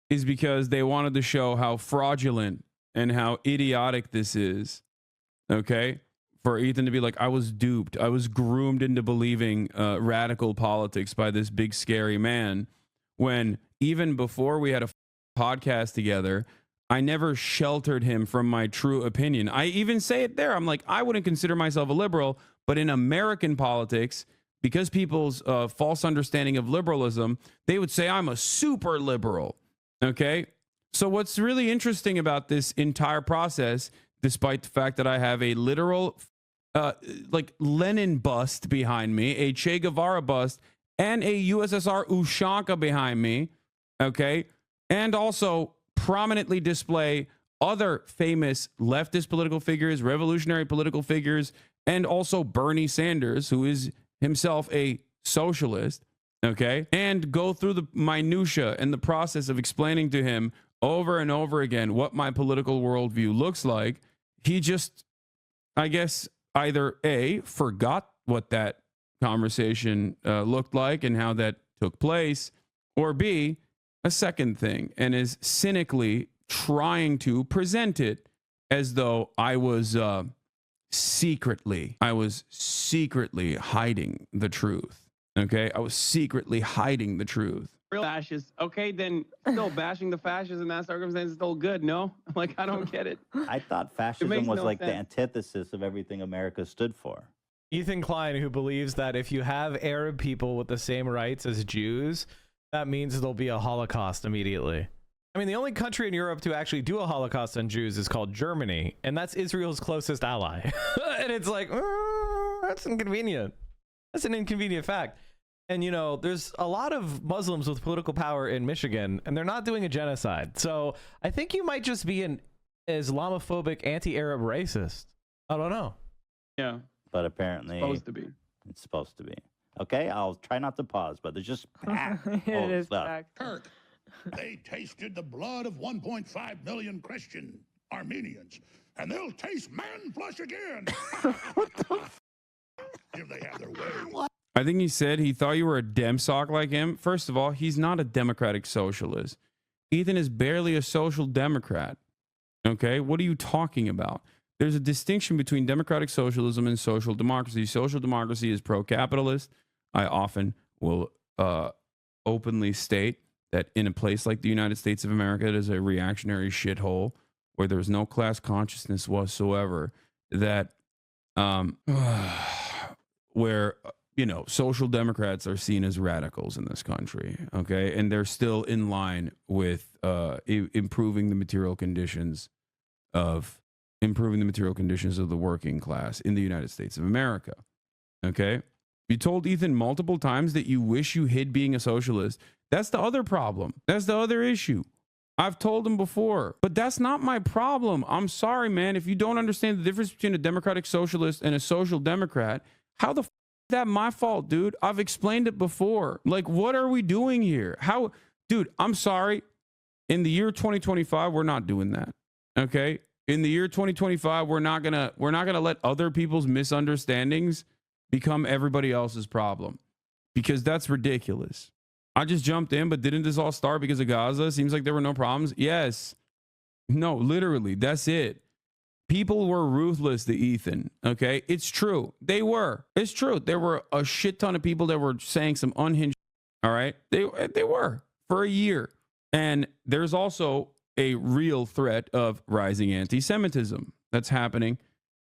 is because they wanted to show how fraudulent and how idiotic this is, okay? For Ethan to be like, I was duped. I was groomed into believing radical politics by this big, scary man, when even before we had a podcast together, I never sheltered him from my true opinion. I even say it there. I'm like, I wouldn't consider myself a liberal, but in American politics, because people's false understanding of liberalism, they would say I'm a super liberal. Okay. So what's really interesting about this entire process, despite the fact that I have a literal like Lenin bust behind me, a Che Guevara bust, and a USSR Ushanka behind me, okay, and also prominently display other famous leftist political figures, revolutionary political figures, and also Bernie Sanders, who is himself a socialist, okay, and go through the minutia and the process of explaining to him over and over again what my political worldview looks like. He just, I guess, either A, forgot what that conversation looked like and how that took place, or B, a second thing, and is cynically trying to present it as though I was secretly hiding the truth. Okay, I was secretly hiding the truth. real fascists. Okay, then still bashing the fascists in that circumstance is still good, no? Like, I don't get it. I thought fascism was like the antithesis of everything America stood for. Ethan Klein, who believes that if you have Arab people with the same rights as Jews, that means there'll be a Holocaust immediately. I mean, the only country in Europe to actually do a Holocaust on Jews is called Germany, and that's Israel's closest ally. And it's like, that's inconvenient. That's an inconvenient fact. And, you know, there's a lot of Muslims with political power in Michigan, and they're not doing a genocide. So I think you might just be an Islamophobic, anti-Arab racist. I don't know. Yeah. But apparently it's supposed to be. Okay, I'll try not to pause, but there's just It is stuff. They tasted the blood of 1.5 million Christian Armenians. and they'll taste man flesh again. If they have their way. I think he said he thought you were a dem sock like him. First of all, he's not a democratic socialist. Ethan is barely a social democrat. Okay, what are you talking about? There's a distinction between democratic socialism and social democracy. Social democracy is pro-capitalist. I often will openly state that in a place like the United States of America, it is a reactionary shithole where there's no class consciousness whatsoever, that where, you know, social democrats are seen as radicals in this country, okay? And they're still in line with improving the material conditions of the working class in the United States of America, okay? You told Ethan multiple times that you wish you hid being a socialist. That's the other problem. That's the other issue. I've told him before, but that's not my problem. I'm sorry, man. If you don't understand the difference between a democratic socialist and a social democrat, how the f is that my fault, dude? I've explained it before. Like, what are we doing here? How, dude, I'm sorry. In the year 2025, we're not doing that. Okay? In the year 2025, we're not gonna let other people's misunderstandings become everybody else's problem, because that's ridiculous. I just jumped in, but didn't this all start because of Gaza? Seems like there were no problems. Yes. No, literally, that's it. People were ruthless to Ethan, okay? It's true. They were. It's true. There were a shit ton of people that were saying some unhinged, all right? They were for a year. And there's also a real threat of rising anti-Semitism that's happening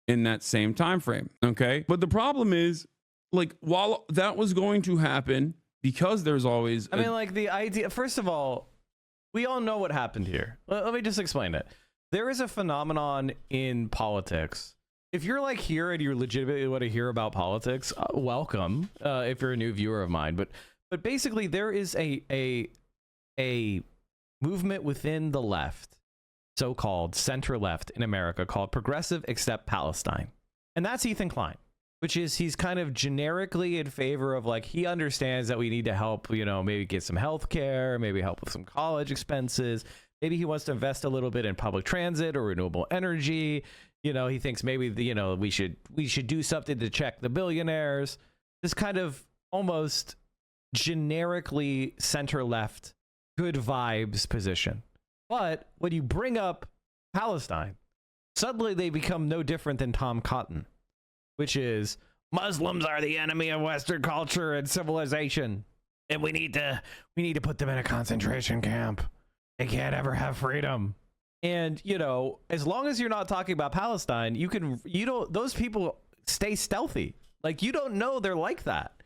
in that same time frame, okay? But the problem is, like, while that was going to happen, because there's always... I mean, like, the idea... First of all, we all know what happened here. Let me just explain it. There is a phenomenon in politics. If you're, like, here and you legitimately want to hear about politics, welcome, if you're a new viewer of mine. But basically, there is a movement within the left, so-called center-left in America, called Progressive Except Palestine. And that's Ethan Klein, which is he's kind of generically in favor of, like, he understands that we need to help, you know, maybe get some health care, maybe help with some college expenses. Maybe he wants to invest a little bit in public transit or renewable energy. You know, he thinks maybe, you know, we should do something to check the billionaires. This kind of almost generically center-left, good vibes position. But when you bring up Palestine, suddenly they become no different than Tom Cotton, which is Muslims are the enemy of Western culture and civilization, and we need to put them in a concentration camp. They can't ever have freedom. And, you know, as long as you're not talking about Palestine, those people stay stealthy. Like, you don't know they're like that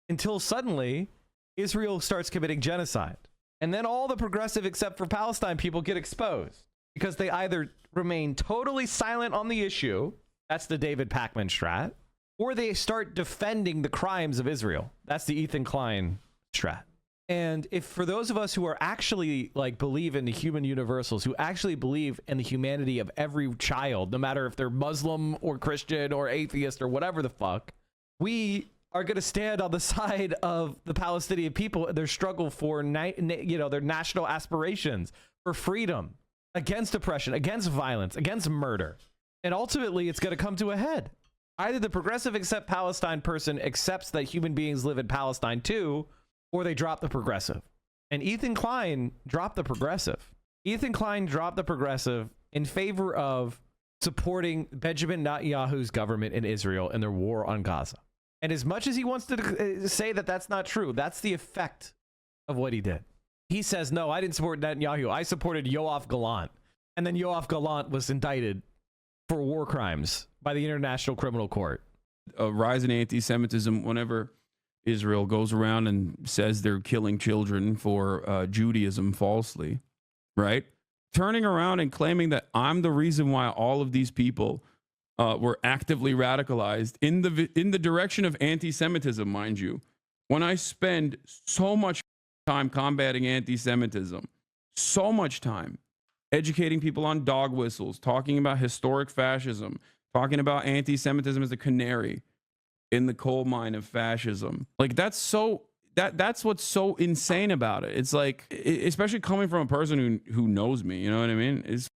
until suddenly Israel starts committing genocide. And then all the progressive except for Palestine people get exposed because they either remain totally silent on the issue, that's the David Pakman strat, or they start defending the crimes of Israel. That's the Ethan Klein strat. And if for those of us who are actually, like, believe in the human universals, who actually believe in the humanity of every child, no matter if they're Muslim or Christian or atheist or whatever the fuck, we are going to stand on the side of the Palestinian people and their struggle for, you know, their national aspirations, for freedom, against oppression, against violence, against murder. And ultimately, it's going to come to a head. Either the progressive accept Palestine person accepts that human beings live in Palestine too, or they drop the progressive. And Ethan Klein dropped the progressive. Ethan Klein dropped the progressive in favor of supporting Benjamin Netanyahu's government in Israel and their war on Gaza. And as much as he wants to say that that's not true, that's the effect of what he did. He says, no, I didn't support Netanyahu. I supported Yoav Gallant. And then Yoav Gallant was indicted for war crimes by the International Criminal Court. A rise in anti-Semitism whenever Israel goes around and says they're killing children for Judaism falsely, right? Turning around and claiming that I'm the reason why all of these people were actively radicalized in the direction of anti-Semitism, mind you. When I spend so much time combating anti-Semitism, so much time educating people on dog whistles, talking about historic fascism, talking about anti-Semitism as a canary in the coal mine of fascism. Like, that's what's so insane about it. It's like, especially coming from a person who knows me, you know what I mean? It's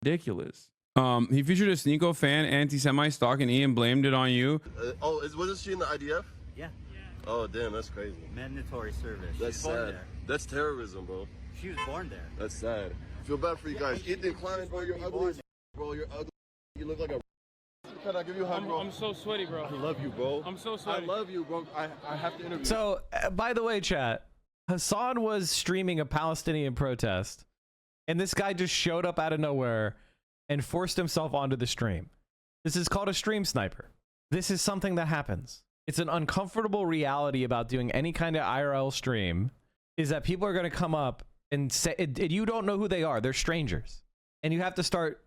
ridiculous. He featured a Sneeko fan anti-Semite stalking E and blamed it on you. Wasn't she in the IDF? Yeah. Oh, damn, that's crazy. Mandatory service. That's She's born sad. there. That's terrorism, bro. She was born there. That's sad. Feel bad for you guys. Ethan Klein, bro, you're ugly. Bro, you're ugly. You look like a. Can I give you a hug, bro? I'm so sweaty, bro. I love you, bro. I'm so sweaty. I love you, bro. I have to interview. So, by the way, chat, Hasan was streaming a Palestinian protest, and this guy just showed up out of nowhere and forced himself onto the stream. This is called a stream sniper. This is something that happens. It's an uncomfortable reality about doing any kind of IRL stream, is that people are going to come up and say, and you don't know who they are. They're strangers. And you have to start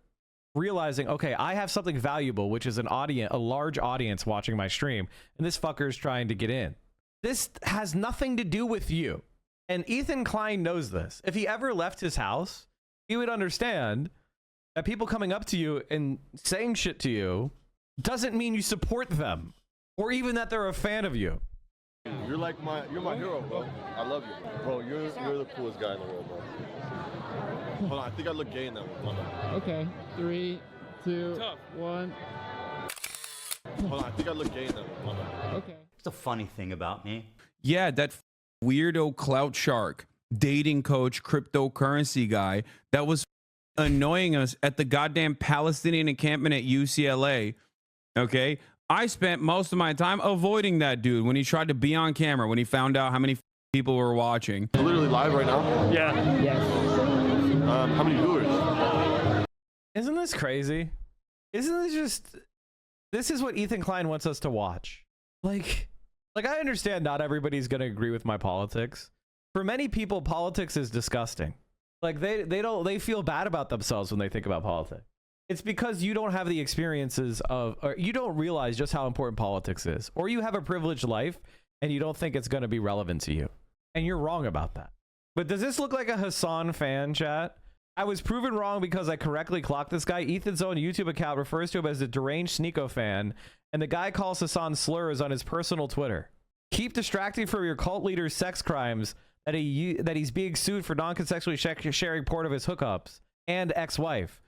realizing, okay, I have something valuable, which is a large audience watching my stream, and this fucker is trying to get in. This has nothing to do with you. And Ethan Klein knows this. If he ever left his house, he would understand that people coming up to you and saying shit to you doesn't mean you support them, or even that they're a fan of you. You're my hero, bro. I love you, bro. You're the coolest guy in the world, bro. Hold on, I think I look gay in that one. Okay, 3, 2, 1. Hold on, I think I look gay in that one. Okay. It's a funny thing about me. Yeah, that weirdo clout shark dating coach cryptocurrency guy that was annoying us at the goddamn Palestinian encampment at UCLA. Okay, I spent most of my time avoiding that dude when he tried to be on camera when he found out how many people were watching. We're literally live right now. Yeah. Yes. How many viewers? Isn't this crazy? Isn't this just... This is what Ethan Klein wants us to watch. Like I understand not everybody's going to agree with my politics. For many people, politics is disgusting. Like they feel bad about themselves when they think about politics. It's because you don't have the experiences of, or you don't realize just how important politics is, or you have a privileged life and you don't think it's going to be relevant to you. And you're wrong about that. But does this look like a Hasan fan, chat? I was proven wrong because I correctly clocked this guy. Ethan's own YouTube account refers to him as a deranged Sneeko fan, and the guy calls Hasan slurs on his personal Twitter. Keep distracting from your cult leader's sex crimes that he's being sued for non-consensually sharing part of his hookups and ex-wife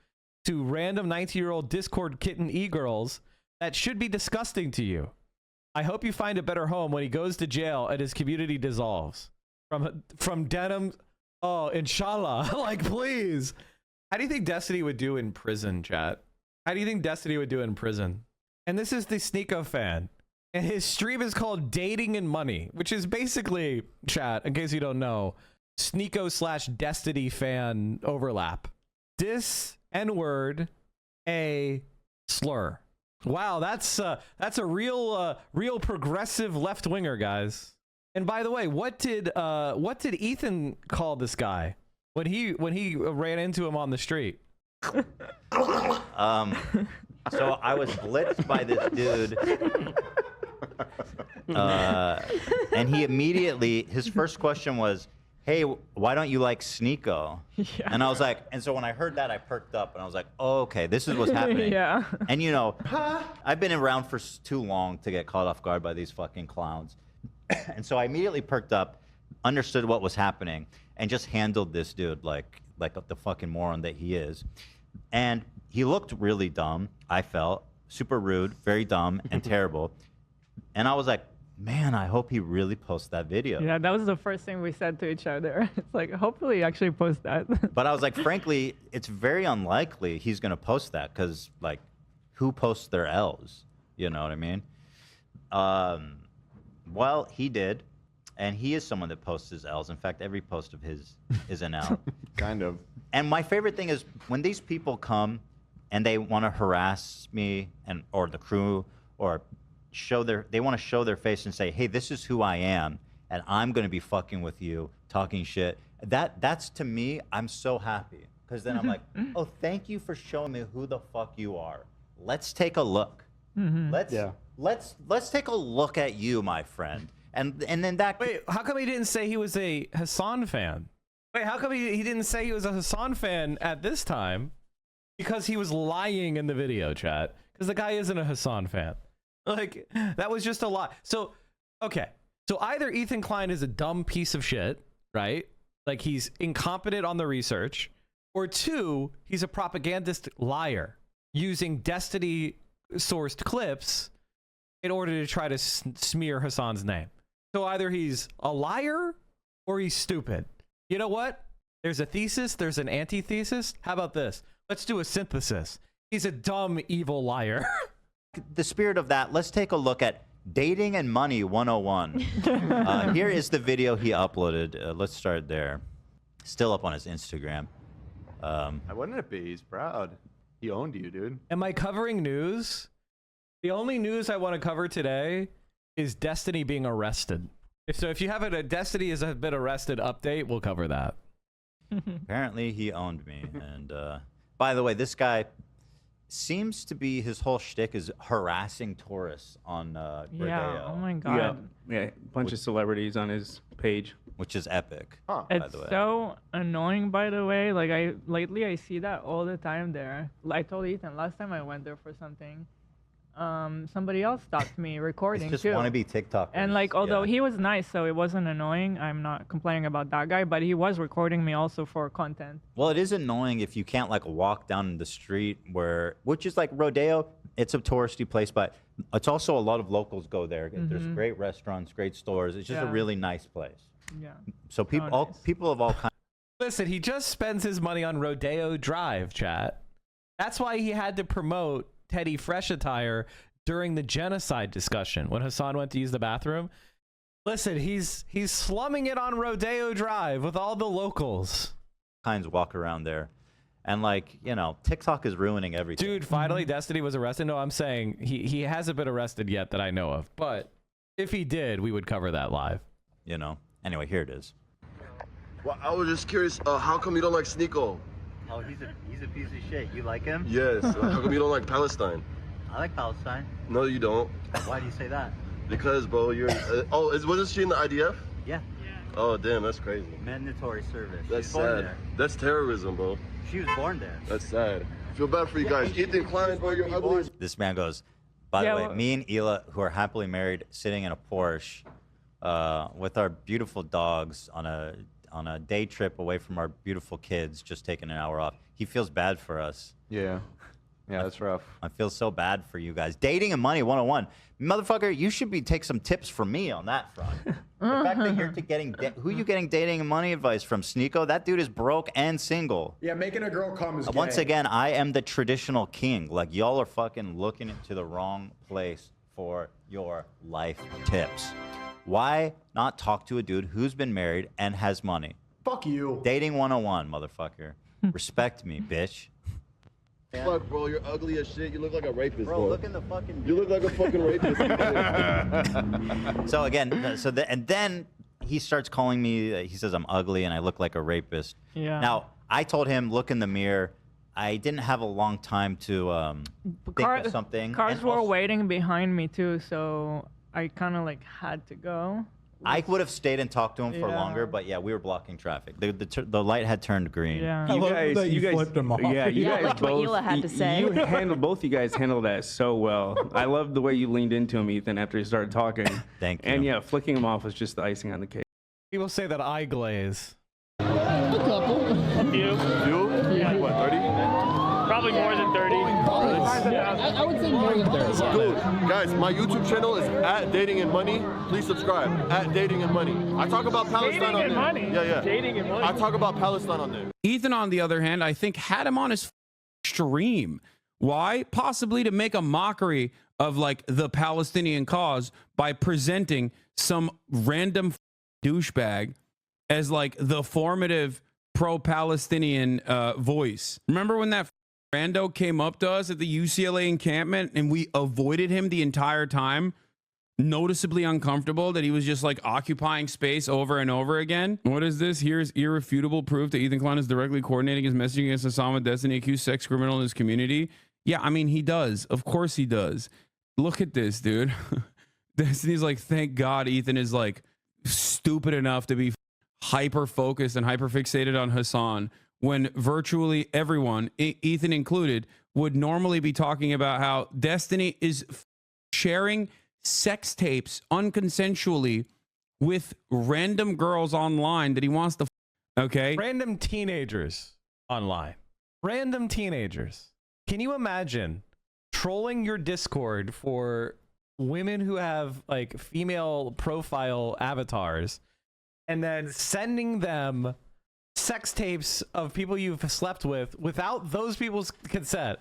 to random 19-year-old Discord kitten e-girls. That should be disgusting to you. I hope you find a better home when he goes to jail and his community dissolves. From denim... Oh, inshallah. Like, please. How do you think Destiny would do in prison, chat? How do you think Destiny would do in prison? And this is the Sneeko fan. And his stream is called Dating and Money, which is basically, chat, in case you don't know, Sneeko / Destiny fan overlap. Dis, N-word, a slur. Wow, that's a real progressive left-winger, guys. And by the way, what did Ethan call this guy when he ran into him on the street? So I was blitzed by this dude, and he immediately, his first question was, "Hey, why don't you like Sneeko?" Yeah. And I was like, and so when I heard that, I perked up, and I was like, oh, okay, this is what's happening. Yeah. And you know, I've been around for too long to get caught off guard by these fucking clowns. And so I immediately perked up, understood what was happening, and just handled this dude like the fucking moron that he is. And he looked really dumb, I felt. Super rude, very dumb, and terrible. And I was like, man, I hope he really posts that video. Yeah, that was the first thing we said to each other. It's like, hopefully he actually posts that. But I was like, frankly, it's very unlikely he's going to post that because, like, who posts their L's? You know what I mean? Well, he did, and he is someone that posts his L's. In fact, every post of his is an L. Kind of. And my favorite thing is when these people come and they want to harass me or the crew or they want to show their face and say, hey, this is who I am, and I'm going to be fucking with you, talking shit. That's to me, I'm so happy. Because then I'm like, oh, thank you for showing me who the fuck you are. Let's take a look. Let's take a look at you, my friend. And then that... Wait, how come he didn't say he was a Hasan fan? Wait, how come he didn't say he was a Hasan fan at this time? Because he was lying in the video, chat. Because the guy isn't a Hasan fan. Like, that was just a lie. So, okay. So either Ethan Klein is a dumb piece of shit, right? Like, he's incompetent on the research. Or two, he's a propagandist liar. using Destiny sourced clips in order to try to smear Hasan's name. So either he's a liar or he's stupid. You know what? There's a thesis, there's an antithesis. How about this? Let's do a synthesis. He's a dumb, evil liar. The spirit of that, let's take a look at Dating and Money 101. Here is the video he uploaded. Let's start there. Still up on his Instagram. I wouldn't it be? He's proud. He owned you, dude. Am I covering news? The only news I want to cover today is Destiny being arrested. If you have a Destiny has been arrested update, we'll cover that. Apparently he owned me. And by the way, this guy seems to be, his whole shtick is harassing tourists on Rodeo. Yeah, oh my God. Yeah, a bunch of celebrities on his page. Which is epic, It's by the way. so annoying, by the way. Like, lately I see that all the time there. I told Ethan last time I went there for something, somebody else stopped me recording It's just too. wannabe TikTokers. And like, although he was nice, so it wasn't annoying. I'm not complaining about that guy, but he was recording me also for content. Well, it is annoying if you can't like walk down the street which is like Rodeo. It's a touristy place, but it's also a lot of locals go there. There's great restaurants, great stores. It's just a really nice place. Yeah. So people, people of all kinds. Listen, he just spends his money on Rodeo Drive, chat. That's why he had to promote Teddy Fresh Attire during the genocide discussion when Hasan went to use the bathroom. Listen, he's slumming it on Rodeo Drive with all the locals. Kinds walk around there. And like, you know, TikTok is ruining everything. Dude, finally Destiny was arrested. No, I'm saying he hasn't been arrested yet that I know of. But if he did, we would cover that live. You know. Anyway, here it is. Well, I was just curious, how come you don't like Sneeko? Oh, he's a piece of shit. You like him? Yes. How come you don't like Palestine? I like Palestine. No, you don't. Why do you say that? Because, bro, you're... wasn't she in the IDF? Yeah. Oh, damn, that's crazy. Mandatory service. That's She's born sad. there. That's terrorism, bro. She was born there. That's sad. I feel bad for you guys. Ethan Klein, bro, you're ugly. This man goes, by the way, me and Hila, who are happily married, sitting in a Porsche with our beautiful dogs on a day trip away from our beautiful kids, just taking an hour off. He feels bad for us. Yeah. Yeah, that's rough. I feel so bad for you guys. Dating and Money 101. Motherfucker, you should take some tips from me on that front. The fact that you're who you getting dating and money advice from? Sneeko? That dude is broke and single. Yeah, making a girl come is gay. Once again, I am the traditional king. Like, y'all are fucking looking into the wrong place for your life tips. Why not talk to a dude who's been married and has money? Fuck you. Dating 101, motherfucker. Respect me, bitch. Fuck, bro, you're ugly as shit. You look like a rapist, bro. Bro, look in the fucking... You look like a fucking rapist. So again, and then he starts calling me, he says I'm ugly and I look like a rapist. Yeah. Now, I told him, look in the mirror. I didn't have a long time to think of something. Cars And were also, waiting behind me too, so I kind of like had to go. I would have stayed and talked to him for Yeah. longer, but yeah, we were blocking traffic. The light had turned green. Yeah. You guys flipped him off. Yeah, you Yeah, guys that's what both. Hila had to say. Both you guys handled that so well. I love the way you leaned into him, Ethan, after he started talking. Thank you. And yeah, flicking him off was just the icing on the cake. People say that I glaze. A couple. You? Yeah. What, 30? Probably more than 30. Yeah, I would say more than 30. Dude, guys, my YouTube channel is @Dating and Money. Please subscribe. @Dating and Money. I talk about Palestine Dating on and there. money? Yeah. Dating and money. I talk about Palestine on there. Ethan, on the other hand, I think had him on his stream. Why? Possibly to make a mockery of like the Palestinian cause by presenting some random douchebag as like the formative pro-Palestinian voice. Remember when that rando came up to us at the UCLA encampment and we avoided him the entire time? Noticeably uncomfortable that he was just like occupying space over and over again. What is this? Here's irrefutable proof that Ethan Klein is directly coordinating his messaging against Hasan with Destiny, accused sex criminal in his community. Yeah, I mean, he does. Of course he does. Look at this, dude. Destiny's like, thank God Ethan is like stupid enough to be hyper focused and hyper fixated on Hasan when virtually everyone, Ethan included, would normally be talking about how Destiny is sharing sex tapes unconsensually with random girls online that he wants to okay? Random teenagers online. Random teenagers. Can you imagine trolling your Discord for women who have like female profile avatars and then sending them sex tapes of people you've slept with without those people's consent?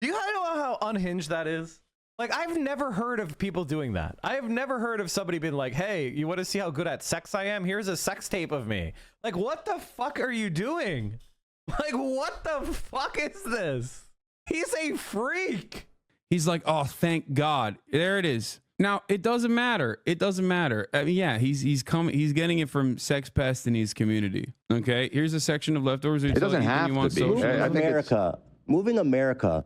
Do you know how unhinged that is? Like, I've never heard of people doing that. I have never heard of somebody being like, hey, you want to see how good at sex I am? Here's a sex tape of me. Like, what the fuck are you doing? Like, what the fuck is this? He's a freak. He's like, oh, thank God. There it is. Now, it doesn't matter. It doesn't matter. I mean, yeah, he's getting it from Sex Pest in his community. Okay, here's a section of leftovers. It doesn't have to be. Moving America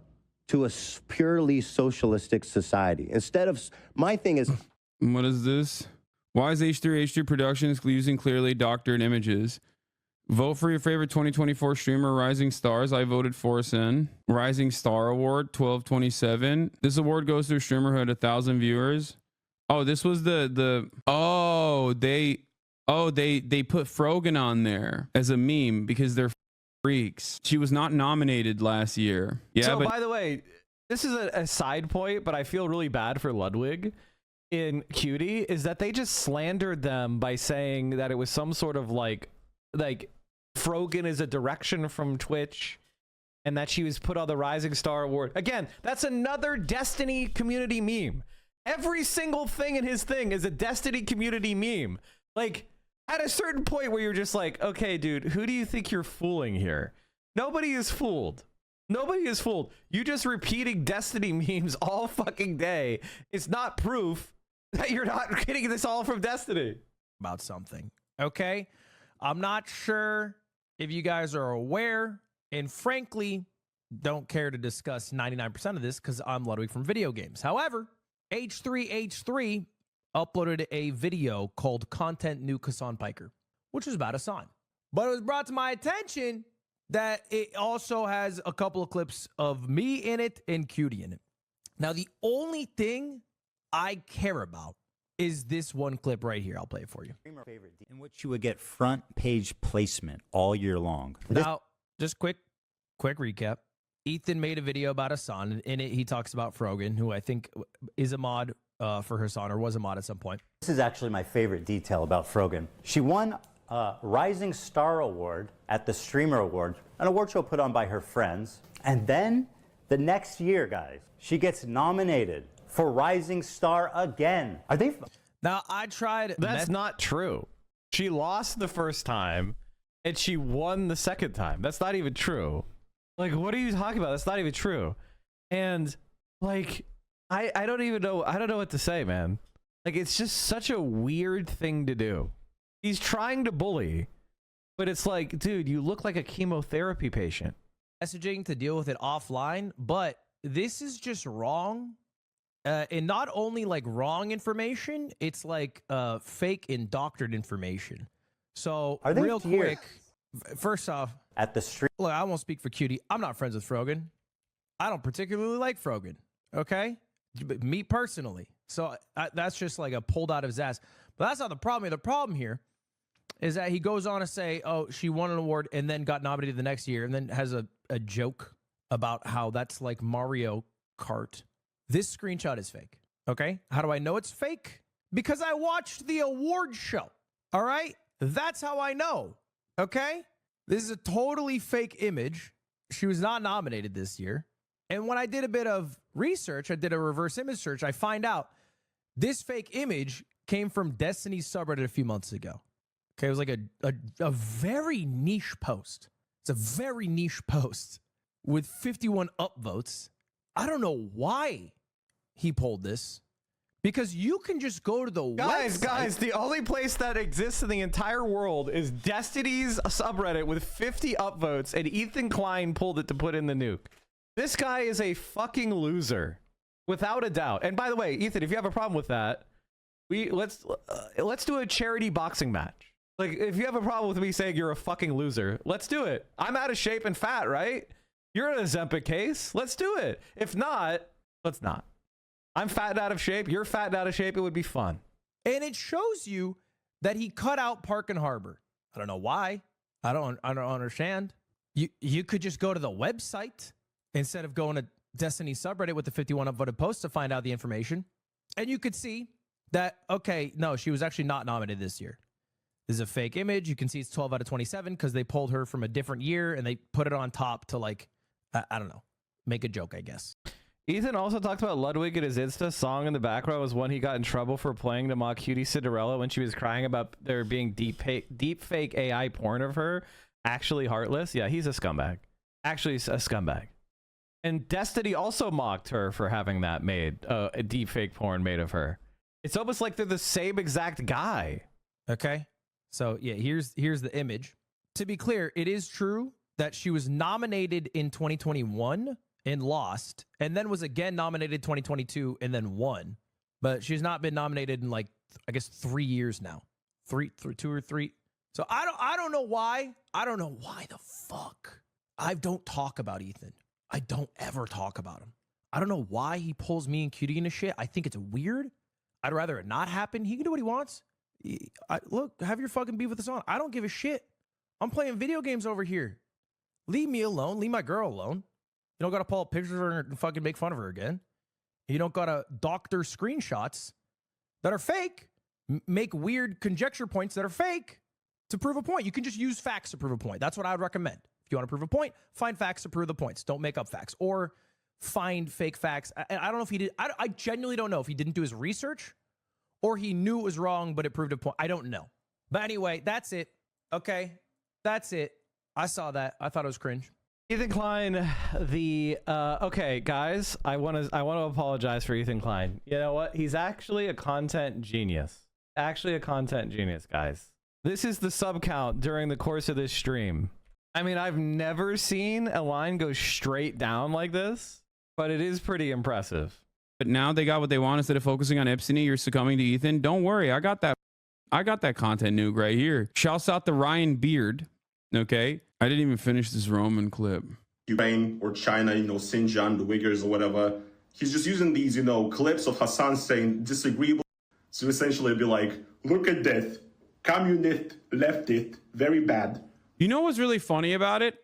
to a purely socialistic society. Instead of, my thing is... What is this? Why is H3H3 Productions using clearly doctored images? Vote for your favorite 2024 streamer, Rising Stars. I voted Forsen. Rising Star Award, 1227. This award goes to a streamer who had 1,000 viewers. Oh, this was they put Frogan on there as a meme because they're freaks. She was not nominated last year. Yeah. So, by the way, this is a side point, but I feel really bad for Ludwig in Cutie, is that they just slandered them by saying that it was some sort of like Frogan is a direction from Twitch and that she was put on the Rising Star Award. Again, that's another Destiny community meme. Every single thing in his thing is a Destiny community meme. Like, at a certain point where you're just like, okay, dude, who do you think you're fooling here? Nobody is fooled. Nobody is fooled. You just repeating Destiny memes all fucking day is not proof that you're not getting this all from Destiny. About something, okay? I'm not sure if you guys are aware, and frankly, don't care to discuss 99% of this because I'm Ludwig from video games. However, H3H3 uploaded a video called Content Nuke Hasan Piker, which was about Hasan. But it was brought to my attention that it also has a couple of clips of me in it and Cutie in it. Now, the only thing I care about is this one clip right here. I'll play it for you. In which you would get front page placement all year long. Now, just quick recap. Ethan made a video about Hasan. In it, he talks about Frogan, who I think is a mod for Hasan, or was a mod at some point. This is actually my favorite detail about Frogan. She won a Rising Star Award at the Streamer Awards, an award show put on by her friends. And then the next year, guys, she gets nominated for Rising Star again. Are they? Now, I tried. That's not true. She lost the first time and she won the second time. That's not even true. Like, what are you talking about? That's not even true. And like, I don't even know. I don't know what to say, man. Like, it's just such a weird thing to do. He's trying to bully, but it's like, dude, you look like a chemotherapy patient. Messaging to deal with it offline, but this is just wrong. And not only like wrong information, it's like fake and doctored information. So real quick, first off, at the street, look, I won't speak for Cutie. I'm not friends with Frogan. I don't particularly like Frogan. Okay, me personally. So that's just like a pulled out of his ass. But that's not the problem. The problem here is that he goes on to say, oh, she won an award and then got nominated the next year, and then has a joke about how that's like Mario Kart. This screenshot is fake, okay? How do I know it's fake? Because I watched the award show, all right? That's how I know, okay? This is a totally fake image. She was not nominated this year. And when I did a bit of research, I did a reverse image search, I find out this fake image came from Destiny's subreddit a few months ago. Okay, it was like a very niche post. It's a very niche post with 51 upvotes. I don't know why he pulled this, because you can just go to the website. Guys, the only place that exists in the entire world is Destiny's subreddit with 50 upvotes, and Ethan Klein pulled it to put in the nuke. This guy is a fucking loser, without a doubt. And by the way, Ethan, if you have a problem with that, let's do a charity boxing match. Like, if you have a problem with me saying you're a fucking loser, let's do it. I'm out of shape and fat, right? You're an Ozempic case. Let's do it. If not, let's not. I'm fat and out of shape. You're fat and out of shape. It would be fun. And it shows you that he cut out Park and Harbor. I don't know why. I don't understand. You could just go to the website instead of going to Destiny subreddit with the 51 upvoted posts to find out the information. And you could see that, okay, no, she was actually not nominated this year. This is a fake image. You can see it's 12 out of 27 because they pulled her from a different year and they put it on top to like, I don't know, make a joke, I guess. Ethan also talked about Ludwig in his Insta. Song in the background was one he got in trouble for playing to mock Cutie Cinderella when she was crying about there being deep fake AI porn of her. Actually heartless. Yeah, he's a scumbag. Actually a scumbag. And Destiny also mocked her for having that made, a deep fake porn made of her. It's almost like they're the same exact guy. Okay. So yeah, here's the image. To be clear, it is true that she was nominated in 2021 and lost, and then was again nominated 2022 and then won. But she's not been nominated in like, I guess 3 years now. 2 or 3. So I don't know why. I don't know why the fuck. I don't talk about Ethan. I don't ever talk about him. I don't know why he pulls me and Cutie into shit. I think it's weird. I'd rather it not happen. He can do what he wants. Look, have your fucking beef with us on. I don't give a shit. I'm playing video games over here. Leave me alone. Leave my girl alone. You don't got to pull up pictures of her and fucking make fun of her again. You don't got to doctor screenshots that are fake, make weird conjecture points that are fake to prove a point. You can just use facts to prove a point. That's what I would recommend. If you want to prove a point, find facts to prove the points. Don't make up facts or find fake facts. I don't know if he did. I genuinely don't know if he didn't do his research or he knew it was wrong, but it proved a point. I don't know. But anyway, that's it. Okay. That's it. I saw that. I thought it was cringe. Ethan Klein, okay, guys, I want to apologize for Ethan Klein. You know what? He's actually a content genius. Actually a content genius, guys. This is the sub count during the course of this stream. I mean, I've never seen a line go straight down like this, but it is pretty impressive. But now they got what they want. Instead of focusing on Ipsony, you're succumbing to Ethan. Don't worry, I got that content nuke right here. Shouts out to Ryan Beard. Okay, I didn't even finish this Roman clip. Ukraine or China, Xinjiang, the Uyghurs or whatever. He's just using these, clips of Hasan saying disagreeable to essentially be like, look at this, communist, leftist, very bad. You know what's really funny about it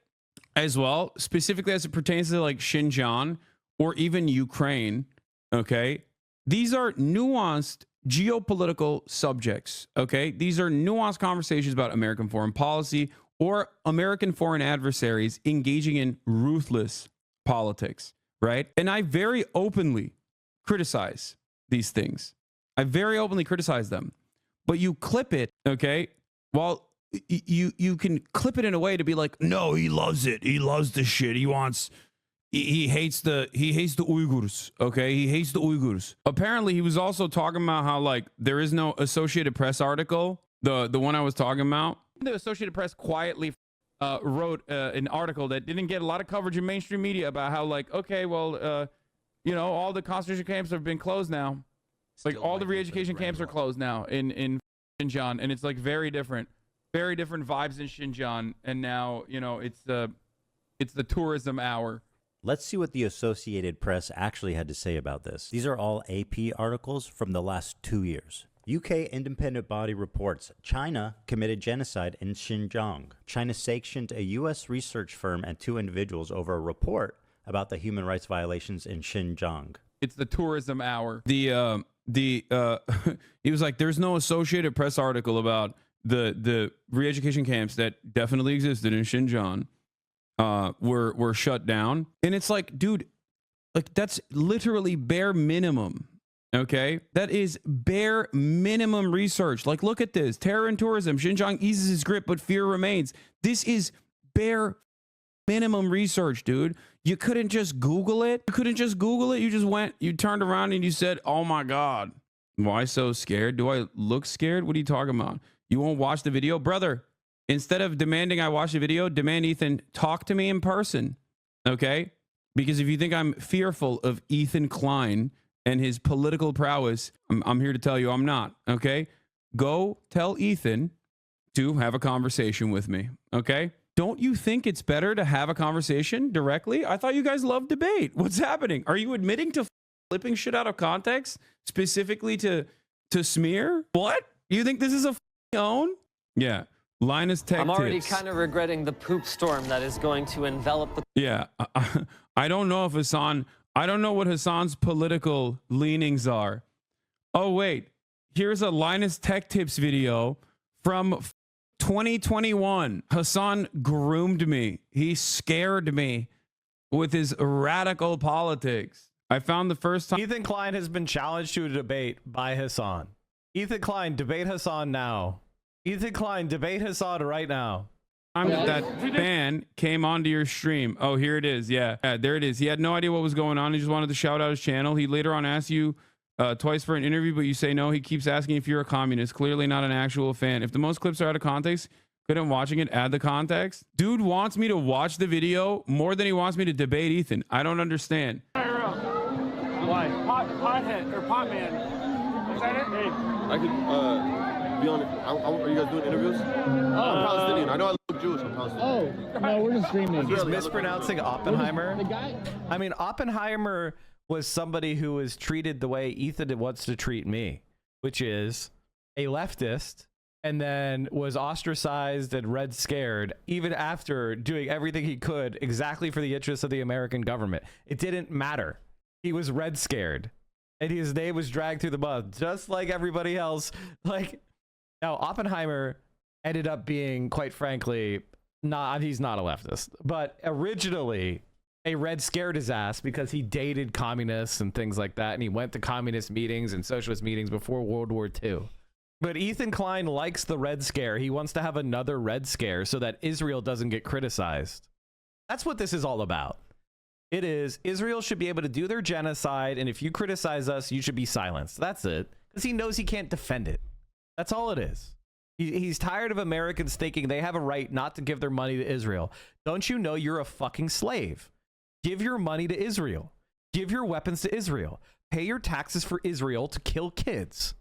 as well, specifically as it pertains to like Xinjiang or even Ukraine, okay? These are nuanced geopolitical subjects, okay? These are nuanced conversations about American foreign policy or American foreign adversaries engaging in ruthless politics, right? And I very openly criticize these things. I very openly criticize them. But you clip it, okay? Well, you can clip it in a way to be like, no, he loves it. He loves the shit. He hates the Uyghurs, okay? He hates the Uyghurs. Apparently, he was also talking about how like there is no Associated Press article, the one I was talking about. The Associated Press quietly wrote an article that didn't get a lot of coverage in mainstream media about how like, okay, well, all the concentration camps have been closed now. Like all the re-education camps are closed now in Xinjiang, and it's like very different vibes in Xinjiang. And now, it's the tourism hour. Let's see what the Associated Press actually had to say about this. These are all AP articles from the last 2 years. UK independent body reports China committed genocide in Xinjiang. China sanctioned a U.S. research firm and 2 individuals over a report about the human rights violations in Xinjiang. It's the tourism hour. He was like, there's no Associated Press article about the re-education camps that definitely existed in Xinjiang were shut down. And it's like, dude, like that's literally bare minimum. Okay, that is bare minimum research. Like, look at this. Terror and tourism. Xinjiang eases its grip, but fear remains. This is bare minimum research, dude. You couldn't just Google it. You just went, you turned around and you said, oh my God, why so scared? Do I look scared? What are you talking about? You won't watch the video? Brother, instead of demanding I watch the video, demand Ethan talk to me in person. Okay? Because if you think I'm fearful of Ethan Klein and his political prowess, I'm here to tell you I'm not, okay? Go tell Ethan to have a conversation with me, okay? Don't you think it's better to have a conversation directly? I thought you guys loved debate. What's happening? Are you admitting to flipping shit out of context specifically to smear? What? You think this is a own? Yeah. Linus Tech I'm already Tips. kind of regretting the poop storm that is going to envelop the. Yeah, I don't know if Hasan. I don't know what Hasan's political leanings are. Oh wait, here's a Linus Tech Tips video from 2021. Hasan groomed me. He scared me with his radical politics. I found the first time. Ethan Klein has been challenged to a debate by Hasan. Ethan Klein, debate Hasan now. Ethan Klein, debate Hasan right now. That fan came onto your stream. Oh, here it is. Yeah, there it is. He had no idea what was going on. He just wanted to shout out his channel. He later on asked you twice for an interview, but you say no. He keeps asking if you're a communist. Clearly not an actual fan. If the most clips are out of context, couldn't watching it add the context? Dude wants me to watch the video more than he wants me to debate Ethan. I don't understand. Why? Pothead or Potman. Is that it? Hey. I could be on it. Are you guys doing interviews? I'm Palestinian. I know I look Jewish. I'm Palestinian. Oh, no, we're just streaming. He's mispronouncing Oppenheimer. The guy. I mean, Oppenheimer was somebody who was treated the way Ethan wants to treat me, which is a leftist, and then was ostracized and red scared even after doing everything he could exactly for the interests of the American government. It didn't matter. He was red scared and his name was dragged through the mud just like everybody else. Like, now Oppenheimer ended up being, quite frankly, he's not a leftist, but originally a red scared his ass because he dated communists and things like that, and he went to communist meetings and socialist meetings before World War II. But Ethan Klein likes the red scare. He wants to have another red scare so that Israel doesn't get criticized. That's what this is all about. It is, Israel should be able to do their genocide, and if you criticize us, you should be silenced. That's it. Because he knows he can't defend it. That's all it is. He's tired of Americans thinking they have a right not to give their money to Israel. Don't you know you're a fucking slave? Give your money to Israel. Give your weapons to Israel. Pay your taxes for Israel to kill kids.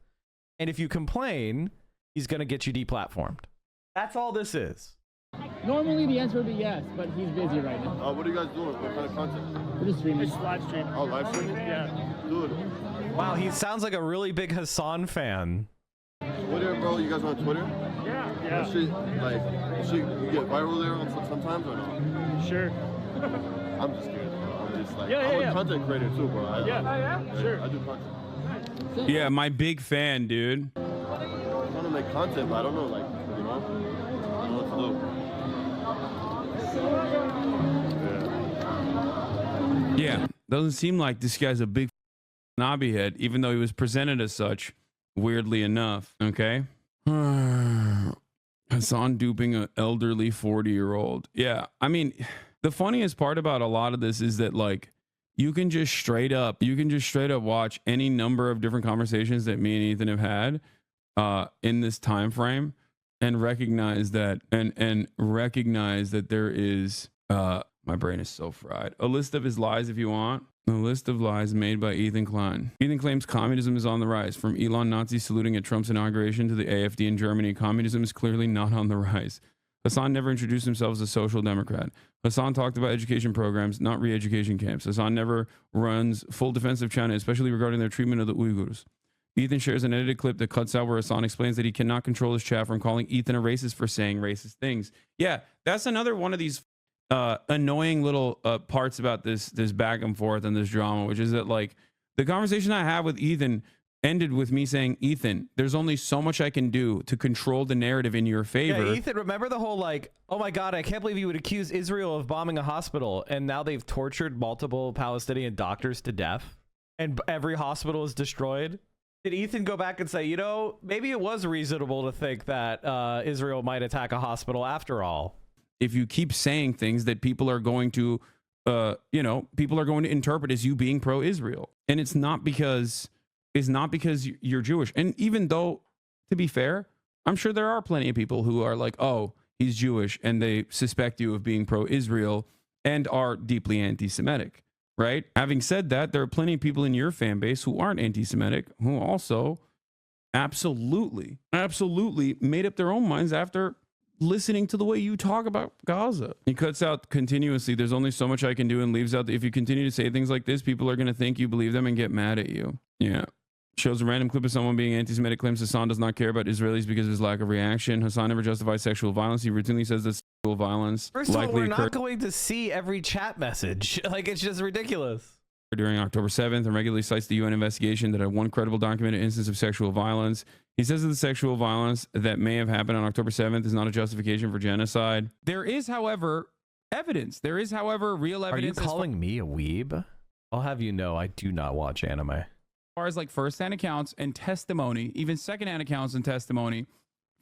And if you complain, he's going to get you deplatformed. That's all this is. Normally the answer would be yes, but he's busy right now. What are you guys doing? What kind of content? We're just streaming. Just live stream. Oh, live streaming? Yeah. Dude. Wow, he sounds like a really big Hasan fan. Twitter, bro. You guys on Twitter? Yeah. That shit, you get viral there sometimes or no? Sure. I'm just kidding, bro. I'm just like, Yeah, I'm yeah. a content creator too, bro. Yeah, sure. I do content. Yeah, my big fan, dude. I'm trying to make content, but I don't know, like, you know? I don't know what to do. Yeah, doesn't seem like this guy's a big knobby head, even though he was presented as such, weirdly enough. Okay. Hasan duping an elderly 40-year-old. Yeah, I mean, the funniest part about a lot of this is that, like, you can just straight up watch any number of different conversations that me and Ethan have had in this time frame and recognize that there is my brain is so fried. A list of his lies if you want. A list of lies made by Ethan Klein. Ethan claims communism is on the rise. From Elon Nazi saluting at Trump's inauguration to the AfD in Germany, communism is clearly not on the rise. Hasan never introduced himself as a social democrat. Hasan talked about education programs, not re-education camps. Hasan never runs full defense of China, especially regarding their treatment of the Uyghurs. Ethan shares an edited clip that cuts out where Hasan explains that he cannot control his chat from calling Ethan a racist for saying racist things. Yeah, that's another one of these annoying little parts about this back and forth and this drama, which is that, like, the conversation I had with Ethan ended with me saying, Ethan, there's only so much I can do to control the narrative in your favor. Yeah, Ethan, remember the whole, like, oh my God, I can't believe you would accuse Israel of bombing a hospital, and now they've tortured multiple Palestinian doctors to death, and every hospital is destroyed? Did Ethan go back and say, you know, maybe it was reasonable to think that Israel might attack a hospital after all? If you keep saying things that people are going to, people are going to interpret as you being pro-Israel, and it's not because you're Jewish. And even though, to be fair, I'm sure there are plenty of people who are like, oh, he's Jewish, and they suspect you of being pro-Israel and are deeply anti-Semitic, right? Having said that, there are plenty of people in your fan base who aren't anti-Semitic who also absolutely made up their own minds after listening to the way you talk about Gaza. He cuts out continuously, there's only so much I can do, and leaves out that if you continue to say things like this, people are going to think you believe them and get mad at you. Yeah. shows a random clip of someone being anti-Semitic, claims Hasan does not care about Israelis because of his lack of reaction. Hasan never justifies sexual violence. He routinely says that sexual violence First of all, likely we're occurred not going to see every chat message. Like, it's just ridiculous. during October 7th and regularly cites the UN investigation that had one credible documented instance of sexual violence. He says that the sexual violence that may have happened on October 7th is not a justification for genocide. There is, however, evidence. There is, however, real evidence. Are you calling me a weeb? I'll have you know I do not watch anime. As far as like first-hand accounts and testimony, even second-hand accounts and testimony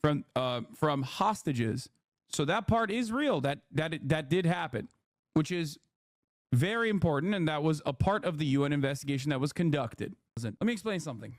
from hostages. So that part is real. That did happen, which is very important, and that was a part of the UN investigation that was conducted. Let me explain something.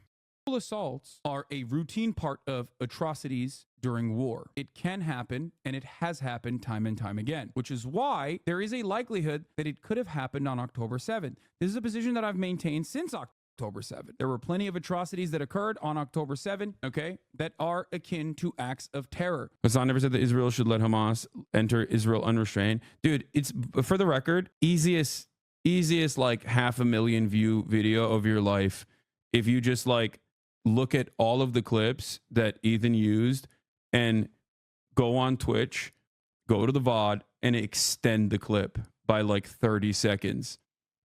Sexual assaults are a routine part of atrocities during war. It can happen, and it has happened time and time again, which is why there is a likelihood that it could have happened on October 7th. This is a position that I've maintained since October 7th. There were plenty of atrocities that occurred on October 7th, okay, that are akin to acts of terror. Hasan never said that Israel should let Hamas enter Israel unrestrained. Dude, it's, for the record, easiest like 500,000 view video of your life if you just like look at all of the clips that Ethan used and go on Twitch, go to the VOD and extend the clip by like 30 seconds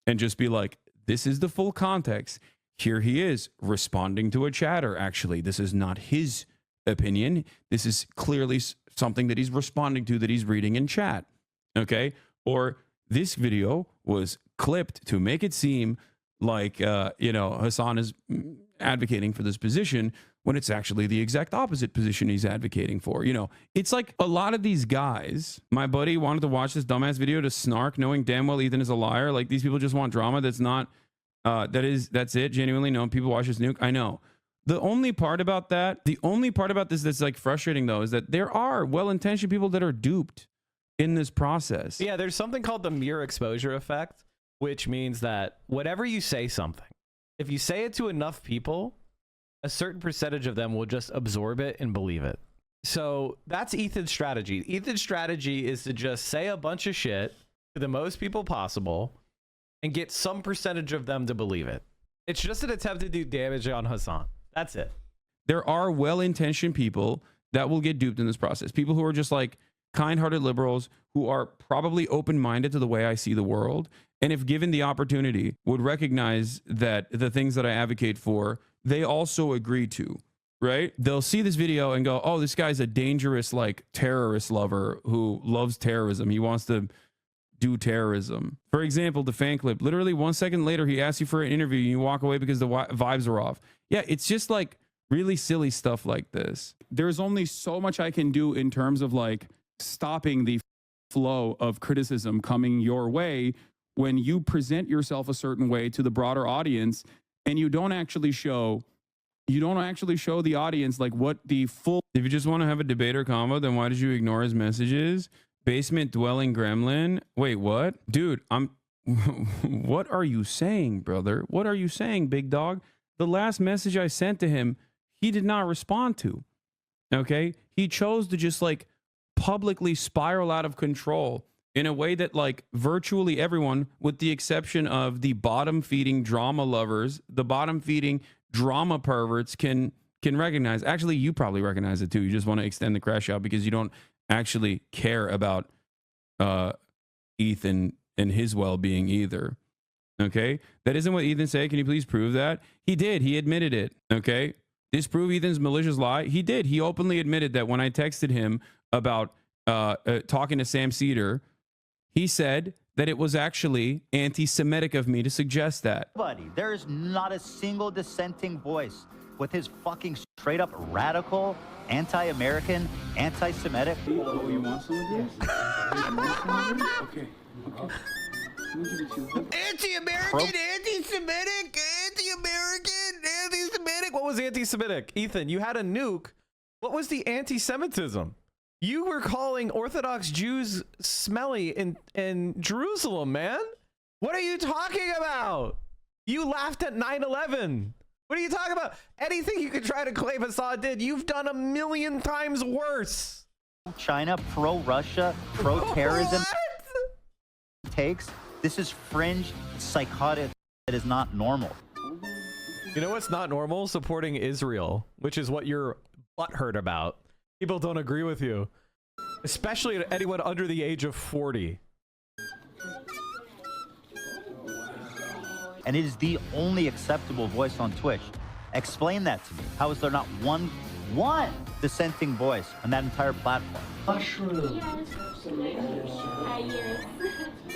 and just be like, this is the full context. Here he is responding to a chatter. Actually, this is not his opinion. This is clearly something that he's responding to that he's reading in chat. Okay. Or this video was clipped to make it seem like, Hasan is advocating for this position when it's actually the exact opposite position he's advocating for. It's like a lot of these guys, my buddy wanted to watch this dumbass video to snark knowing damn well Ethan is a liar. Like, these people just want drama. That's not, that's it. Genuinely, no, people watch this nuke. I know. The only part about this that's like frustrating though, is that there are well-intentioned people that are duped in this process. Yeah, there's something called the mere exposure effect, which means that whenever you say something, if you say it to enough people, a certain percentage of them will just absorb it and believe it. So that's Ethan's strategy. Ethan's strategy is to just say a bunch of shit to the most people possible and get some percentage of them to believe it. It's just an attempt to do damage on Hasan. That's it. There are well-intentioned people that will get duped in this process. People who are just like kind-hearted liberals who are probably open-minded to the way I see the world, and if given the opportunity would recognize that the things that I advocate for, they also agree to, right? They'll see this video and go, oh, this guy's a dangerous like terrorist lover who loves terrorism. He wants to do terrorism. For example, the fan clip, literally 1 second later, he asks you for an interview and you walk away because the vibes are off. Yeah, it's just like really silly stuff like this. There's only so much I can do in terms of like stopping the flow of criticism coming your way when you present yourself a certain way to the broader audience and you don't actually show the audience like what the full. If you just want to have a debate or convo, then why did you ignore his messages? Basement dwelling gremlin. Wait, what? Dude, what are you saying, brother? What are you saying, big dog? The last message I sent to him, he did not respond to. Okay? He chose to just like publicly spiral out of control in a way that like virtually everyone, with the exception of the bottom feeding drama lovers, the bottom feeding drama perverts can recognize. Actually, you probably recognize it too. You just want to extend the crash out because you don't actually care about Ethan and his well-being either. Okay? That isn't what Ethan said. Can you please prove that? He did. He admitted it. Okay? Disprove Ethan's malicious lie. He did. He openly admitted that when I texted him about talking to Sam Cedar, he said that it was actually anti-Semitic of me to suggest that. There is not a single dissenting voice with his fucking straight up radical, anti-American, anti-Semitic. Oh, you want some of this? Okay. Anti-American, anti-Semitic, anti-American, anti-Semitic. What was anti-Semitic? Ethan, you had a nuke. What was the anti-Semitism? You were calling Orthodox Jews smelly in Jerusalem, man. What are you talking about? You laughed at 9/11. What are you talking about? Anything you could try to claim Hasan did, you've done 1,000,000 times worse. China, pro-Russia, pro-terrorism takes. This is fringe, psychotic. It is not normal. You know what's not normal? Supporting Israel, which is what you're butthurt about. People don't agree with you, especially anyone under the age of 40. And it is the only acceptable voice on Twitch. Explain that to me. How is there not one dissenting voice on that entire platform? Mushroom.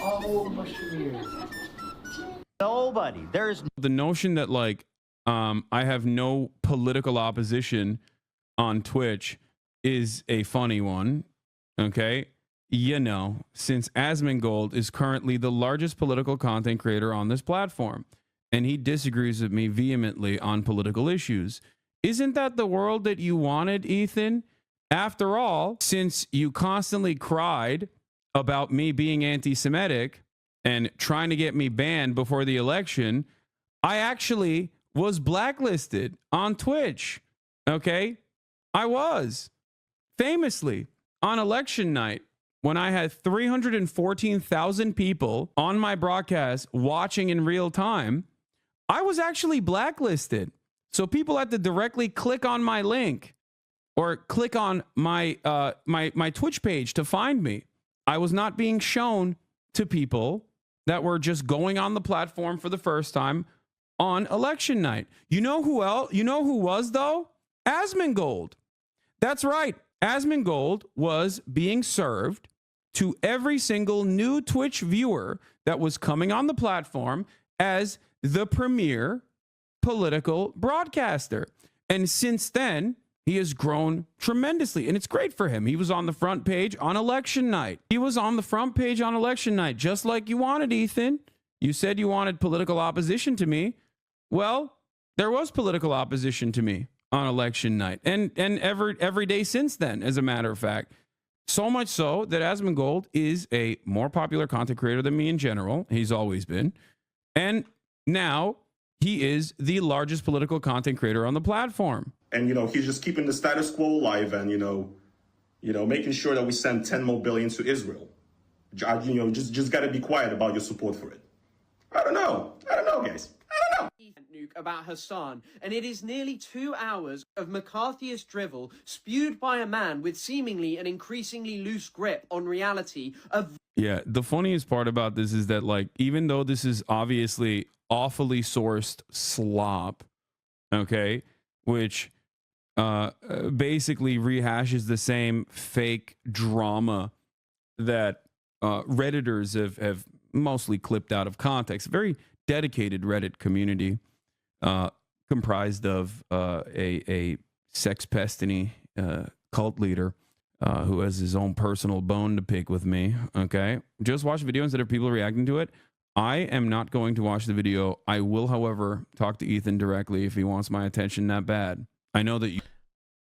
Oh, mushroom. Nobody. There is the notion that like I have no political opposition on Twitch is a funny one. Okay. You know, since Asmongold is currently the largest political content creator on this platform, and he disagrees with me vehemently on political issues. Isn't that the world that you wanted, Ethan? After all, since you constantly cried about me being anti-Semitic and trying to get me banned before the election, I actually was blacklisted on Twitch. Okay? I was. Famously, on election night, when I had 314,000 people on my broadcast watching in real time, I was actually blacklisted. So people had to directly click on my link or click on my my Twitch page to find me. I was not being shown to people that were just going on the platform for the first time on election night. You know who else? You know who was though? Asmongold. That's right. Asmongold was being served to every single new Twitch viewer that was coming on the platform as the premier political broadcaster. And since then, he has grown tremendously, and it's great for him. He was on the front page on election night. He was on the front page on election night, just like you wanted, Ethan. You said you wanted political opposition to me. Well, there was political opposition to me on election night, and every day since then, as a matter of fact. So much so that Asmongold is a more popular content creator than me in general. He's always been. And now he is the largest political content creator on the platform. And, you know, he's just keeping the status quo alive and, you know, making sure that we send 10 more billion to Israel. You know, just got to be quiet about your support for it. I don't know, guys. Nuke about Hasan, and it is nearly 2 hours of McCarthyist drivel spewed by a man with seemingly an increasingly loose grip on reality of... Yeah, the funniest part about this is that, like, even though this is obviously awfully sourced slop, okay, which basically rehashes the same fake drama that Redditors have mostly clipped out of context. Very dedicated Reddit community comprised of a sex pestiny cult leader who has his own personal bone to pick with me. Okay, just watch the video instead of people reacting to it. I am not going to watch the video. I will, however, talk to Ethan directly if he wants my attention that bad. I know that you...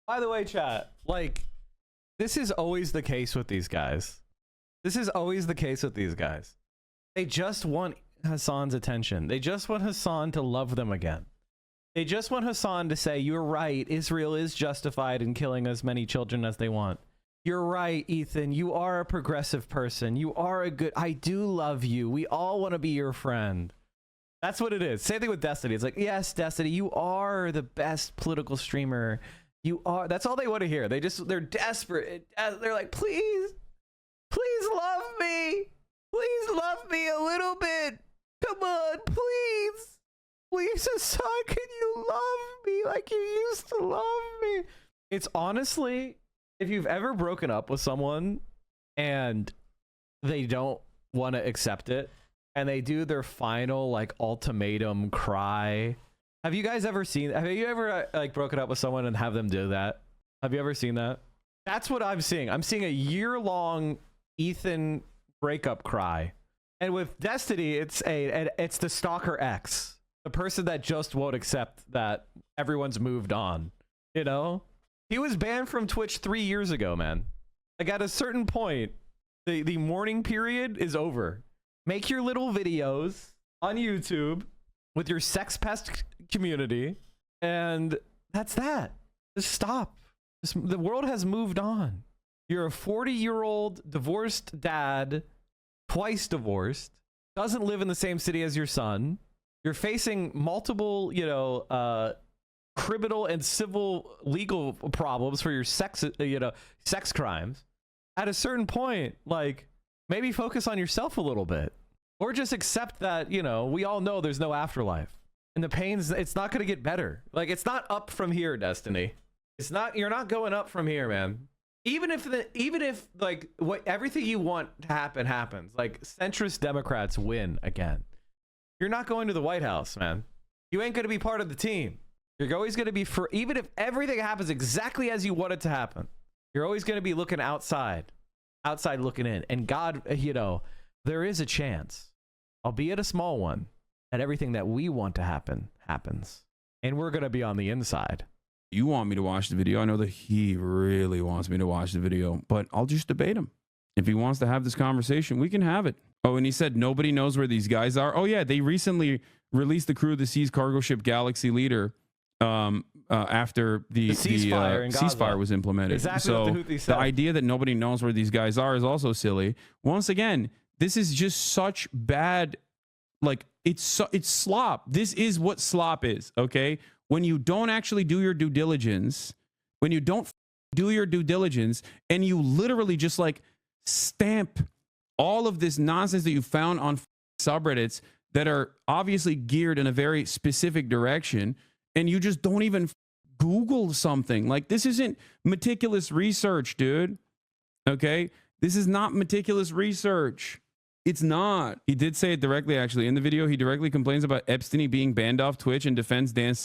By the way, chat, like, this is always the case with these guys. This is always the case with these guys. They just want Hasan's attention. They just want Hasan to love them again. They just want Hasan to say, you're right, Israel is justified in killing as many children as they want. You're right, Ethan. You are a progressive person. You are a good... I do love you. We all want to be your friend. That's what it is. Same thing with Destiny. It's like, yes, Destiny, you are the best political streamer. You are... That's all they want to hear. They're desperate. They're like, please love me. Please love me a little bit. Come on, please. Please, Hasan, can you love me like you used to love me? It's honestly... If you've ever broken up with someone and they don't want to accept it and they do their final like ultimatum cry. Have you guys ever seen, have you ever like broken up with someone and have them do that? Have you ever seen that? That's what I'm seeing. I'm seeing a year-long Ethan breakup cry. And with Destiny, it's the stalker X, the person that just won't accept that everyone's moved on, you know? He was banned from Twitch 3 years ago, man. Like at a certain point, the mourning period is over. Make your little videos on YouTube with your sex pest community, and that's that. Just stop. The world has moved on. You're a 40-year-old divorced dad, twice divorced, doesn't live in the same city as your son, You're facing multiple, you know, criminal and civil legal problems for your sex crimes. At a certain point, like, maybe focus on yourself a little bit, or just accept that, you know, we all know there's no afterlife, and the pains, it's not going to get better. Like, it's not up from here, Destiny. It's not, you're not going up from here, man. Even if like what everything you want to happen happens, like centrist Democrats win again, you're not going to the White House, man. You ain't going to be part of the team. You're always going to be, for even if everything happens exactly as you want it to happen, you're always going to be looking outside looking in. And God, you know, there is a chance, albeit a small one, that everything that we want to happen happens, and we're going to be on the inside. You want me to watch the video? I know that he really wants me to watch the video, but I'll just debate him. If he wants to have this conversation, we can have it. Oh, and he said nobody knows where these guys are. Oh yeah, they recently released the crew of the seized cargo ship Galaxy Leader after the ceasefire was implemented. Exactly so what the Houthis said. The idea that nobody knows where these guys are is also silly. Once again, this is just such bad, like, it's slop. This is what slop is, okay? When you don't actually do your due diligence, and you literally just like stamp all of this nonsense that you found on subreddits that are obviously geared in a very specific direction, and you just don't even Google something. Like, this isn't meticulous research, dude. Okay? This is not meticulous research. It's not. He did say it directly, actually. In the video, he directly complains about Epstein being banned off Twitch and defends Dan's